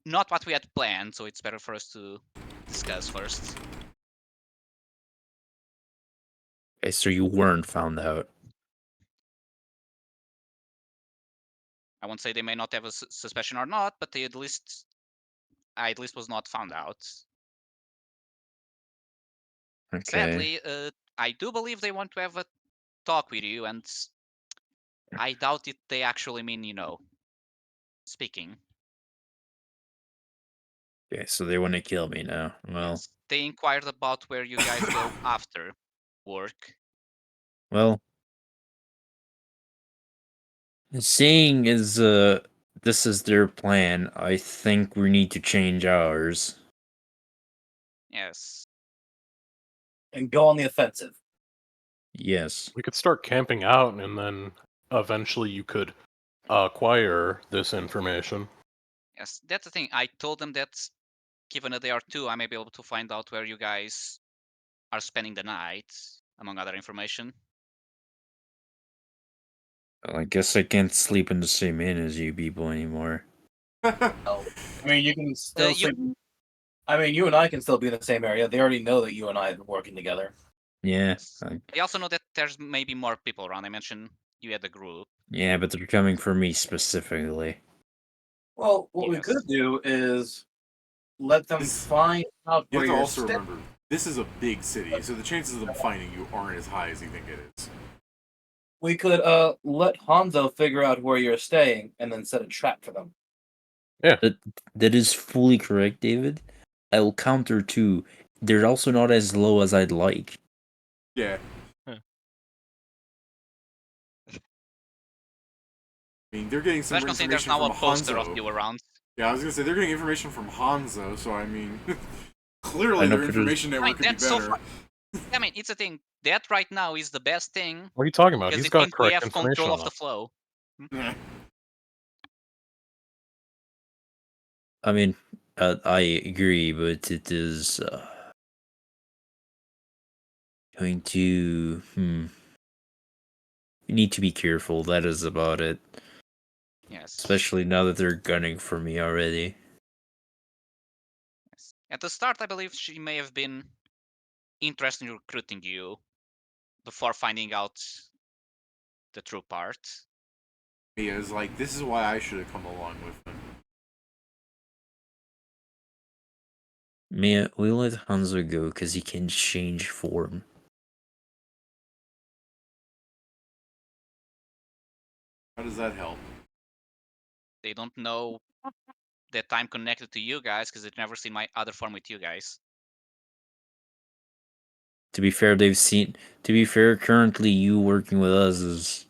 [SPEAKER 5] not what we had planned, so it's better for us to discuss first.
[SPEAKER 7] Okay, so you weren't found out.
[SPEAKER 5] I won't say they may not have a suspicion or not, but I at least was not found out.
[SPEAKER 7] Okay.
[SPEAKER 5] Sadly, I do believe they want to have a talk with you, and I doubt it. They actually mean, speaking.
[SPEAKER 7] Okay, so they want to kill me now. Well,
[SPEAKER 5] Yes. They inquired about where you guys go after work.
[SPEAKER 7] well. Seeing as this is their plan. I think we need to change ours.
[SPEAKER 5] Yes.
[SPEAKER 4] And go on the offensive.
[SPEAKER 7] Yes.
[SPEAKER 1] We could start camping out, and then eventually you could acquire this information.
[SPEAKER 5] Yes, that's the thing. I told them that given that they are two, I may be able to find out where you guys are spending the night, among other information.
[SPEAKER 7] Well, I guess I can't sleep in the same inn as you people anymore.
[SPEAKER 4] Oh, I mean, you can still.
[SPEAKER 5] you-
[SPEAKER 4] sleep- I mean, you and I can still be in the same area. They already know that you and I have been working together.
[SPEAKER 7] Yeah.
[SPEAKER 5] Yes. They also know that there's maybe more people around. I mentioned you had a group.
[SPEAKER 7] Yeah, but they're coming for me specifically.
[SPEAKER 4] Well, what we
[SPEAKER 5] Yes.
[SPEAKER 4] could do is let them
[SPEAKER 2] This-
[SPEAKER 4] find out
[SPEAKER 2] You
[SPEAKER 4] where
[SPEAKER 2] have to
[SPEAKER 4] you're
[SPEAKER 2] also
[SPEAKER 4] staying.
[SPEAKER 2] remember, this is a big city, so the chances of them finding you aren't as high as you think it is.
[SPEAKER 4] We could let Hanzo figure out where you're staying and then set a trap for them.
[SPEAKER 7] That is fully correct, David. I will counter too. They're also not as low as I'd like.
[SPEAKER 2] Yeah.
[SPEAKER 8] Huh.
[SPEAKER 2] I mean, they're getting some
[SPEAKER 5] Especially considering there's
[SPEAKER 2] information
[SPEAKER 5] now a
[SPEAKER 2] from
[SPEAKER 5] poster of
[SPEAKER 2] Hanzo.
[SPEAKER 5] you around.
[SPEAKER 2] Yeah, I was gonna say they're getting information from Hanzo, so I mean, clearly
[SPEAKER 7] I know
[SPEAKER 2] their
[SPEAKER 7] Pedro's-
[SPEAKER 2] information network
[SPEAKER 5] Right,
[SPEAKER 2] could be
[SPEAKER 5] that's so
[SPEAKER 2] better.
[SPEAKER 5] far. I mean, it's a thing. That right now is the best thing
[SPEAKER 1] What are you talking about?
[SPEAKER 5] because
[SPEAKER 1] He's
[SPEAKER 5] it
[SPEAKER 1] got
[SPEAKER 5] means we
[SPEAKER 1] correct
[SPEAKER 5] have
[SPEAKER 1] information
[SPEAKER 5] control
[SPEAKER 1] on
[SPEAKER 5] of the
[SPEAKER 1] that.
[SPEAKER 5] flow.
[SPEAKER 2] Yeah.
[SPEAKER 7] I mean, I agree, but it is going to. You need to be careful. That is about it.
[SPEAKER 5] Yes.
[SPEAKER 7] Especially now that they're gunning for me already.
[SPEAKER 5] Yes. At the start, I believe she may have been interested in recruiting you before finding out the true part.
[SPEAKER 2] Mia is like, this is why I should have come along with them.
[SPEAKER 7] Mia, we let Hanzo go because he can change form.
[SPEAKER 2] How does that help?
[SPEAKER 5] They don't know that I'm connected to you guys because they've never seen my other form with you guys.
[SPEAKER 7] To be fair, currently you working with us is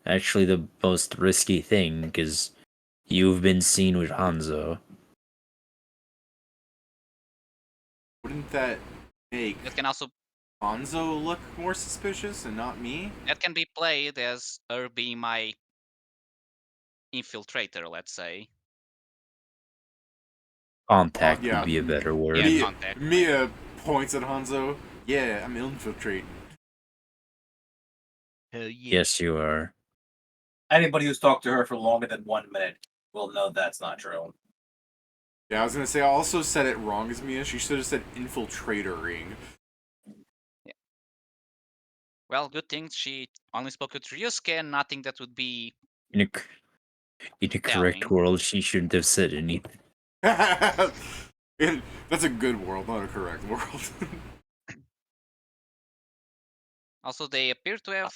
[SPEAKER 7] actually the most risky thing because you've been seen with Hanzo.
[SPEAKER 2] Wouldn't that make
[SPEAKER 5] That can also
[SPEAKER 2] Hanzo look more suspicious and not me?
[SPEAKER 5] be played as her being my infiltrator, let's say.
[SPEAKER 7] Contact
[SPEAKER 2] yeah.
[SPEAKER 7] would be a better word.
[SPEAKER 5] Yeah,
[SPEAKER 2] Mia,
[SPEAKER 5] contact.
[SPEAKER 2] Mia points at Hanzo. Yeah, I'm infiltrating.
[SPEAKER 8] Hell yeah.
[SPEAKER 7] Yes, you are.
[SPEAKER 4] Anybody who's talked to her for longer than 1 minute will know that's not true.
[SPEAKER 2] Yeah, I was gonna say I also said it wrong as Mia. She should have said infiltratoring.
[SPEAKER 5] Well, good thing she only spoke with Ryusuke and nothing that would be
[SPEAKER 7] In a correct
[SPEAKER 5] Telling.
[SPEAKER 7] world, she shouldn't have said anything.
[SPEAKER 2] That's a good world, not a correct world.
[SPEAKER 5] Also, they appear to have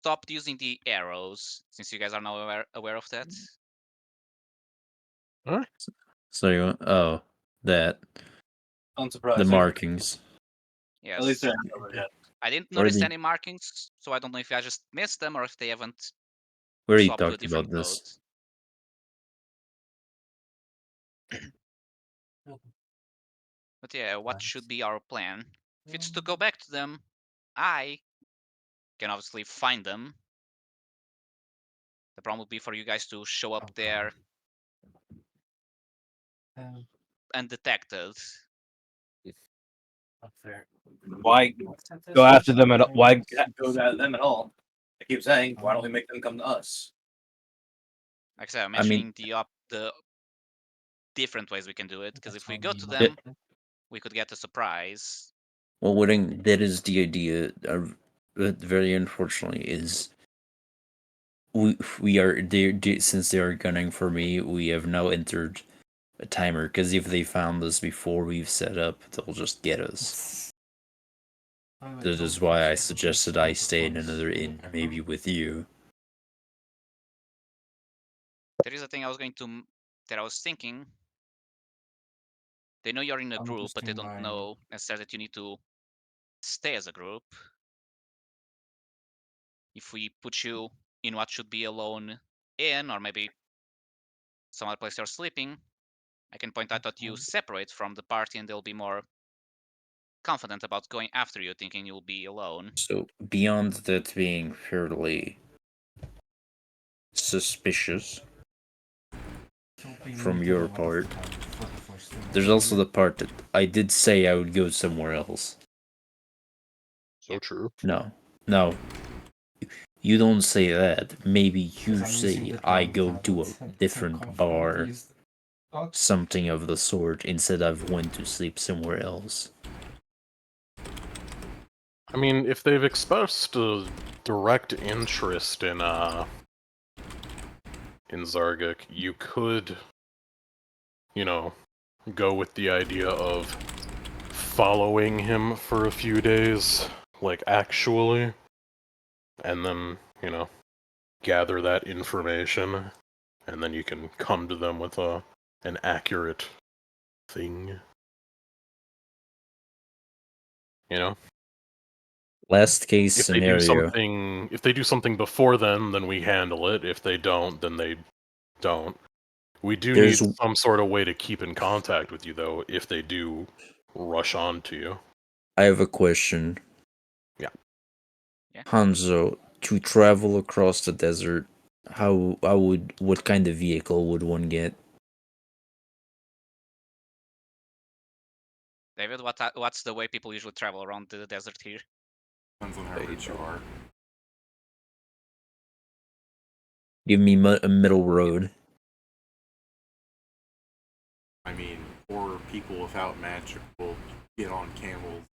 [SPEAKER 5] stopped using the arrows, since you guys are now aware of that.
[SPEAKER 7] So that
[SPEAKER 4] Unsurprising.
[SPEAKER 7] the markings.
[SPEAKER 5] Yes.
[SPEAKER 4] At least they're not covered yet.
[SPEAKER 5] I didn't
[SPEAKER 7] Where
[SPEAKER 5] notice
[SPEAKER 7] the-
[SPEAKER 5] any markings, so I don't know if I just missed them or if they haven't
[SPEAKER 7] We already
[SPEAKER 5] swapped to a
[SPEAKER 7] talked
[SPEAKER 5] different
[SPEAKER 7] about this.
[SPEAKER 5] code. But yeah, what should be our plan? If it's to go back to them, I can obviously find them. The problem would be for you guys to show up there undetected.
[SPEAKER 4] Why go after them at all? Why go to them at all? I keep saying, why don't we make them come to us?
[SPEAKER 5] Like I said, I'm
[SPEAKER 7] I mean-
[SPEAKER 5] mentioning the different ways we can do it, because if we go to
[SPEAKER 7] Yeah.
[SPEAKER 5] them, we could get a surprise.
[SPEAKER 7] Well, that is the idea. But very unfortunately, is we are since they are gunning for me. We have now entered a timer because if they found us before we've set up, they'll just get us. That is why I suggested I stay in another inn, maybe with you.
[SPEAKER 5] There is a thing I was that I was thinking. They know you're in a group, but they don't know necessarily that you need to stay as a group. If we put you in what should be a lone inn, or maybe some other place you're sleeping, I can point out that you separate from the party and they'll be more confident about going after you, thinking you'll be alone.
[SPEAKER 7] So beyond that being fairly suspicious from your part, there's also the part that I did say I would go somewhere else.
[SPEAKER 1] So true.
[SPEAKER 7] No, you don't say that. Maybe you say I go to a different bar, something of the sort, instead of went to sleep somewhere else.
[SPEAKER 1] I mean, if they've expressed a direct interest in Zargik, you could, go with the idea of following him for a few days, like actually, and then, gather that information, and then you can come to them with an accurate thing.
[SPEAKER 7] Last case
[SPEAKER 1] If
[SPEAKER 7] scenario.
[SPEAKER 1] if they do something before then we handle it. If they don't, then they don't. We do
[SPEAKER 7] There's-
[SPEAKER 1] need some sort of way to keep in contact with you, though, if they do rush on to you.
[SPEAKER 7] I have a question.
[SPEAKER 1] Yeah.
[SPEAKER 5] Yeah.
[SPEAKER 7] Hanzo, to travel across the desert, what kind of vehicle would one get?
[SPEAKER 5] David, what's the way people usually travel around the desert here?
[SPEAKER 2] Depends on how rich you are.
[SPEAKER 7] Give me a middle road.
[SPEAKER 2] I mean, or people without magic will get on camels,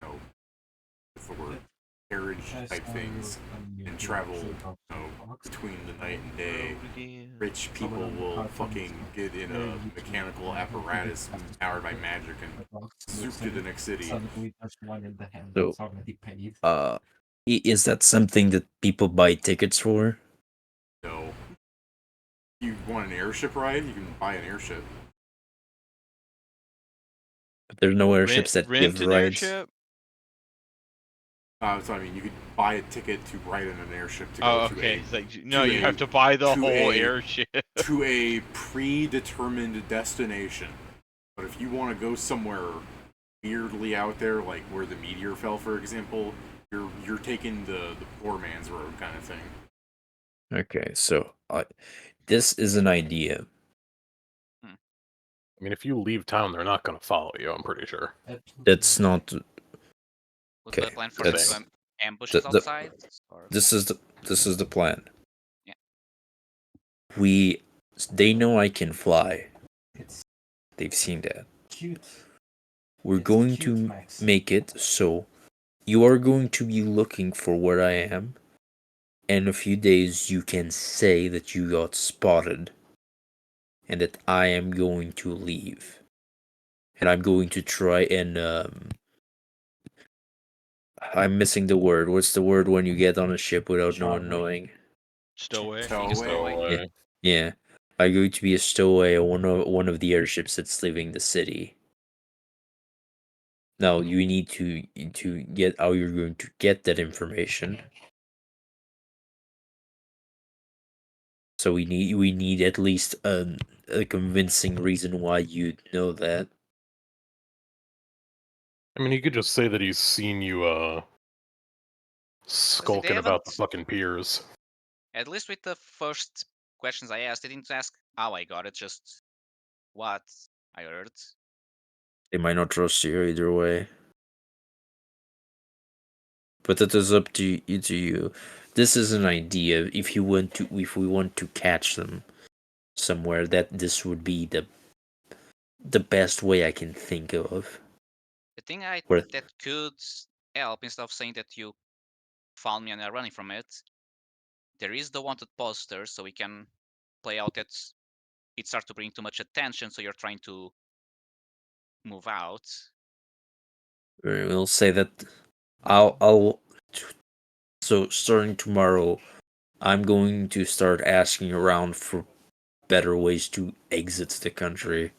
[SPEAKER 2] what's the word, carriage type things, and travel, between the night and day. Rich people will fucking get in a mechanical apparatus powered by magic and zoop to the next city.
[SPEAKER 7] So, is that something that people buy tickets for?
[SPEAKER 2] So, you want an airship ride? You can buy an airship.
[SPEAKER 7] But there's no airships that
[SPEAKER 8] Rent
[SPEAKER 7] give
[SPEAKER 8] an
[SPEAKER 7] rides.
[SPEAKER 8] airship?
[SPEAKER 2] So I mean, you could buy a ticket to ride in an airship to go
[SPEAKER 8] Oh,
[SPEAKER 2] to
[SPEAKER 8] okay.
[SPEAKER 2] a
[SPEAKER 8] It's like, no,
[SPEAKER 2] to
[SPEAKER 8] you
[SPEAKER 2] a-
[SPEAKER 8] have to buy the
[SPEAKER 2] to
[SPEAKER 8] whole
[SPEAKER 2] a-
[SPEAKER 8] airship.
[SPEAKER 2] to a predetermined destination. But if you want to go somewhere weirdly out there, like where the meteor fell, for example, you're taking the poor man's road kind of thing.
[SPEAKER 7] Okay, so this is an idea.
[SPEAKER 1] I mean, if you leave town, they're not going to follow you, I'm pretty sure.
[SPEAKER 7] That's not.
[SPEAKER 5] Was the
[SPEAKER 7] Okay,
[SPEAKER 5] plan for them
[SPEAKER 7] that's-
[SPEAKER 5] to ambush us
[SPEAKER 7] the-
[SPEAKER 5] outside? Or...
[SPEAKER 7] This is the plan.
[SPEAKER 5] Yeah.
[SPEAKER 7] They know I can fly. They've seen that. We're going to make it so you are going to be looking for where I am. In a few days, you can say that you got spotted and that I am going to leave. And I'm going to try and I'm missing the word. What's the word when you get on a ship without no one knowing?
[SPEAKER 8] Stowaway.
[SPEAKER 2] Stowaway.
[SPEAKER 7] Yeah. I'm going to be a stowaway on one of the airships that's leaving the city. Now you need to get how you're going to get that information. So we need at least a convincing reason why you know that.
[SPEAKER 1] I mean, you could just say that he's seen you, skulking about the
[SPEAKER 5] haven't-
[SPEAKER 1] fucking piers.
[SPEAKER 5] At least with the first questions I asked, they didn't ask how I got it, just what I heard.
[SPEAKER 7] They might not trust you either way. But that is up to you. This is an idea. If we want to catch them somewhere, that this would be the best way I can think of.
[SPEAKER 5] The thing
[SPEAKER 7] Where-
[SPEAKER 5] that could help, instead of saying that you found me and are running from it, there is the wanted poster, so we can play out that it starts to bring too much attention, so you're trying to move out.
[SPEAKER 7] We'll say that I'll so starting tomorrow, I'm going to start asking around for better ways to exit the country.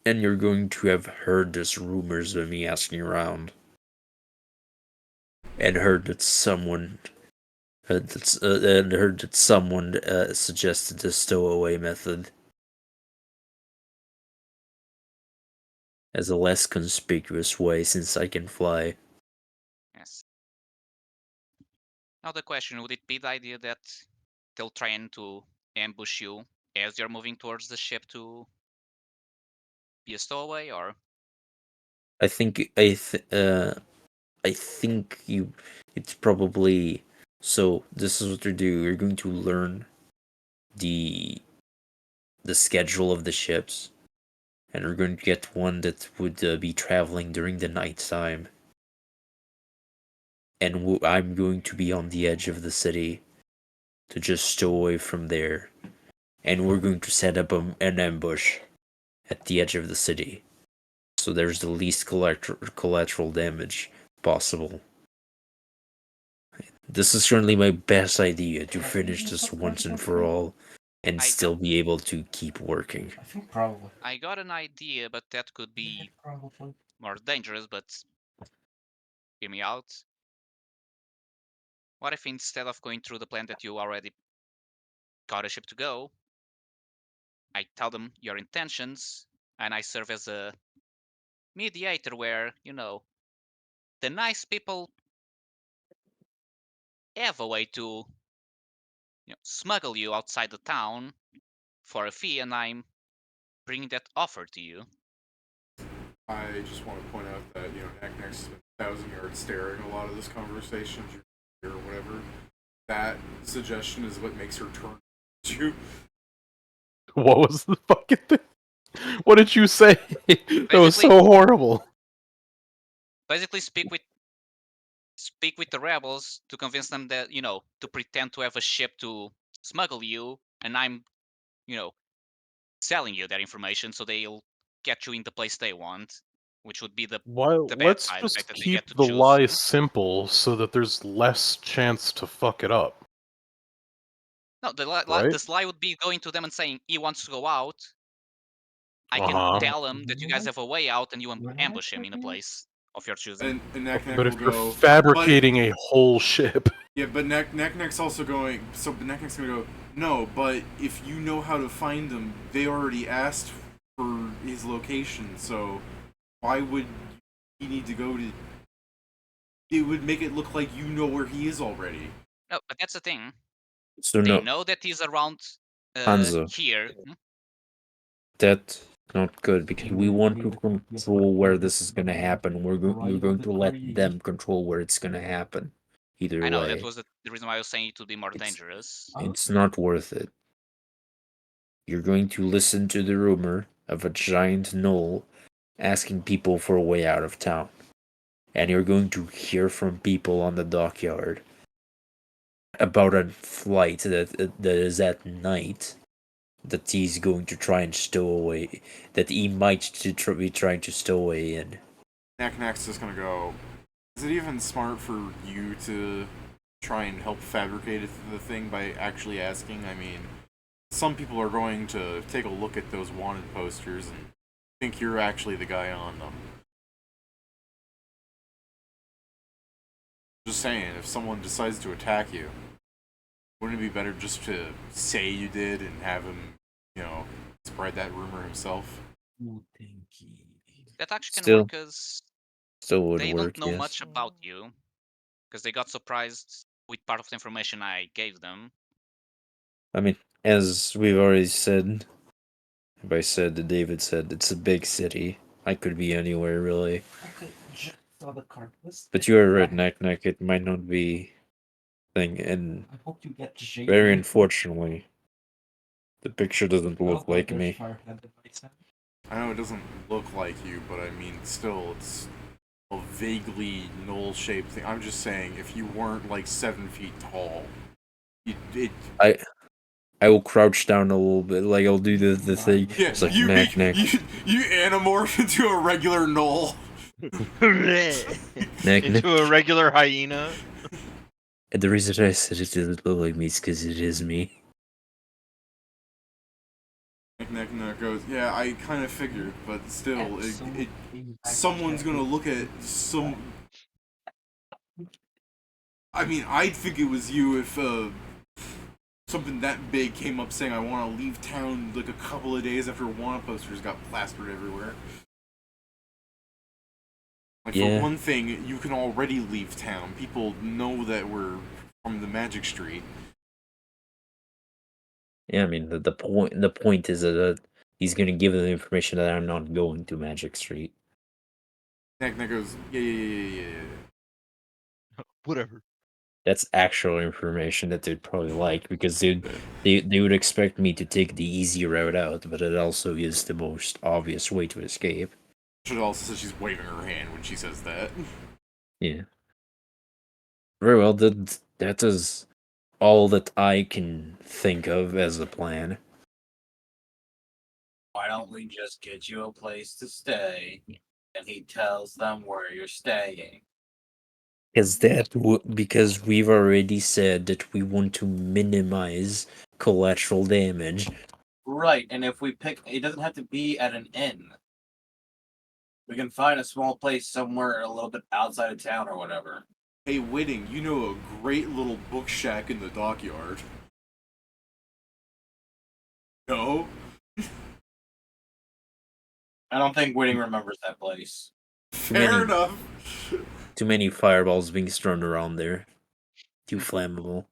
[SPEAKER 7] And you're going to have heard this rumors of me asking around. And heard that someone And heard that someone suggested the stowaway method as a less conspicuous way since I can fly.
[SPEAKER 5] Yes. Now the question, would it be the idea that they'll try to ambush you as you're moving towards the ship to be a stowaway, or
[SPEAKER 7] I think I think it's probably so. This is what you do. You're going to learn the schedule of the ships, and we're going to get one that would be traveling during the night time. And I'm going to be on the edge of the city to just stow away from there, and we're going to set up an ambush at the edge of the city, so there's the least collateral damage possible. This is currently my best idea to finish this once and for all, and
[SPEAKER 5] I
[SPEAKER 7] still
[SPEAKER 5] got-
[SPEAKER 7] be able to keep working.
[SPEAKER 9] I think probably.
[SPEAKER 5] I got an idea, but that could be
[SPEAKER 9] Probably.
[SPEAKER 5] more dangerous, but hear me out. What if instead of going through the plan that you already got a ship to go, I tell them your intentions and I serve as a mediator where, the nice people have a way to smuggle you outside the town for a fee, and I'm bringing that offer to you.
[SPEAKER 2] I just want to point out that, Next 1,000 yards staring a lot of this conversation, or whatever. That suggestion is what makes her turn to you.
[SPEAKER 1] What was the fucking thing? What did you say? That was so
[SPEAKER 5] Basically-
[SPEAKER 1] horrible.
[SPEAKER 5] Basically, speak with the rebels to convince them that, to pretend to have a ship to smuggle you, and I'm, selling you that information so they'll get you in the place they want, which would be the
[SPEAKER 1] Why?
[SPEAKER 5] bad
[SPEAKER 1] Let's
[SPEAKER 5] side, the
[SPEAKER 1] just
[SPEAKER 5] fact that they
[SPEAKER 1] keep
[SPEAKER 5] get to
[SPEAKER 1] the
[SPEAKER 5] choose.
[SPEAKER 1] lie simple so that there's less chance to fuck it up.
[SPEAKER 5] No, the
[SPEAKER 1] Right?
[SPEAKER 5] lie would be going to them and saying he wants to go out. I can
[SPEAKER 1] Uh-huh.
[SPEAKER 5] tell him that you guys have a way out, and you ambush him in a place of your choosing.
[SPEAKER 2] And Neck
[SPEAKER 1] But
[SPEAKER 2] will
[SPEAKER 1] if you're
[SPEAKER 2] go.
[SPEAKER 1] fabricating a whole ship,
[SPEAKER 2] Yeah, but Neck's also going. So Neck's gonna go. No, but if you know how to find him, they already asked for his location. So why would he need to go to? It would make it look like you know where he is already.
[SPEAKER 5] No, but that's the thing.
[SPEAKER 7] So
[SPEAKER 5] They
[SPEAKER 7] no,
[SPEAKER 5] know that he's around
[SPEAKER 7] Hanzo.
[SPEAKER 5] here.
[SPEAKER 7] That's not good because we want to control where this is gonna happen. We're going to let them control where it's gonna happen. Either
[SPEAKER 5] I know
[SPEAKER 7] way,
[SPEAKER 5] that was the reason why I was saying it would be more dangerous.
[SPEAKER 7] it's not worth it. You're going to listen to the rumor of a giant knoll asking people for a way out of town. And you're going to hear from people on the dockyard about a flight that is at night that he's going to try and stow away, that he might be trying to stow away in.
[SPEAKER 2] Neck's just gonna go. Is it even smart for you to try and help fabricate the thing by actually asking? I mean, some people are going to take a look at those wanted posters and think you're actually the guy on them. Just saying, if someone decides to attack you, wouldn't it be better just to say you did and have him, spread that rumor himself?
[SPEAKER 5] That actually can
[SPEAKER 7] Still-
[SPEAKER 5] work because
[SPEAKER 7] Still would
[SPEAKER 5] they
[SPEAKER 7] work,
[SPEAKER 5] don't know
[SPEAKER 7] yes.
[SPEAKER 5] much about you. Because they got surprised with part of the information I gave them.
[SPEAKER 7] I mean, as we've already said, David said, it's a big city. I could be anywhere, really.
[SPEAKER 9] Okay, just saw the card list.
[SPEAKER 7] But you are right, Knack. It might not be thing, and
[SPEAKER 9] I hope you get Jade.
[SPEAKER 7] very unfortunately, the picture doesn't
[SPEAKER 9] Oh,
[SPEAKER 7] look like
[SPEAKER 9] there's
[SPEAKER 7] me.
[SPEAKER 9] Firehead device.
[SPEAKER 2] I know it doesn't look like you, but I mean, still, it's a vaguely knoll-shaped thing. I'm just saying, if you weren't like 7 feet tall,
[SPEAKER 7] I will crouch down a little bit, like I'll do the thing.
[SPEAKER 2] yeah,
[SPEAKER 7] It's like
[SPEAKER 2] you
[SPEAKER 7] Knack.
[SPEAKER 2] you anamorph into a regular knoll.
[SPEAKER 7] Knack.
[SPEAKER 8] Into a regular hyena.
[SPEAKER 7] And the reason I said it doesn't look like me is because it is me.
[SPEAKER 2] Neck goes, yeah, I kind of figured, but still, someone's gonna look at some. I mean, I'd think it was you if something that big came up saying I want to leave town like a couple of days after wanted posters got plastered everywhere. Like,
[SPEAKER 7] Yeah.
[SPEAKER 2] for one thing, you can already leave town. People know that we're from the Magic Street.
[SPEAKER 7] Yeah, I mean the point is that he's gonna give them the information that I'm not going to Magic Street.
[SPEAKER 2] Neck goes, yeah.
[SPEAKER 8] Whatever.
[SPEAKER 7] That's actual information that they'd probably like because they would expect me to take the easy route out, but it also is the most obvious way to escape.
[SPEAKER 2] Should also say she's waving her hand when she says that.
[SPEAKER 7] Yeah. Very well. That is all that I can think of as a plan.
[SPEAKER 10] Why don't we just get you a place to stay? And he tells them where you're staying.
[SPEAKER 7] Because we've already said that we want to minimize collateral damage.
[SPEAKER 10] Right, and if we pick, it doesn't have to be at an inn. We can find a small place somewhere a little bit outside of town or whatever.
[SPEAKER 2] Hey, Whitting, you know a great little book shack in the dockyard. No?
[SPEAKER 10] I don't think Whitting remembers that place.
[SPEAKER 2] Fair enough.
[SPEAKER 7] Too many fireballs being thrown around there. Too flammable.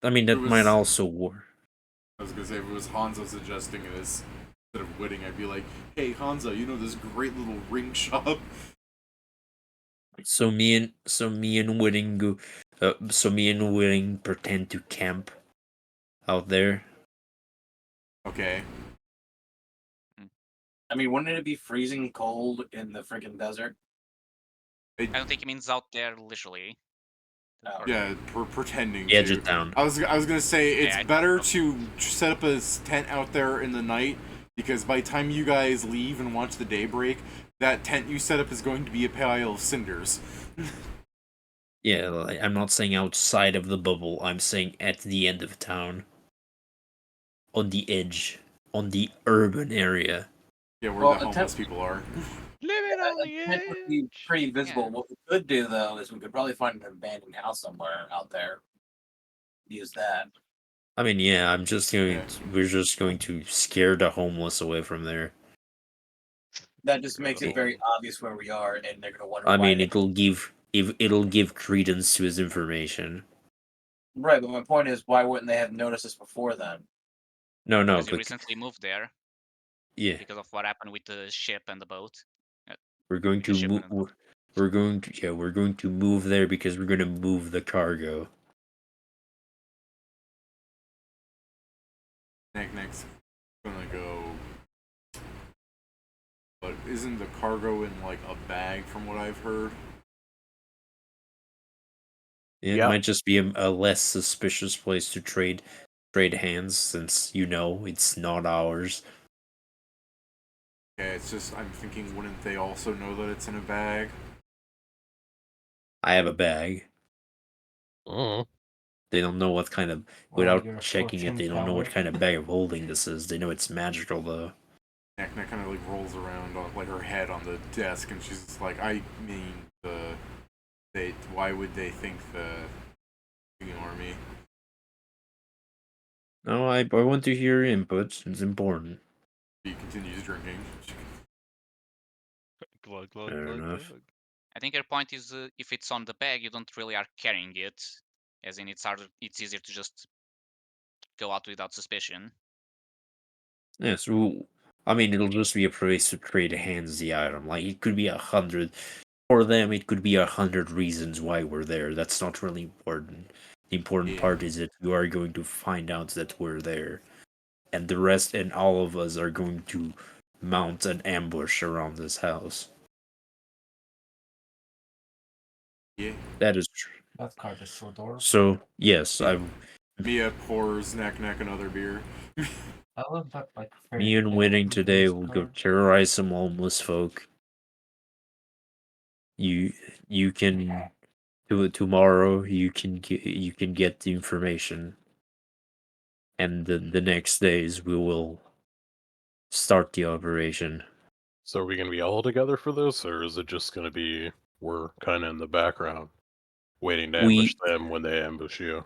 [SPEAKER 7] I mean, that might also work.
[SPEAKER 2] I was gonna say, if it was Hanzo suggesting this instead of Whitting, I'd be like, hey, Hanzo, you know this great little ring shop?
[SPEAKER 7] So me and Whitting go. So me and Whitting pretend to camp out there.
[SPEAKER 2] Okay.
[SPEAKER 10] I mean, wouldn't it be freezing cold in the freaking desert?
[SPEAKER 5] I don't think it means out there literally.
[SPEAKER 10] No.
[SPEAKER 2] Yeah, pretending
[SPEAKER 7] Edge
[SPEAKER 2] to.
[SPEAKER 7] of town.
[SPEAKER 2] I was gonna say it's
[SPEAKER 5] Yeah,
[SPEAKER 2] better to set up a tent out there in the night because by the time you guys leave and watch the daybreak, that tent you set up is going to be a pile of cinders.
[SPEAKER 7] Yeah, like, I'm not saying outside of the bubble. I'm saying at the end of town. On the edge, on the urban area.
[SPEAKER 2] Yeah, where
[SPEAKER 10] Well,
[SPEAKER 2] the homeless people are.
[SPEAKER 8] Living on the
[SPEAKER 10] It would be
[SPEAKER 8] edge.
[SPEAKER 10] pretty visible.
[SPEAKER 5] Yeah.
[SPEAKER 10] What we could do though is we could probably find an abandoned house somewhere out there. Use that.
[SPEAKER 7] I mean, yeah, I'm just going.
[SPEAKER 2] Yeah.
[SPEAKER 7] We're just going to scare the homeless away from there.
[SPEAKER 10] That just makes it very obvious where we are, and they're gonna wonder.
[SPEAKER 7] I
[SPEAKER 10] why
[SPEAKER 7] mean,
[SPEAKER 10] they-
[SPEAKER 7] it'll give credence to his information.
[SPEAKER 10] Right, but my point is, why wouldn't they have noticed this before then?
[SPEAKER 7] No,
[SPEAKER 5] Because you
[SPEAKER 7] but
[SPEAKER 5] recently moved there
[SPEAKER 7] yeah,
[SPEAKER 5] because of what happened with the ship and the boat.
[SPEAKER 7] we're going
[SPEAKER 5] the
[SPEAKER 7] to
[SPEAKER 5] shipment and
[SPEAKER 7] move. We're going to move there because we're going to move the cargo.
[SPEAKER 2] Next, gonna go. But isn't the cargo in like a bag from what I've heard?
[SPEAKER 7] It
[SPEAKER 1] Yeah.
[SPEAKER 7] might just be a less suspicious place to trade hands, since it's not ours.
[SPEAKER 2] Yeah, it's just I'm thinking, wouldn't they also know that it's in a bag?
[SPEAKER 7] I have a bag.
[SPEAKER 1] Mm.
[SPEAKER 7] They don't know what kind of.
[SPEAKER 9] Well,
[SPEAKER 7] Without
[SPEAKER 9] you're a
[SPEAKER 7] checking it,
[SPEAKER 9] fortune
[SPEAKER 7] they don't know what
[SPEAKER 9] teller.
[SPEAKER 7] kind of bag of holding this is. They know it's magical, though.
[SPEAKER 2] Neck kind of like rolls around on like her head on the desk, and she's just like, I mean, why would they think the army?
[SPEAKER 7] No, I want to hear input. It's important.
[SPEAKER 2] He continues drinking.
[SPEAKER 8] Glug, glug,
[SPEAKER 7] Fair
[SPEAKER 8] glug,
[SPEAKER 7] enough.
[SPEAKER 8] glug.
[SPEAKER 5] I think your point is if it's on the bag, you don't really are carrying it, as in it's harder. It's easier to just go out without suspicion.
[SPEAKER 7] Yeah, so I mean, it'll just be a place to trade hands the item. Like it could be 100 for them. It could be 100 reasons why we're there. That's not really important. The important
[SPEAKER 2] Yeah.
[SPEAKER 7] part is that you are going to find out that we're there, and the rest and all of us are going to mount an ambush around this house.
[SPEAKER 2] Yeah.
[SPEAKER 7] That is true.
[SPEAKER 9] That card is so adorable.
[SPEAKER 7] So yes,
[SPEAKER 2] Yeah.
[SPEAKER 7] I
[SPEAKER 2] Mia pours Neck another beer.
[SPEAKER 9] I love that, like,
[SPEAKER 7] me and Winning today will go terrorize some homeless folk. You can do it tomorrow. You can get the information, and the next days we will start the operation.
[SPEAKER 1] So are we gonna be all together for this, or is it just gonna be we're kind of in the background, waiting to ambush them when they ambush you?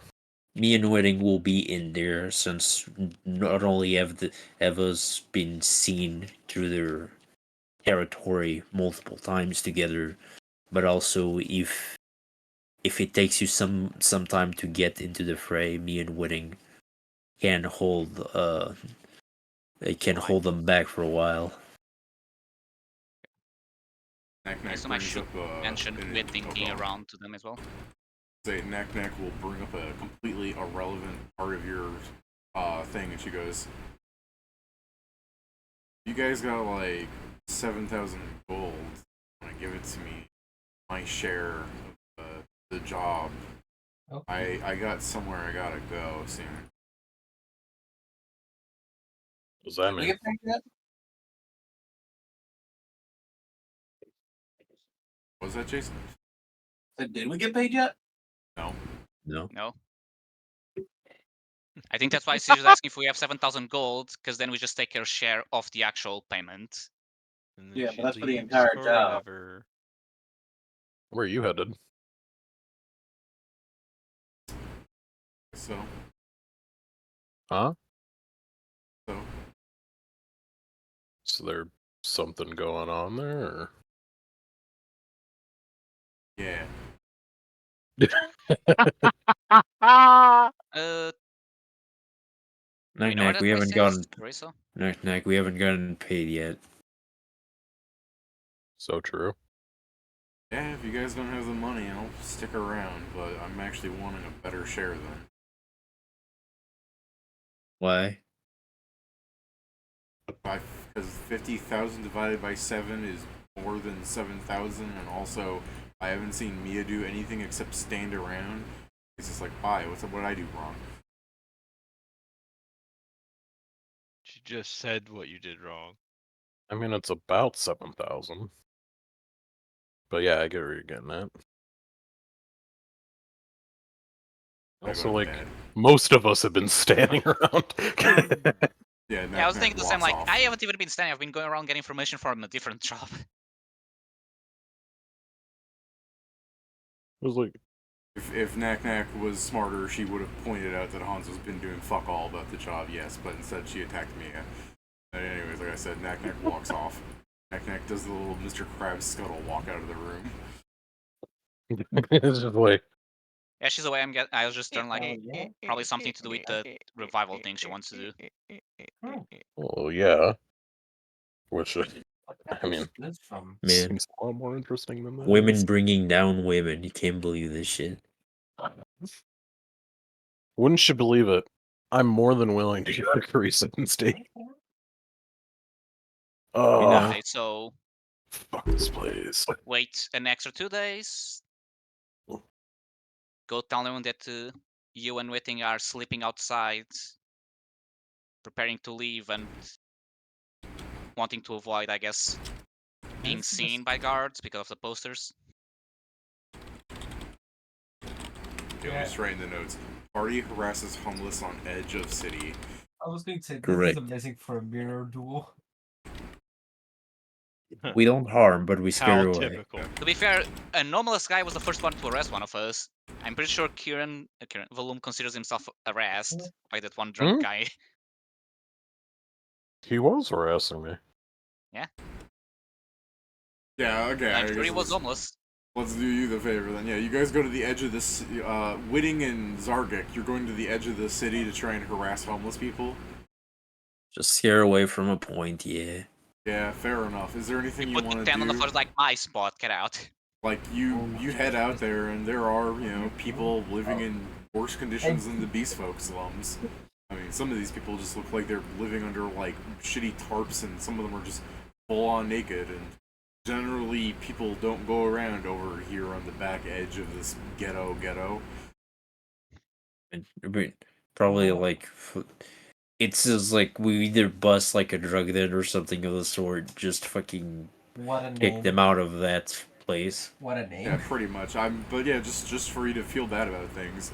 [SPEAKER 7] Me and Wedding will be in there since not only have Eva's been seen through their territory multiple times together, but also if it takes you some time to get into the fray, me and Wedding can hold them back for a while.
[SPEAKER 2] Knack
[SPEAKER 5] I
[SPEAKER 2] Knack
[SPEAKER 5] assume I
[SPEAKER 2] brings
[SPEAKER 5] should
[SPEAKER 2] up
[SPEAKER 5] mention wetting being around to them as well.
[SPEAKER 2] Say Knack Knack will bring up a completely irrelevant part of your thing, and she goes, "You guys got like 7,000 gold. Want to give it to me? My share of the job.
[SPEAKER 9] Okay.
[SPEAKER 2] I got somewhere I gotta go soon."
[SPEAKER 1] What does that
[SPEAKER 10] We
[SPEAKER 1] mean?
[SPEAKER 10] get paid yet?
[SPEAKER 2] Was that Jason?
[SPEAKER 10] Said, did we get paid yet?
[SPEAKER 2] No.
[SPEAKER 7] No.
[SPEAKER 5] No. I think that's why she's asking if we have 7,000 gold, because then we just take her share of the actual payment.
[SPEAKER 8] And then
[SPEAKER 10] Yeah,
[SPEAKER 8] she
[SPEAKER 10] but that's for the
[SPEAKER 8] leaves
[SPEAKER 10] entire job.
[SPEAKER 8] forever.
[SPEAKER 1] Where are you headed?
[SPEAKER 2] So.
[SPEAKER 1] Huh?
[SPEAKER 2] So.
[SPEAKER 1] Is there something going on there? Or?
[SPEAKER 2] Yeah.
[SPEAKER 5] Do we know where that
[SPEAKER 7] We
[SPEAKER 5] place
[SPEAKER 7] haven't
[SPEAKER 5] is,
[SPEAKER 7] gotten
[SPEAKER 5] Teresa?
[SPEAKER 7] Knack, we haven't gotten paid yet.
[SPEAKER 1] So true.
[SPEAKER 2] Yeah, if you guys don't have the money, I'll stick around, but I'm actually wanting a better share than.
[SPEAKER 7] Why?
[SPEAKER 2] Because 50,000 divided by 7 is more than 7,000, and also I haven't seen Mia do anything except stand around. It's just like, why? What did I do wrong?
[SPEAKER 8] She just said what you did wrong.
[SPEAKER 1] I mean, it's about 7,000. But yeah, I get where you're getting at. Also, like, most of us have been standing around.
[SPEAKER 2] Yeah,
[SPEAKER 5] I was thinking the same, like,
[SPEAKER 2] off.
[SPEAKER 5] I haven't even been standing, I've been going around getting information from a different job.
[SPEAKER 1] It was like,
[SPEAKER 2] If Knack Knack was smarter, she would have pointed out that Hanzo's been doing fuck all about the job, yes, but instead she attacked Mia. And anyways, like I said, Knack Knack walks off. Knack Knack does the little Mr. Krabs scuttle walk out of the room.
[SPEAKER 1] it's just like,
[SPEAKER 5] Yeah, she's away, I was just turning, like, probably something to do with the revival thing she wants to do.
[SPEAKER 1] oh yeah. Which, I mean,
[SPEAKER 7] Man,
[SPEAKER 1] seems a lot more interesting than that.
[SPEAKER 7] women bringing down women. You can't believe this shit.
[SPEAKER 1] Wouldn't you believe it? I'm more than willing to go to Carissa and stay. Oh,
[SPEAKER 7] You know.
[SPEAKER 5] Okay, so
[SPEAKER 1] fuck this place.
[SPEAKER 5] wait an extra 2 days. Go tell them that you and Wetting are sleeping outside, preparing to leave and wanting to avoid, I guess, being seen by guards because of the posters.
[SPEAKER 2] Okay, let me just write in the notes. Party harasses homeless on edge of city.
[SPEAKER 9] I was going to say, this
[SPEAKER 7] Correct.
[SPEAKER 9] is amazing for a mirror duel.
[SPEAKER 7] We don't harm, but we scare
[SPEAKER 8] How
[SPEAKER 7] away.
[SPEAKER 8] typical.
[SPEAKER 5] To be fair, Anomalous guy was the first one to arrest one of us. I'm pretty sure Kieran Volum considers himself harassed by that one drunk guy.
[SPEAKER 1] He was harassing me.
[SPEAKER 5] Yeah.
[SPEAKER 2] Yeah, okay.
[SPEAKER 5] I'm sure he was homeless.
[SPEAKER 2] Let's do you the favor then. Yeah, you guys go to the edge of this. Whitting and Zargik, you're going to the edge of the city to try and harass homeless people?
[SPEAKER 7] Just scare away from a point, yeah.
[SPEAKER 2] Yeah, fair enough. Is there anything you
[SPEAKER 5] Put
[SPEAKER 2] want
[SPEAKER 5] the
[SPEAKER 2] to
[SPEAKER 5] 10 on the
[SPEAKER 2] do?
[SPEAKER 5] first, like, my spot, get out.
[SPEAKER 2] Like, you head out there, and there are, people living in worse conditions than the Beast Folk slums. I mean, some of these people just look like they're living under, like, shitty tarps, and some of them are just full-on naked, and generally people don't go around over here on the back edge of this ghetto.
[SPEAKER 7] Probably like it's just like we either bust like a drug den or something of the sort, just fucking kick them out of that place.
[SPEAKER 9] What a name.
[SPEAKER 2] Yeah, pretty much. But yeah, just for you to feel bad about things.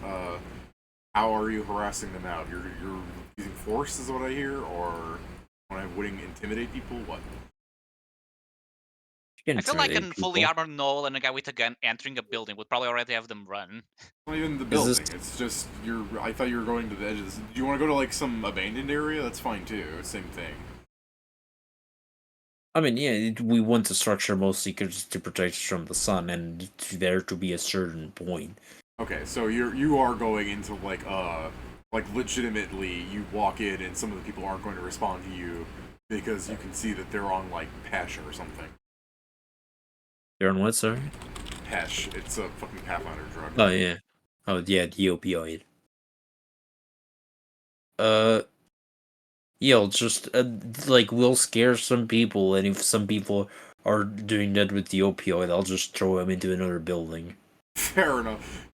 [SPEAKER 2] How are you harassing them out? You're using force, is what I hear, or want to have Whitting intimidate people? What?
[SPEAKER 7] You can
[SPEAKER 5] I feel like a
[SPEAKER 7] intimidate
[SPEAKER 5] fully
[SPEAKER 7] people.
[SPEAKER 5] armored gnoll and a guy with a gun entering a building would probably already have them run.
[SPEAKER 2] Not even the
[SPEAKER 7] Is
[SPEAKER 2] building.
[SPEAKER 7] this-
[SPEAKER 2] It's just I thought you were going to the edge of this. Do you want to go to like some abandoned area? That's fine too. Same thing.
[SPEAKER 7] I mean, yeah, we want the structure mostly to protect us from the sun, and there to be a certain point.
[SPEAKER 2] Okay, so you are going into like legitimately you walk in and some of the people aren't going to respond to you because you can see that they're on like Pesh or something.
[SPEAKER 7] They're on what, sorry?
[SPEAKER 2] Pesh, it's a fucking Pathfinder drug.
[SPEAKER 7] Oh yeah. Oh yeah, the opioid. Yeah, just like we'll scare some people, and if some people are doing that with the opioid, I'll just throw them into another building.
[SPEAKER 2] Fair enough.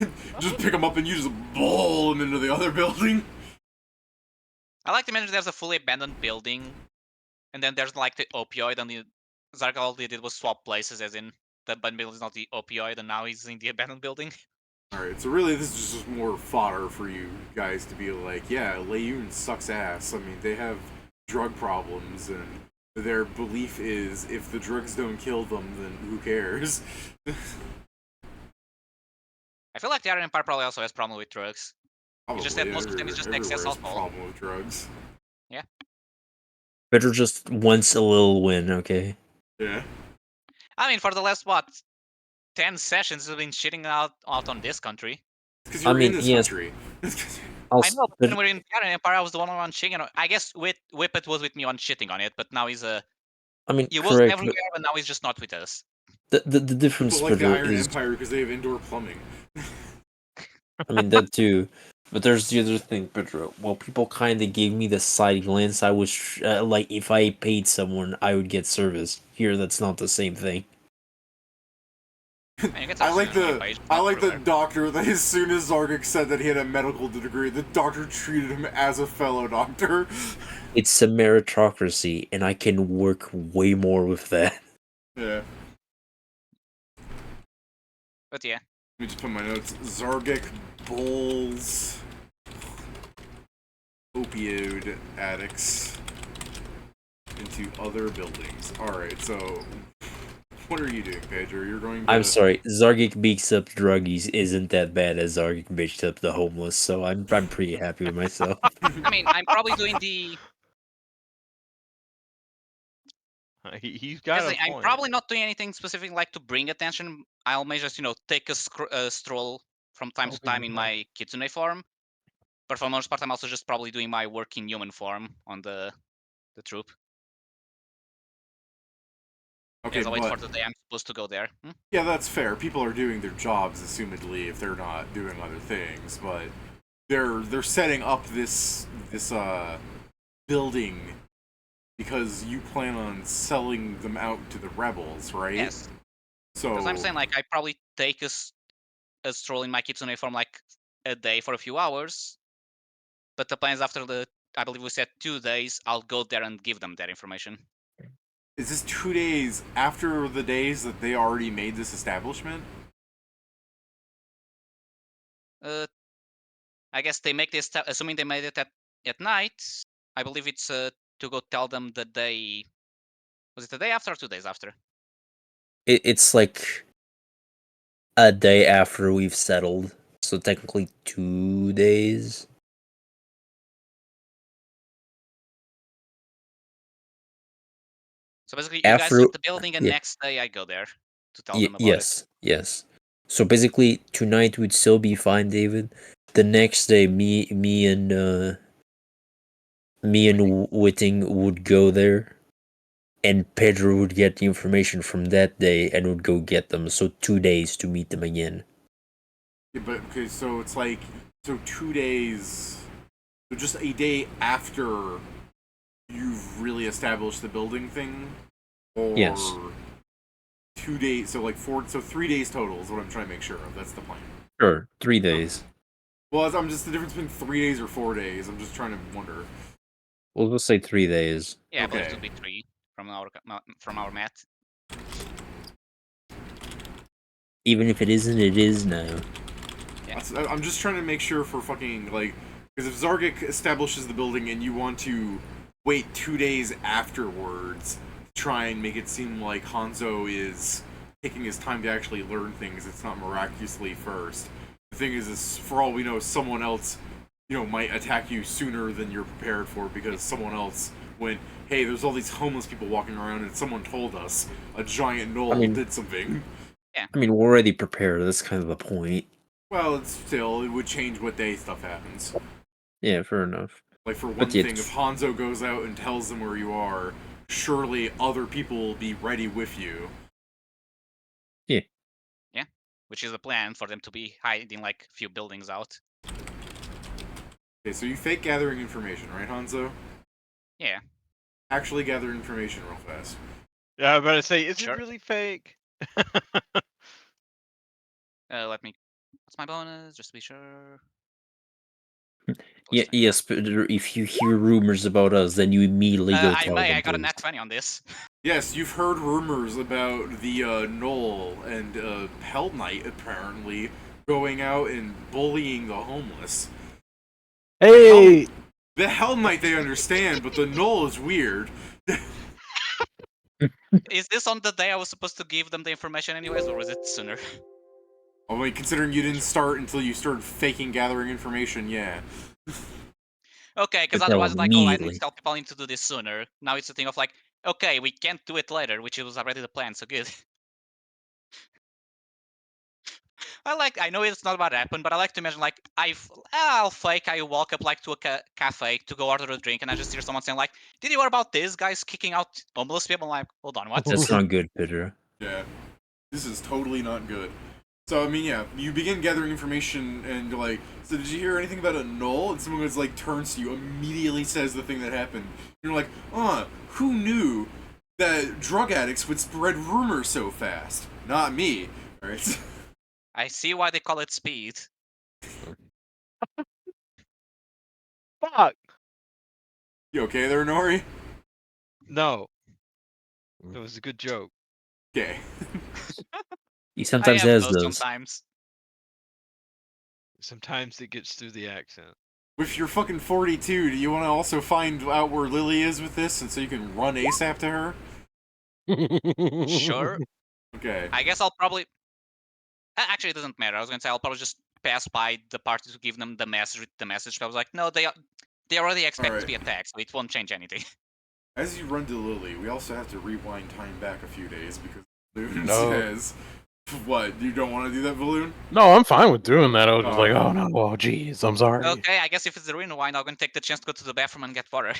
[SPEAKER 2] Just pick them up and you just bowl them into the other building.
[SPEAKER 5] I like to imagine there's a fully abandoned building, and then there's like the opioid, and the Zark all they did was swap places, as in the abandoned building is not the opioid, and now he's in the abandoned building.
[SPEAKER 2] Alright, so really this is just more fodder for you guys to be like, yeah, Layun sucks ass. I mean, they have drug problems, and their belief is if the drugs don't kill them, then who cares?
[SPEAKER 5] I feel like the Iron Empire probably also has problem with drugs.
[SPEAKER 2] Probably,
[SPEAKER 5] just that most of them is just
[SPEAKER 2] everywhere
[SPEAKER 5] excess
[SPEAKER 2] has a
[SPEAKER 5] alcohol.
[SPEAKER 2] problem with drugs.
[SPEAKER 7] Pedro just wants a little win, okay?
[SPEAKER 2] Yeah.
[SPEAKER 5] I mean, for the last, what, 10 sessions, we've been shitting out on this country.
[SPEAKER 2] Because you're
[SPEAKER 7] mean,
[SPEAKER 2] in this
[SPEAKER 7] yes.
[SPEAKER 2] country.
[SPEAKER 5] I know, but when we're in the Iron Empire, I was the one on shitting on. I guess Whippet was with me on shitting on it, but now he's
[SPEAKER 7] I mean,
[SPEAKER 5] he was
[SPEAKER 7] correct,
[SPEAKER 5] everywhere, but now he's just not with us.
[SPEAKER 7] the difference,
[SPEAKER 2] People like the
[SPEAKER 7] Pedro,
[SPEAKER 2] Iron
[SPEAKER 7] is
[SPEAKER 2] Empire because they have indoor plumbing.
[SPEAKER 7] I mean that too, but there's the other thing, Pedro. Well, people kind of gave me the side glance. I was like, if I paid someone, I would get service. Here, that's not the same thing.
[SPEAKER 5] And you get
[SPEAKER 2] I
[SPEAKER 5] some
[SPEAKER 2] like
[SPEAKER 5] student
[SPEAKER 2] the
[SPEAKER 5] page,
[SPEAKER 2] I
[SPEAKER 5] not
[SPEAKER 2] like the
[SPEAKER 5] everywhere.
[SPEAKER 2] doctor that as soon as Zargik said that he had a medical degree, the doctor treated him as a fellow doctor.
[SPEAKER 7] It's a meritocracy, and I can work way more with that.
[SPEAKER 2] Yeah.
[SPEAKER 5] But yeah,
[SPEAKER 2] Let me just put my notes. Zargik bowls opioid addicts into other buildings. Alright, so what are you doing, Pedro? You're going to
[SPEAKER 7] I'm sorry, Zargik beats up druggies isn't that bad as Zargik beats up the homeless, so I'm pretty happy with myself.
[SPEAKER 5] I mean, I'm probably doing the.
[SPEAKER 8] He's got a
[SPEAKER 5] I'm
[SPEAKER 8] point.
[SPEAKER 5] probably not doing anything specific like to bring attention. I'll may just take a stroll from time to time in my kitsune form. But for the most part, I'm also just probably doing my work in human form on the troop.
[SPEAKER 2] Okay,
[SPEAKER 5] As I wait
[SPEAKER 2] but
[SPEAKER 5] for the day I'm supposed to go there.
[SPEAKER 2] yeah, that's fair. People are doing their jobs, assumedly, if they're not doing other things. But they're setting up this building because you plan on selling them out to the rebels, right?
[SPEAKER 5] Yes.
[SPEAKER 2] So
[SPEAKER 5] Because I'm saying, like, I probably take a stroll in my kitsune form, like, a day for a few hours. But the plan is after I believe we said 2 days, I'll go there and give them that information.
[SPEAKER 2] is this 2 days after the days that they already made this establishment?
[SPEAKER 5] I guess they make this, assuming they made it at night, I believe it's to go tell them the day. Was it the day after or 2 days after?
[SPEAKER 7] It's like a day after we've settled, so technically 2 days.
[SPEAKER 5] So basically, you guys
[SPEAKER 7] After-
[SPEAKER 5] leave the building, and
[SPEAKER 7] yeah.
[SPEAKER 5] next day I go there to tell them about it.
[SPEAKER 7] Yes. So basically, tonight would still be fine, David. The next day, me and Whitting would go there, and Pedro would get the information from that day and would go get them. So 2 days to meet them again.
[SPEAKER 2] Yeah, but okay, so it's like 2 days, so just a day after you've really established the building thing, or
[SPEAKER 7] Yes.
[SPEAKER 2] 2 days, so like 3 days total is what I'm trying to make sure of. That's the plan.
[SPEAKER 7] Sure, 3 days.
[SPEAKER 2] Well, I'm just the difference between 3 days or 4 days. I'm just trying to wonder.
[SPEAKER 7] We'll just say 3 days.
[SPEAKER 5] Yeah, I believe it
[SPEAKER 2] Okay.
[SPEAKER 5] would be 3 from our math.
[SPEAKER 7] Even if it isn't, it is now.
[SPEAKER 5] Yeah.
[SPEAKER 2] I'm just trying to make sure for fucking like, because if Zargik establishes the building and you want to wait 2 days afterwards try and make it seem like Hanzo is taking his time to actually learn things. It's not miraculously first. The thing is for all we know, someone else, might attack you sooner than you're prepared for because someone else went, hey, there's all these homeless people walking around and someone told us a giant knoll did something.
[SPEAKER 7] I mean, we're already prepared. That's kind of the point.
[SPEAKER 2] Well, it would change what day stuff happens.
[SPEAKER 7] Yeah, fair enough.
[SPEAKER 2] Like, for one
[SPEAKER 7] But yet-
[SPEAKER 2] thing, if Hanzo goes out and tells them where you are, surely other people will be ready with you.
[SPEAKER 5] Which is the plan for them to be hiding like a few buildings out.
[SPEAKER 2] Okay, so you fake gathering information, right, Hanzo?
[SPEAKER 5] Yeah.
[SPEAKER 2] Actually gather information real fast.
[SPEAKER 8] Yeah, I was about to say, is
[SPEAKER 5] Sure.
[SPEAKER 8] it really fake?
[SPEAKER 5] Let me. What's my bonus? Just to be sure.
[SPEAKER 7] Yeah, yes, but if you hear rumors about us, then you immediately go
[SPEAKER 5] I
[SPEAKER 7] tell
[SPEAKER 5] may.
[SPEAKER 7] them.
[SPEAKER 5] I got a
[SPEAKER 7] please.
[SPEAKER 5] nat 20 on this.
[SPEAKER 2] Yes, you've heard rumors about the Knoll and Hell Knight, apparently, going out and bullying the homeless.
[SPEAKER 9] Hey!
[SPEAKER 2] The Hell Knight they understand, but the Knoll is weird.
[SPEAKER 5] Is this on the day I was supposed to give them the information anyways, or was it sooner?
[SPEAKER 2] Oh, wait, considering you didn't start until you started faking gathering information, yeah.
[SPEAKER 5] Okay, because
[SPEAKER 7] But tell
[SPEAKER 5] otherwise it's
[SPEAKER 7] them
[SPEAKER 5] like, oh, I need
[SPEAKER 7] immediately.
[SPEAKER 5] to tell people I need to do this sooner. Now it's a thing of like, okay, we can't do it later, which was already the plan, so good. I know it's not about to happen, but I like to imagine like I'll fake. I walk up like to a cafe to go order a drink, and I just hear someone saying like, "Did you hear about this guy's kicking out homeless people?" I'm like, hold on, what?
[SPEAKER 7] That's not good, Pedro.
[SPEAKER 2] Yeah. This is totally not good. So, I mean, yeah, you begin gathering information, and you're like, so did you hear anything about a Knoll? And someone goes, like, turns to you, immediately says the thing that happened. And you're like, who knew that drug addicts would spread rumors so fast? Not me. Alright?
[SPEAKER 5] I see why they call it speed.
[SPEAKER 8] Fuck!
[SPEAKER 2] You okay there, Nori?
[SPEAKER 8] No. That was a good joke.
[SPEAKER 2] Okay.
[SPEAKER 7] He
[SPEAKER 5] I
[SPEAKER 7] sometimes
[SPEAKER 5] have
[SPEAKER 7] has
[SPEAKER 5] those
[SPEAKER 7] those.
[SPEAKER 5] sometimes.
[SPEAKER 8] Sometimes it gets through the accent.
[SPEAKER 2] With your fucking 42, do you want to also find out where Lily is with this, and so you can run ASAP to her?
[SPEAKER 5] Sure.
[SPEAKER 2] Okay.
[SPEAKER 5] I guess I'll probably. Actually, it doesn't matter. I was gonna say I'll probably just pass by the party to give them the message. But I was like, no, they already expect to be attacked, so it won't change anything.
[SPEAKER 2] As you run to Lily, we also have to rewind time back a few days because Balloon
[SPEAKER 1] No.
[SPEAKER 2] says, "What? You don't want to do that, Balloon?"
[SPEAKER 1] No, I'm fine with doing that. I was just like, oh no, oh jeez, I'm sorry.
[SPEAKER 5] Okay, I guess if it's the rewind, I'm gonna take the chance to go to the bathroom and get water.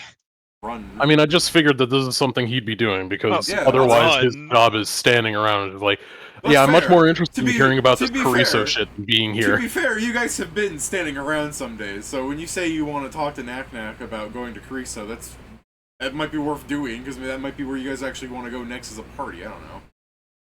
[SPEAKER 2] Run.
[SPEAKER 1] I mean, I just figured that this is something he'd be doing because
[SPEAKER 2] yeah,
[SPEAKER 1] otherwise his
[SPEAKER 8] run.
[SPEAKER 1] job is standing around and like,
[SPEAKER 2] That's
[SPEAKER 1] yeah, I'm much
[SPEAKER 2] fair.
[SPEAKER 1] more interested
[SPEAKER 2] To
[SPEAKER 1] in
[SPEAKER 2] be-
[SPEAKER 1] hearing about
[SPEAKER 2] to
[SPEAKER 1] this
[SPEAKER 2] be
[SPEAKER 1] Cariso
[SPEAKER 2] fair-
[SPEAKER 1] shit than being
[SPEAKER 2] To
[SPEAKER 1] here.
[SPEAKER 2] be fair, you guys have been standing around some days, so when you say you want to talk to Knack Knack about going to Carissa, that might be worth doing because that might be where you guys actually want to go next as a party. I don't know.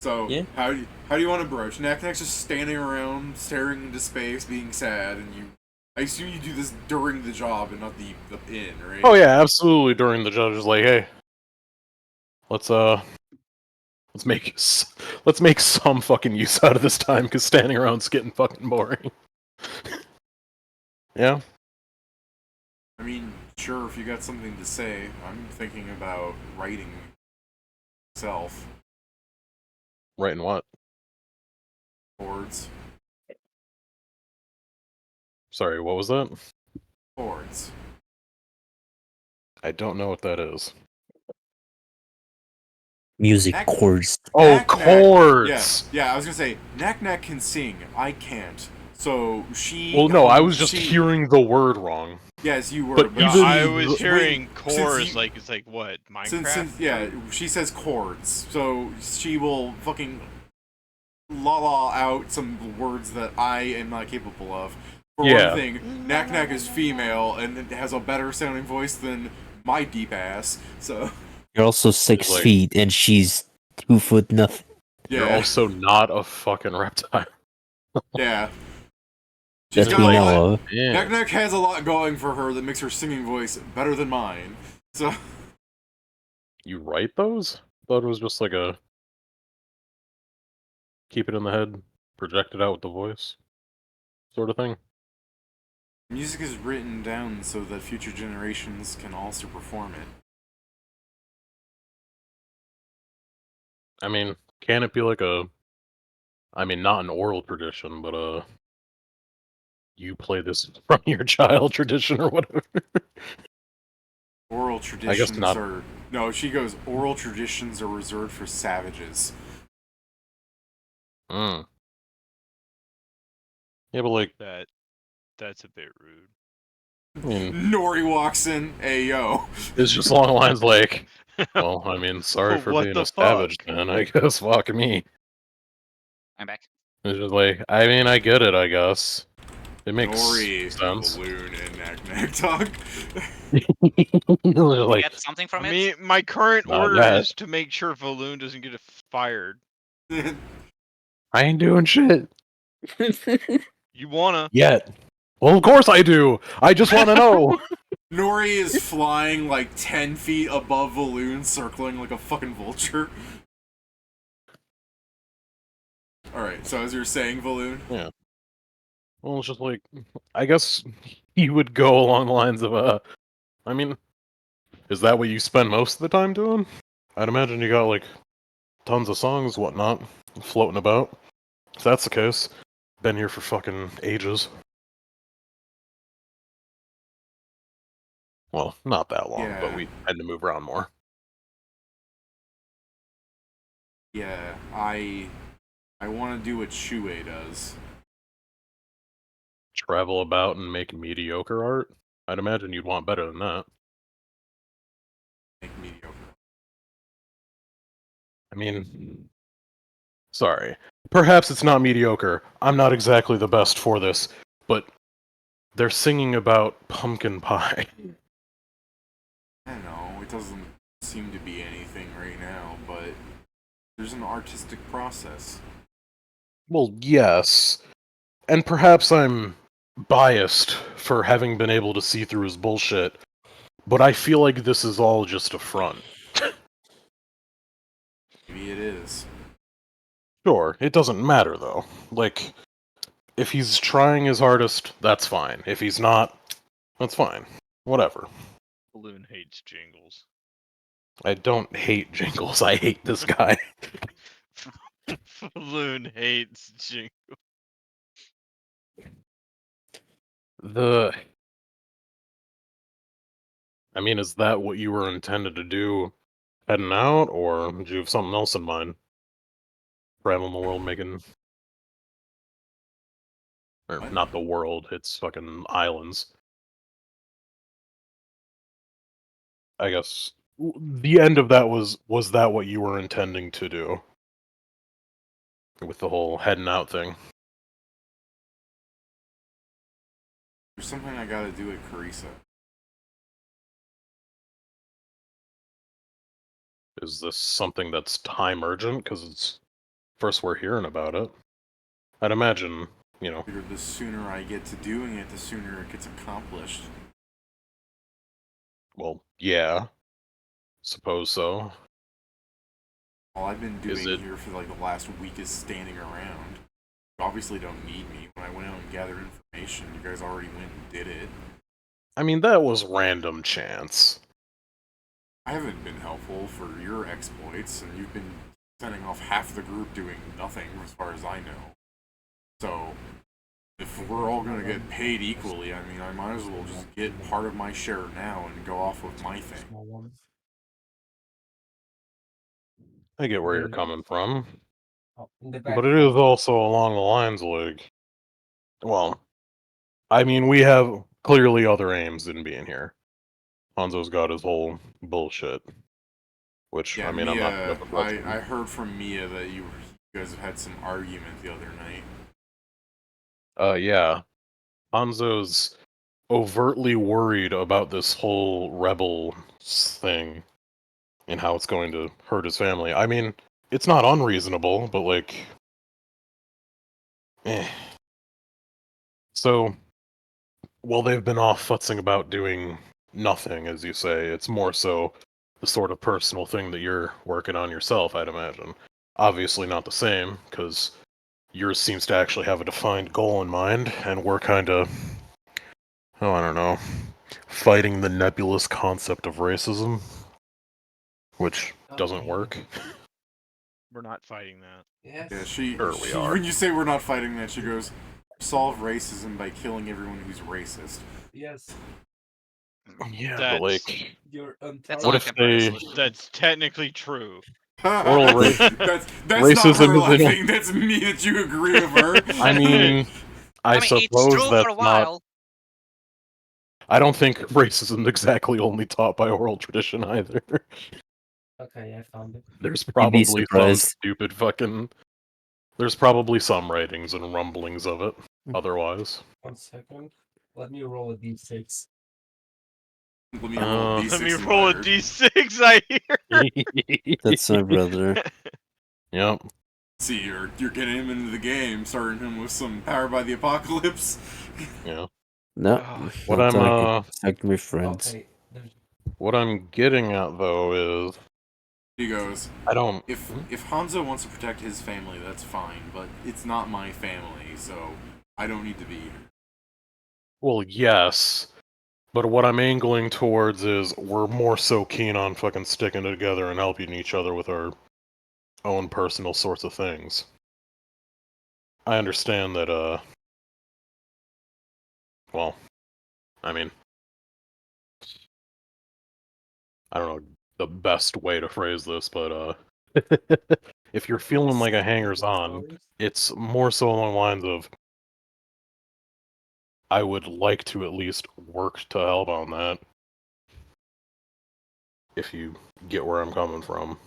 [SPEAKER 2] So
[SPEAKER 7] Yeah.
[SPEAKER 2] how do you want to broach? Knack Knack's just standing around, staring into space, being sad, and I assume you do this during the job and not the inn, right?
[SPEAKER 1] Oh yeah, absolutely. During the judge is like, hey, let's make some fucking use out of this time because standing around's getting fucking boring. Yeah.
[SPEAKER 2] I mean, sure, if you got something to say, I'm thinking about writing myself
[SPEAKER 1] Writing what?
[SPEAKER 2] boards.
[SPEAKER 1] Sorry, what was that?
[SPEAKER 2] Boards.
[SPEAKER 1] I don't know what that is.
[SPEAKER 7] Music
[SPEAKER 2] Knack-
[SPEAKER 7] chords.
[SPEAKER 1] Oh,
[SPEAKER 2] Knack Knack-
[SPEAKER 1] chords!
[SPEAKER 2] Yeah, I was gonna say, Knack Knack can sing, I can't. So she...
[SPEAKER 1] Well, no, I was just hearing the word wrong.
[SPEAKER 2] Yes, you were,
[SPEAKER 1] But
[SPEAKER 8] Yeah,
[SPEAKER 1] even
[SPEAKER 8] I was
[SPEAKER 1] the-
[SPEAKER 8] hearing
[SPEAKER 2] Wait,
[SPEAKER 8] chorus
[SPEAKER 2] since
[SPEAKER 8] like it's like what Minecraft?
[SPEAKER 2] Since yeah, she says chords, so she will fucking la out some words that I am not capable of. For
[SPEAKER 1] Yeah.
[SPEAKER 2] one thing, Knack Knack is female and it has a better sounding voice than my deep ass. So
[SPEAKER 7] You're also 6
[SPEAKER 1] like-
[SPEAKER 7] feet, and she's 2 foot nothing.
[SPEAKER 2] yeah,
[SPEAKER 1] You're also not a fucking reptile.
[SPEAKER 2] yeah. She's
[SPEAKER 7] That
[SPEAKER 2] got
[SPEAKER 7] we
[SPEAKER 2] a lot.
[SPEAKER 7] know of.
[SPEAKER 1] Yeah.
[SPEAKER 2] Knack Knack has a lot going for her that makes her singing voice better than mine. So
[SPEAKER 1] You write those? Thought it was just like a keep it in the head, project it out with the voice, sort of thing.
[SPEAKER 2] music is written down so that future generations can also perform it.
[SPEAKER 1] I mean, can it be like I mean, not an oral tradition, but you play this in front of your child tradition or whatever?
[SPEAKER 2] Oral
[SPEAKER 1] I guess
[SPEAKER 2] traditions
[SPEAKER 1] not.
[SPEAKER 2] are no. She goes. Oral traditions are reserved for savages.
[SPEAKER 1] Mm. Yeah, but like,
[SPEAKER 8] That's a bit rude.
[SPEAKER 1] I mean,
[SPEAKER 2] Nori walks in. Hey yo.
[SPEAKER 1] it's just along the lines like, well, I mean, sorry for
[SPEAKER 8] What
[SPEAKER 1] being
[SPEAKER 8] the
[SPEAKER 1] a savage,
[SPEAKER 8] fuck?
[SPEAKER 1] man. I guess fuck me.
[SPEAKER 5] I'm back.
[SPEAKER 1] It's just like, I mean, I get it, I guess. It makes
[SPEAKER 2] Nori,
[SPEAKER 1] sense.
[SPEAKER 2] balloon, and knack talk.
[SPEAKER 5] You
[SPEAKER 1] Like,
[SPEAKER 5] get something from
[SPEAKER 8] I
[SPEAKER 5] it?
[SPEAKER 8] mean, my current
[SPEAKER 1] Not
[SPEAKER 8] order
[SPEAKER 1] yet.
[SPEAKER 8] is to make sure Valoon doesn't get fired.
[SPEAKER 1] I ain't doing shit
[SPEAKER 8] You wanna?
[SPEAKER 1] yet. Well, of course I do. I just want to know.
[SPEAKER 2] Nori is flying like 10 feet above Valoon, circling like a fucking vulture. Alright, so as you're saying, Valoon?
[SPEAKER 1] Yeah. Well, it's just like, I guess he would go along the lines of, I mean, is that what you spend most of the time doing? I'd imagine you got, like, tons of songs, whatnot, floating about. If that's the case, been here for fucking ages. Well, not that long, but
[SPEAKER 2] Yeah.
[SPEAKER 1] we had to move around more.
[SPEAKER 2] Yeah, I want to do what Shuei does.
[SPEAKER 1] Travel about and make mediocre art? I'd imagine you'd want better than that.
[SPEAKER 2] Make mediocre.
[SPEAKER 1] I mean, sorry. Perhaps it's not mediocre. I'm not exactly the best for this, but they're singing about pumpkin pie.
[SPEAKER 2] I don't know, it doesn't seem to be anything right now, but there's an artistic process.
[SPEAKER 1] Well, yes. And perhaps I'm biased for having been able to see through his bullshit, but I feel like this is all just a front.
[SPEAKER 2] Maybe it is.
[SPEAKER 1] Sure, it doesn't matter though. Like, if he's trying his hardest, that's fine. If he's not, that's fine. Whatever.
[SPEAKER 8] Balloon hates jingles.
[SPEAKER 1] I don't hate Jingles, I hate this guy.
[SPEAKER 8] Balloon hates jingles.
[SPEAKER 1] The. I mean, is that what you were intended to do heading out, or did you have something else in mind? Traveling the world making. Or
[SPEAKER 2] What?
[SPEAKER 1] not the world, it's fucking islands. I guess. The end of that was that what you were intending to do? With the whole heading out thing.
[SPEAKER 2] There's something I gotta do at Carissa.
[SPEAKER 1] Is this something that's time urgent? Because it's first we're hearing about it. I'd imagine, you know.
[SPEAKER 2] The sooner I get to doing it, the sooner it gets accomplished.
[SPEAKER 1] Well, yeah. Suppose so.
[SPEAKER 2] All I've been
[SPEAKER 1] Is
[SPEAKER 2] doing
[SPEAKER 1] it-
[SPEAKER 2] here for like the last week is standing around. You obviously don't need me. When I went out and gathered information, you guys already went and did it.
[SPEAKER 1] I mean, that was random chance.
[SPEAKER 2] I haven't been helpful for your exploits, and you've been sending off half the group doing nothing, as far as I know. So, if we're all gonna get paid equally, I mean, I might as well just get part of my share now and go off with my thing.
[SPEAKER 1] I get where you're coming from. But it is also along the lines like, well, I mean, we have clearly other aims than being here. Hanzo's got his whole bullshit. Which,
[SPEAKER 2] Yeah,
[SPEAKER 1] I mean, I'm not gonna
[SPEAKER 2] Mia,
[SPEAKER 1] begrudge him.
[SPEAKER 2] I heard from Mia that you guys have had some argument the other night.
[SPEAKER 1] Yeah. Hanzo's overtly worried about this whole rebel thing and how it's going to hurt his family. I mean, it's not unreasonable, but like, eh. So, while they've been off futzing about doing nothing, as you say, it's more so the sort of personal thing that you're working on yourself, I'd imagine. Obviously not the same, because yours seems to actually have a defined goal in mind, and we're kind of, oh, I don't know, fighting the nebulous concept of racism, which doesn't work.
[SPEAKER 8] We're not fighting that.
[SPEAKER 2] Yeah, she
[SPEAKER 1] are.
[SPEAKER 2] when you say we're not fighting that, she goes, solve racism by killing everyone who's racist.
[SPEAKER 7] Yes.
[SPEAKER 1] Yeah, but
[SPEAKER 8] That's-
[SPEAKER 1] like,
[SPEAKER 5] That's
[SPEAKER 1] what
[SPEAKER 5] not a
[SPEAKER 1] if
[SPEAKER 5] temporary
[SPEAKER 1] they?
[SPEAKER 5] solution.
[SPEAKER 8] That's technically true.
[SPEAKER 1] Well,
[SPEAKER 2] that's not
[SPEAKER 1] racism
[SPEAKER 2] her
[SPEAKER 1] is
[SPEAKER 2] laughing. That's me that you agree with her.
[SPEAKER 1] I mean, I
[SPEAKER 5] mean, it's
[SPEAKER 1] suppose
[SPEAKER 5] true
[SPEAKER 1] that's
[SPEAKER 5] for a
[SPEAKER 1] not.
[SPEAKER 5] while.
[SPEAKER 1] I don't think racism is exactly only taught by oral tradition either.
[SPEAKER 7] Okay, I found it.
[SPEAKER 1] There's
[SPEAKER 7] You'd be
[SPEAKER 1] probably some
[SPEAKER 7] surprised.
[SPEAKER 1] stupid fucking. There's probably some writings and rumblings of it. Otherwise,
[SPEAKER 7] 1 second. Let me roll a d6.
[SPEAKER 2] Let me roll a d6.
[SPEAKER 8] Let me
[SPEAKER 2] and
[SPEAKER 8] roll a
[SPEAKER 2] fire.
[SPEAKER 8] d6. I hear.
[SPEAKER 7] That's my brother.
[SPEAKER 1] Yep.
[SPEAKER 2] See, you're getting him into the game, starting him with some Power by the Apocalypse.
[SPEAKER 1] Yeah.
[SPEAKER 7] No,
[SPEAKER 8] Oh,
[SPEAKER 1] What
[SPEAKER 7] not
[SPEAKER 1] I'm
[SPEAKER 7] talking. Talking with friends.
[SPEAKER 1] what I'm getting at though is
[SPEAKER 2] He goes,
[SPEAKER 1] I don't.
[SPEAKER 2] if Hanzo wants to protect his family, that's fine, but it's not my family, so I don't need to be here.
[SPEAKER 1] Well, yes, but what I'm angling towards is we're more so keen on fucking sticking together and helping each other with our own personal sorts of things. I understand that, well, I mean, I don't know the best way to phrase this, but, if you're feeling like a hangers-on, it's more so along the lines of, I would like to at least work to help on that. If you get where I'm coming from.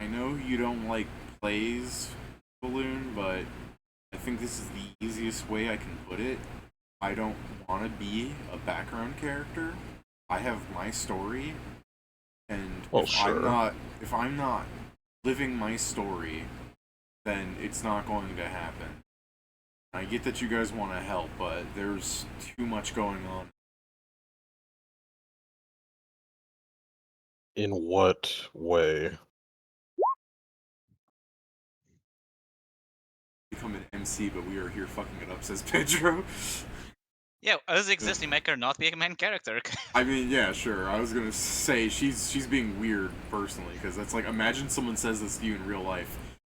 [SPEAKER 2] I know you don't like plays, Balloon, but I think this is the easiest way I can put it. I don't want to be a background character. I have my story, and
[SPEAKER 1] Well, sure.
[SPEAKER 2] if I'm not living my story, then it's not going to happen. I get that you guys want to help, but there's too much going on.
[SPEAKER 1] In what way?
[SPEAKER 2] Become an MC, but we are here fucking it up, says Pedro.
[SPEAKER 5] Yeah, us existing make her not be a main character.
[SPEAKER 2] I mean, yeah, sure. I was gonna say she's being weird personally, because that's like, imagine someone says this to you in real life,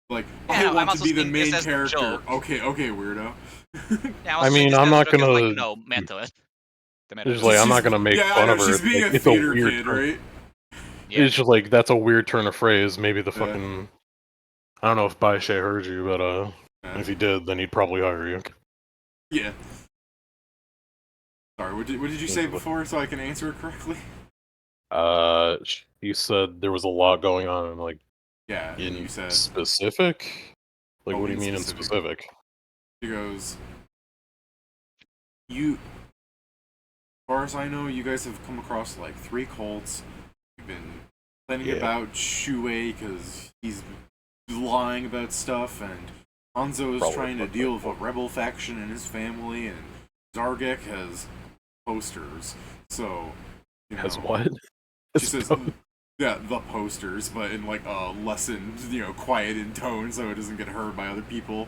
[SPEAKER 2] like,
[SPEAKER 5] Yeah,
[SPEAKER 2] I
[SPEAKER 5] I'm
[SPEAKER 2] want to
[SPEAKER 5] also
[SPEAKER 2] be the
[SPEAKER 5] seeing
[SPEAKER 2] main
[SPEAKER 5] this as a
[SPEAKER 2] character.
[SPEAKER 5] joke.
[SPEAKER 2] Okay, weirdo.
[SPEAKER 5] Yeah,
[SPEAKER 1] I mean, I'm not gonna.
[SPEAKER 5] like, no, meta. The meta.
[SPEAKER 1] It's like I'm not gonna make
[SPEAKER 2] yeah, I
[SPEAKER 1] fun
[SPEAKER 2] know,
[SPEAKER 1] of her.
[SPEAKER 2] she's being
[SPEAKER 1] Like,
[SPEAKER 2] a
[SPEAKER 1] it's a
[SPEAKER 2] theater
[SPEAKER 1] weird
[SPEAKER 2] kid,
[SPEAKER 1] turn.
[SPEAKER 2] right?
[SPEAKER 5] Yeah.
[SPEAKER 1] It's just like that's a weird turn of phrase. Maybe the
[SPEAKER 2] Yeah.
[SPEAKER 1] fucking. I don't know if Baishe heard you, but
[SPEAKER 2] Yeah.
[SPEAKER 1] if he did, then he'd probably hire you.
[SPEAKER 2] Yeah. Sorry, what did you say before, so I can answer it correctly?
[SPEAKER 1] He said there was a lot going on, and like
[SPEAKER 2] Yeah, and
[SPEAKER 1] in
[SPEAKER 2] you said,
[SPEAKER 1] specific. Like,
[SPEAKER 2] Oh,
[SPEAKER 1] what do
[SPEAKER 2] in
[SPEAKER 1] you mean in
[SPEAKER 2] specific.
[SPEAKER 1] specific?
[SPEAKER 2] She goes, as far as I know, you guys have come across like 3 cults. You've been complaining
[SPEAKER 1] Yeah.
[SPEAKER 2] about Shuei because he's lying about stuff, and Hanzo is
[SPEAKER 1] Probably
[SPEAKER 2] trying to
[SPEAKER 1] fucked
[SPEAKER 2] deal
[SPEAKER 1] up.
[SPEAKER 2] with a rebel faction in his family, and Zargek has posters. So, you know,
[SPEAKER 1] Has what?
[SPEAKER 2] she says, yeah, the posters, but in like a lessened, quiet in tone, so it doesn't get heard by other people.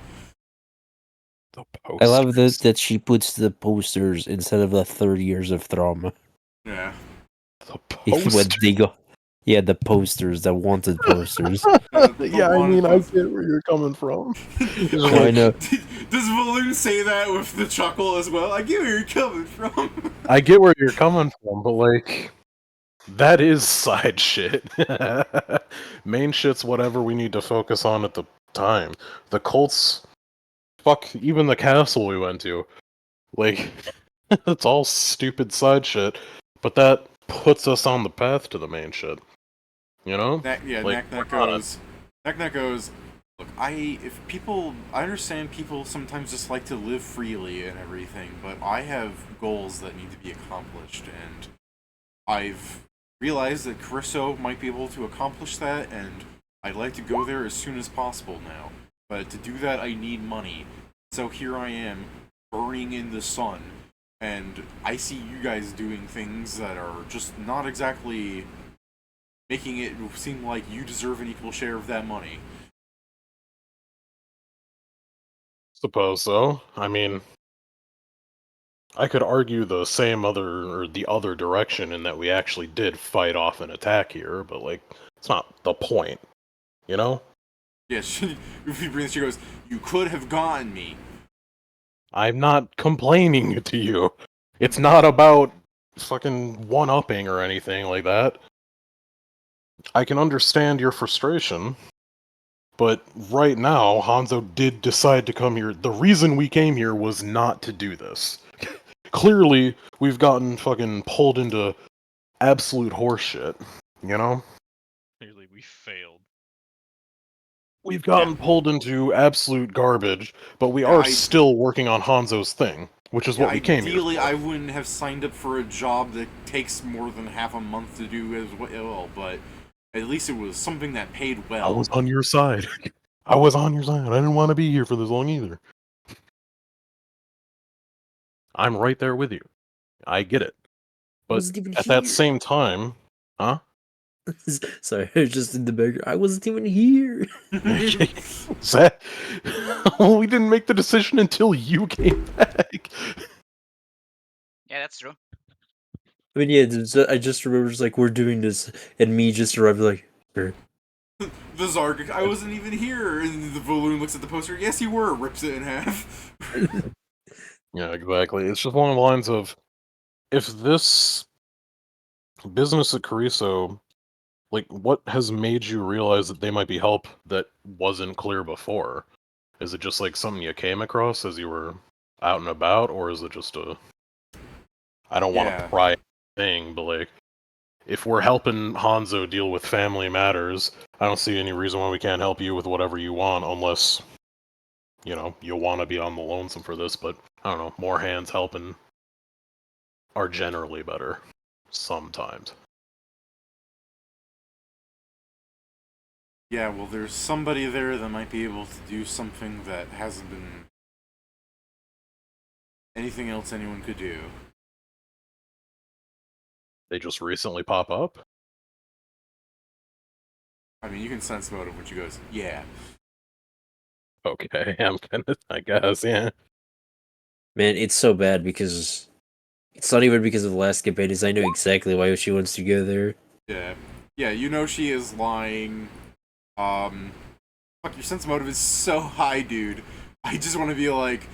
[SPEAKER 1] The
[SPEAKER 7] I love
[SPEAKER 1] posters.
[SPEAKER 7] that she puts the posters instead of the 30 years of trauma.
[SPEAKER 2] Yeah.
[SPEAKER 1] The
[SPEAKER 7] When
[SPEAKER 1] posters.
[SPEAKER 7] they go, yeah, the posters, the wanted posters.
[SPEAKER 1] Yeah, I
[SPEAKER 2] wanted
[SPEAKER 1] mean, I
[SPEAKER 2] poster.
[SPEAKER 1] get where you're coming from. It's
[SPEAKER 7] I
[SPEAKER 1] like,
[SPEAKER 7] know.
[SPEAKER 2] Does Balloon say that with the chuckle as well? I get where you're coming from.
[SPEAKER 1] I get where you're coming from, but like, that is side shit. Main shit's whatever we need to focus on at the time. The cults, fuck, even the castle we went to. Like, it's all stupid side shit, but that puts us on the path to the main shit. You know? Like,
[SPEAKER 2] Knack goes. Look, I understand people sometimes just like to live freely and everything, but I have goals that need to be accomplished, and I've realized that Carisso might be able to accomplish that, and I'd like to go there as soon as possible now. But to do that, I need money. So here I am, burning in the sun, and I see you guys doing things that are just not exactly making it seem like you deserve an equal share of that money.
[SPEAKER 1] suppose so. I mean, I could argue the other direction in that we actually did fight off an attack here, but like, it's not the point, you know?
[SPEAKER 2] Yeah, she goes, "You could have gotten me."
[SPEAKER 1] I'm not complaining to you. It's not about fucking one-upping or anything like that. I can understand your frustration, but right now, Hanzo did decide to come here. The reason we came here was not to do this. Clearly, we've gotten fucking pulled into absolute horseshit, you know?
[SPEAKER 8] Clearly, we failed.
[SPEAKER 1] We've gotten pulled into absolute garbage, but we
[SPEAKER 2] Yeah,
[SPEAKER 1] are still working on Hanzo's thing, which is
[SPEAKER 2] Yeah,
[SPEAKER 1] what we came here
[SPEAKER 2] ideally,
[SPEAKER 1] for.
[SPEAKER 2] I wouldn't have signed up for a job that takes more than half a month to do as well, but at least it was something that paid well.
[SPEAKER 1] I was on your side. I was on your side. I didn't want to be here for this long either. I'm right there with you. I get it. But
[SPEAKER 7] Wasn't even
[SPEAKER 1] at that
[SPEAKER 7] here.
[SPEAKER 1] same time, huh?
[SPEAKER 7] Sorry, I was just in the background. I wasn't even here.
[SPEAKER 1] Zach, we didn't make the decision until you came back.
[SPEAKER 5] Yeah, that's true.
[SPEAKER 7] I mean, yeah, I just remember just like we're doing this, and me just arrived like, sure.
[SPEAKER 2] The Zarg, I wasn't even here, and the balloon looks at the poster. Yes, you were. Rips it in half.
[SPEAKER 1] Yeah, exactly. It's just along the lines of, if this business at Cariso, like, what has made you realize that they might be help that wasn't clear before? Is it just like something you came across as you were out and about, or is it just a, I don't want to pry thing, but like, if we're helping Hanzo deal with family matters, I don't see any reason why we can't help you with whatever you want, unless, you know, you want to be on the lonesome for this, but I don't know, more hands helping are generally better. Sometimes.
[SPEAKER 2] Yeah, well, there's somebody there that might be able to do something that hasn't been anything else anyone could do.
[SPEAKER 1] They just recently pop up?
[SPEAKER 2] I mean, you can sense motive when she goes, "Yeah."
[SPEAKER 1] Okay, I'm gonna, I guess, yeah.
[SPEAKER 7] Man, it's so bad because it's not even because of the last campaign. Is I know exactly why she wants to go there.
[SPEAKER 2] Yeah, you know she is lying. Fuck, your sense motive is so high, dude. I just want to be like,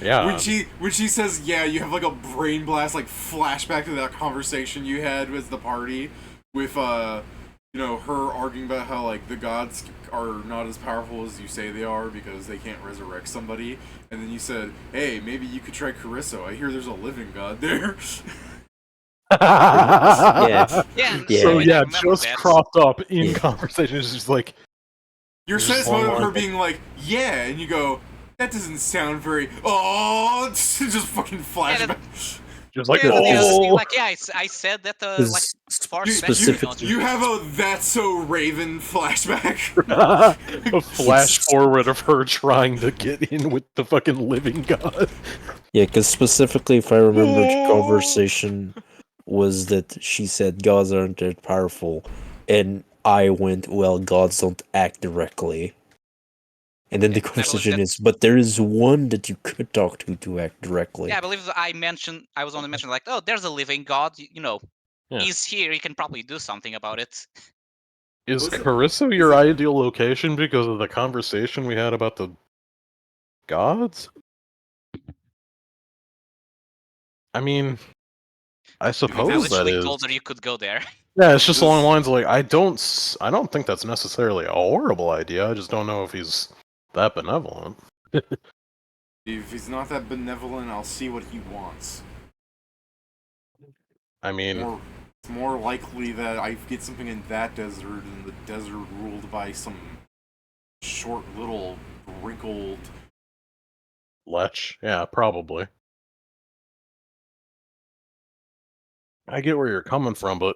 [SPEAKER 1] Yeah.
[SPEAKER 2] when she says yeah, you have like a brain blast, like flashback to that conversation you had with the party, with you know, her arguing about how like the gods are not as powerful as you say they are because they can't resurrect somebody, and then you said, hey, maybe you could try Cariso. I hear there's a living god there.
[SPEAKER 7] Yeah.
[SPEAKER 5] Yeah,
[SPEAKER 7] Yeah.
[SPEAKER 1] So
[SPEAKER 5] I
[SPEAKER 1] yeah,
[SPEAKER 5] remember
[SPEAKER 1] just
[SPEAKER 5] that.
[SPEAKER 1] cropped up in
[SPEAKER 7] Yeah.
[SPEAKER 1] conversation. It's just like,
[SPEAKER 2] Your
[SPEAKER 1] There's
[SPEAKER 2] sense
[SPEAKER 1] one
[SPEAKER 2] motive of her
[SPEAKER 1] line.
[SPEAKER 2] being like, yeah, and you go, that doesn't sound very. Oh, just fucking flashback.
[SPEAKER 1] just like,
[SPEAKER 5] Yeah, the other thing,
[SPEAKER 1] oh,
[SPEAKER 5] like, yeah, I said that like far
[SPEAKER 7] Specific.
[SPEAKER 2] You have a That's So Raven flashback.
[SPEAKER 1] a flash forward of her trying to get in with the fucking living god.
[SPEAKER 7] Yeah, because specifically, if I remember, the conversation was that she said gods aren't that powerful, and I went, well, gods don't act directly. And then the
[SPEAKER 5] Yeah, I believe
[SPEAKER 7] conversation
[SPEAKER 5] that-
[SPEAKER 7] is, but there is one that you could talk to act directly.
[SPEAKER 5] Yeah, I believe I was only mentioned like, oh, there's a living god, you know,
[SPEAKER 1] Yeah.
[SPEAKER 5] he's here, he can probably do something about it.
[SPEAKER 1] Is
[SPEAKER 2] Was it-
[SPEAKER 1] Cariso your ideal location because of the conversation we had about the gods? I mean, I
[SPEAKER 5] I
[SPEAKER 1] suppose that
[SPEAKER 5] literally
[SPEAKER 1] is.
[SPEAKER 5] told her you could go there.
[SPEAKER 1] Yeah, it's just along the
[SPEAKER 2] This-
[SPEAKER 1] lines of like, I don't think that's necessarily a horrible idea. I just don't know if he's that benevolent.
[SPEAKER 2] If he's not that benevolent, I'll see what he wants.
[SPEAKER 1] I mean,
[SPEAKER 2] It's more likely that I get something in that desert than the desert ruled by some short little wrinkled.
[SPEAKER 1] Lech, yeah, probably. I get where you're coming from, but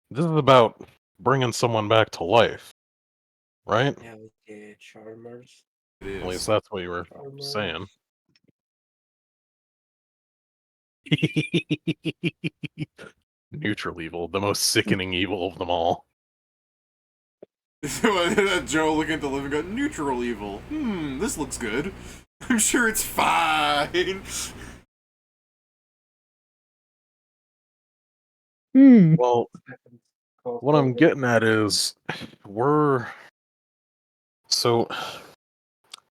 [SPEAKER 1] this is about bringing someone back to life, right?
[SPEAKER 7] Yeah, charmers.
[SPEAKER 2] It
[SPEAKER 1] At least
[SPEAKER 2] is.
[SPEAKER 1] that's what you were saying. Neutral evil, the most sickening evil of them all.
[SPEAKER 2] Joe looking at the living god, neutral evil. This looks good. I'm sure it's fine.
[SPEAKER 1] Well, what I'm getting at is, so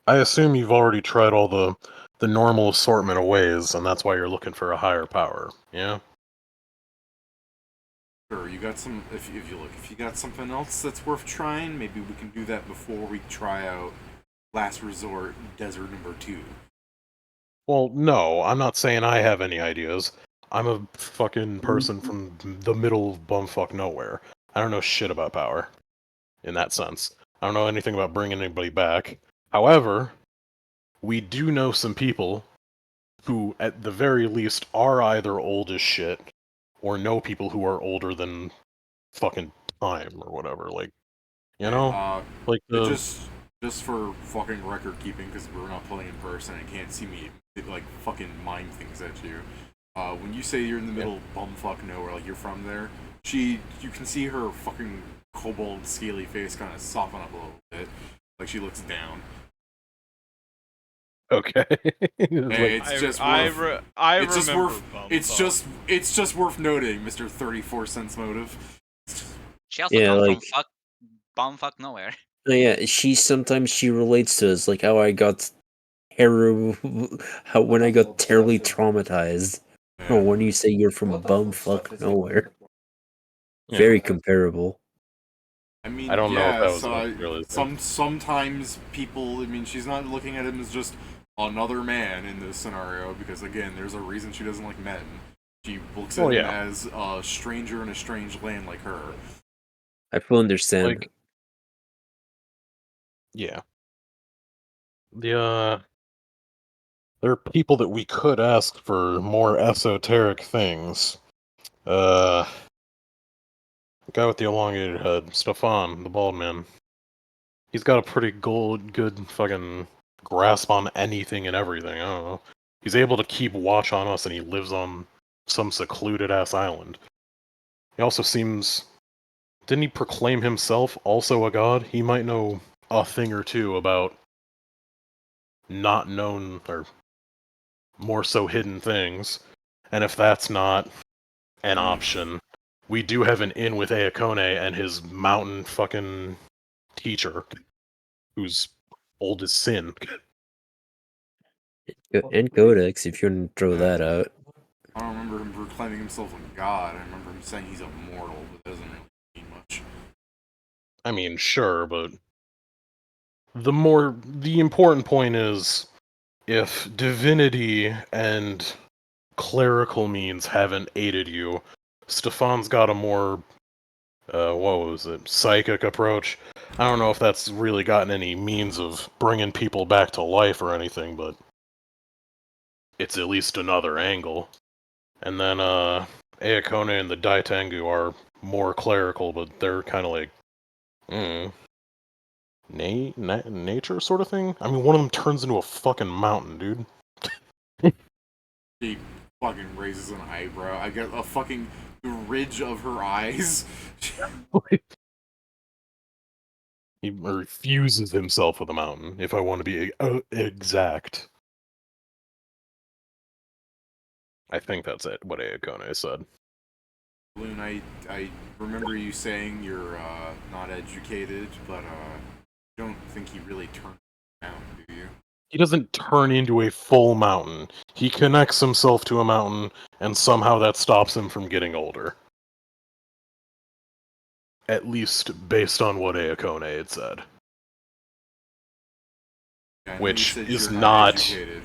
[SPEAKER 1] I assume you've already tried all the normal assortment of ways, and that's why you're looking for a higher power. Yeah.
[SPEAKER 2] Sure, you got some. If you got something else that's worth trying, maybe we can do that before we try out Last Resort Desert Number 2.
[SPEAKER 1] Well, no, I'm not saying I have any ideas. I'm a fucking person from the middle of bumfuck nowhere. I don't know shit about power, in that sense. I don't know anything about bringing anybody back. However, we do know some people who, at the very least, are either old as shit, or know people who are older than fucking time, or whatever. Like, you know? Like
[SPEAKER 2] It
[SPEAKER 1] the...
[SPEAKER 2] just for fucking record keeping, because we're not playing in person and can't see me like fucking mime things at you. When you say you're in the middle of bumfuck nowhere, like you're from there, you can see her fucking kobold scaly face kind of soften up a little bit, like she looks down.
[SPEAKER 1] Okay.
[SPEAKER 2] Hey, it's just worth. It's just worth noting, Mr. 34-cents motive.
[SPEAKER 5] She also
[SPEAKER 7] Yeah,
[SPEAKER 5] come
[SPEAKER 7] like-
[SPEAKER 5] from bumfuck nowhere.
[SPEAKER 7] Yeah, sometimes she relates to us, like how I got when I got terribly traumatized. Oh, when you say you're from bumfuck nowhere,
[SPEAKER 1] Yeah.
[SPEAKER 7] very comparable.
[SPEAKER 2] I mean,
[SPEAKER 1] I don't know if that was
[SPEAKER 2] so
[SPEAKER 1] really
[SPEAKER 2] sometimes people. I mean, she's not looking at him as just another man in this scenario, because again, there's a reason she doesn't like men. She looks at him as a stranger in a strange land like her.
[SPEAKER 7] I fully understand.
[SPEAKER 1] Like, yeah. There are people that we could ask for more esoteric things. The guy with the elongated head, Stefan, the bald man. He's got a pretty good fucking grasp on anything and everything. I don't know. He's able to keep watch on us, and he lives on some secluded ass island. He also seems... Didn't he proclaim himself also a god? He might know a thing or two about not known, or more so hidden things. And if that's not an option, we do have an in with Aokone and his mountain fucking teacher, who's old as sin.
[SPEAKER 7] And Codex, if you want to throw that out.
[SPEAKER 2] I don't remember him proclaiming himself a god. I remember him saying he's immortal, but that doesn't really mean much.
[SPEAKER 1] I mean, sure, but the important point is, if divinity and clerical means haven't aided you, Stefan's got a more, what was it, psychic approach. I don't know if that's really gotten any means of bringing people back to life or anything, but it's at least another angle. And then, Aokone and the Daitengu are more clerical, but they're kind of like, nature sort of thing? I mean, one of them turns into a fucking mountain, dude.
[SPEAKER 2] He fucking raises an eyebrow. I get a fucking ridge of her eyes.
[SPEAKER 1] He refuses himself with a mountain, if I want to be exact. I think that's it, what Aokone said.
[SPEAKER 2] Balloon, I remember you saying you're not educated, but don't think he really turned down, do you?
[SPEAKER 1] He doesn't turn into a full mountain. He connects himself to a mountain, and somehow that stops him from getting older. At least based on what Aokone had said.
[SPEAKER 2] Yeah,
[SPEAKER 1] Which
[SPEAKER 2] you said
[SPEAKER 1] is
[SPEAKER 2] you're
[SPEAKER 1] not...
[SPEAKER 2] educated,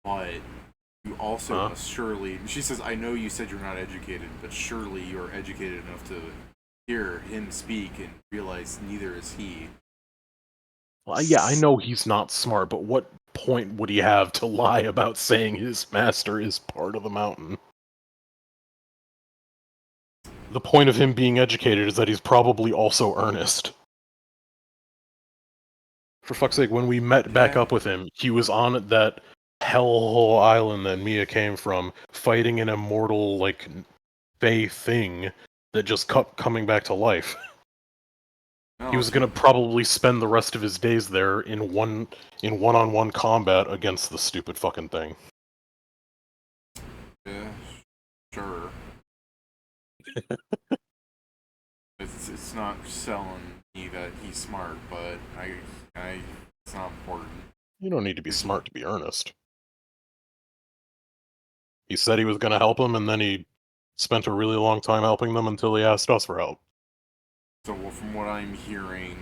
[SPEAKER 2] but you also must surely... She says, I know you said you're not educated, but surely you're educated enough to hear him speak and realize neither is he.
[SPEAKER 1] Well, yeah, I know he's not smart, but what point would he have to lie about saying his master is part of the mountain? The point of him being educated is that he's probably also earnest. For fuck's sake, when we met back up with him, he was on that hellhole island that Mia came from, fighting an immortal, like, fae thing that just kept coming back to life. He was gonna probably spend the rest of his days there in one-on-one combat against the stupid fucking thing.
[SPEAKER 2] Yeah, sure. It's not selling me that he's smart, but it's not important.
[SPEAKER 1] You don't need to be smart to be earnest. He said he was going to help him, and then he spent a really long time helping them until he asked us for help.
[SPEAKER 2] So from what I'm hearing,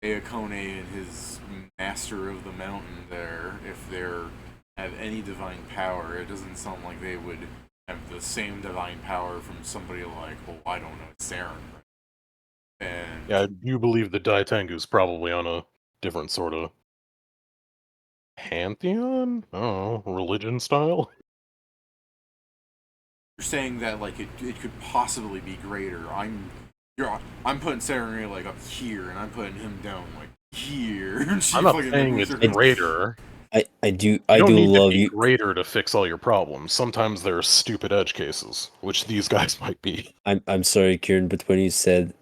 [SPEAKER 2] Ayakone and his master of the mountain there, if they have any divine power, it doesn't sound like they would have the same divine power from somebody like, well, I don't know, Saren. And
[SPEAKER 1] Yeah, you believe that Daitengu's probably on a different sort of pantheon? I don't know, religion style?
[SPEAKER 2] you're saying that like it could possibly be greater. I'm putting Saren like up here, and I'm putting him down like here.
[SPEAKER 1] I'm not saying it's greater.
[SPEAKER 7] I do
[SPEAKER 1] You don't need
[SPEAKER 7] love
[SPEAKER 1] to be
[SPEAKER 7] you.
[SPEAKER 1] greater to fix all your problems. Sometimes there are stupid edge cases, which these guys might be.
[SPEAKER 7] I'm sorry, Kieran, but when you said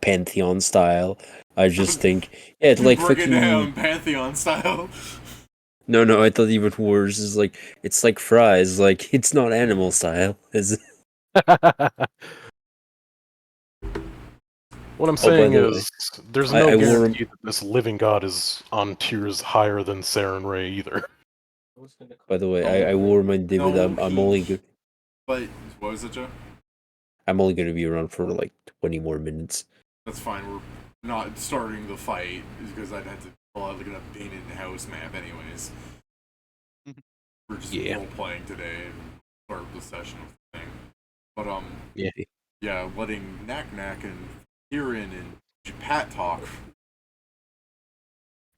[SPEAKER 7] pantheon style, I just think yeah, it's like
[SPEAKER 2] Break it
[SPEAKER 7] fucking.
[SPEAKER 2] down Pantheon style.
[SPEAKER 7] No, I thought even worse. Is like it's like fries. Like it's not animal style. Is
[SPEAKER 1] What I'm
[SPEAKER 7] Oh, by
[SPEAKER 1] saying
[SPEAKER 7] the
[SPEAKER 1] is, there's
[SPEAKER 7] I
[SPEAKER 1] no
[SPEAKER 7] wore-
[SPEAKER 1] guarantee that this living god is on tiers higher than Saren Ray either.
[SPEAKER 7] by the way, I will remind David
[SPEAKER 2] No,
[SPEAKER 7] I'm only good.
[SPEAKER 2] But what was it, Joe?
[SPEAKER 7] I'm only going to be around for like 20 more minutes.
[SPEAKER 2] That's fine. We're not starting the fight because I'd have to pull out like an updated house map, anyways. We're just role playing today and start the session of the thing. But yeah, letting Knack and Kieran and Pat talk.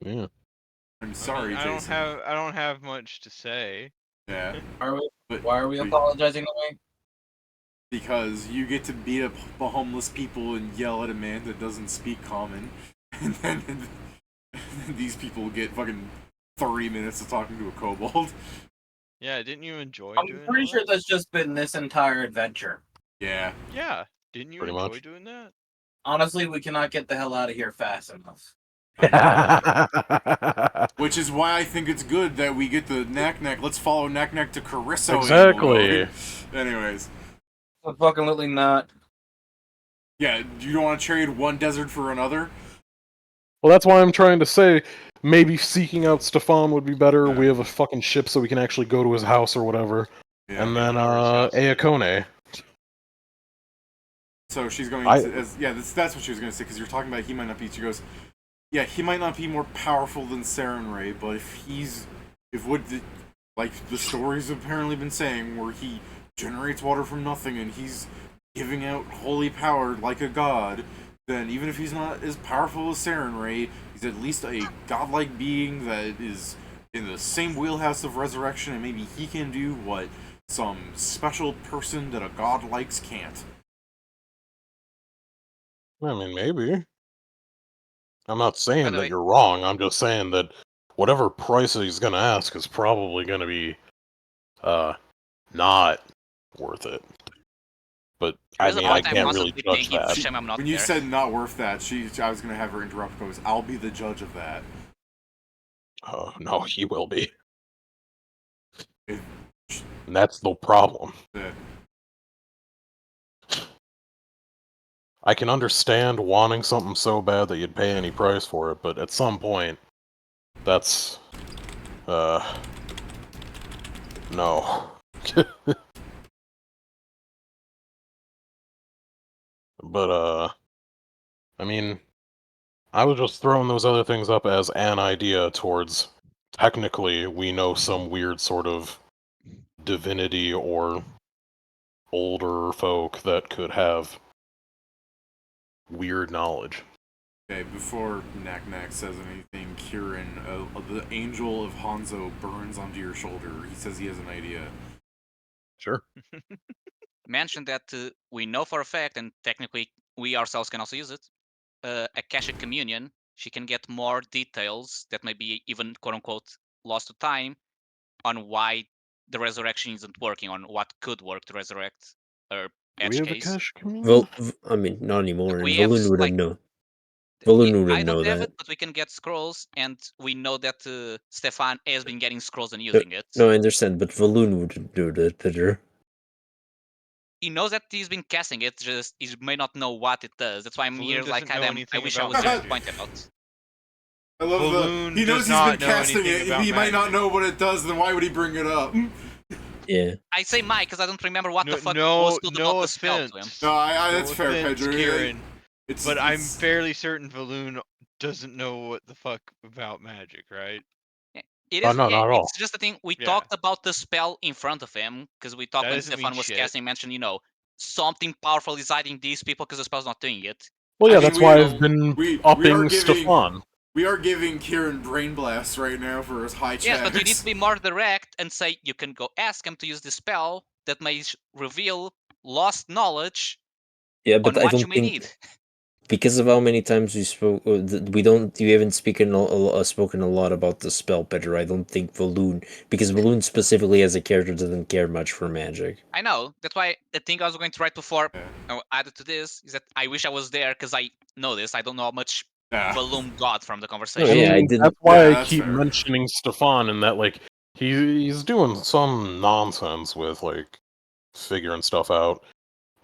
[SPEAKER 1] Yeah.
[SPEAKER 2] I'm sorry,
[SPEAKER 8] I
[SPEAKER 2] Jason.
[SPEAKER 8] I don't have much to say.
[SPEAKER 2] Yeah.
[SPEAKER 10] Why are we apologizing to me?
[SPEAKER 2] Because you get to beat up homeless people and yell at a man that doesn't speak common, and then these people get fucking 30 minutes of talking to a kobold.
[SPEAKER 8] Yeah, didn't you enjoy
[SPEAKER 10] I'm
[SPEAKER 8] doing
[SPEAKER 10] pretty
[SPEAKER 8] all
[SPEAKER 10] sure
[SPEAKER 8] that?
[SPEAKER 10] that's just been this entire adventure.
[SPEAKER 2] Yeah.
[SPEAKER 8] Yeah, didn't you
[SPEAKER 1] Pretty
[SPEAKER 8] enjoy
[SPEAKER 1] much.
[SPEAKER 8] doing that?
[SPEAKER 10] Honestly, we cannot get the hell out of here fast enough.
[SPEAKER 2] Which is why I think it's good that we get the Knack. Let's follow Knack to Carisso.
[SPEAKER 1] Exactly.
[SPEAKER 2] Anyways.
[SPEAKER 10] Fucking not.
[SPEAKER 2] Yeah, you don't want to trade one desert for another?
[SPEAKER 1] Well, that's why I'm trying to say, maybe seeking out Stefan would be better.
[SPEAKER 2] Yeah.
[SPEAKER 1] We have a fucking ship so we can actually go to his house or whatever.
[SPEAKER 2] Yeah.
[SPEAKER 1] And then,
[SPEAKER 8] house.
[SPEAKER 1] Ayakone.
[SPEAKER 2] So she's going to... that's what she was going to say, because you're talking about he might not be... She goes, yeah, he might not be more powerful than Saren Ray, but like the story's apparently been saying, where he generates water from nothing and he's giving out holy power like a god, then even if he's not as powerful as Saren Ray, he's at least a godlike being that is in the same wheelhouse of resurrection, and maybe he can do what some special person that a god likes can't.
[SPEAKER 1] I mean, maybe. I'm not saying
[SPEAKER 5] By the
[SPEAKER 1] that
[SPEAKER 5] way-
[SPEAKER 1] you're wrong. I'm just saying that whatever price he's gonna ask is probably gonna be, not worth it. But, I
[SPEAKER 5] There's a
[SPEAKER 1] mean,
[SPEAKER 5] part
[SPEAKER 1] I
[SPEAKER 5] I'm
[SPEAKER 1] can't really
[SPEAKER 5] constantly
[SPEAKER 1] judge
[SPEAKER 5] thinking,
[SPEAKER 1] that.
[SPEAKER 5] shame I'm not
[SPEAKER 2] When you
[SPEAKER 5] there.
[SPEAKER 2] said not worth that, I was gonna have her interrupt. Goes, I'll be the judge of that.
[SPEAKER 1] No, he will be.
[SPEAKER 2] It-
[SPEAKER 1] And that's the problem.
[SPEAKER 2] that-
[SPEAKER 1] I can understand wanting something so bad that you'd pay any price for it, but at some point, that's, no. But, I mean, I was just throwing those other things up as an idea towards, technically, we know some weird sort of divinity or older folk that could have weird knowledge.
[SPEAKER 2] Okay, before Knack says anything, Kieran, the angel of Hanzo burns onto your shoulder. He says he has an idea.
[SPEAKER 1] Sure.
[SPEAKER 5] Mentioned that we know for a fact, and technically we ourselves can also use it, Akashic Communion. She can get more details that may be even quote-unquote lost to time on why the resurrection isn't working, on what could work to resurrect her
[SPEAKER 1] Do we
[SPEAKER 5] edge
[SPEAKER 1] have a
[SPEAKER 5] case.
[SPEAKER 1] cash community?
[SPEAKER 7] Well, I mean, not anymore. And
[SPEAKER 5] We have,
[SPEAKER 7] Valoon wouldn't
[SPEAKER 5] like,
[SPEAKER 7] know. Valoon wouldn't
[SPEAKER 5] I
[SPEAKER 7] know
[SPEAKER 5] don't have
[SPEAKER 7] that.
[SPEAKER 5] it, but we can get scrolls, and we know that Stefan has been getting scrolls and
[SPEAKER 7] No,
[SPEAKER 5] using it.
[SPEAKER 7] no, I understand, but Valoon wouldn't do that, Pedro.
[SPEAKER 5] he knows that he's been casting it, just he may not know what it does. That's why I'm
[SPEAKER 6] Balloon
[SPEAKER 5] here like,
[SPEAKER 6] doesn't know
[SPEAKER 5] I
[SPEAKER 6] anything
[SPEAKER 5] wish I
[SPEAKER 6] about
[SPEAKER 5] was there to
[SPEAKER 2] magic.
[SPEAKER 5] point it out.
[SPEAKER 2] I love
[SPEAKER 6] Balloon
[SPEAKER 2] he knows
[SPEAKER 6] does
[SPEAKER 2] he's
[SPEAKER 6] not
[SPEAKER 2] been
[SPEAKER 6] know
[SPEAKER 2] casting
[SPEAKER 6] anything
[SPEAKER 2] it.
[SPEAKER 6] about
[SPEAKER 2] He might not
[SPEAKER 6] magic.
[SPEAKER 2] know what it does. Then why would he bring it up?
[SPEAKER 7] Yeah.
[SPEAKER 5] I say Mike because I don't remember what the fuck
[SPEAKER 6] no,
[SPEAKER 5] was told
[SPEAKER 6] no
[SPEAKER 5] about the spell to him.
[SPEAKER 6] offense.
[SPEAKER 2] No,
[SPEAKER 6] No
[SPEAKER 2] that's fair,
[SPEAKER 6] offense,
[SPEAKER 2] Pedro.
[SPEAKER 6] Kieran,
[SPEAKER 2] It's,
[SPEAKER 6] but I'm
[SPEAKER 2] it's-
[SPEAKER 6] fairly certain Balloon doesn't know what the fuck about magic, right?
[SPEAKER 5] It
[SPEAKER 1] Oh,
[SPEAKER 5] is.
[SPEAKER 1] no,
[SPEAKER 5] Yeah,
[SPEAKER 1] not at all.
[SPEAKER 5] it's just the thing. We
[SPEAKER 6] Yeah.
[SPEAKER 5] talked about the spell in front of him because we talked
[SPEAKER 6] That
[SPEAKER 5] when
[SPEAKER 6] doesn't mean
[SPEAKER 5] Stefan was
[SPEAKER 6] shit.
[SPEAKER 5] casting. Mentioned, something powerful is hiding these people because the spell's not doing it.
[SPEAKER 1] Well, yeah,
[SPEAKER 2] I mean,
[SPEAKER 1] that's why
[SPEAKER 2] we-
[SPEAKER 1] I've been
[SPEAKER 2] we
[SPEAKER 1] upping
[SPEAKER 2] are giving-
[SPEAKER 1] Stefan.
[SPEAKER 2] We are giving Kieran brain blasts right now for his high checks.
[SPEAKER 5] Yes, but we need to be more direct and say you can go ask him to use the spell that may reveal lost knowledge
[SPEAKER 7] Yeah,
[SPEAKER 5] on
[SPEAKER 7] but I
[SPEAKER 5] what you
[SPEAKER 7] don't
[SPEAKER 5] may
[SPEAKER 7] think
[SPEAKER 5] need.
[SPEAKER 7] because of how many times we spoke, we haven't spoken a lot about the spell, Pedro. I don't think Balloon, because Balloon specifically as a character doesn't care much for magic.
[SPEAKER 5] I know. That's why the thing I was going to write before
[SPEAKER 2] Yeah.
[SPEAKER 5] added to this is that I wish I was there because I know this. I don't know how much
[SPEAKER 2] Yeah.
[SPEAKER 5] Balloon got from the
[SPEAKER 7] No,
[SPEAKER 5] conversation.
[SPEAKER 7] yeah, I didn't.
[SPEAKER 1] That's why
[SPEAKER 2] Yeah,
[SPEAKER 1] I
[SPEAKER 2] that's
[SPEAKER 1] keep
[SPEAKER 2] fair.
[SPEAKER 1] mentioning Stefan and that, like, he's doing some nonsense with, like, figuring stuff out.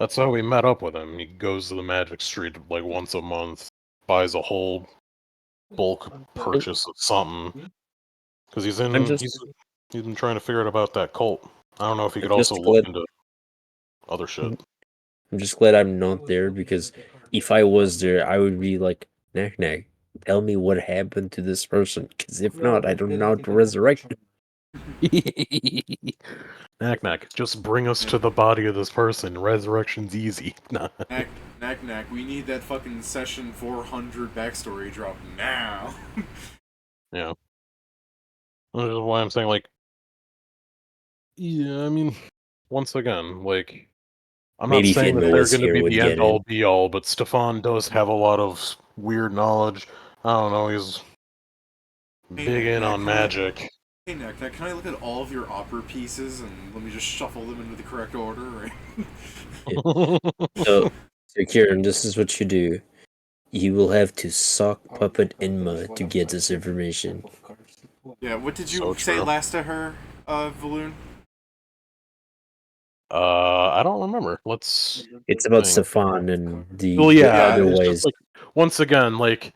[SPEAKER 1] That's how we met up with him. He goes to the Magic Street, like, once a month, buys a whole bulk purchase of something. Because he's been trying to figure out about that cult. I don't know if he
[SPEAKER 7] I'm
[SPEAKER 1] could also
[SPEAKER 7] just
[SPEAKER 1] look
[SPEAKER 7] glad-
[SPEAKER 1] into other shit.
[SPEAKER 7] I'm just glad I'm not there, because if I was there, I would be like, Knack Knack, tell me what happened to this person, because if not, I don't know how to resurrect him.
[SPEAKER 1] Knack Knack, just bring us to the body of this person. Resurrection's easy. Nah.
[SPEAKER 2] Knack, we need that fucking session 400 backstory drop now.
[SPEAKER 1] Yeah. Which is why I'm saying, like, yeah, I mean, once again, like, I'm
[SPEAKER 7] Maybe
[SPEAKER 1] not
[SPEAKER 7] if
[SPEAKER 1] saying that
[SPEAKER 7] Yenma
[SPEAKER 1] they're
[SPEAKER 7] was
[SPEAKER 1] going to
[SPEAKER 7] here,
[SPEAKER 1] be
[SPEAKER 7] would
[SPEAKER 1] the
[SPEAKER 7] get
[SPEAKER 1] end-all,
[SPEAKER 7] it.
[SPEAKER 1] be-all, but Stefan does have a lot of weird knowledge. I don't know, he's
[SPEAKER 2] Hey,
[SPEAKER 1] big in
[SPEAKER 2] Knack,
[SPEAKER 1] on
[SPEAKER 2] can I-
[SPEAKER 1] magic.
[SPEAKER 2] Hey, Knack, can I look at all of your opera pieces and let me just shuffle them into the correct order? Right?
[SPEAKER 7] So, Kieran, this is what you do. You will have to sock Puppet Inma to get this information.
[SPEAKER 2] Yeah, what did you
[SPEAKER 1] So
[SPEAKER 2] say
[SPEAKER 1] true.
[SPEAKER 2] last to her, Valoon?
[SPEAKER 1] I don't remember. Let's...
[SPEAKER 7] It's about
[SPEAKER 1] Thing.
[SPEAKER 7] Stefan and the
[SPEAKER 1] Well, yeah,
[SPEAKER 7] other
[SPEAKER 1] it's
[SPEAKER 7] ways.
[SPEAKER 1] just like, once again, like,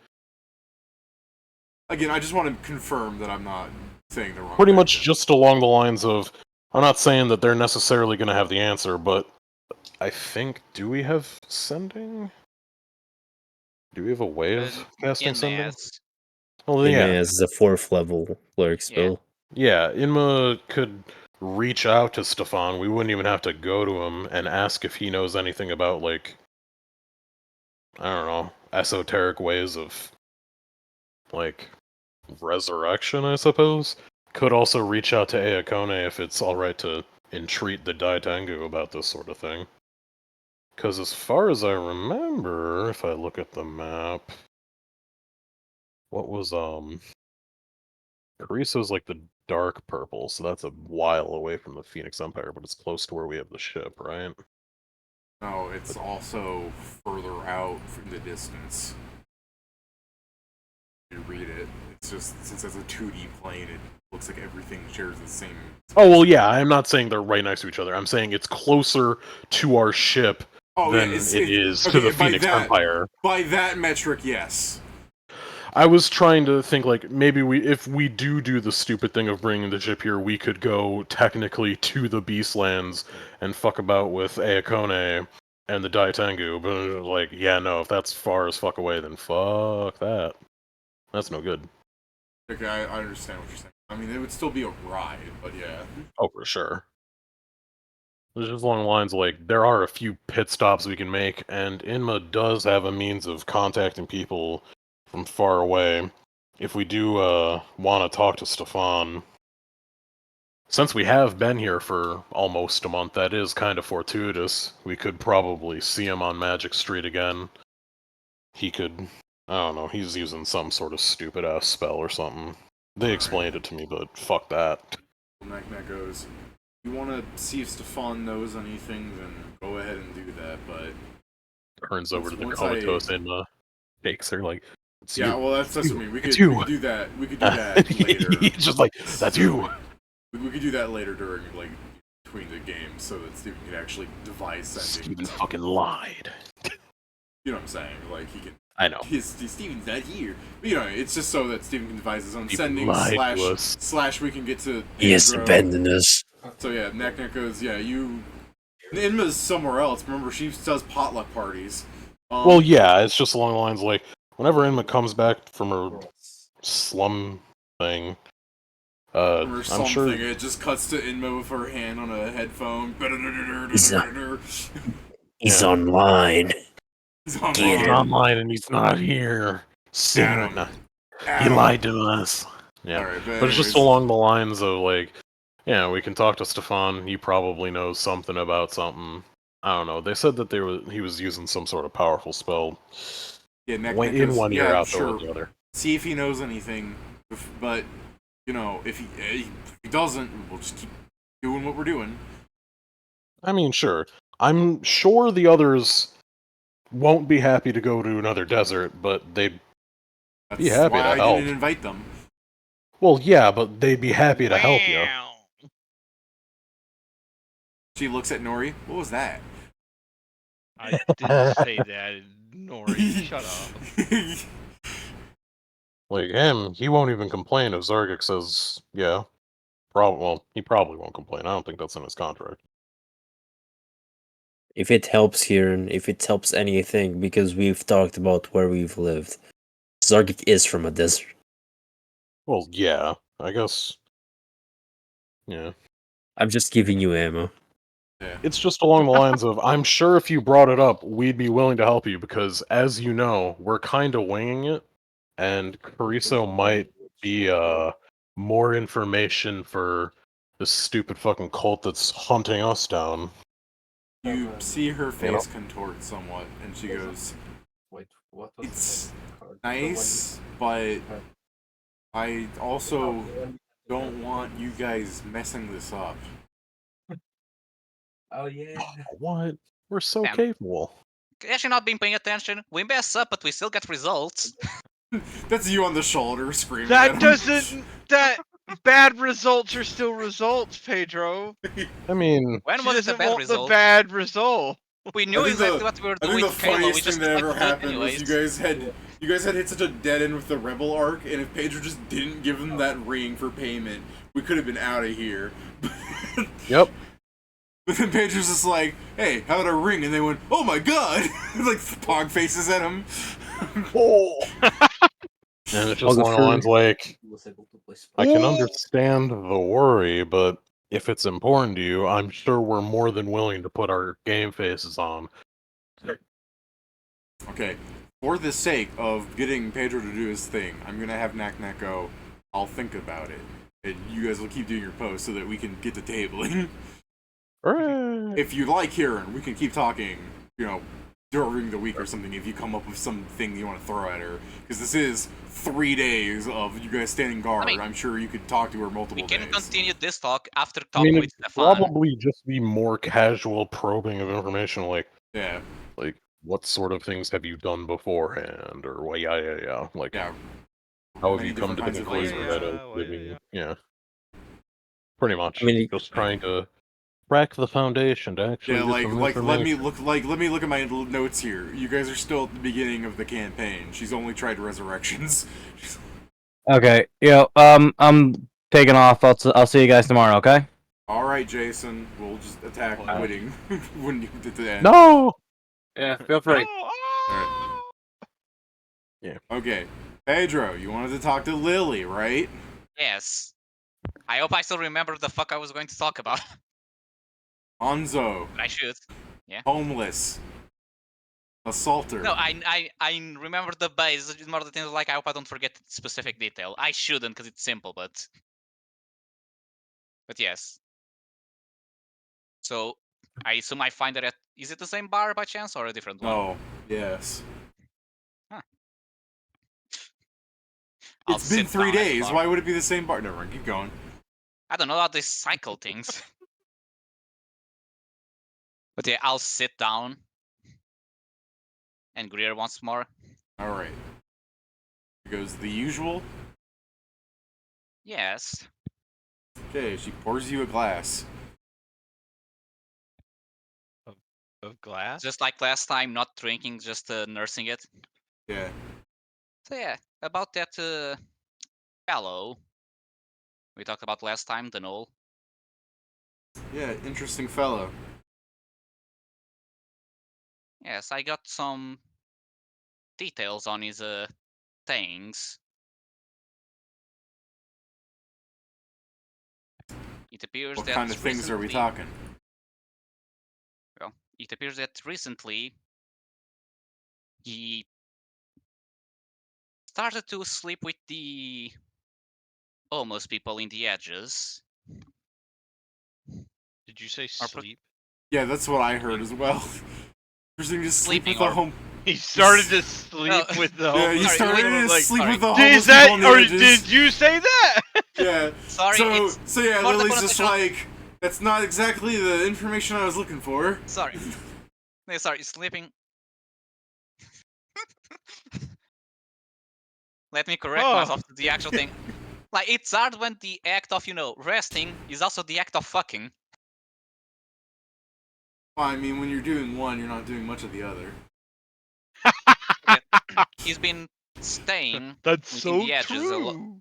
[SPEAKER 2] Again, I just want to confirm that I'm not saying the wrong
[SPEAKER 1] pretty
[SPEAKER 2] thing.
[SPEAKER 1] much just along the lines of, I'm not saying that they're necessarily going to have the answer, but I think, do we have sending? Do we have a way of casting
[SPEAKER 5] In
[SPEAKER 1] sending?
[SPEAKER 5] as
[SPEAKER 1] Well,
[SPEAKER 7] Inma
[SPEAKER 1] yeah.
[SPEAKER 7] has the 4th level cleric spell.
[SPEAKER 1] Yeah, Inma could reach out to Stefan. We wouldn't even have to go to him and ask if he knows anything about, like, I don't know, esoteric ways of, like, resurrection, I suppose. Could also reach out to Ayakone if it's alright to entreat the Daitengu about this sort of thing. Because as far as I remember, if I look at the map, what was, Cariso's like the dark purple, so that's a while away from the Phoenix Empire, but it's close to where we have the ship, right?
[SPEAKER 2] No, it's also further out from the distance. You read it. It's just, since it's a 2D plane, it looks like everything shares the same...
[SPEAKER 1] Oh, well, yeah, I'm not saying they're right next to each other. I'm saying it's closer to our ship than it is to the Phoenix Empire.
[SPEAKER 2] By that metric, yes.
[SPEAKER 1] I was trying to think, like, maybe if we do the stupid thing of bringing the ship here, we could go technically to the Beastlands and fuck about with Ayakone and the Daitengu, but, like, yeah, no, if that's far as fuck away, then fuck that. That's no good.
[SPEAKER 2] Okay, I understand what you're saying. I mean, it would still be a ride, but yeah.
[SPEAKER 1] Oh, for sure. It's just along the lines, like, there are a few pit stops we can make, and Inma does have a means of contacting people from far away. If we do want to talk to Stefan, since we have been here for almost a month, that is kind of fortuitous. We could probably see him on Magic Street again. He could, I don't know, he's using some sort of stupid-ass spell or something. They explained it to me, but fuck that.
[SPEAKER 2] Knack goes, you want to see if Stefan knows anything, then go ahead and do that, but...
[SPEAKER 1] Turns over to the
[SPEAKER 2] Once
[SPEAKER 1] comatose and takes her, like, it's
[SPEAKER 2] yeah,
[SPEAKER 1] you.
[SPEAKER 2] well, that's what I
[SPEAKER 1] you.
[SPEAKER 2] mean. We
[SPEAKER 1] It's
[SPEAKER 2] could
[SPEAKER 1] you.
[SPEAKER 2] do that. We could do that later.
[SPEAKER 1] He's just like, that's you.
[SPEAKER 2] We could do that later during, like, between the games so that Steven could actually devise sending.
[SPEAKER 1] Steven fucking lied.
[SPEAKER 2] You know what I'm saying? Like, he can.
[SPEAKER 1] I know.
[SPEAKER 2] Steven's not here. But, you know, it's just so that Steven can devise his own
[SPEAKER 1] Steven
[SPEAKER 2] sending
[SPEAKER 1] lied to us.
[SPEAKER 2] slash we can get to
[SPEAKER 7] He has
[SPEAKER 2] Pedro.
[SPEAKER 7] abandoned us.
[SPEAKER 2] So yeah, Knack goes, yeah, you... Inma's somewhere else. Remember, she does potluck parties.
[SPEAKER 1] Well, yeah, it's just along the lines like, whenever Inma comes back from her slum thing,
[SPEAKER 2] Or
[SPEAKER 1] I'm
[SPEAKER 2] something.
[SPEAKER 1] sure...
[SPEAKER 2] It just cuts to Inma with her hand on a headphone.
[SPEAKER 7] He's online.
[SPEAKER 2] He's online.
[SPEAKER 1] He's online and he's not here. Soon. He lied to us. Yeah,
[SPEAKER 2] Alright,
[SPEAKER 1] but it's just along the lines of like, yeah, we can talk to Stefan. He probably knows something about something. I don't know. They said that he was using some sort of powerful spell.
[SPEAKER 2] Yeah, Knack
[SPEAKER 1] In
[SPEAKER 2] goes,
[SPEAKER 1] one ear,
[SPEAKER 2] yeah,
[SPEAKER 1] out
[SPEAKER 2] sure.
[SPEAKER 1] the other.
[SPEAKER 2] See if he knows anything. But, you know, if he doesn't, we'll just keep doing what we're doing.
[SPEAKER 1] I mean, sure. I'm sure the others won't be happy to go to another desert, but they'd be happy
[SPEAKER 2] why
[SPEAKER 1] to
[SPEAKER 2] I
[SPEAKER 1] help.
[SPEAKER 2] didn't invite them.
[SPEAKER 1] Well, yeah, but they'd be happy to help you.
[SPEAKER 6] Wow.
[SPEAKER 2] She looks at Nori. What was that?
[SPEAKER 6] I didn't say that, Nori. Shut up.
[SPEAKER 1] Like him, he won't even complain if Zargik says, yeah. Well, he probably won't complain. I don't think that's in his contract.
[SPEAKER 7] If it helps here, and if it helps anything, because we've talked about where we've lived, Zargik is from a desert.
[SPEAKER 1] Well, yeah, I guess. Yeah.
[SPEAKER 7] I'm just giving you ammo.
[SPEAKER 2] Yeah.
[SPEAKER 1] It's just along the lines of, I'm sure if you brought it up, we'd be willing to help you, because, as you know, we're kind of winging it, and Cariso might be, more information for this stupid fucking cult that's hunting us down.
[SPEAKER 2] You see her face contort somewhat, and she goes, it's nice, but I also don't want you guys messing this up.
[SPEAKER 10] Oh yeah.
[SPEAKER 1] What? We're so
[SPEAKER 5] Damn.
[SPEAKER 1] capable.
[SPEAKER 5] Actually, not been paying attention. We mess up, but we still get results.
[SPEAKER 2] That's you on the shoulder screaming at
[SPEAKER 6] That
[SPEAKER 2] him.
[SPEAKER 6] doesn't. That bad results are still results, Pedro.
[SPEAKER 1] I mean,
[SPEAKER 5] When
[SPEAKER 6] She
[SPEAKER 5] was it a
[SPEAKER 6] doesn't
[SPEAKER 5] bad
[SPEAKER 6] want
[SPEAKER 5] result?
[SPEAKER 6] the bad result.
[SPEAKER 5] We knew
[SPEAKER 2] I think
[SPEAKER 5] exactly
[SPEAKER 2] the-
[SPEAKER 5] what we were
[SPEAKER 2] I
[SPEAKER 5] doing
[SPEAKER 2] think the
[SPEAKER 5] with Kalo. We
[SPEAKER 2] funniest
[SPEAKER 5] just
[SPEAKER 2] thing that
[SPEAKER 5] like
[SPEAKER 2] ever
[SPEAKER 5] to do it
[SPEAKER 2] happened was
[SPEAKER 5] anyways.
[SPEAKER 2] you guys had hit such a dead end with the rebel arc, and if Pedro just didn't give him that ring for payment, we could have been out of here.
[SPEAKER 1] yep.
[SPEAKER 2] But then Pedro's just like, hey, how about a ring? And they went, oh my god! Like, pog faces at him.
[SPEAKER 1] Oh. And it's just along the lines like, I can understand the worry, but if it's important to you, I'm sure we're more than willing to put our game faces on.
[SPEAKER 2] Okay, for the sake of getting Pedro to do his thing, I'm gonna have Knack go, I'll think about it. And you guys will keep doing your post so that we can get to tabling.
[SPEAKER 1] Hooray!
[SPEAKER 2] If you like Kieran, we can keep talking, you know, during the week or something if you come up with something you want to throw at her. Because this is 3 days of you guys standing guard. I'm sure you could talk to her multiple
[SPEAKER 5] We
[SPEAKER 2] days.
[SPEAKER 5] can continue this talk after
[SPEAKER 1] I
[SPEAKER 5] talking
[SPEAKER 1] mean,
[SPEAKER 5] with
[SPEAKER 1] it'd
[SPEAKER 5] Stefan.
[SPEAKER 1] probably just be more casual probing of information, like,
[SPEAKER 2] Yeah.
[SPEAKER 1] like, what sort of things have you done beforehand, or well, yeah. Like,
[SPEAKER 2] Yeah.
[SPEAKER 1] how have
[SPEAKER 2] Many
[SPEAKER 1] you come to the
[SPEAKER 2] different kinds of
[SPEAKER 1] conclusion
[SPEAKER 2] lasers.
[SPEAKER 1] that living? Yeah. Pretty much.
[SPEAKER 7] I mean,
[SPEAKER 1] Just trying to crack the foundation to actually
[SPEAKER 2] Yeah,
[SPEAKER 1] get
[SPEAKER 2] like
[SPEAKER 1] some
[SPEAKER 2] let me
[SPEAKER 1] information.
[SPEAKER 2] let me look at my notes here. You guys are still at the beginning of the campaign. She's only tried resurrections.
[SPEAKER 9] Okay, yo, I'm taking off. I'll see you guys tomorrow. Okay.
[SPEAKER 2] All right, Jason. We'll just attack quitting when you get to the end.
[SPEAKER 1] No!
[SPEAKER 10] Yeah, feel free.
[SPEAKER 6] Oh,
[SPEAKER 1] Yeah.
[SPEAKER 2] Okay, Pedro, you wanted to talk to Lily, right?
[SPEAKER 5] Yes. I hope I still remember the fuck I was going to talk about.
[SPEAKER 2] Anzo,
[SPEAKER 5] I should.
[SPEAKER 2] homeless, assaulter.
[SPEAKER 5] No, I remember the base. It's more the things like I hope I don't forget specific detail. I shouldn't because it's simple, but yes. So I assume I find it at. Is it the same bar by chance or a different one?
[SPEAKER 2] Oh, yes.
[SPEAKER 5] Huh.
[SPEAKER 2] It's been 3 days. Why would it be the same bar? Never mind. Keep going.
[SPEAKER 5] I don't know how they cycle things. But yeah, I'll sit down and Greer once more.
[SPEAKER 2] All right. It goes the usual.
[SPEAKER 5] Yes.
[SPEAKER 2] Okay, she pours you a glass.
[SPEAKER 8] Of glass?
[SPEAKER 5] Just like last time, not drinking, just nursing it.
[SPEAKER 2] Yeah.
[SPEAKER 5] So yeah, about that fellow we talked about last time, the Knoll.
[SPEAKER 2] Yeah, interesting fellow.
[SPEAKER 5] Yes, I got some details on his things. It appears
[SPEAKER 2] What
[SPEAKER 5] that
[SPEAKER 2] kind of things are we
[SPEAKER 5] recently-
[SPEAKER 2] talking?
[SPEAKER 5] Well, it appears that recently he started to sleep with the homeless people in the edges.
[SPEAKER 8] Did you say
[SPEAKER 5] Or pro-
[SPEAKER 8] sleep?
[SPEAKER 2] Yeah, that's what I heard as well. Interesting to sleep with
[SPEAKER 5] Sleeping
[SPEAKER 2] the
[SPEAKER 5] or-
[SPEAKER 2] home.
[SPEAKER 8] He started to sleep
[SPEAKER 5] No.
[SPEAKER 8] with the
[SPEAKER 2] Yeah,
[SPEAKER 8] homeless
[SPEAKER 2] he
[SPEAKER 5] Sorry,
[SPEAKER 2] started
[SPEAKER 8] people,
[SPEAKER 2] to
[SPEAKER 8] like,
[SPEAKER 2] sleep with the
[SPEAKER 8] Is
[SPEAKER 2] homeless
[SPEAKER 8] that,
[SPEAKER 2] people on the
[SPEAKER 8] or
[SPEAKER 2] edges.
[SPEAKER 8] did you say that?
[SPEAKER 2] Yeah.
[SPEAKER 5] Sorry,
[SPEAKER 2] So,
[SPEAKER 5] it's
[SPEAKER 2] so yeah,
[SPEAKER 5] for the
[SPEAKER 2] Lily's just
[SPEAKER 5] connotation-
[SPEAKER 2] like, that's not exactly the information I was looking for.
[SPEAKER 5] Sorry. No, sorry, sleeping. Let me correct
[SPEAKER 8] Oh.
[SPEAKER 5] myself to the actual thing. Like, it's hard when the act of, resting is also the act of fucking.
[SPEAKER 2] Well, I mean, when you're doing one, you're not doing much of the other.
[SPEAKER 5] He's been staying
[SPEAKER 8] That's
[SPEAKER 5] within
[SPEAKER 8] so
[SPEAKER 5] the edges
[SPEAKER 8] true.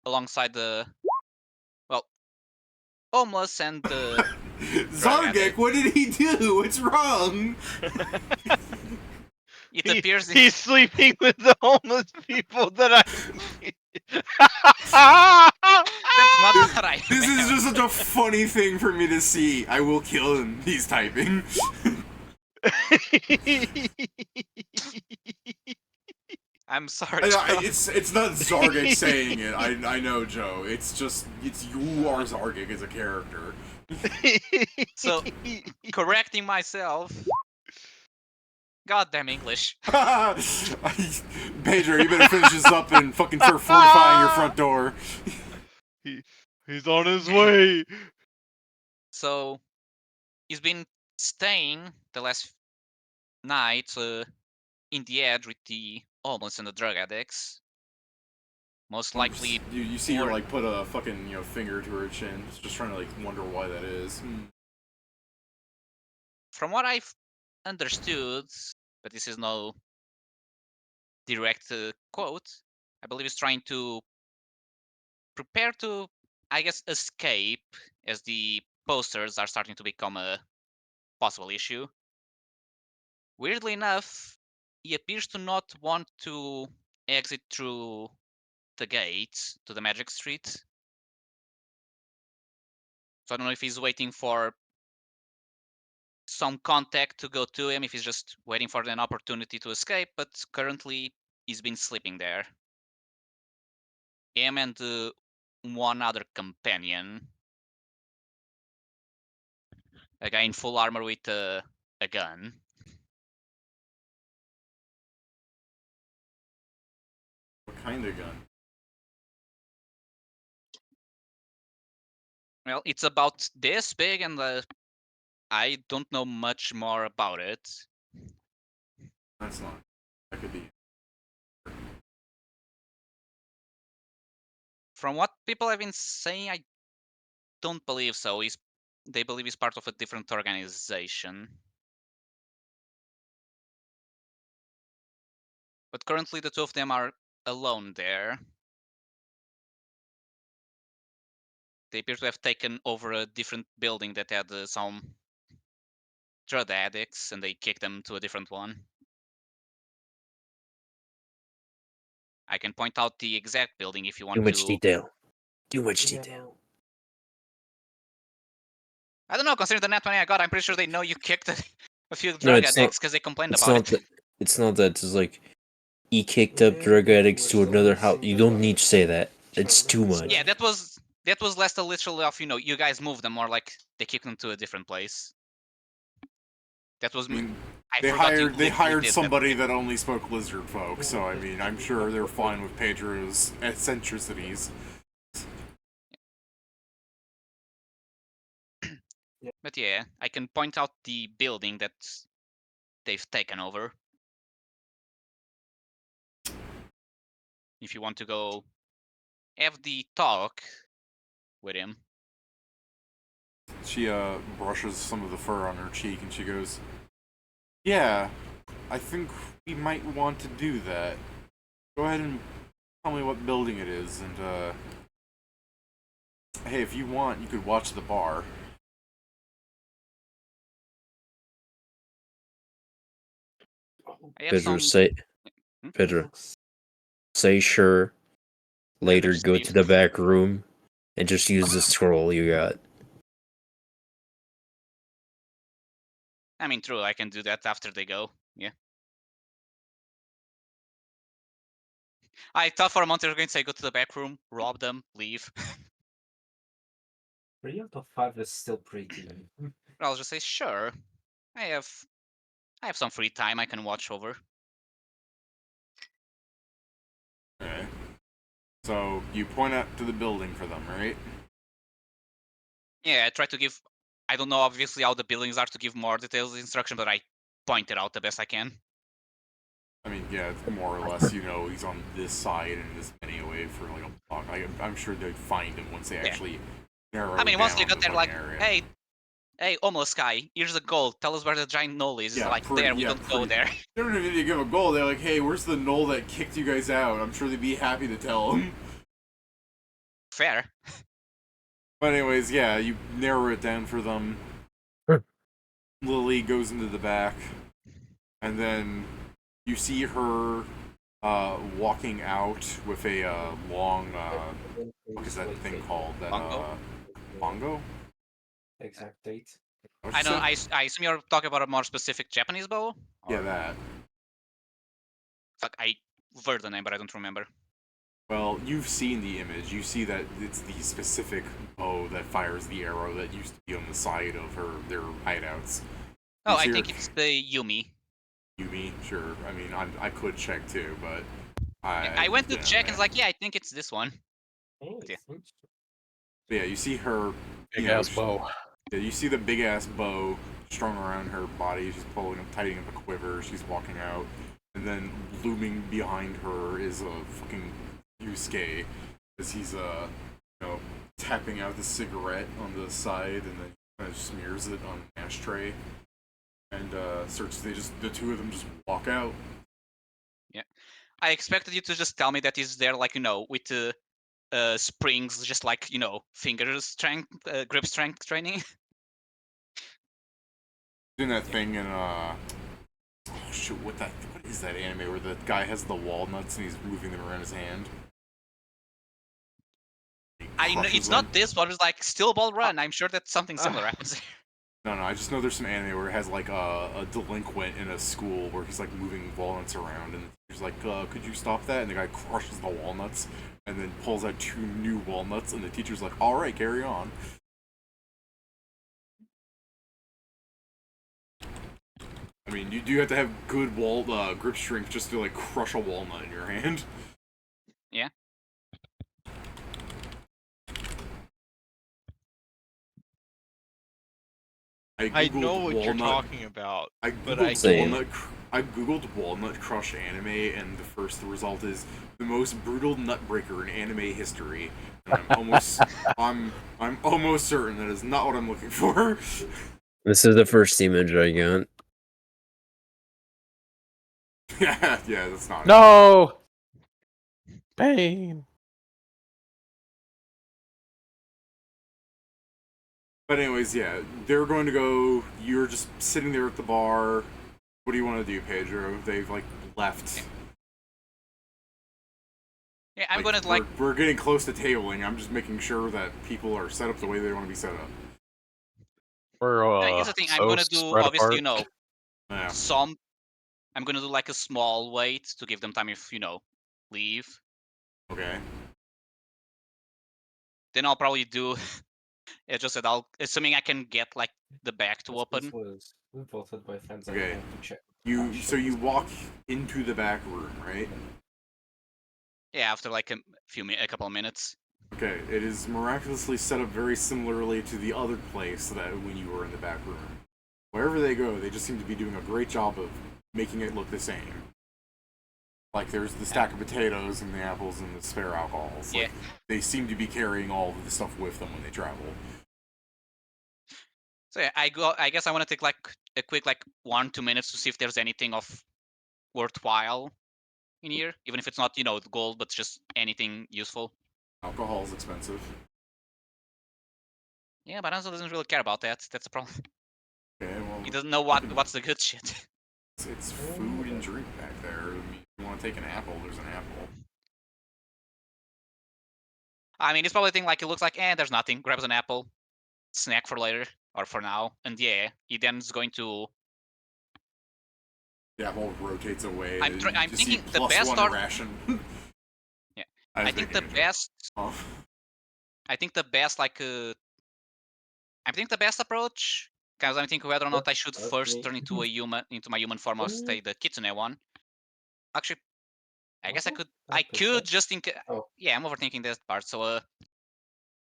[SPEAKER 5] alongside the, well, homeless and the
[SPEAKER 2] Zargek, what did he do? What's wrong?
[SPEAKER 5] it appears
[SPEAKER 8] He's sleeping with the homeless people that I.
[SPEAKER 5] that's not what I
[SPEAKER 2] This is
[SPEAKER 5] meant.
[SPEAKER 2] just such a funny thing for me to see. I will kill him. He's typing.
[SPEAKER 5] I'm sorry,
[SPEAKER 2] I,
[SPEAKER 5] Joe.
[SPEAKER 2] it's not Zargek saying it. I know, Joe. It's just you are Zargek as a character.
[SPEAKER 5] So, correcting myself. Goddamn English.
[SPEAKER 2] Pedro, you better finish this up and fucking start fortifying your front door.
[SPEAKER 8] He's on his way.
[SPEAKER 5] So, he's been staying the last night in the edge with the homeless and the drug addicts. Most likely,
[SPEAKER 2] You see her
[SPEAKER 5] more-
[SPEAKER 2] like put a fucking finger to her chin, just trying to like wonder why that is.
[SPEAKER 5] from what I've understood, but this is no direct quote, I believe he's trying to prepare to, I guess, escape as the posters are starting to become a possible issue. Weirdly enough, he appears to not want to exit through the gate to the Magic Street. So I don't know if he's waiting for some contact to go to him, if he's just waiting for an opportunity to escape, but currently he's been sleeping there. Him and one other companion, a guy in full armor with a gun.
[SPEAKER 2] What kind of gun?
[SPEAKER 5] Well, it's about this big, and I don't know much more about it.
[SPEAKER 2] That's not. That could be.
[SPEAKER 5] From what people have been saying, I don't believe so. They believe he's part of a different organization. But currently the two of them are alone there. They appear to have taken over a different building that had some drug addicts, and they kicked them to a different one. I can point out the exact building if you want
[SPEAKER 7] Too much
[SPEAKER 5] to.
[SPEAKER 7] detail. Too much detail.
[SPEAKER 5] I don't know, considering the net money I got, I'm pretty sure they know you kicked a few
[SPEAKER 7] No,
[SPEAKER 5] drug
[SPEAKER 7] it's not.
[SPEAKER 5] addicts because they complained
[SPEAKER 7] It's
[SPEAKER 5] about
[SPEAKER 7] not
[SPEAKER 5] it.
[SPEAKER 7] that. It's not that. It's like he kicked up drug addicts to another house. You don't need to say that. It's too much.
[SPEAKER 5] Yeah, that was less the literal of you guys moved them, or like they kicked them to a different place. That was
[SPEAKER 2] I mean,
[SPEAKER 5] I
[SPEAKER 2] they
[SPEAKER 5] forgot you
[SPEAKER 2] hired
[SPEAKER 5] literally did
[SPEAKER 2] somebody that only spoke lizard folk, so I mean, I'm sure they're fine with Pedro's eccentricities.
[SPEAKER 5] But yeah, I can point out the building that they've taken over. If you want to go have the talk with him.
[SPEAKER 2] She brushes some of the fur on her cheek and she goes, Yeah, I think we might want to do that. Go ahead and tell me what building it is, and hey, if you want, you could watch the bar.
[SPEAKER 5] I have
[SPEAKER 7] Pedro,
[SPEAKER 5] some.
[SPEAKER 7] say
[SPEAKER 5] Hmm?
[SPEAKER 7] Pedro, say sure.
[SPEAKER 5] And then
[SPEAKER 7] Later,
[SPEAKER 5] just
[SPEAKER 7] go
[SPEAKER 5] leave.
[SPEAKER 7] to the back room and just use the scroll you got.
[SPEAKER 5] I mean, true. I can do that after they go. Yeah. I thought for a moment they were going to say go to the back room, rob them, leave.
[SPEAKER 11] 3 out of 5 is still pretty.
[SPEAKER 5] I'll just say sure. I have some free time I can watch over.
[SPEAKER 2] Okay. So you point out to the building for them, right?
[SPEAKER 5] Yeah, I try to give. I don't know obviously how the buildings are to give more details instruction, but I point it out the best I can.
[SPEAKER 2] I mean, yeah, it's more or less, he's on this side and this many away for like a block. I'm sure they'd find him once they actually narrow
[SPEAKER 5] I mean, once they
[SPEAKER 2] down
[SPEAKER 5] got
[SPEAKER 2] the
[SPEAKER 5] there,
[SPEAKER 2] fucking
[SPEAKER 5] like,
[SPEAKER 2] area.
[SPEAKER 5] hey, homeless guy, here's a goal. Tell us where the giant knoll is. It's like there, we don't go there.
[SPEAKER 2] They don't even need to give a goal. They're like, hey, where's the knoll that kicked you guys out? I'm sure they'd be happy to tell them.
[SPEAKER 5] Fair.
[SPEAKER 2] But anyways, yeah, you narrow it down for them. Lily goes into the back, and then you see her walking out with a long, what is that thing called? That bongo?
[SPEAKER 11] Exact date.
[SPEAKER 5] I know. I assume you're talking about a more specific Japanese bow.
[SPEAKER 2] Yeah, that.
[SPEAKER 5] Fuck, I've heard the name, but I don't remember.
[SPEAKER 2] Well, you've seen the image. You see that it's the specific bow that fires the arrow that used to be on the side of their hideouts.
[SPEAKER 5] Oh,
[SPEAKER 2] You
[SPEAKER 5] I
[SPEAKER 2] see
[SPEAKER 5] think
[SPEAKER 2] her-
[SPEAKER 5] it's the Yumi.
[SPEAKER 2] Yumi, sure. I mean, I could check too, but
[SPEAKER 5] I went to
[SPEAKER 2] didn't
[SPEAKER 5] check and
[SPEAKER 2] know.
[SPEAKER 5] it's like, yeah, I think it's this one.
[SPEAKER 11] Oh,
[SPEAKER 5] Yeah.
[SPEAKER 2] But yeah, you see her
[SPEAKER 1] Big ass bow.
[SPEAKER 2] Yeah, you see the big ass bow strung around her body. She's tightening up a quiver. She's walking out, and then looming behind her is a fucking Yusuke, as he's tapping out the cigarette on the side, and then kind of smears it on an ashtray, and the two of them just walk out.
[SPEAKER 5] Yeah. I expected you to just tell me that he's there, like, with springs, just like, finger strength, grip strength training.
[SPEAKER 2] Doing that thing in oh shoot, what is that anime where the guy has the walnuts and he's moving them around his hand?
[SPEAKER 5] I know
[SPEAKER 2] Crushes
[SPEAKER 5] it's
[SPEAKER 2] them.
[SPEAKER 5] not this one. It's like Still Ball Run. I'm sure that something similar happens.
[SPEAKER 2] No, I just know there's some anime where it has like a delinquent in a school where he's like moving walnuts around, and he's like, could you stop that? And the guy crushes the walnuts and then pulls out 2 new walnuts, and the teacher's like, alright, carry on. I mean, you do have to have good grip strength just to like crush a walnut in your hand.
[SPEAKER 5] Yeah.
[SPEAKER 6] I
[SPEAKER 2] Googled
[SPEAKER 6] know what you're
[SPEAKER 2] walnut-
[SPEAKER 6] talking about.
[SPEAKER 2] I
[SPEAKER 6] But
[SPEAKER 2] googled
[SPEAKER 6] I
[SPEAKER 7] Same.
[SPEAKER 2] I googled walnut crush anime, and the first result is the most brutal nutbreaker in anime history. And I'm almost certain that is not what I'm looking for.
[SPEAKER 7] This is the first image I got.
[SPEAKER 2] yeah, that's not it.
[SPEAKER 1] No! Pain.
[SPEAKER 2] But anyways, yeah, they're going to go. You're just sitting there at the bar. What do you want to do, Pedro? They've like left.
[SPEAKER 5] Yeah, I'm gonna like.
[SPEAKER 2] We're getting close to tabling. I'm just making sure that people are set up the way they want to be set up.
[SPEAKER 1] We're
[SPEAKER 5] Here's the thing. I'm
[SPEAKER 1] so
[SPEAKER 5] gonna do
[SPEAKER 1] spread
[SPEAKER 5] obviously,
[SPEAKER 1] apart.
[SPEAKER 2] Yeah.
[SPEAKER 5] some. I'm gonna do like a small wait to give them time if leave.
[SPEAKER 2] Okay.
[SPEAKER 5] Then I'll probably do. It's just that assuming I can get like the back to open.
[SPEAKER 11] This was voted by fans. I
[SPEAKER 2] Okay.
[SPEAKER 11] have to check.
[SPEAKER 2] You walk into the back room, right?
[SPEAKER 5] Yeah, after like a couple of minutes.
[SPEAKER 2] Okay, it is miraculously set up very similarly to the other place that when you were in the back room. Wherever they go, they just seem to be doing a great job of making it look the same. Like there's the stack of potatoes and the apples and the spare alcohols. Like, they seem to be carrying all of the stuff with them when they travel.
[SPEAKER 5] So yeah, I guess I want to take like a quick 1-2 minutes to see if there's anything of worthwhile in here, even if it's not gold, but just anything useful.
[SPEAKER 2] Alcohol's expensive.
[SPEAKER 5] Yeah, but Anzo doesn't really care about that. That's the problem.
[SPEAKER 2] Okay, well,
[SPEAKER 5] He doesn't know what's the good shit.
[SPEAKER 2] it's food and drink back there. I mean, if you want to take an apple, there's an apple.
[SPEAKER 5] I mean, he's probably thinking like it looks like, there's nothing. Grabs an apple, snack for later or for now, and yeah, he then is going to.
[SPEAKER 2] The apple rotates away.
[SPEAKER 5] I'm
[SPEAKER 2] you see
[SPEAKER 5] thinking the
[SPEAKER 2] plus
[SPEAKER 5] best
[SPEAKER 2] one
[SPEAKER 5] start.
[SPEAKER 2] ration.
[SPEAKER 5] Yeah,
[SPEAKER 2] I was
[SPEAKER 5] I think
[SPEAKER 2] making
[SPEAKER 5] the
[SPEAKER 2] a joke.
[SPEAKER 5] best.
[SPEAKER 2] Oh.
[SPEAKER 5] I think the best I think the best approach, because I'm thinking whether or not I should first turn into my human form or stay the kitsune one. Actually, I guess I could just think.
[SPEAKER 11] Oh.
[SPEAKER 5] Yeah, I'm overthinking this part. So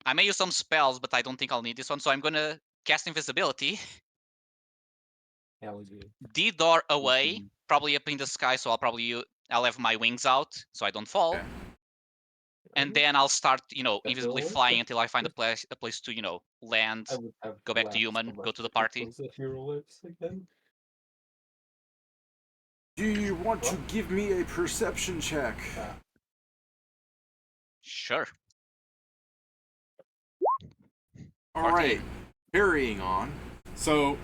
[SPEAKER 5] I may use some spells, but I don't think I'll need this one. So I'm gonna cast invisibility.
[SPEAKER 11] Yeah, we do.
[SPEAKER 5] The door away, probably up in the sky. So I'll have my wings out so I don't fall.
[SPEAKER 2] Okay.
[SPEAKER 5] And then I'll start,
[SPEAKER 11] That
[SPEAKER 5] invisibly
[SPEAKER 11] will
[SPEAKER 5] flying
[SPEAKER 11] work.
[SPEAKER 5] until I find a place to, land,
[SPEAKER 11] I would have
[SPEAKER 5] go back to
[SPEAKER 11] laughed
[SPEAKER 5] human,
[SPEAKER 11] so
[SPEAKER 5] go
[SPEAKER 11] much
[SPEAKER 5] to the
[SPEAKER 11] if it
[SPEAKER 5] party.
[SPEAKER 11] was a hero lips again.
[SPEAKER 2] Do you want to
[SPEAKER 11] What?
[SPEAKER 2] give me a perception check?
[SPEAKER 5] Sure.
[SPEAKER 2] All right. Carrying on. So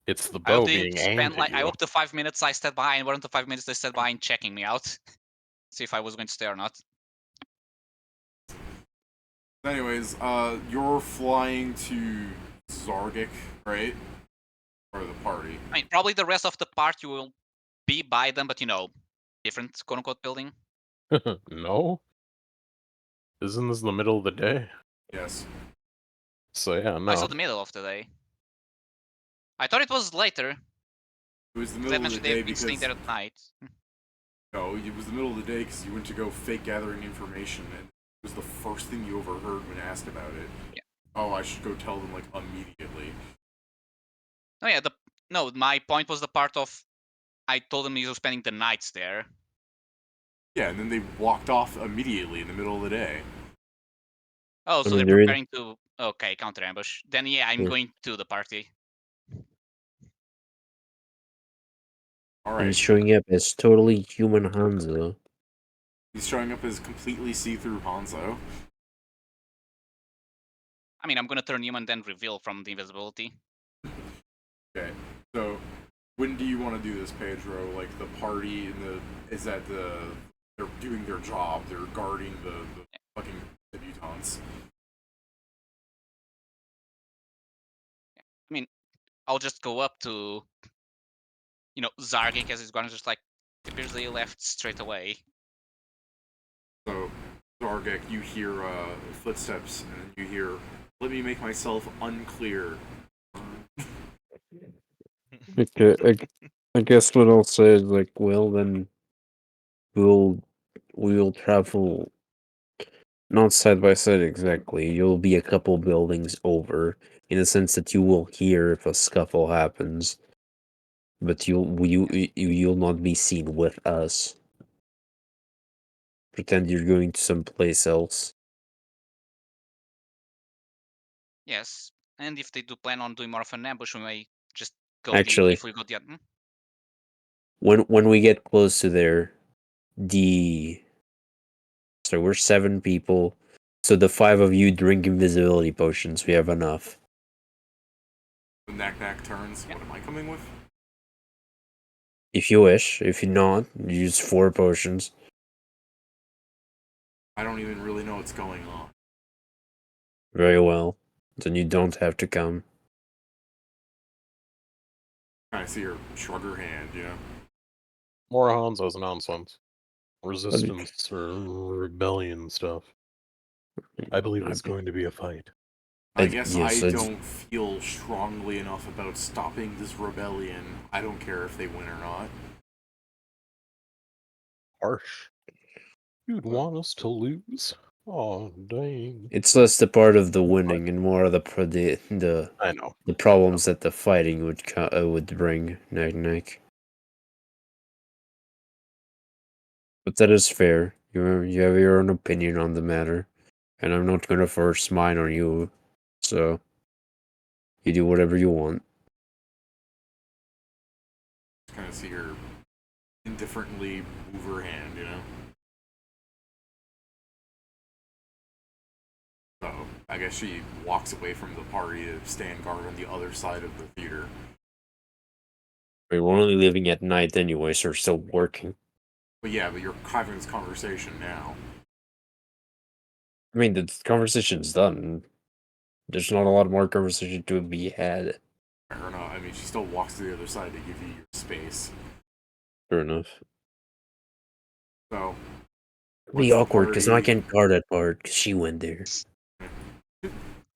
[SPEAKER 1] It's the
[SPEAKER 5] I hope
[SPEAKER 1] bow
[SPEAKER 5] they
[SPEAKER 1] being
[SPEAKER 5] spent
[SPEAKER 1] aimed at
[SPEAKER 5] I
[SPEAKER 1] you.
[SPEAKER 5] hope the 5 minutes I stayed behind weren't the 5 minutes they stayed behind checking me out. See if I was going to stay or not.
[SPEAKER 2] anyways, you're flying to Zargic, right? Or the party.
[SPEAKER 5] I mean, probably the rest of the party will be by them, but different quote unquote building.
[SPEAKER 1] No? Isn't this the middle of the day?
[SPEAKER 2] Yes.
[SPEAKER 1] So yeah,
[SPEAKER 5] I saw
[SPEAKER 1] no.
[SPEAKER 5] the middle of the day. I thought it was later.
[SPEAKER 2] It was the
[SPEAKER 5] They
[SPEAKER 2] middle of the
[SPEAKER 5] mentioned
[SPEAKER 2] day
[SPEAKER 5] they've been staying
[SPEAKER 2] because
[SPEAKER 5] there at night.
[SPEAKER 2] no, it was the middle of the day because you went to go fake gathering information, and it was the first thing you overheard when asked about it.
[SPEAKER 5] Yeah.
[SPEAKER 2] Oh, I should go tell them like immediately.
[SPEAKER 5] Oh yeah, my point was the part of I told them he was spending the nights there.
[SPEAKER 2] Yeah, and then they walked off immediately in the middle of the day.
[SPEAKER 5] Oh, so
[SPEAKER 7] mean,
[SPEAKER 5] they're
[SPEAKER 7] they're in-
[SPEAKER 5] preparing to counter ambush. Then yeah, I'm
[SPEAKER 7] Yeah.
[SPEAKER 5] going to the party.
[SPEAKER 2] All
[SPEAKER 7] And he's
[SPEAKER 2] right.
[SPEAKER 7] showing up as totally human Hanzo.
[SPEAKER 2] He's showing up as completely see-through Hanzo.
[SPEAKER 5] I mean, I'm gonna turn human, then reveal from the invisibility.
[SPEAKER 2] Okay. So, when do you want to do this, Pedro? Like the party and they're doing their job. They're guarding the fucking debutants.
[SPEAKER 5] I mean, I'll just go up to, Zargik as he's gonna just appears they left straight away.
[SPEAKER 2] So, Zargek, you hear footsteps, and then you hear, "Let me make myself unclear."
[SPEAKER 7] Okay, I guess what I'll say is like, well, then we'll travel not side by side exactly. You'll be a couple buildings over, in the sense that you will hear if a scuffle happens, but you'll not be seen with us. Pretend you're going to someplace else.
[SPEAKER 5] Yes, and if they do plan on doing more of an ambush, we may just go
[SPEAKER 7] Actually,
[SPEAKER 5] if we go the other.
[SPEAKER 7] when we get close to there, so we're 7 people. So the 5 of you drink invisibility potions. We have enough.
[SPEAKER 2] The knack turns.
[SPEAKER 5] Yeah.
[SPEAKER 2] What am I coming with?
[SPEAKER 7] If you wish. If you not, use 4 potions.
[SPEAKER 2] I don't even really know what's going on.
[SPEAKER 7] Very well. Then you don't have to come.
[SPEAKER 2] I see her shrug her hand, you know.
[SPEAKER 1] More Hanzo's nonsense. Resistance or rebellion stuff. I believe it's going to be a fight.
[SPEAKER 2] I guess
[SPEAKER 7] yes,
[SPEAKER 2] I don't feel strongly enough about stopping this rebellion. I don't care if they win or not.
[SPEAKER 1] Harsh. You'd want us to lose? Oh, dang.
[SPEAKER 7] It's less the part of the winning and more the
[SPEAKER 1] I know.
[SPEAKER 7] the problems that the fighting would bring. Nick. But that is fair. You have your own opinion on the matter, and I'm not going to force mine on you. so you do whatever you want.
[SPEAKER 2] Kind of see her indifferently move her hand, you know? So, I guess she walks away from the party to stand guard on the other side of the theater.
[SPEAKER 7] I mean, we're only leaving at night anyway, so we're still working.
[SPEAKER 2] But yeah, but you're having this conversation now.
[SPEAKER 7] I mean, the conversation's done. There's not a lot more conversation to be had.
[SPEAKER 2] Or not, I mean, she still walks to the other side to give you your space.
[SPEAKER 7] Fair enough.
[SPEAKER 2] So,
[SPEAKER 7] It'll be awkward because I can't guard that part because she went there.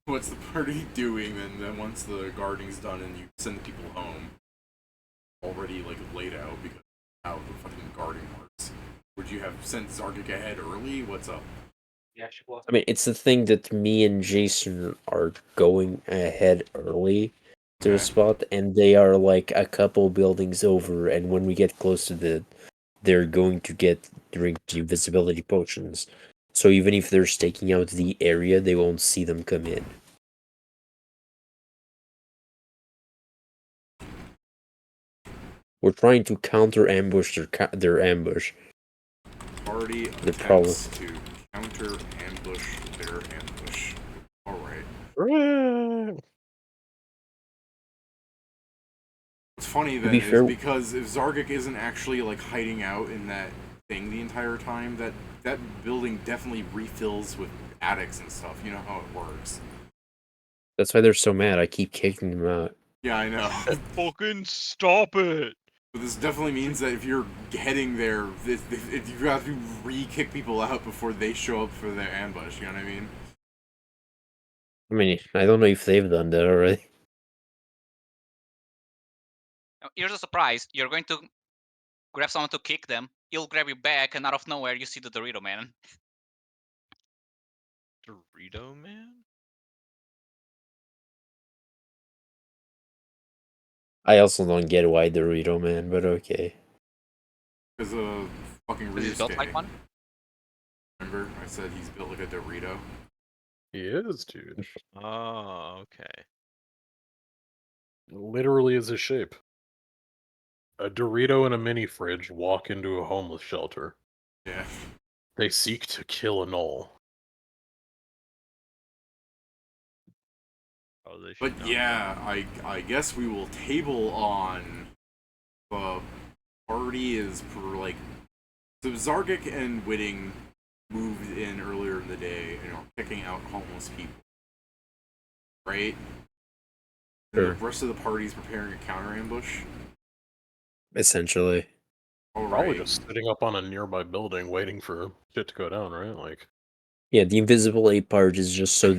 [SPEAKER 2] what's the party doing then once the guarding's done and you send the people home? Already, like, laid out because of how the fucking guarding works. Would you have sent Zargik ahead early? What's up?
[SPEAKER 11] Yeah, she was.
[SPEAKER 7] I mean, it's the thing that me and Jason are going ahead early to the spot, and they are like a couple buildings over, and when we get close to they're going to drink the invisibility potions. So even if they're staking out the area, they won't see them come in. We're trying to counter ambush their ambush.
[SPEAKER 2] Party
[SPEAKER 7] The problem.
[SPEAKER 2] attempts to counter ambush their ambush. Alright. What's funny then is because if Zargik isn't actually like hiding out in that thing the entire time, that building definitely refills with addicts and stuff. You know how it works.
[SPEAKER 7] That's why they're so mad. I keep kicking them out.
[SPEAKER 2] Yeah, I know.
[SPEAKER 8] Fucking stop it!
[SPEAKER 2] But this definitely means that if you're heading there, if you have to re-kick people out before they show up for their ambush. You know what I mean?
[SPEAKER 7] I mean, I don't know if they've done that already.
[SPEAKER 5] Here's a surprise. You're going to grab someone to kick them. He'll grab you back, and out of nowhere, you see the Dorito Man.
[SPEAKER 8] Dorito Man?
[SPEAKER 7] I also don't get why Dorito Man, but okay.
[SPEAKER 2] Because of fucking
[SPEAKER 5] Because he's built
[SPEAKER 2] Ryusuke.
[SPEAKER 5] like one?
[SPEAKER 2] Remember, I said he's built like a Dorito.
[SPEAKER 1] He is, dude.
[SPEAKER 8] Oh, okay.
[SPEAKER 1] Literally is his shape. A Dorito and a mini fridge walk into a homeless shelter.
[SPEAKER 2] Yeah.
[SPEAKER 1] They seek to kill a Null.
[SPEAKER 8] Oh, they should
[SPEAKER 2] But
[SPEAKER 8] not
[SPEAKER 2] yeah, I guess we will table on the party is for like so Zargik and Whitting moved in earlier in the day and are picking out homeless people. Right? And
[SPEAKER 7] Sure.
[SPEAKER 2] the rest of the party's preparing a counter ambush.
[SPEAKER 7] Essentially.
[SPEAKER 1] Probably just sitting up on a nearby building waiting for shit to go down, right? Like,
[SPEAKER 7] Yeah, the invisible ape part is just so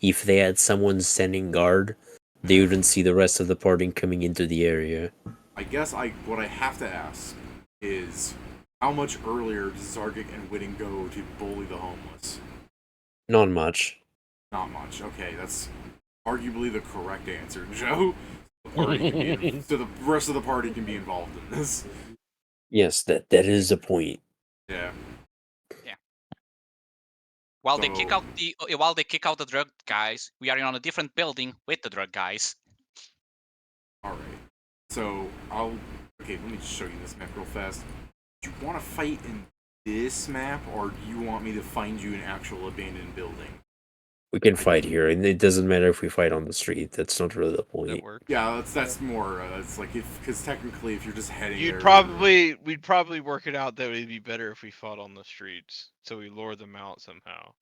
[SPEAKER 7] if they had someone standing guard, they wouldn't see the rest of the party coming into the area.
[SPEAKER 2] I guess what I have to ask is how much earlier does Zargik and Whitting go to bully the homeless?
[SPEAKER 7] Not much.
[SPEAKER 2] Not much. Okay, that's arguably the correct answer, Joe. So the rest of the party can be involved in this.
[SPEAKER 7] Yes, that is the point.
[SPEAKER 2] Yeah.
[SPEAKER 5] Yeah. While they kick out the drug guys, we are on a different building with the drug guys.
[SPEAKER 2] All right. So okay. Let me just show you this map real fast. Do you want to fight in this map, or do you want me to find you an actual abandoned building?
[SPEAKER 7] We can fight here, and it doesn't matter if we fight on the street. That's not really the point.
[SPEAKER 2] Yeah, that's more. That's like because technically, if you're just heading,
[SPEAKER 6] We'd
[SPEAKER 2] there,
[SPEAKER 6] probably work it out that it'd be better if we fought on the streets, so we lure them out somehow.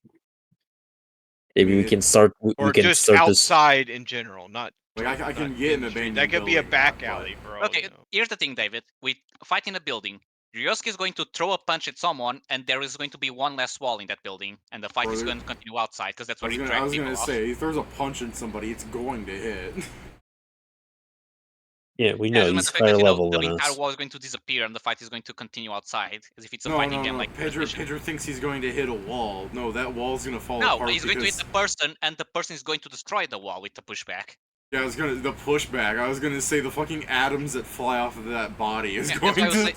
[SPEAKER 7] Maybe we can start. We
[SPEAKER 6] Or
[SPEAKER 7] can
[SPEAKER 6] just
[SPEAKER 7] start
[SPEAKER 6] outside in general, not.
[SPEAKER 2] Like I can
[SPEAKER 6] not
[SPEAKER 2] get
[SPEAKER 6] in
[SPEAKER 2] an
[SPEAKER 6] the street.
[SPEAKER 2] abandoned.
[SPEAKER 6] That could be a
[SPEAKER 2] building,
[SPEAKER 6] back
[SPEAKER 2] but-
[SPEAKER 6] alley for all.
[SPEAKER 5] Okay, here's the thing, David. We fight in a building. Ryosuke is going to throw a punch at someone, and there is going to be one less wall in that building, and the fight is going to continue outside because that's where you drag
[SPEAKER 2] I was
[SPEAKER 5] people
[SPEAKER 2] gonna
[SPEAKER 5] off.
[SPEAKER 2] say, if there's a punch in somebody, it's going to hit.
[SPEAKER 7] Yeah, we
[SPEAKER 5] Yeah,
[SPEAKER 7] know
[SPEAKER 5] just
[SPEAKER 7] he's
[SPEAKER 5] the fact
[SPEAKER 7] higher
[SPEAKER 5] that,
[SPEAKER 7] level
[SPEAKER 5] the
[SPEAKER 7] than
[SPEAKER 5] entire
[SPEAKER 7] us.
[SPEAKER 5] wall is going to disappear, and the fight is going to continue outside, as if it's a
[SPEAKER 2] No,
[SPEAKER 5] fighting game like
[SPEAKER 2] Pedro thinks he's going to hit a wall. No, that wall's gonna fall
[SPEAKER 5] No,
[SPEAKER 2] apart.
[SPEAKER 5] he's going to hit the person, and the person is going to destroy the wall with the pushback.
[SPEAKER 2] Yeah, the pushback. I was gonna say the fucking atoms that fly off of that body is
[SPEAKER 5] Yeah,
[SPEAKER 2] going to.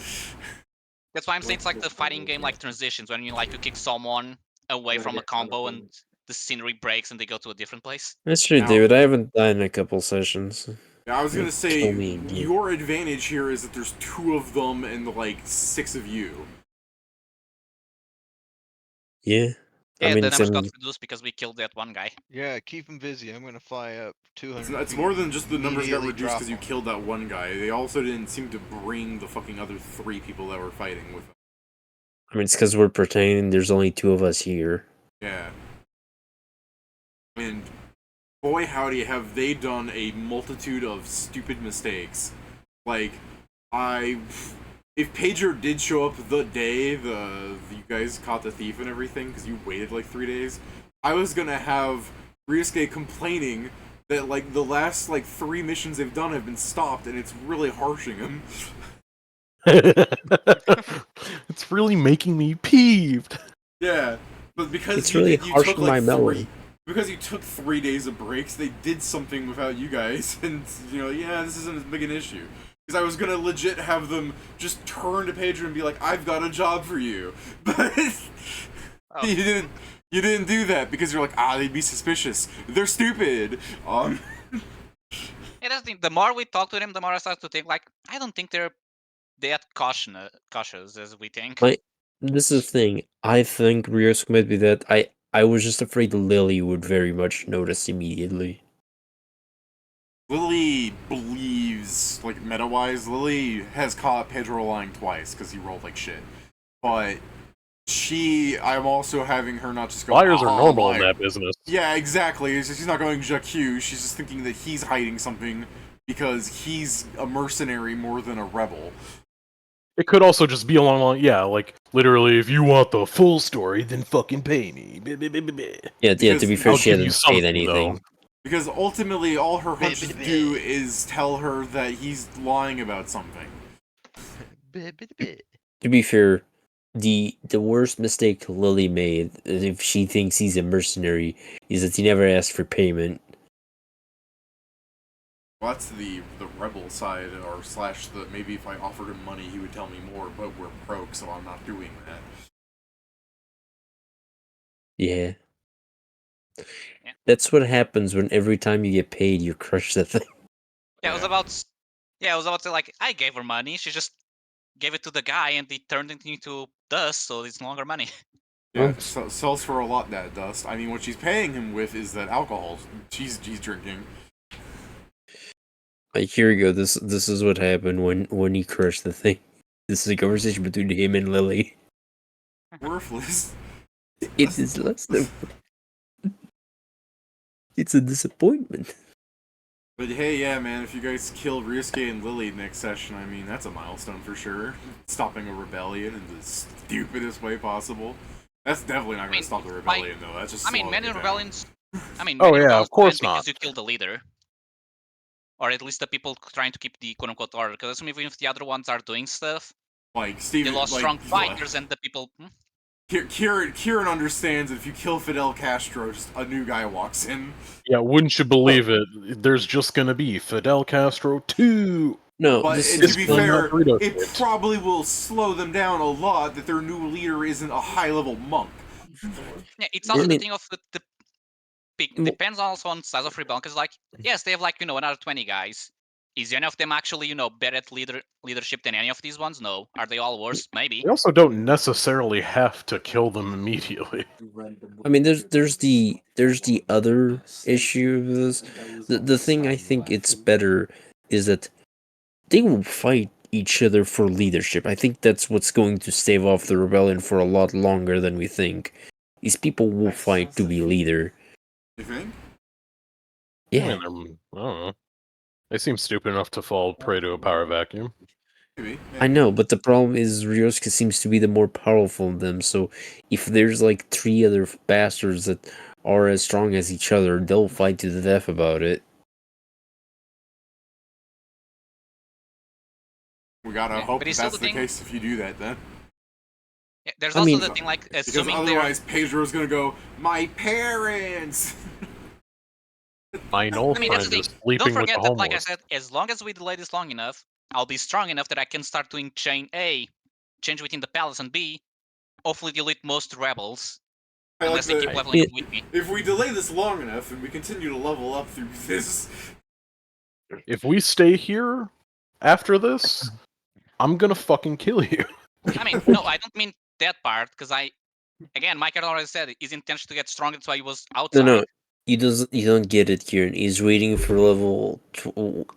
[SPEAKER 5] That's why I'm saying it's like the fighting game like transitions, when you like to kick someone away from a combo and the scenery breaks and they go to a different place.
[SPEAKER 7] That's true,
[SPEAKER 2] Now-
[SPEAKER 7] David. I haven't died in a couple sessions.
[SPEAKER 2] Yeah, I was gonna say,
[SPEAKER 7] Kill me again.
[SPEAKER 2] your advantage here is that there's 2 of them and like 6 of you.
[SPEAKER 7] Yeah.
[SPEAKER 5] Yeah,
[SPEAKER 7] I mean,
[SPEAKER 5] the
[SPEAKER 7] it's
[SPEAKER 5] numbers got
[SPEAKER 7] only-
[SPEAKER 5] reduced because we killed that one guy.
[SPEAKER 6] Yeah, keep him busy. I'm gonna fly up 200.
[SPEAKER 2] It's
[SPEAKER 6] feet,
[SPEAKER 2] more than just the numbers got
[SPEAKER 6] immediately
[SPEAKER 2] reduced
[SPEAKER 6] drop
[SPEAKER 2] because you
[SPEAKER 6] him.
[SPEAKER 2] killed that one guy. They also didn't seem to bring the fucking other 3 people that were fighting with them.
[SPEAKER 7] I mean, it's because we're pretending there's only 2 of us here.
[SPEAKER 2] Yeah. And boy howdy have they done a multitude of stupid mistakes. Like, if Pedro did show up the day you guys caught the thief and everything, because you waited like 3 days, I was gonna have Ryusuke complaining that like the last like 3 missions they've done have been stopped and it's really harshing him.
[SPEAKER 1] It's really making me peeved.
[SPEAKER 2] Yeah, but because
[SPEAKER 7] It's really
[SPEAKER 2] you
[SPEAKER 7] harsh
[SPEAKER 2] took
[SPEAKER 7] on my
[SPEAKER 2] like
[SPEAKER 7] melon.
[SPEAKER 2] because you took 3 days of breaks, they did something without you guys, and yeah, this isn't as big an issue. Because I was gonna legit have them just turn to Pedro and be like, "I've got a job for you," but
[SPEAKER 5] Oh.
[SPEAKER 2] you didn't do that because you're like, they'd be suspicious. They're stupid.
[SPEAKER 5] Yeah, that's the thing. The more we talk to them, the more I start to think like I don't think they're that cautious as we think.
[SPEAKER 7] This is the thing. I think Ryusuke might be that. I was just afraid Lily would very much notice immediately.
[SPEAKER 2] Lily believes, like meta-wise, Lily has caught Pedro lying twice because he rolled like shit. But I'm also having her not just go,
[SPEAKER 1] Liars are normal
[SPEAKER 2] liar.
[SPEAKER 1] in that business.
[SPEAKER 2] Yeah, exactly. She's not going Jacques. She's just thinking that he's hiding something because he's a mercenary more than a rebel.
[SPEAKER 1] It could also just be like literally, if you want the full story, then fucking pay me.
[SPEAKER 7] Yeah, to be fair,
[SPEAKER 1] I'll
[SPEAKER 7] she
[SPEAKER 1] give you
[SPEAKER 7] hasn't paid
[SPEAKER 1] something,
[SPEAKER 7] anything.
[SPEAKER 1] though.
[SPEAKER 2] Because ultimately, all her hunches do is tell her that he's lying about something.
[SPEAKER 7] To be fair, the worst mistake Lily made, if she thinks he's a mercenary, is that he never asked for payment.
[SPEAKER 2] Well, that's the rebel side, or slash the maybe if I offered him money, he would tell me more. But we're broke, so I'm not doing that.
[SPEAKER 7] Yeah.
[SPEAKER 5] Yeah.
[SPEAKER 7] That's what happens when every time you get paid, you crush the thing.
[SPEAKER 5] Yeah, I was about to like I gave her money. She just gave it to the guy and it turned it into dust, so it's no longer money.
[SPEAKER 2] Yeah,
[SPEAKER 7] Oops.
[SPEAKER 2] sells for a lot, that dust. I mean, what she's paying him with is that alcohol she's drinking.
[SPEAKER 7] Like, here we go. This is what happened when he crushed the thing. This is a conversation between him and Lily.
[SPEAKER 2] Worthless.
[SPEAKER 7] It is less than. It's a disappointment.
[SPEAKER 2] But hey, yeah, man, if you guys kill Ryusuke and Lily next session, I mean, that's a milestone for sure. Stopping a rebellion in the stupidest way possible. That's definitely not going to stop the rebellion, though. That's just.
[SPEAKER 5] Many
[SPEAKER 2] slowing it down.
[SPEAKER 5] rebellions.
[SPEAKER 1] Oh,
[SPEAKER 5] Many
[SPEAKER 1] yeah, of
[SPEAKER 5] rebellions
[SPEAKER 1] course
[SPEAKER 5] end because
[SPEAKER 1] not.
[SPEAKER 5] you kill the leader, or at least the people trying to keep the quote-unquote order. Because even if the other ones are doing stuff,
[SPEAKER 2] Like Steven,
[SPEAKER 5] they lost
[SPEAKER 2] like,
[SPEAKER 5] strong fighters, and the people.
[SPEAKER 2] Kieran understands that if you kill Fidel Castro, just a new guy walks in.
[SPEAKER 1] Yeah, wouldn't you believe it? There's just gonna be Fidel Castro 2.
[SPEAKER 7] No,
[SPEAKER 2] But
[SPEAKER 7] this
[SPEAKER 2] to
[SPEAKER 7] is
[SPEAKER 2] be
[SPEAKER 1] fun.
[SPEAKER 2] fair,
[SPEAKER 1] Burrito
[SPEAKER 2] it
[SPEAKER 1] shit.
[SPEAKER 2] probably will slow them down a lot that their new leader isn't a high-level monk.
[SPEAKER 5] Yeah, it's also the
[SPEAKER 7] mean-
[SPEAKER 5] thing of the depends also on size of rebellion. Because like, yes, they have like another 20 guys. Is any of them actually better at leadership than any of these ones? No. Are they all worse? Maybe.
[SPEAKER 1] You also don't necessarily have to kill them immediately.
[SPEAKER 7] I mean, there's the other issue of this. The thing I think it's better is that they will fight each other for leadership. I think that's what's going to stave off the rebellion for a lot longer than we think. These people will fight to be leader.
[SPEAKER 2] You think?
[SPEAKER 7] Yeah.
[SPEAKER 1] I mean, I don't know. They seem stupid enough to fall prey to a power vacuum.
[SPEAKER 2] Maybe.
[SPEAKER 7] I know, but the problem is Ryosuke seems to be the more powerful of them, so if there's like 3 other bastards that are as strong as each other, they'll fight to the death about it.
[SPEAKER 2] We gotta
[SPEAKER 5] Yeah,
[SPEAKER 2] hope
[SPEAKER 5] but
[SPEAKER 2] that
[SPEAKER 5] it's still
[SPEAKER 2] that's
[SPEAKER 5] the
[SPEAKER 2] the
[SPEAKER 5] thing-
[SPEAKER 2] case if you do that, then.
[SPEAKER 5] Yeah, there's
[SPEAKER 7] I
[SPEAKER 5] also
[SPEAKER 7] mean-
[SPEAKER 5] the thing like
[SPEAKER 2] Because
[SPEAKER 5] assuming they're
[SPEAKER 2] otherwise, Pedro's gonna go, "My parents!"
[SPEAKER 1] My null
[SPEAKER 5] I mean, that's
[SPEAKER 1] friend
[SPEAKER 5] the
[SPEAKER 1] is
[SPEAKER 5] thing.
[SPEAKER 1] sleeping
[SPEAKER 5] Don't
[SPEAKER 1] with the
[SPEAKER 5] forget that, like I
[SPEAKER 1] homeless.
[SPEAKER 5] said, as long as we delay this long enough, I'll be strong enough that I can start doing chain A, change within the palace, and B, hopefully delete most rebels.
[SPEAKER 2] I like
[SPEAKER 5] Unless they keep
[SPEAKER 2] the,
[SPEAKER 5] leveling up with me.
[SPEAKER 2] if we delay this long enough and we continue to level up through this,
[SPEAKER 1] If we stay here after this, I'm gonna fucking kill you.
[SPEAKER 5] I mean, no, I don't mean that part, because again, Mike had already said his intention to get stronger, that's why he was outside.
[SPEAKER 7] No, you don't get it, Kieran. He's waiting for level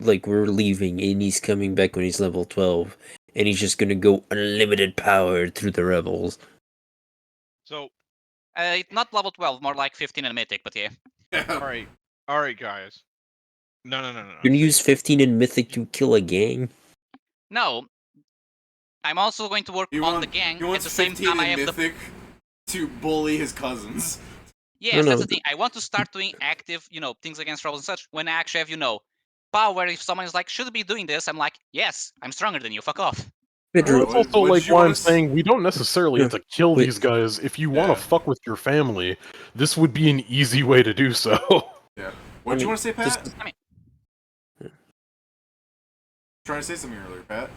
[SPEAKER 7] like we're leaving, and he's coming back when he's level 12, and he's just gonna go unlimited power through the rebels.
[SPEAKER 8] So,
[SPEAKER 5] It's not level 12, more like 15 and Mythic, but yeah.
[SPEAKER 8] all right, guys. No.
[SPEAKER 7] You're gonna use 15 in Mythic to kill a gang.
[SPEAKER 5] No. I'm also going to work on the gang
[SPEAKER 2] he
[SPEAKER 5] at
[SPEAKER 2] wants
[SPEAKER 5] the same
[SPEAKER 2] 15
[SPEAKER 5] time I
[SPEAKER 2] in
[SPEAKER 5] have the.
[SPEAKER 2] Mythic to bully his cousins.
[SPEAKER 5] Yes,
[SPEAKER 7] No,
[SPEAKER 5] that's
[SPEAKER 7] no.
[SPEAKER 5] the thing. I want to start doing active, things against rebels and such. When I actually have, power. If someone is like, should be doing this, I'm like, yes, I'm stronger than you. Fuck off.
[SPEAKER 7] Pedro,
[SPEAKER 1] Well, that's also
[SPEAKER 2] what
[SPEAKER 1] like
[SPEAKER 2] did you
[SPEAKER 1] why
[SPEAKER 2] wanna
[SPEAKER 1] I'm saying we don't necessarily have to kill
[SPEAKER 7] Wait.
[SPEAKER 1] these guys. If you want
[SPEAKER 2] Yeah.
[SPEAKER 1] to fuck with your family, this would be an easy way to do so.
[SPEAKER 2] Yeah. What did you want to say, Pat?
[SPEAKER 7] just-
[SPEAKER 5] I mean,
[SPEAKER 2] Trying to say something earlier, Pat.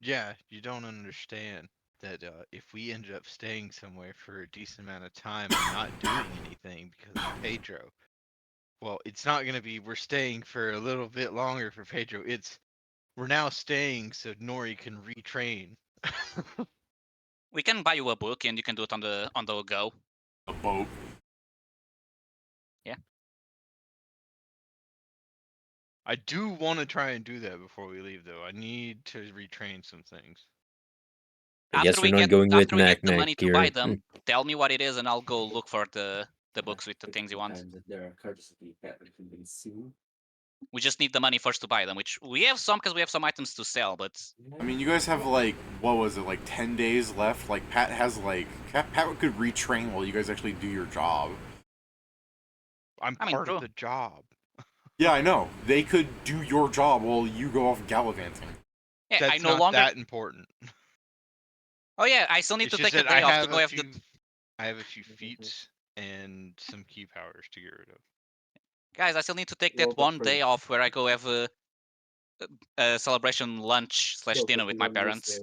[SPEAKER 8] Yeah, you don't understand that if we ended up staying somewhere for a decent amount of time and not doing anything because of Pedro, well, it's not going to be we're staying for a little bit longer for Pedro. It's we're now staying so Nori can retrain.
[SPEAKER 5] we can buy you a book and you can do it on the go.
[SPEAKER 2] A boat.
[SPEAKER 8] I do want to try and do that before we leave, though. I need to retrain some things.
[SPEAKER 7] I guess
[SPEAKER 5] After
[SPEAKER 7] we're
[SPEAKER 5] we
[SPEAKER 7] not
[SPEAKER 5] get
[SPEAKER 7] going with
[SPEAKER 5] after we get the
[SPEAKER 7] Knack
[SPEAKER 5] money to buy
[SPEAKER 7] Kieran.
[SPEAKER 5] them, tell me what it is, and I'll go look for the books with the things you want. We just need the money first to buy them, which we have some because we have some items to sell, but
[SPEAKER 2] I mean, you guys have like, what was it, like 10 days left? Like, Pat has like, Pat could retrain while you guys actually do your job.
[SPEAKER 8] I'm
[SPEAKER 5] I mean,
[SPEAKER 8] part
[SPEAKER 5] true.
[SPEAKER 8] of the job.
[SPEAKER 2] Yeah, I know. They could do your job while you go off gallivanting.
[SPEAKER 5] yeah,
[SPEAKER 8] That's
[SPEAKER 5] I no
[SPEAKER 8] not
[SPEAKER 5] longer.
[SPEAKER 8] that important.
[SPEAKER 5] Oh yeah, I still need
[SPEAKER 8] It's
[SPEAKER 5] to
[SPEAKER 8] just
[SPEAKER 5] take a
[SPEAKER 8] that I
[SPEAKER 5] day off to
[SPEAKER 8] have
[SPEAKER 5] go
[SPEAKER 8] a
[SPEAKER 5] have
[SPEAKER 8] few.
[SPEAKER 5] the.
[SPEAKER 8] I have a few feats and some key powers to get rid of.
[SPEAKER 5] Guys, I still need to take that one day off where I go have a celebration lunch / dinner with my parents.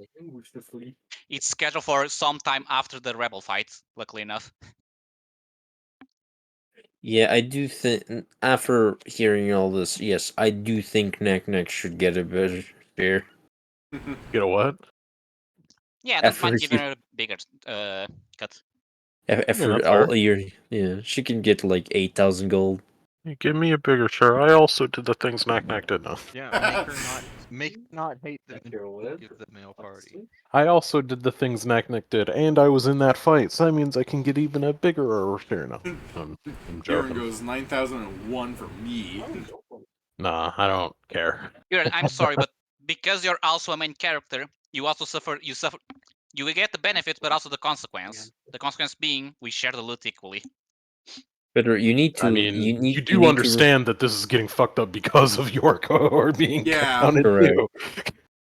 [SPEAKER 5] It's scheduled for some time after the rebel fight, luckily enough.
[SPEAKER 7] Yeah, I do think after hearing all this, yes, I do think Knack should get a better share.
[SPEAKER 1] Get a what?
[SPEAKER 5] Yeah, I don't
[SPEAKER 7] After
[SPEAKER 5] mind giving
[SPEAKER 7] he-
[SPEAKER 5] her a bigger cut.
[SPEAKER 7] After
[SPEAKER 1] that's
[SPEAKER 7] all
[SPEAKER 1] fair.
[SPEAKER 7] year, yeah, she can get like 8,000 gold.
[SPEAKER 1] Give me a bigger share. I also did the things Knack did now.
[SPEAKER 8] Yeah, make her not hate them and give the male party.
[SPEAKER 1] I also did the things Knack did, and I was in that fight, so that means I can get even a bigger share now. I'm
[SPEAKER 2] Kieran
[SPEAKER 1] joking.
[SPEAKER 2] goes 9,001 for me.
[SPEAKER 1] Nah, I don't care.
[SPEAKER 5] I'm sorry, but because you're also a main character, you also suffer. You will get the benefits, but also the consequence. The consequence being we share the loot equally.
[SPEAKER 7] Pedro, you need to.
[SPEAKER 1] I mean,
[SPEAKER 7] you
[SPEAKER 1] you do understand that this is getting fucked up because of your cohort being
[SPEAKER 2] Yeah.
[SPEAKER 1] counted
[SPEAKER 7] Correct.
[SPEAKER 1] too.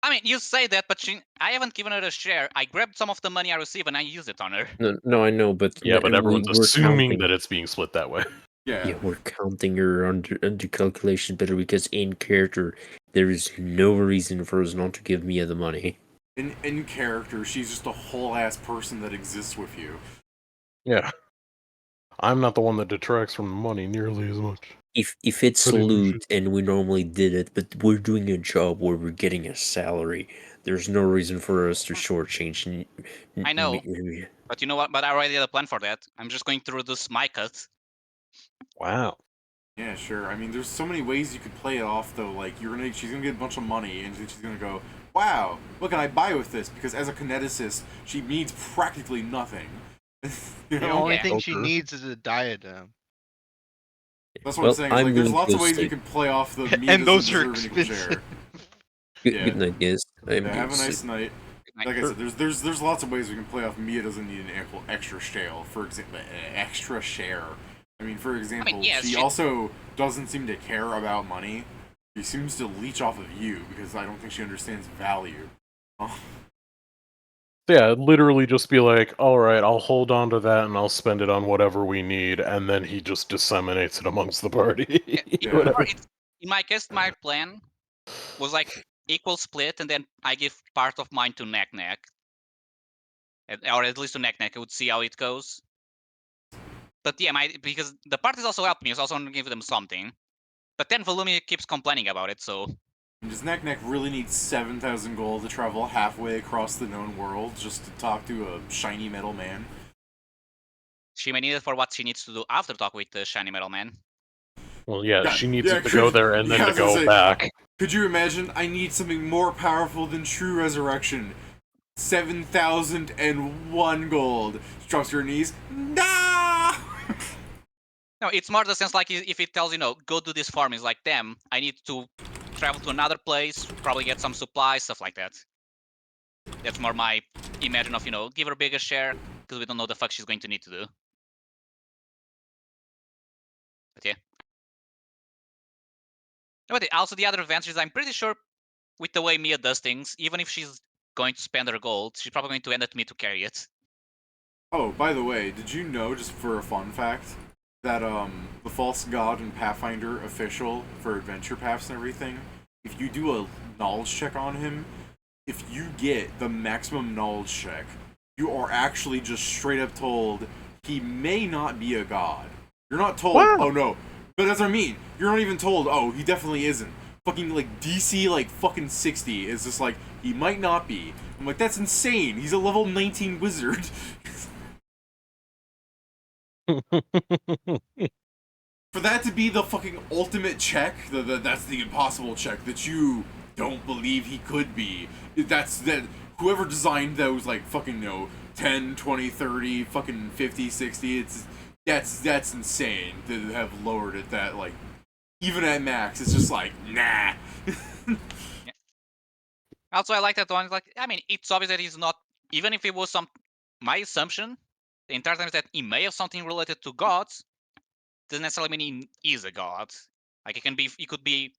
[SPEAKER 5] I mean, you say that, but I haven't given her a share. I grabbed some of the money I received and I used it on her.
[SPEAKER 7] No, I know, but
[SPEAKER 1] Yeah, but everyone's
[SPEAKER 7] we're
[SPEAKER 1] assuming
[SPEAKER 7] counting.
[SPEAKER 1] that it's being split that way.
[SPEAKER 2] Yeah.
[SPEAKER 7] We're counting her under calculation, Pedro, because in character there is no reason for us not to give Mia the money.
[SPEAKER 2] In character, she's just a whole ass person that exists with you.
[SPEAKER 1] Yeah. I'm not the one that detracts from the money nearly as much.
[SPEAKER 7] If it's
[SPEAKER 1] Pretty
[SPEAKER 7] loot and we normally did it, but we're doing a job where we're getting a salary, there's no reason for us to shortchange.
[SPEAKER 5] I know. But you know what? But I already had a plan for that. I'm just going to reduce my cut.
[SPEAKER 1] Wow.
[SPEAKER 2] Yeah, sure. I mean, there's so many ways you could play it off, though. Like, she's gonna get a bunch of money, and then she's gonna go, "Wow, what can I buy with this?" Because as a kineticist, she needs practically nothing. You
[SPEAKER 8] The
[SPEAKER 2] know?
[SPEAKER 8] only
[SPEAKER 5] Yeah.
[SPEAKER 8] thing she needs is a diadem.
[SPEAKER 2] That's what I'm saying. It's like, there's lots of ways you can play off the me
[SPEAKER 8] And
[SPEAKER 2] doesn't
[SPEAKER 8] those are
[SPEAKER 2] deserve an equal
[SPEAKER 8] expensive.
[SPEAKER 2] share.
[SPEAKER 7] Good night, guys.
[SPEAKER 2] Yeah, have a nice night.
[SPEAKER 5] Night.
[SPEAKER 2] Like I said, there's lots of ways we can play off Mia doesn't need an extra share. For example, extra share. I mean, for example,
[SPEAKER 5] yeah,
[SPEAKER 2] she also doesn't seem to care about money. She seems to leech off of you because I don't think she understands value. Oh.
[SPEAKER 1] Yeah, literally just be like, alright, I'll hold on to that and I'll spend it on whatever we need, and then he just disseminates it amongst the party.
[SPEAKER 2] Yeah.
[SPEAKER 1] Whatever.
[SPEAKER 5] In my case, my plan was like equal split, and then I give part of mine to Knack, or at least to Knack. I would see how it goes. But yeah, because the party's also helping me, so I also want to give them something. But then Volumia keeps complaining about it, so
[SPEAKER 2] Does Neck really need 7,000 gold to travel halfway across the known world just to talk to a shiny metal man?
[SPEAKER 5] she may need it for what she needs to do after talk with the Shiny Metal Man.
[SPEAKER 1] Well, yeah,
[SPEAKER 2] Yeah,
[SPEAKER 1] she needs
[SPEAKER 2] yeah,
[SPEAKER 1] it to go
[SPEAKER 2] could-
[SPEAKER 1] there and
[SPEAKER 2] yeah,
[SPEAKER 1] then
[SPEAKER 2] I
[SPEAKER 1] to
[SPEAKER 2] was gonna
[SPEAKER 1] go
[SPEAKER 2] say-
[SPEAKER 1] back.
[SPEAKER 2] Could you imagine? I need something more powerful than true resurrection. 7,001 gold. She drops to her knees. No!
[SPEAKER 5] No, it's more the sense like if it tells go do this farm, it's like, damn, I need to travel to another place, probably get some supplies, stuff like that. That's more my imagine of give her a bigger share because we don't know the fuck she's going to need to do. But yeah. But also the other advantage is I'm pretty sure with the way Mia does things, even if she's going to spend her gold, she's probably going to end at me to carry it.
[SPEAKER 2] Oh, by the way, did you know, just for a fun fact, that the False God and Pathfinder official for adventure paths and everything, if you do a knowledge check on him, if you get the maximum knowledge check, you are actually just straight up told he may not be a god. You're not told, oh no, but that's what I mean. You're not even told, oh, he definitely isn't. Fucking like DC like fucking 60 is just like, he might not be. I'm like, that's insane. He's a level 19 wizard. For that to be the fucking ultimate check, that's the impossible check that you don't believe he could be. That whoever designed those like fucking 10, 20, 30, fucking 50, 60, that's insane to have lowered it that like even at max it's just like nah.
[SPEAKER 5] Yeah. Also, I like that one. Like, I mean, it's obvious that he's not. Even if it was my assumption, the entire time is that he may have something related to gods. Doesn't necessarily mean he is a god. Like he could be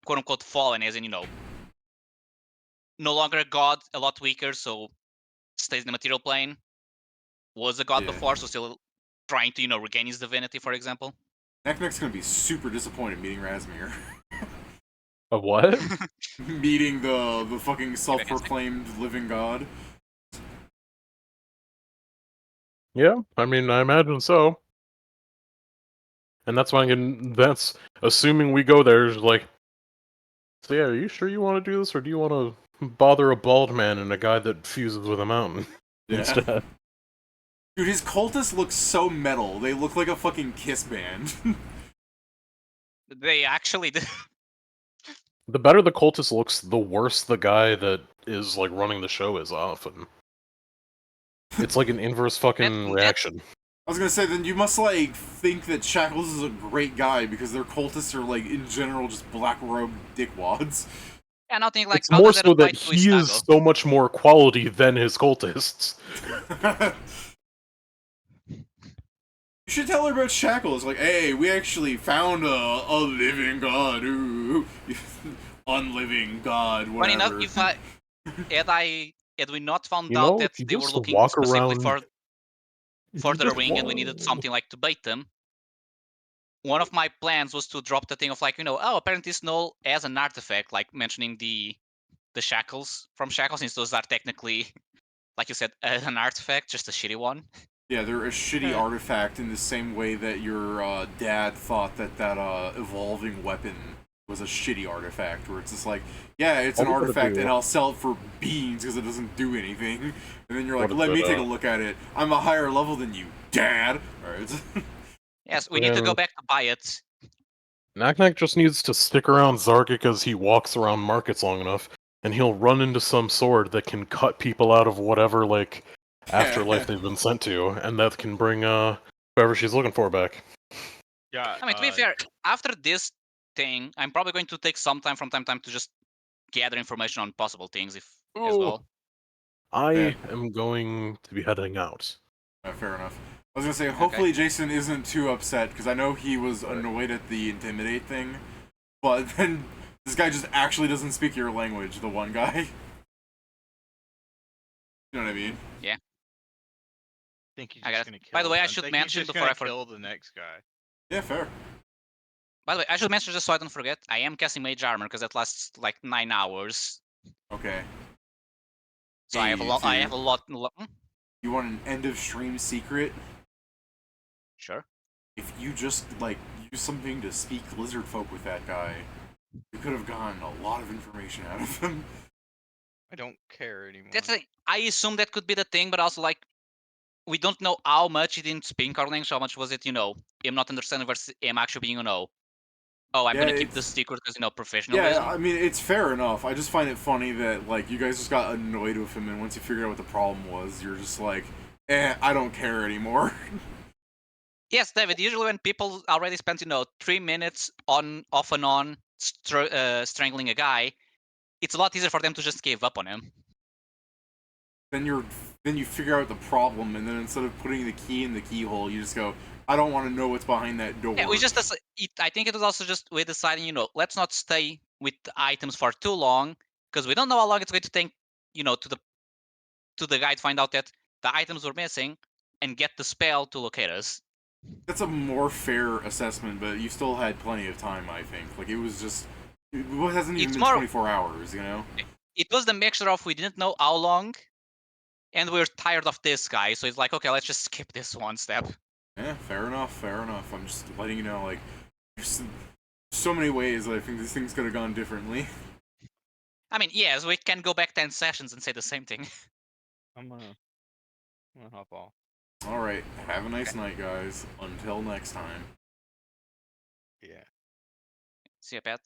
[SPEAKER 5] quote unquote fallen, as in no longer a god, a lot weaker, so stays in the material plane. Was a god
[SPEAKER 2] Yeah.
[SPEAKER 5] before, so still trying to regain his divinity, for example.
[SPEAKER 2] Neck's gonna be super disappointed meeting Razmir.
[SPEAKER 1] A what?
[SPEAKER 2] Meeting the fucking self-proclaimed living god.
[SPEAKER 1] Yeah, I mean, I imagine so. And that's why that's assuming we go there, is like, so yeah, are you sure you want to do this, or do you want to bother a bald man and a guy that fuses with a mountain instead?
[SPEAKER 2] Dude, his cultists look so metal. They look like a fucking Kiss band.
[SPEAKER 5] They actually did.
[SPEAKER 1] The better the cultist looks, the worse the guy that is like running the show is often. It's like an inverse fucking reaction.
[SPEAKER 2] I was gonna say, then you must like think that Shackles is a great guy because their cultists are like in general just black robed dickwads.
[SPEAKER 5] And I think like
[SPEAKER 1] It's
[SPEAKER 5] how
[SPEAKER 1] more
[SPEAKER 5] does that
[SPEAKER 1] so
[SPEAKER 5] apply
[SPEAKER 1] that
[SPEAKER 5] to
[SPEAKER 1] he is
[SPEAKER 5] Istago?
[SPEAKER 1] so much more quality than his cultists.
[SPEAKER 2] You should tell her about Shackles. Like, hey, we actually found a living god. Ooh, unliving god.
[SPEAKER 5] Funny
[SPEAKER 2] Whatever.
[SPEAKER 5] enough, had we not found
[SPEAKER 1] You
[SPEAKER 5] out
[SPEAKER 1] know,
[SPEAKER 5] that
[SPEAKER 1] if you
[SPEAKER 5] they were
[SPEAKER 1] just
[SPEAKER 5] looking
[SPEAKER 1] walk
[SPEAKER 5] specifically
[SPEAKER 1] around,
[SPEAKER 5] for the ring and we needed something like to bait them, one of my plans was to drop the thing of like, oh, apparently Snow has an artifact, like mentioning the shackles from Shackles, since those are technically, like you said, an artifact, just a shitty one.
[SPEAKER 2] Yeah, they're a shitty artifact in the same way that your dad thought that evolving weapon was a shitty artifact, where it's just like, yeah, it's an artifact and I'll sell it for beans because it doesn't do anything. And then you're like, let me take a look at it. I'm a higher level than you, Dad. Alright.
[SPEAKER 5] Yes, we need to go back to buy it.
[SPEAKER 1] Knack just needs to stick around Zark because he walks around markets long enough, and he'll run into some sword that can cut people out of whatever, like, afterlife they've been sent to, and that can bring, whoever she's looking for back.
[SPEAKER 8] Yeah.
[SPEAKER 5] I mean, to be fair, after this thing, I'm probably going to take some time from time to time to just gather information on possible things, as well.
[SPEAKER 1] I am going to be heading out.
[SPEAKER 2] Fair enough. I was gonna say, hopefully Jason isn't too upset, because I know he was annoyed at the intimidate thing, but then this guy just actually doesn't speak your language, the one guy. You know what I mean?
[SPEAKER 5] Yeah.
[SPEAKER 8] I think he's just gonna kill
[SPEAKER 5] By the way, I
[SPEAKER 8] him.
[SPEAKER 5] should
[SPEAKER 8] think
[SPEAKER 5] mention
[SPEAKER 8] he's just
[SPEAKER 5] before I
[SPEAKER 8] gonna kill the next guy.
[SPEAKER 2] Yeah, fair.
[SPEAKER 5] By the way, I should mention just so I don't forget, I am casting Mage Armor because that lasts like 9 hours.
[SPEAKER 2] Okay.
[SPEAKER 5] So I have a lot.
[SPEAKER 2] You want an end of stream secret?
[SPEAKER 5] Sure.
[SPEAKER 2] if you just like use something to speak lizard folk with that guy, you could have gotten a lot of information out of him.
[SPEAKER 8] I don't care anymore.
[SPEAKER 5] I assume that could be the thing, but also like we don't know how much he didn't speak our language. How much was it? Him not understanding versus him actually being oh, I'm
[SPEAKER 2] Yeah,
[SPEAKER 5] gonna keep this
[SPEAKER 2] it's
[SPEAKER 5] secret because
[SPEAKER 2] yeah.
[SPEAKER 5] professionalism.
[SPEAKER 2] I mean, it's fair enough. I just find it funny that like you guys just got annoyed with him, and once you figured out what the problem was, you're just like, I don't care anymore.
[SPEAKER 5] Yes, David. Usually, when people already spent 3 minutes on off and on strangling a guy, it's a lot easier for them to just give up on him.
[SPEAKER 2] then you figure out the problem, and then instead of putting the key in the keyhole, you just go, I don't want to know what's behind that door.
[SPEAKER 5] Yeah, I think it was also just we deciding, let's not stay with the items for too long because we don't know how long it's going to take, to the guy to find out that the items were missing and get the spell to locate us.
[SPEAKER 2] That's a more fair assessment, but you still had plenty of time, I think. Like, it hasn't even been 24 hours, you know?
[SPEAKER 5] It was the mixture of we didn't know how long, and we were tired of this guy, so it's like, okay, let's just skip this one step.
[SPEAKER 2] Yeah, fair enough. I'm just letting you know, like, there's so many ways that I think this thing's could have gone differently.
[SPEAKER 5] I mean, yes, we can go back 10 sessions and say the same thing.
[SPEAKER 8] I'm gonna hop off.
[SPEAKER 2] Alright, have a nice night, guys. Until next time.
[SPEAKER 8] Yeah.
[SPEAKER 5] See you, Pat.